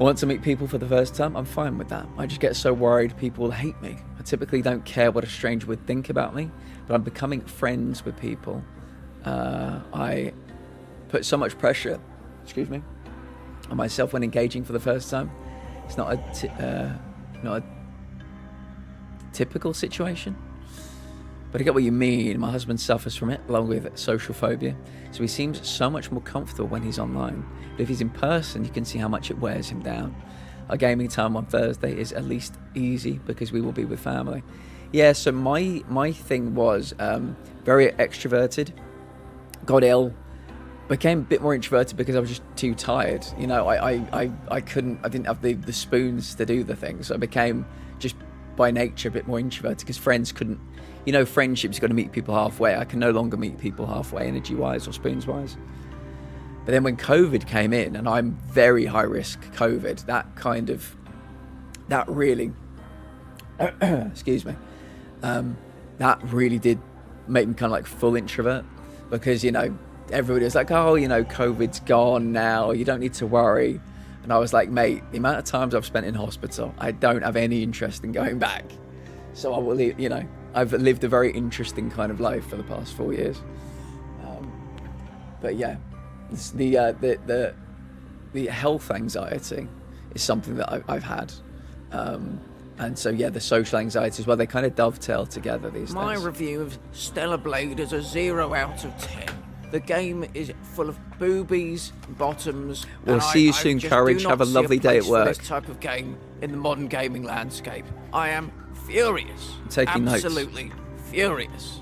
Once I meet people for the first time, I'm fine with that. I just get so worried people will hate me. I typically don't care what a stranger would think about me, but I'm becoming friends with people. I put so much pressure, on myself when engaging for the first time. It's not a typical situation. But I get what you mean. My husband suffers from it, along with social phobia. So he seems so much more comfortable when he's online. But if he's in person, you can see how much it wears him down. Our gaming time on Thursday is at least easy because we will be with family. Yeah, so my thing was very extroverted, got ill, became a bit more introverted because I was just too tired. You know, I didn't have the spoons to do the things. So I became just by nature a bit more introverted because friends couldn't... You know, friendships, you've got to meet people halfway. I can no longer meet people halfway, energy-wise or spoons-wise. But then when COVID came in, and I'm very high-risk COVID, that really, excuse me, that really did make me kind of like full introvert. Because, you know, everybody was like, oh, you know, COVID's gone now, you don't need to worry. And I was like, mate, the amount of times I've spent in hospital, I don't have any interest in going back. So I will, you know, I've lived a very interesting kind of life for the past 4 years. But yeah, the health anxiety is something that I've had. And so yeah, the social anxiety as well, they kind of dovetail together these days. My review of Stellar Blade is a 0 out of 10. The game is full of boobies, bottoms. We'll see you soon, Courage. Have a lovely day at work. This type of game in the modern gaming landscape. I am furious. I'm taking notes. Absolutely furious.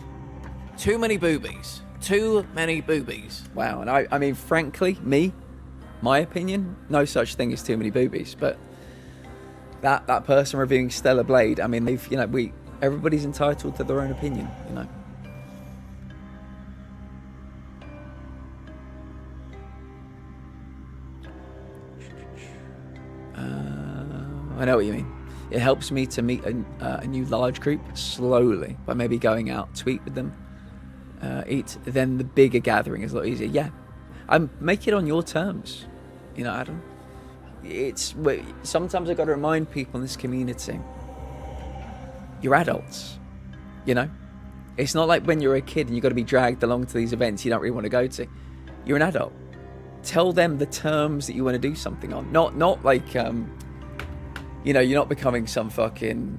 Too many boobies. Too many boobies. Wow, and I mean, frankly, my opinion, no such thing as too many boobies. But that person reviewing Stellar Blade, I mean, everybody's entitled to their own opinion, you know. I know what you mean. It helps me to meet a new large group slowly by maybe going out to eat with them, eat. Then the bigger gathering is a lot easier. Yeah, make it on your terms, you know, Adam. Sometimes I've got to remind people in this community, you're adults, you know. It's not like when you're a kid and you've got to be dragged along to these events you don't really want to go to. You're an adult. Tell them the terms that you want to do something on. Not like, you know, you're not becoming some fucking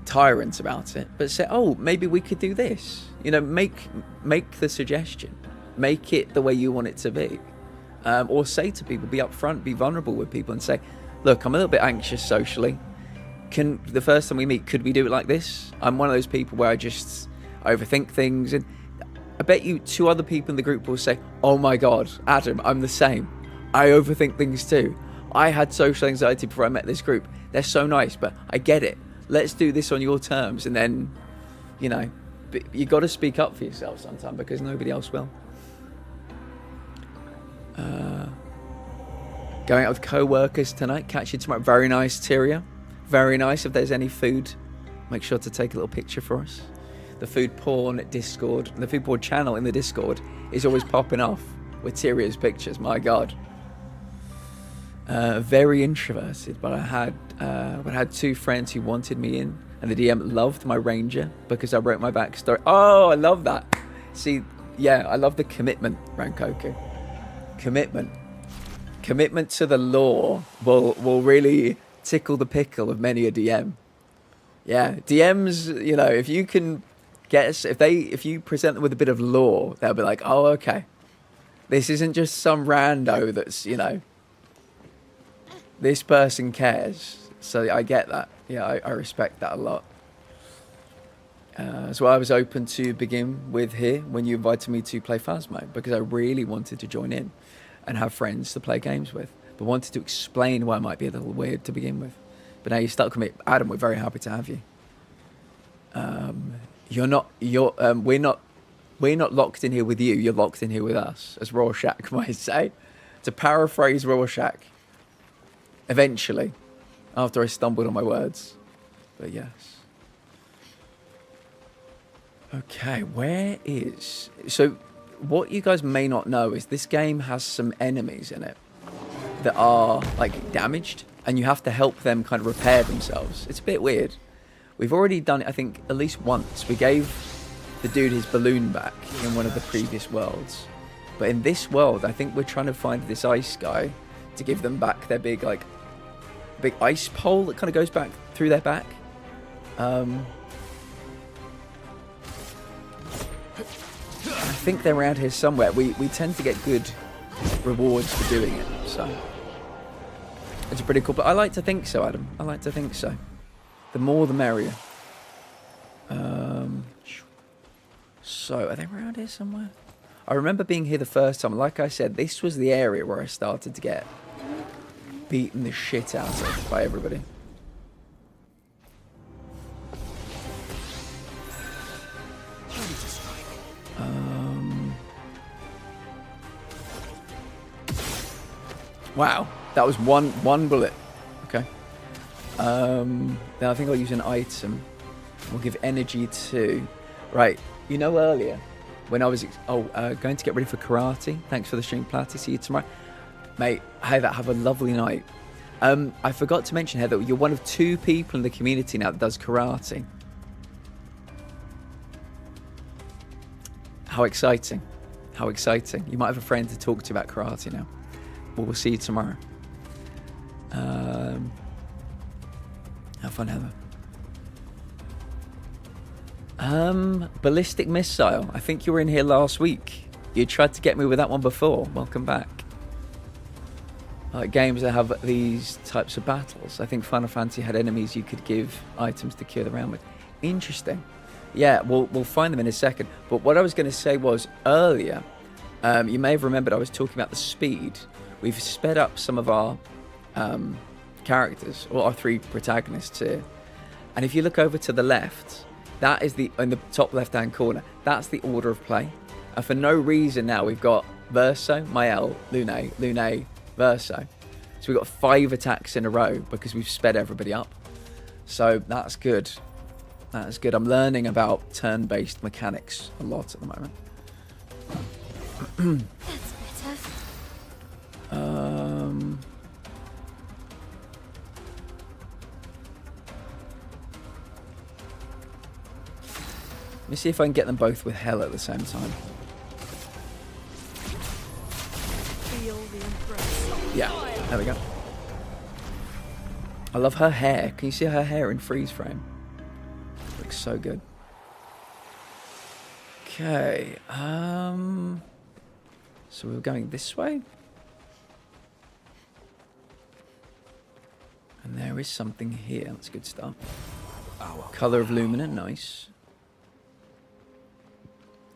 tyrant about it, but say, oh, maybe we could do this. You know, make the suggestion. Make it the way you want it to be. Or say to people, be upfront, be vulnerable with people and say, look, I'm a little bit anxious socially. The first time we meet, could we do it like this? I'm one of those people where I overthink things, and I bet you 2 other people in the group will say, oh my God, Adam, I'm the same. I overthink things too. I had social anxiety before I met this group. They're so nice, but I get it. Let's do this on your terms. And then, you know, you got to speak up for yourself sometimes because nobody else will. Going out with co-workers tonight. Catch you tomorrow. Very nice, Tyria. Very nice. If there's any food, make sure to take a little picture for us. The food porn Discord, the food porn channel in the Discord is always popping off with Tyria's pictures. My God. Very introverted, but I had 2 friends who wanted me in, and the DM loved my ranger because I wrote my backstory. Oh, I love that. See, yeah, I love the commitment, Rankoku. Commitment to the lore will really tickle the pickle of many a DM. Yeah, DMs, you know, if you can get, if you present them with a bit of lore, they'll be like, oh, okay, this isn't just some rando that's, you know, this person cares. So I get that. Yeah, I respect that a lot. So I was open to begin with here when you invited me to play Phasmo, because I really wanted to join in and have friends to play games with, but wanted to explain why it might be a little weird to begin with. But now you're stuck with me, Adam. We're very happy to have you. We're not locked in here with you. You're locked in here with us, as Rorschach might say. To paraphrase Rorschach, eventually, after I stumbled on my words. But yes. Okay, so what you guys may not know is this game has some enemies in it that are like damaged, and you have to help them kind of repair themselves. It's a bit weird. We've already done it, I think, at least once. We gave the dude his balloon back in one of the previous worlds. But in this world, I think we're trying to find this ice guy to give them back their big ice pole that kind of goes back through their back. I think they're around here somewhere. We tend to get good rewards for doing it, so it's a pretty cool. But I like to think so, Adam. I like to think so. The more, the merrier. So are they around here somewhere? I remember being here the first time. Like I said, this was the area where I started to get beaten the shit out of by everybody. Wow, that was one bullet. Okay. Then I think I'll use an item. We'll give energy to. Right. You know, earlier when I was going to get ready for karate. Thanks for the stream, Platty. See you tomorrow, mate. Heather, have a lovely night. I forgot to mention, Heather, you're one of 2 people in the community now that does karate. How exciting! How exciting! You might have a friend to talk to about karate now. We'll see you tomorrow. Have fun, Heather. Ballistic missile. I think you were in here last week. You tried to get me with that one before. Welcome back. I like games that have these types of battles. I think Final Fantasy had enemies you could give items to cure the round with. Interesting. Yeah, we'll find them in a second. But what I was going to say was earlier, you may have remembered I was talking about the speed. We've sped up some of our characters, or our 3 protagonists here. And if you look over to the left, that is in the top left-hand corner. That's the order of play. And for no reason now, we've got Verso, Mael, Lune, Verso. So we've got 5 attacks in a row because we've sped everybody up. So that's good. That's good. I'm learning about turn-based mechanics a lot at the moment. That's better. Let me see if I can get them both with hell at the same time. Yeah, there we go. I love her hair. Can you see her hair in freeze frame? Looks so good. Okay, so we're going this way. And there is something here. That's a good start. Color of Lumina, nice.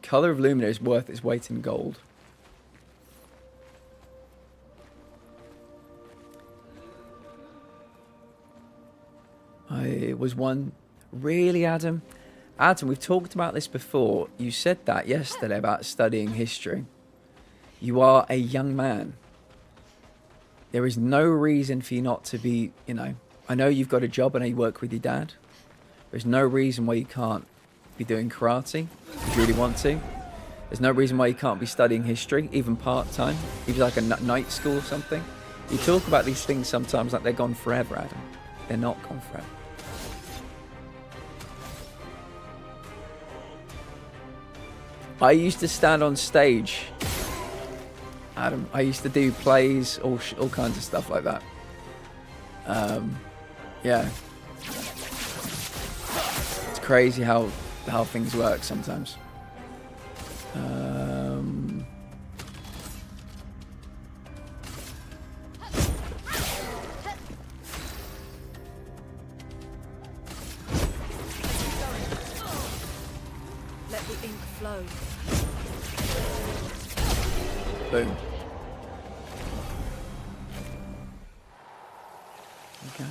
Color of Lumina is worth its weight in gold. I was one... Really, Adam? Adam, we've talked about this before. You said that yesterday about studying history. You are a young man. There is no reason for you not to be, you know... I know you've got a job, I know you work with your dad. There's no reason why you can't be doing karate if you really want to. There's no reason why you can't be studying history, even part-time, even like a night school or something. You talk about these things sometimes like they're gone forever, Adam. They're not gone forever. I used to stand on stage, Adam. I used to do plays, all kinds of stuff like that. Yeah. It's crazy how things work sometimes. Let the ink flow. Boom. Okay.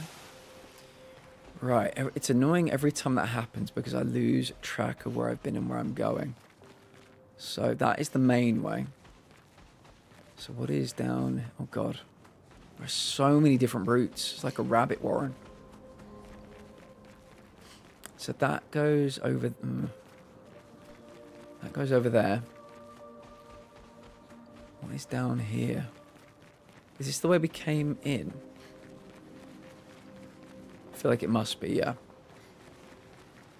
Right, it's annoying every time that happens because I lose track of where I've been and where I'm going. So that is the main way. So what is down... Oh god. There's so many different routes. It's like a rabbit warren. So that goes over... That goes over there. What is down here? Is this the way we came in? I feel like it must be, yeah.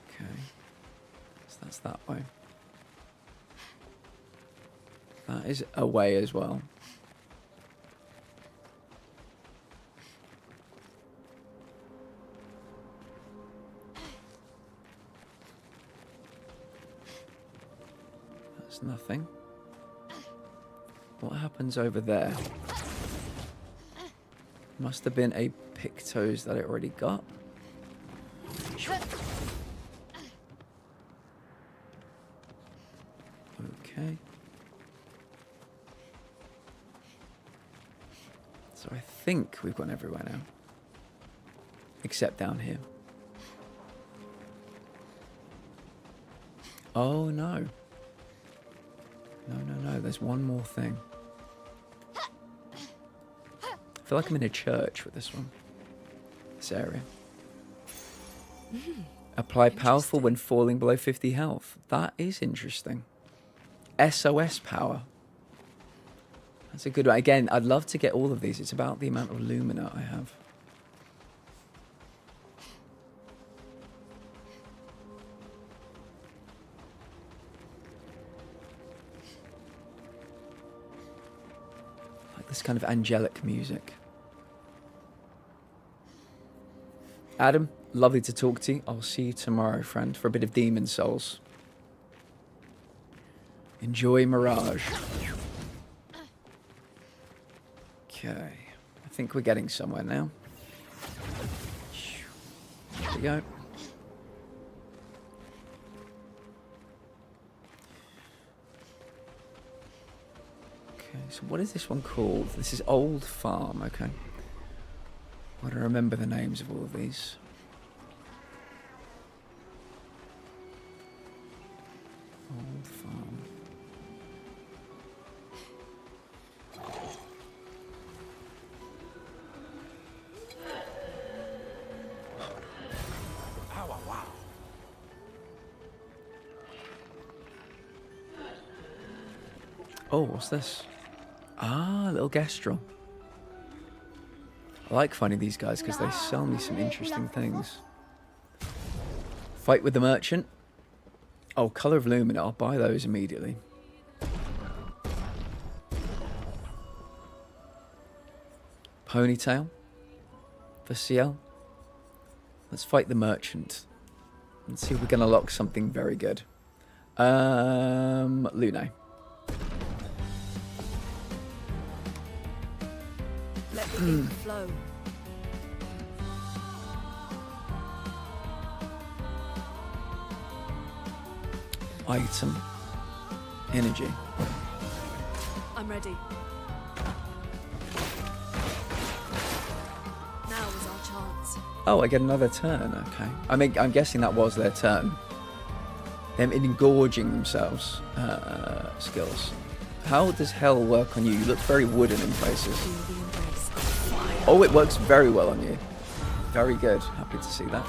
Okay. So that's that way. That is a way as well. That's nothing. What happens over there? Must have been a Pictos that I already got. Okay. So I think we've gone everywhere now. Except down here. Oh no. No. There's one more thing. I feel like I'm in a church with this one. This area. Apply powerful when falling below 50 health. That is interesting. SOS power. That's a good one. Again, I'd love to get all of these. It's about the amount of Lumina I have. Like this kind of angelic music. Adam, lovely to talk to you. I'll see you tomorrow, friend, for a bit of Demon Souls. Enjoy Mirage. Okay. I think we're getting somewhere now. There we go. Okay, so what is this one called? This is Old Farm, okay. I want to remember the names of all of these. Old Farm. Wow. Oh, what's this? Ah, a little Gestrel. I like finding these guys because they sell me some interesting things. Fight with the merchant. Oh, Color of Lumina. I'll buy those immediately. Ponytail for CL. Let's fight the merchant. Let's see if we can unlock something very good. Lune. Let the ink flow. Item. Energy. I'm ready. Now is our chance. Oh, I get another turn. Okay. I mean, I'm guessing that was their turn. Them engorging themselves. Skills. How does hell work on you? You look very wooden in places. Feel the embrace of fire. Oh, it works very well on you. Very good. Happy to see that.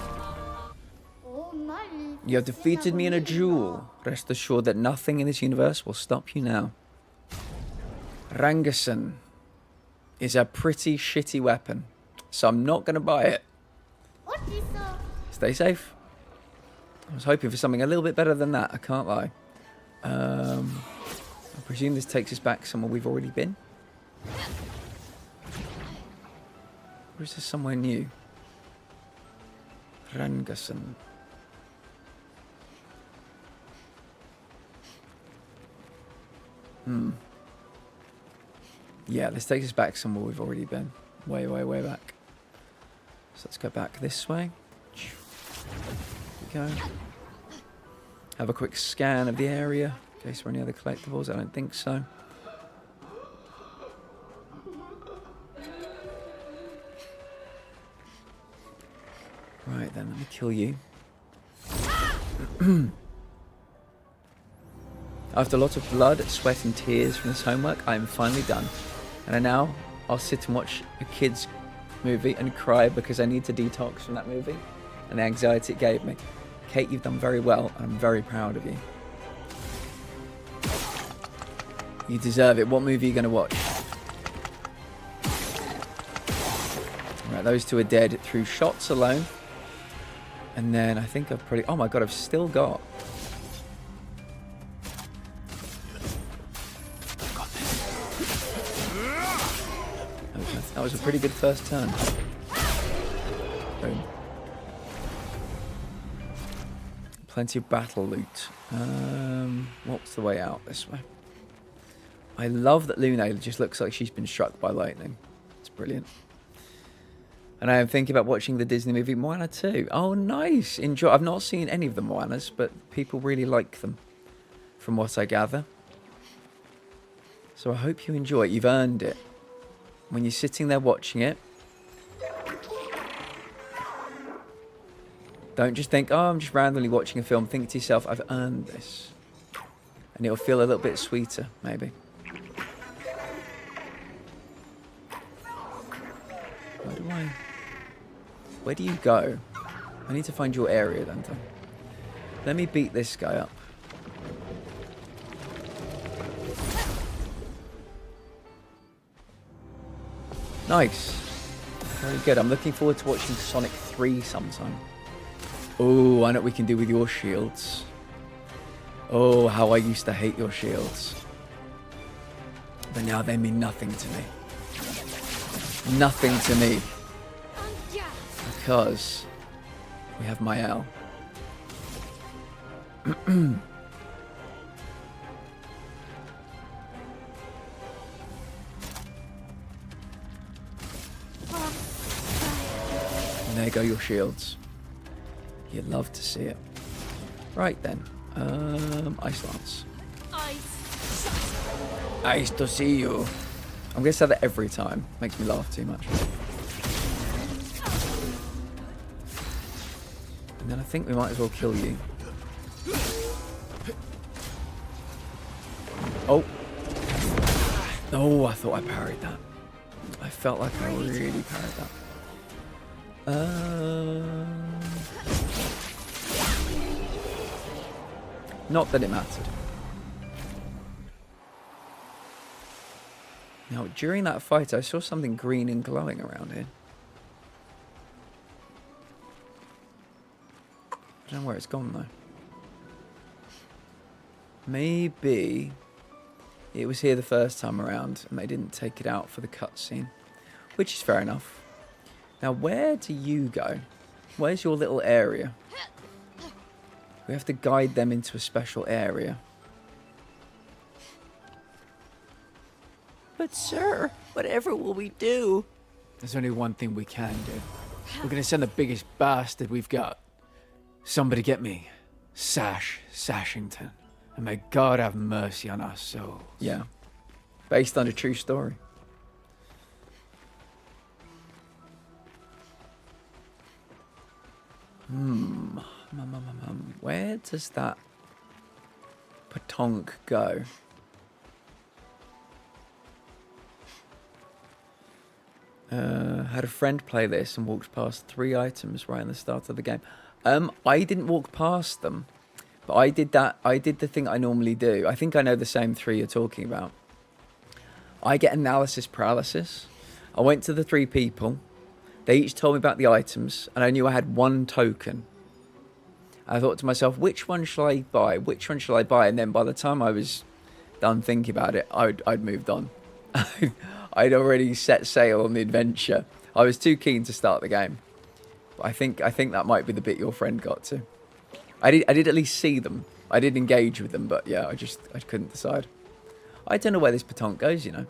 You have defeated me in a duel. Rest assured that nothing in this universe will stop you now. Rangason is a pretty shitty weapon, so I'm not going to buy it. Stay safe. I was hoping for something a little bit better than that, I can't lie. I presume this takes us back somewhere we've already been. Or is this somewhere new? Rangason. Yeah, this takes us back somewhere we've already been. Way, way, way back. So let's go back this way. Here we go. Have a quick scan of the area. In case there are any other collectibles. I don't think so. Right then, let me kill you. After a lot of blood, sweat and tears from this homework, I am finally done. And now I'll sit and watch a kid's movie and cry because I need to detox from that movie and the anxiety it gave me. Kate, you've done very well, and I'm very proud of you. You deserve it. What movie are you going to watch? Right, those two are dead through shots alone. And then I think I've probably... Oh my god, I've still got... That was a pretty good first turn. Boom. Plenty of battle loot. What's the way out? This way. I love that Lune just looks like she's been struck by lightning. It's brilliant. And I am thinking about watching the Disney movie Moana 2. Oh, nice. Enjoy. I've not seen any of the Moanas, but people really like them, from what I gather. So I hope you enjoy it. You've earned it. When you're sitting there watching it, don't just think, oh, I'm just randomly watching a film. Think to yourself, I've earned this. And it'll feel a little bit sweeter, maybe. Where do you go? I need to find your area, don't I? Let me beat this guy up. Nice. Very good. I'm looking forward to watching Sonic 3 sometime. Oh, I know what we can do with your shields. Oh, how I used to hate your shields. But now they mean nothing to me. Nothing to me. Because we have my L. And there go your shields. You'd love to see it. Right then. Ice Lance. Nice to see you. I'm going to say that every time. Makes me laugh too much. And then I think we might as well kill you. Oh. Oh, I thought I parried that. I felt like I really parried that. Not that it mattered. Now, during that fight, I saw something green and glowing around here. I don't know where it's gone, though. Maybe it was here the first time around, and they didn't take it out for the cutscene. which is fair enough. Now, where do you go? Where's your little area? We have to guide them into a special area. But sir, whatever will we do? There's only one thing we can do. We're gonna send the biggest bastard we've got. Somebody get me Sashington. And may God have mercy on our souls. Yeah. Based on a true story. Where does that Patonk go? Had a friend play this and walked past 3 items right in the start of the game. I didn't walk past them, but I did the thing I normally do. I think I know the same 3 you're talking about. I get analysis paralysis. I went to the 3 people. They each told me about the items, and I knew I had 1 token. I thought to myself, which one shall I buy? Which one shall I buy? And then by the time I was done thinking about it, I'd moved on. I'd already set sail on the adventure. I was too keen to start the game. But I think that might be the bit your friend got to. I did at least see them. I did engage with them, but yeah, I couldn't decide. I don't know where this Patonk goes, you know.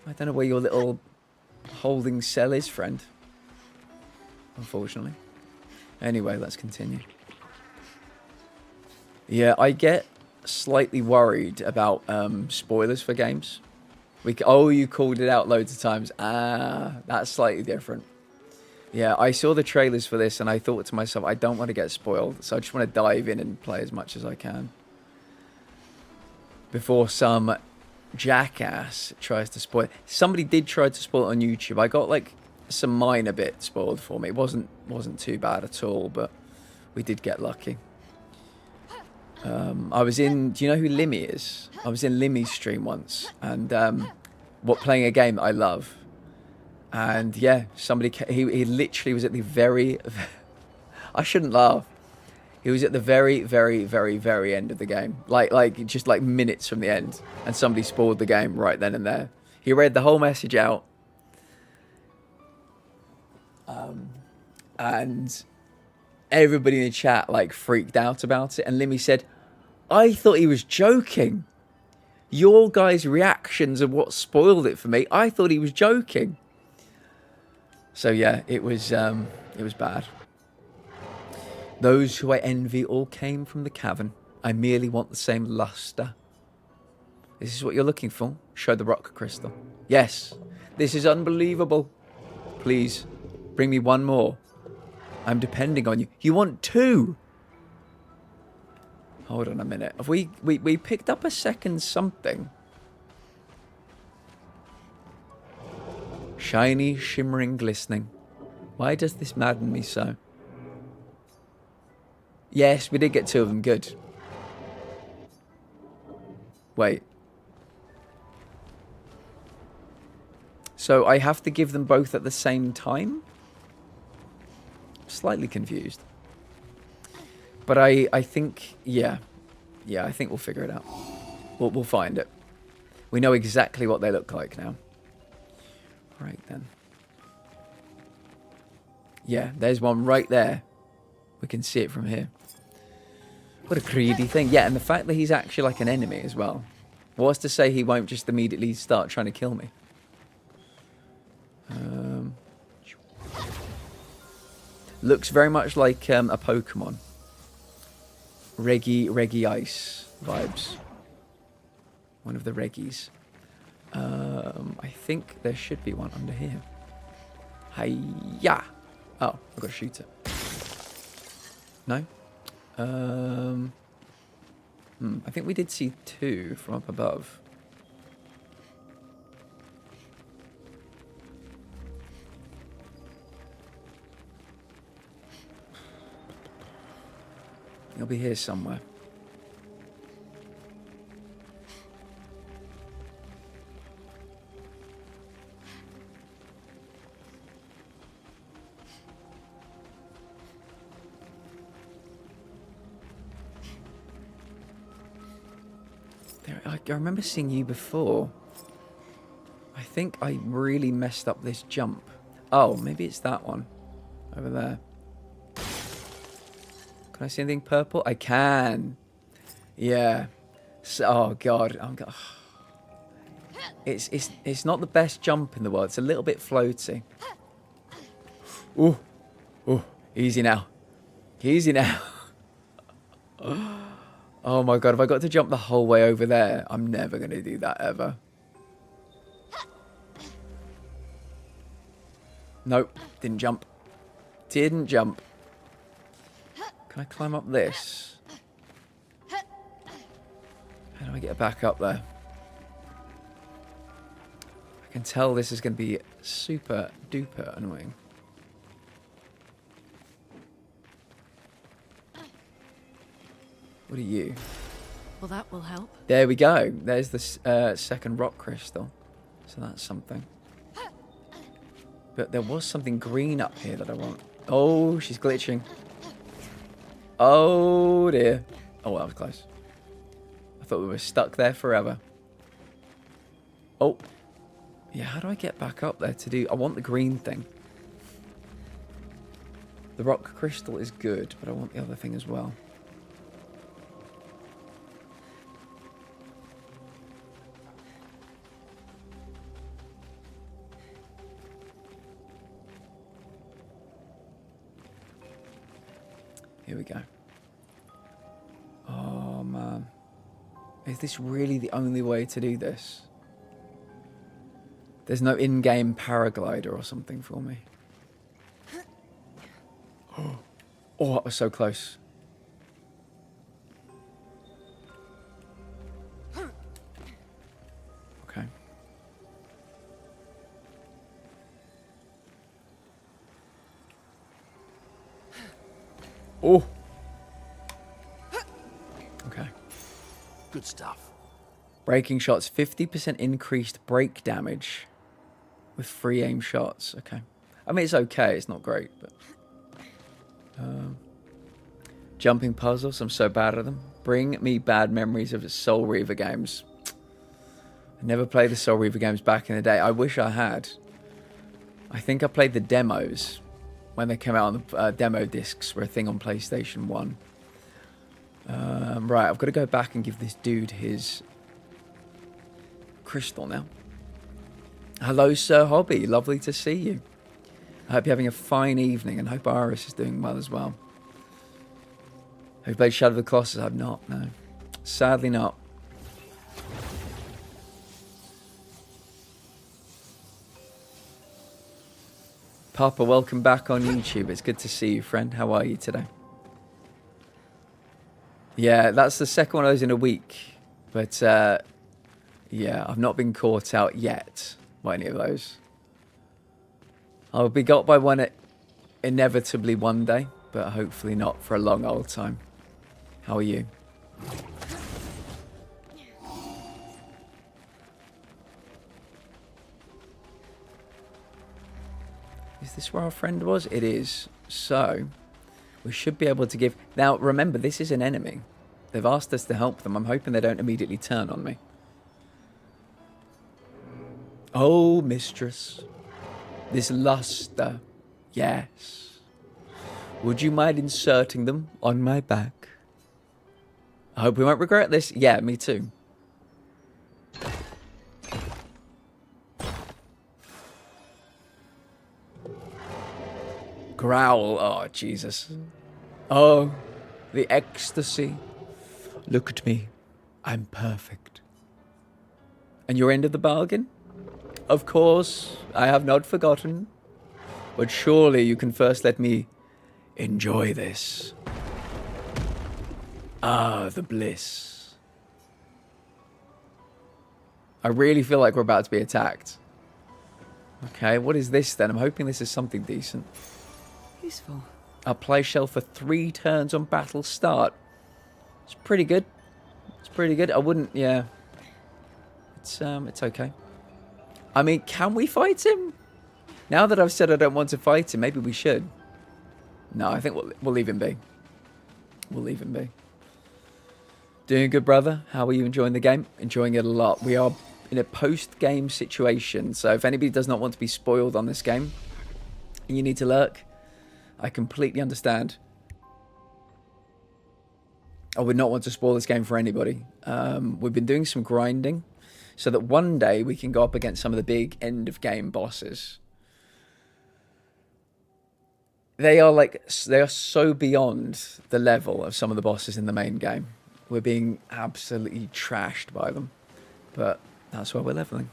I don't know where your little holding cell is, friend. Unfortunately. Anyway, let's continue. Yeah, I get slightly worried about spoilers for games. You called it out loads of times. That's slightly different. Yeah, I saw the trailers for this and I thought to myself, I don't want to get spoiled, so I just want to dive in and play as much as I can before some jackass tries to spoil. Somebody did try to spoil it on YouTube. I got like some minor bit spoiled for me. It wasn't too bad at all, but we did get lucky. I was in, do you know who Limmy is? I was in Limmy's stream once, and playing a game that I love. And yeah, he literally was at the very, I shouldn't laugh. He was at the very, very, very, very end of the game. Just like minutes from the end. And somebody spoiled the game right then and there. He read the whole message out. And everybody in the chat like freaked out about it. And Limmy said, I thought he was joking. Your guys' reactions are what spoiled it for me. I thought he was joking. So yeah, it was bad. Those who I envy all came from the cavern. I merely want the same luster. This is what you're looking for? Show the rock crystal. Yes, this is unbelievable. Please, bring me 1 more. I'm depending on you. You want 2? Hold on a minute. Have we picked up a second something? Shiny, shimmering, glistening. Why does this madden me so? Yes, we did get 2 of them. Good. Wait. So I have to give them both at the same time? Slightly confused. But I think, yeah. Yeah, I think we'll figure it out. We'll find it. We know exactly what they look like now. Right then. Yeah, there's one right there. We can see it from here. What a greedy thing. Yeah, and the fact that he's actually like an enemy as well. What's to say he won't just immediately start trying to kill me? Looks very much like a Pokemon. Reggie Ice vibes. One of the Reggies. I think there should be one under here. Hiya! Oh, I've got to shoot it. No? I think we did see 2 from up above. He'll be here somewhere. I remember seeing you before. I think I really messed up this jump. Oh, maybe it's that one. Over there. Can I see anything purple? I can. Yeah. So, oh, God. It's not the best jump in the world. It's a little bit floaty. Ooh. Ooh. Easy now. Easy now. Oh, my God. If I got to jump the whole way over there, I'm never going to do that ever. Nope. Didn't jump. Didn't jump. Can I climb up this? How do I get back up there? I can tell this is going to be super duper annoying. What are you? Well, that will help. There we go. There's the second rock crystal. So that's something. But there was something green up here that I want. Oh, she's glitching. Oh, dear. Oh, that was close. I thought we were stuck there forever. Oh. Yeah, how do I get back up there to do... I want the green thing. The rock crystal is good, but I want the other thing as well. Here we go. Oh, man. Is this really the only way to do this? There's no in-game paraglider or something for me. Oh, that was so close. Okay. Oh. Okay. Good stuff. Breaking shots, 50% increased break damage with free aim shots. Okay. I mean, it's okay. It's not great, but... jumping puzzles. I'm so bad at them. Bring me bad memories of the Soul Reaver games. I never played the Soul Reaver games back in the day. I wish I had. I think I played the demos when they came out on the demo discs were a thing on PlayStation 1. Right, I've got to go back and give this dude his crystal now. Hello, Sir Hobby. Lovely to see you. I hope you're having a fine evening and hope Iris is doing well as well. Have you played Shadow of the Colossus? I've not, no. Sadly not. Papa, welcome back on YouTube. It's good to see you, friend. How are you today? Yeah, that's the second one of those in a week. But, yeah, I've not been caught out yet by any of those. I'll be got by one inevitably one day, but hopefully not for a long old time. How are you? Is this where our friend was? It is. So, we should be able to give... Now, remember, this is an enemy. They've asked us to help them. I'm hoping they don't immediately turn on me. Oh, mistress. This luster. Yes. Would you mind inserting them on my back? I hope we won't regret this. Yeah, me too. Growl. Oh, Jesus. Oh, the ecstasy. Look at me. I'm perfect. And your end of the bargain? Of course, I have not forgotten. But surely you can first let me enjoy this. Ah, the bliss. I really feel like we're about to be attacked. Okay, what is this then? I'm hoping this is something decent. Useful. Apply shell for 3 turns on battle start. It's pretty good. It's pretty good. I wouldn't, yeah. It's okay. I mean, can we fight him? Now that I've said I don't want to fight him, maybe we should. No, I think we'll leave him be. We'll leave him be. Doing good, brother. How are you enjoying the game? Enjoying it a lot. We are in a post-game situation. So if anybody does not want to be spoiled on this game, and you need to lurk, I completely understand. I would not want to spoil this game for anybody. We've been doing some grinding so that one day we can go up against some of the big end-of-game bosses. They are so beyond the level of some of the bosses in the main game. We're being absolutely trashed by them. But that's why we're leveling.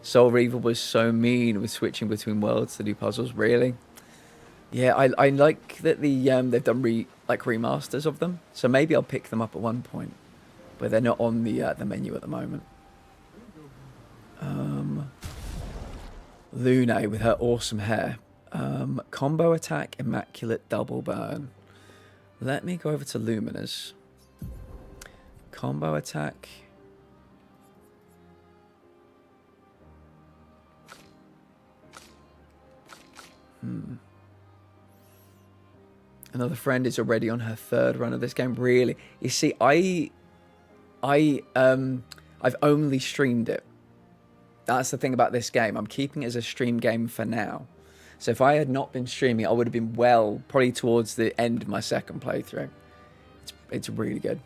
Soul Reaver was so mean with switching between worlds to do puzzles. Really? Yeah, I like that they've done remasters of them. So maybe I'll pick them up at one point, but they're not on the menu at the moment. Lune with her awesome hair. Combo attack, immaculate double burn. Let me go over to Lumina's. Combo attack. Another friend is already on her third run of this game. Really? You see, I've only streamed it. That's the thing about this game. I'm keeping it as a stream game for now. So if I had not been streaming, I would have been probably towards the end of my second playthrough. It's really good.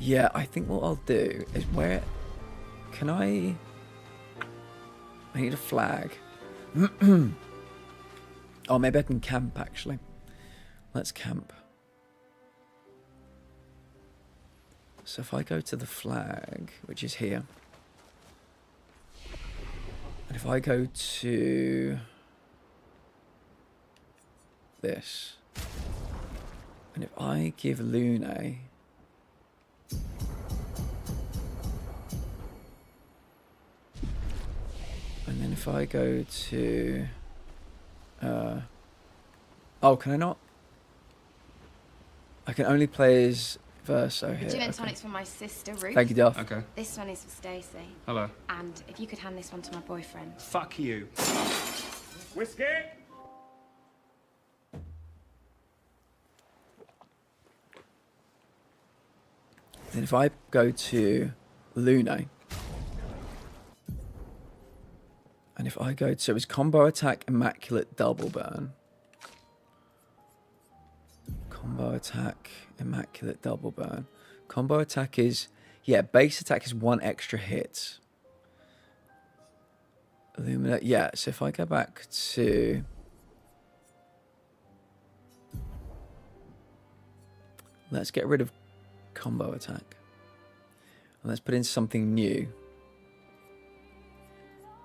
Yeah, I think what I'll do is can I need a flag. Oh, maybe I can camp actually. Let's camp. So if I go to the flag, which is here, and if I go to this, and if I give Lune, and then if I go to, oh, can I not? I can only play as Verso here. Gin and tonics for my sister, Ruth. Thank you, Duff. Okay. This one is for Stacey. Hello. And if you could hand this one to my boyfriend. Fuck you. Whiskey? Then if I go to Lune, and if I go to his combo attack, immaculate double burn. Combo attack, immaculate double burn. Combo attack is, yeah, base attack is 1 extra hit. Illuminate, yeah, so if I go back to, let's get rid of combo attack. And let's put in something new.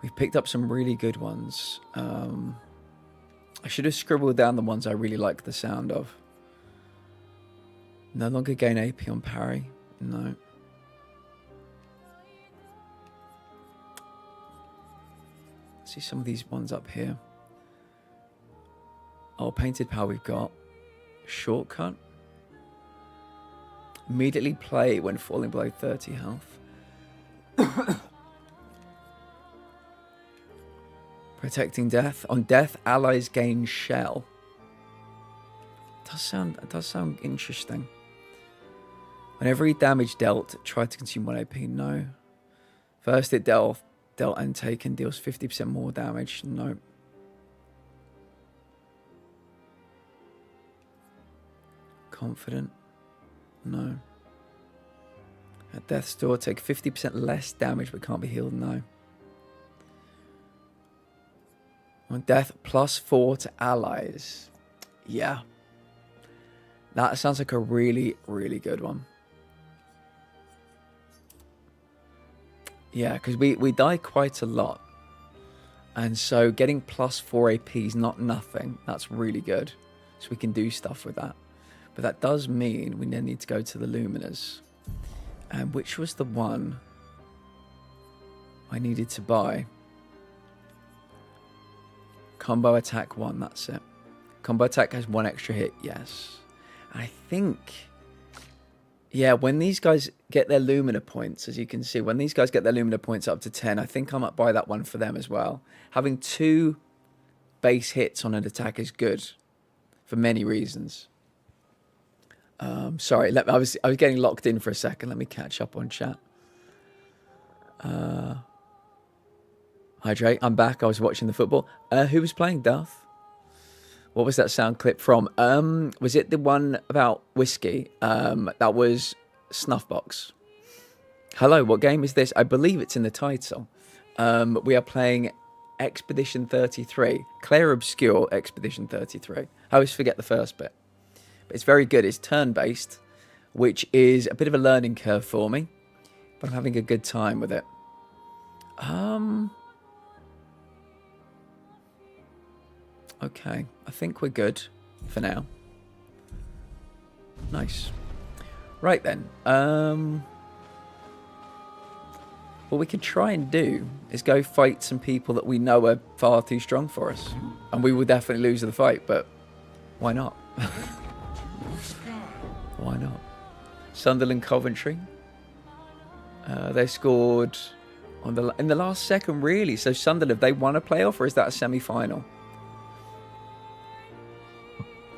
We've picked up some really good ones. I should have scribbled down the ones I really like the sound of. No longer gain AP on parry. No. See some of these ones up here. Oh, painted power we've got. Shortcut. Immediately play when falling below 30 health. Protecting death. On death, allies gain shell. It does sound interesting. On every damage dealt, try to consume 1 AP. No. First hit dealt and taken deals 50% more damage. No. Confident. No. At death's door, take 50% less damage but can't be healed. No. On death, +4 to allies. Yeah. That sounds like a really, really good one. Yeah, because we die quite a lot. And so getting +4 AP is not nothing. That's really good. So we can do stuff with that. But that does mean we then need to go to the Luminas. And which was the one I needed to buy? Combo attack 1, that's it. Combo attack has 1 extra hit, yes. I think, yeah, when these guys get their Lumina points, as you can see, when these guys get their Lumina points up to 10, I think I might buy that one for them as well. Having 2 base hits on an attack is good for many reasons. Sorry, I was getting locked in for a second. Let me catch up on chat. Hi Drake, I'm back. I was watching the football. Who was playing, Darth? What was that sound clip from? Was it the one about whiskey? That was Snuffbox. Hello, what game is this? I believe it's in the title. We are playing Expedition 33. Clair Obscur Expedition 33. I always forget the first bit. But it's very good. It's turn-based, which is a bit of a learning curve for me. But I'm having a good time with it. Okay, I think we're good for now. Nice. Right then. What we could try and do is go fight some people that we know are far too strong for us. And we will definitely lose the fight, but why not? Why not? Sunderland Coventry. They scored in the last second, really. So Sunderland, have they won a playoff or is that a semi-final?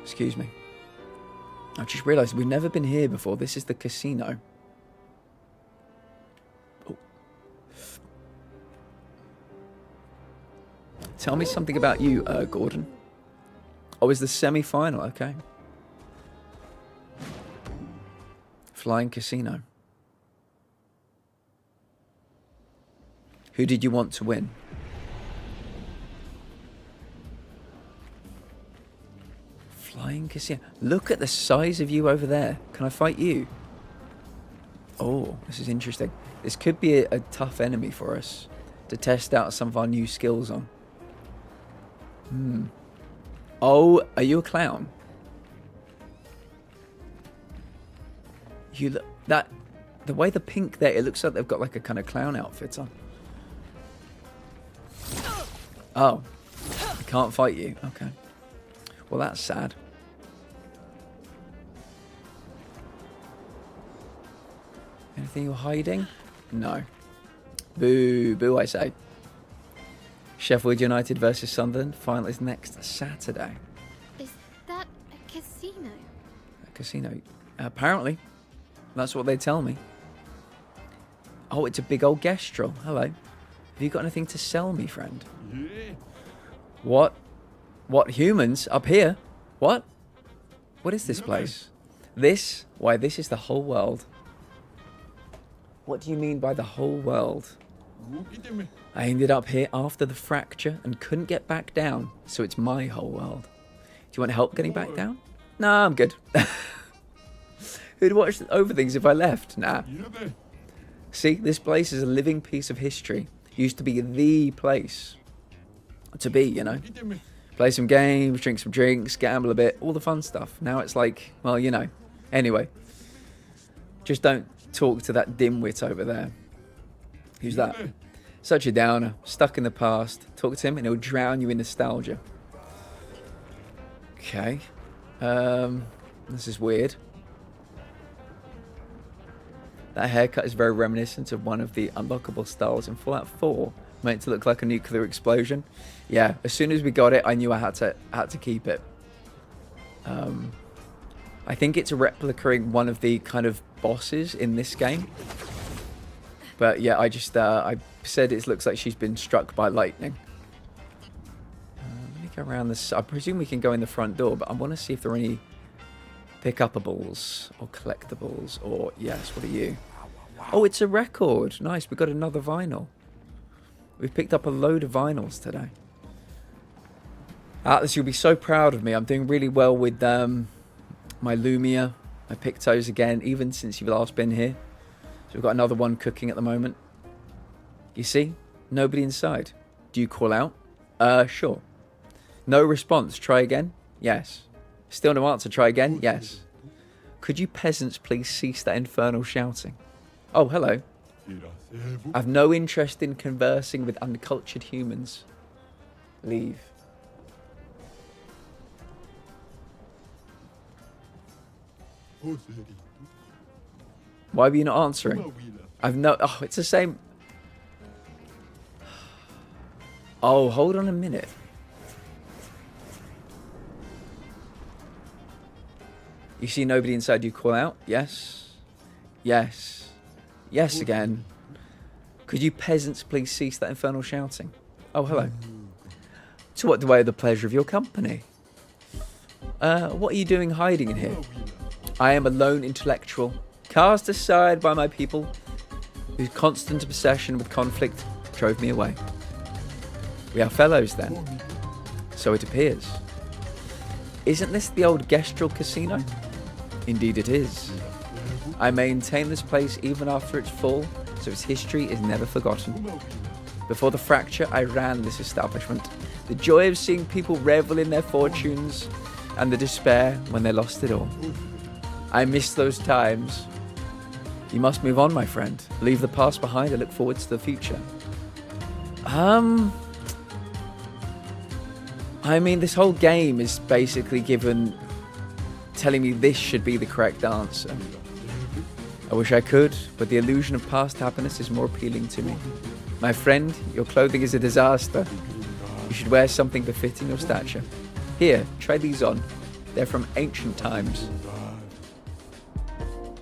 Excuse me. I just realised we've never been here before. This is the casino. Oh. Tell me something about you, Gordon. Oh, is the semi-final? Okay. Flying Casino. Who did you want to win? Flying Casino. Look at the size of you over there. Can I fight you? Oh, this is interesting. This could be a tough enemy for us to test out some of our new skills on. Oh, are you a clown? You look that the way the pink there, it looks like they've got like a kind of clown outfit on. Oh, I can't fight you. Okay. Well, that's sad. Anything you're hiding? No. Boo, boo, I say. Sheffield United versus Sunderland. Final is next Saturday. Is that a casino? A casino. Apparently. That's what they tell me. Oh, it's a big old Gestrel. Hello. Have you got anything to sell me, friend? Yeah. What? What, humans? Up here? What? What is this place? This? Why, this is the whole world. What do you mean by the whole world? I ended up here after the fracture and couldn't get back down, so it's my whole world. Do you want help getting back down? Nah, I'm good. Who'd watch over things if I left? Nah. See, this place is a living piece of history. Used to be the place to be, you know. Play some games, drink some drinks, gamble a bit, all the fun stuff. Now it's like, well, you know. Anyway, just don't talk to that dimwit over there. Who's that? Such a downer, stuck in the past. Talk to him and he'll drown you in nostalgia. Okay. This is weird. That haircut is very reminiscent of one of the unlockable styles in Fallout 4, meant to look like a nuclear explosion. Yeah, as soon as we got it, I knew I had to keep it. I think it's replicating one of the kind of bosses in this game. But yeah, I just I said it looks like she's been struck by lightning. Let me go around this. I presume we can go in the front door, but I want to see if there are any pick-upables or collectibles or yes. What are you? Oh, it's a record. Nice. We got another vinyl. We've picked up a load of vinyls today. Atlas, you'll be so proud of me. I'm doing really well with my Lumia, my Pictos again, even since you've last been here. So we've got another one cooking at the moment. You see? Nobody inside. Do you call out? Sure. No response. Try again? Yes. Still no answer. Try again? Yes. Could you peasants please cease that infernal shouting? Oh, hello. I've no interest in conversing with uncultured humans. Leave. Why were you not answering? I've no... Oh, it's the same... Oh, hold on a minute. You see nobody inside, you call out. Yes. Yes. Yes again. Could you peasants please cease that infernal shouting? Oh, hello. To what do I owe the pleasure of your company? What are you doing hiding in here? I am a lone intellectual, cast aside by my people, whose constant obsession with conflict drove me away. We are fellows then. So it appears. Isn't this the old Gestrel Casino? Indeed it is. I maintain this place even after its fall, so its history is never forgotten. Before the fracture, I ran this establishment. The joy of seeing people revel in their fortunes, and the despair when they lost it all. I miss those times. You must move on, my friend. Leave the past behind and look forward to the future. I mean, this whole game is basically telling me this should be the correct answer. I wish I could, but the illusion of past happiness is more appealing to me. My friend, your clothing is a disaster. You should wear something befitting your stature. Here, try these on. They're from ancient times.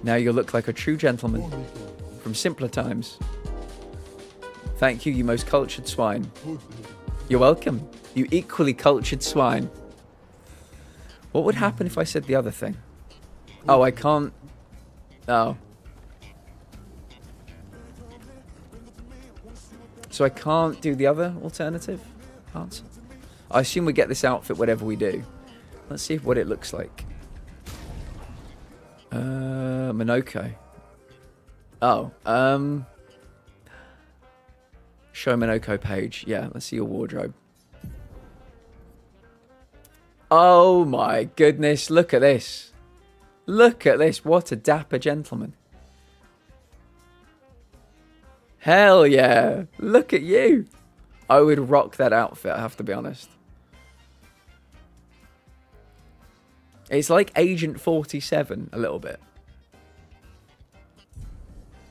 Now you'll look like a true gentleman from simpler times. Thank you, you most cultured swine. You're welcome, you equally cultured swine. What would happen if I said the other thing? Oh, I can't... Oh. So I can't do the other alternative answer? I assume we get this outfit whatever we do. Let's see what it looks like. Minoko. Oh, show Minoko page. Yeah, let's see your wardrobe. Oh my goodness, look at this. Look at this, what a dapper gentleman. Hell yeah, look at you. I would rock that outfit, I have to be honest. It's like Agent 47 a little bit.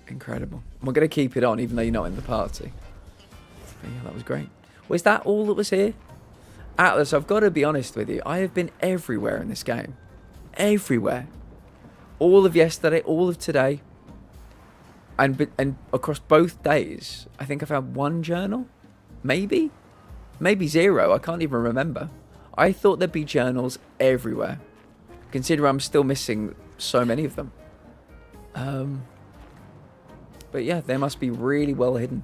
Incredible. We're going to keep it on even though you're not in the party. But yeah, that was great. Was that all that was here? Atlas, I've got to be honest with you. I have been everywhere in this game. Everywhere. All of yesterday, all of today. And across both days, I think I found one journal. Maybe? Maybe zero. I can't even remember. I thought there'd be journals everywhere. Consider I'm still missing so many of them. But yeah, they must be really well hidden.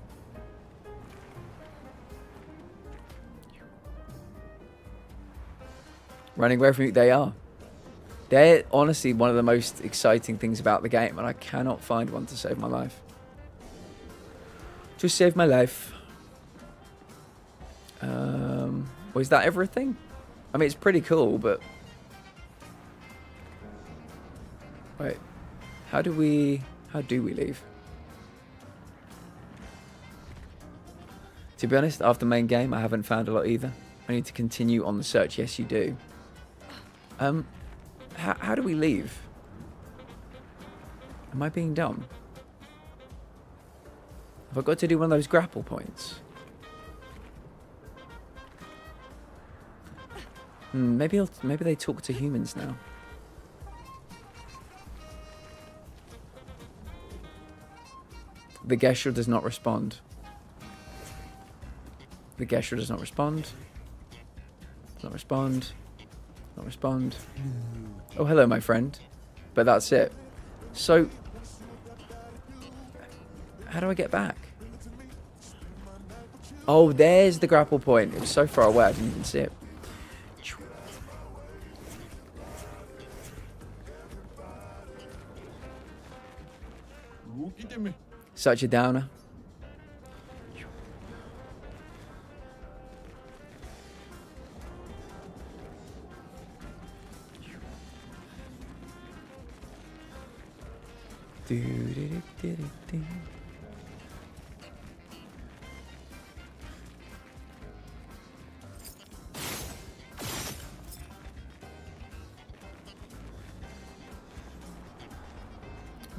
Running away from you, they are. They're honestly one of the most exciting things about the game, and I cannot find one to save my life. Just save my life. Was that everything? I mean, it's pretty cool, but... Wait. How do we leave? To be honest, after the main game, I haven't found a lot either. I need to continue on the search. Yes, you do. How do we leave? Am I being dumb? Have I got to do one of those grapple points? Maybe they talk to humans now. The Gesture does not respond. The Gesture does not respond. Does not respond. Does not respond. Oh, hello, my friend. But that's it. So, how do I get back? Oh, there's the grapple point. It was so far away, I didn't even see it. Such a downer.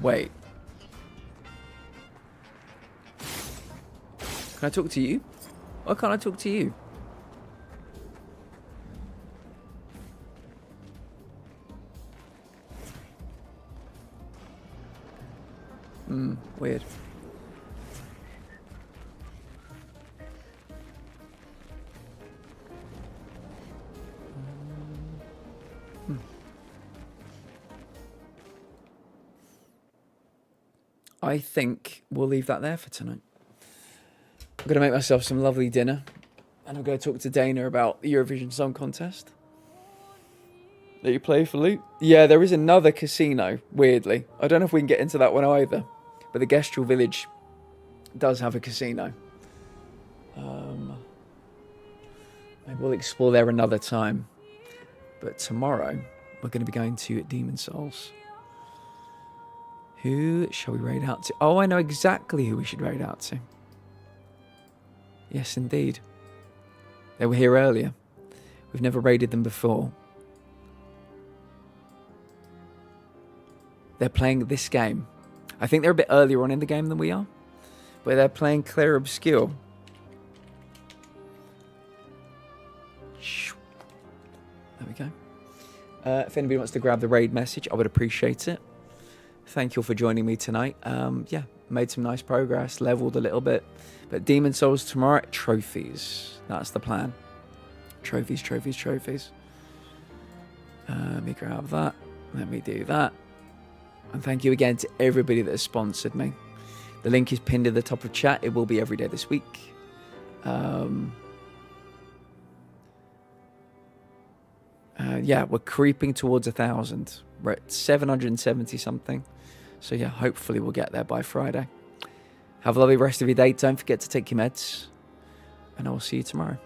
Wait. Can I talk to you? Why can't I talk to you? Weird. I think we'll leave that there for tonight. I'm going to make myself some lovely dinner. And I'm going to talk to Dana about the Eurovision Song Contest. That you play for loot? Yeah, there is another casino, weirdly. I don't know if we can get into that one either. But the Gestrel Village does have a casino. Maybe we'll explore there another time. But tomorrow, we're going to be going to Demon Souls. Who shall we raid out to? Oh, I know exactly who we should raid out to. Yes, indeed. They were here earlier. We've never raided them before. They're playing this game. I think they're a bit earlier on in the game than we are. But they're playing Clair Obscur. There we go. If anybody wants to grab the raid message, I would appreciate it. Thank you all for joining me tonight. Yeah, made some nice progress, leveled a little bit. But Demon Souls tomorrow, trophies. That's the plan. Trophies, trophies, trophies. Let me grab that. Let me do that. And thank you again to everybody that has sponsored me. The link is pinned at the top of chat. It will be every day this week. Yeah, we're creeping towards 1,000. We're at 770 something. So yeah, hopefully we'll get there by Friday. Have a lovely rest of your day. Don't forget to take your meds. And I will see you tomorrow.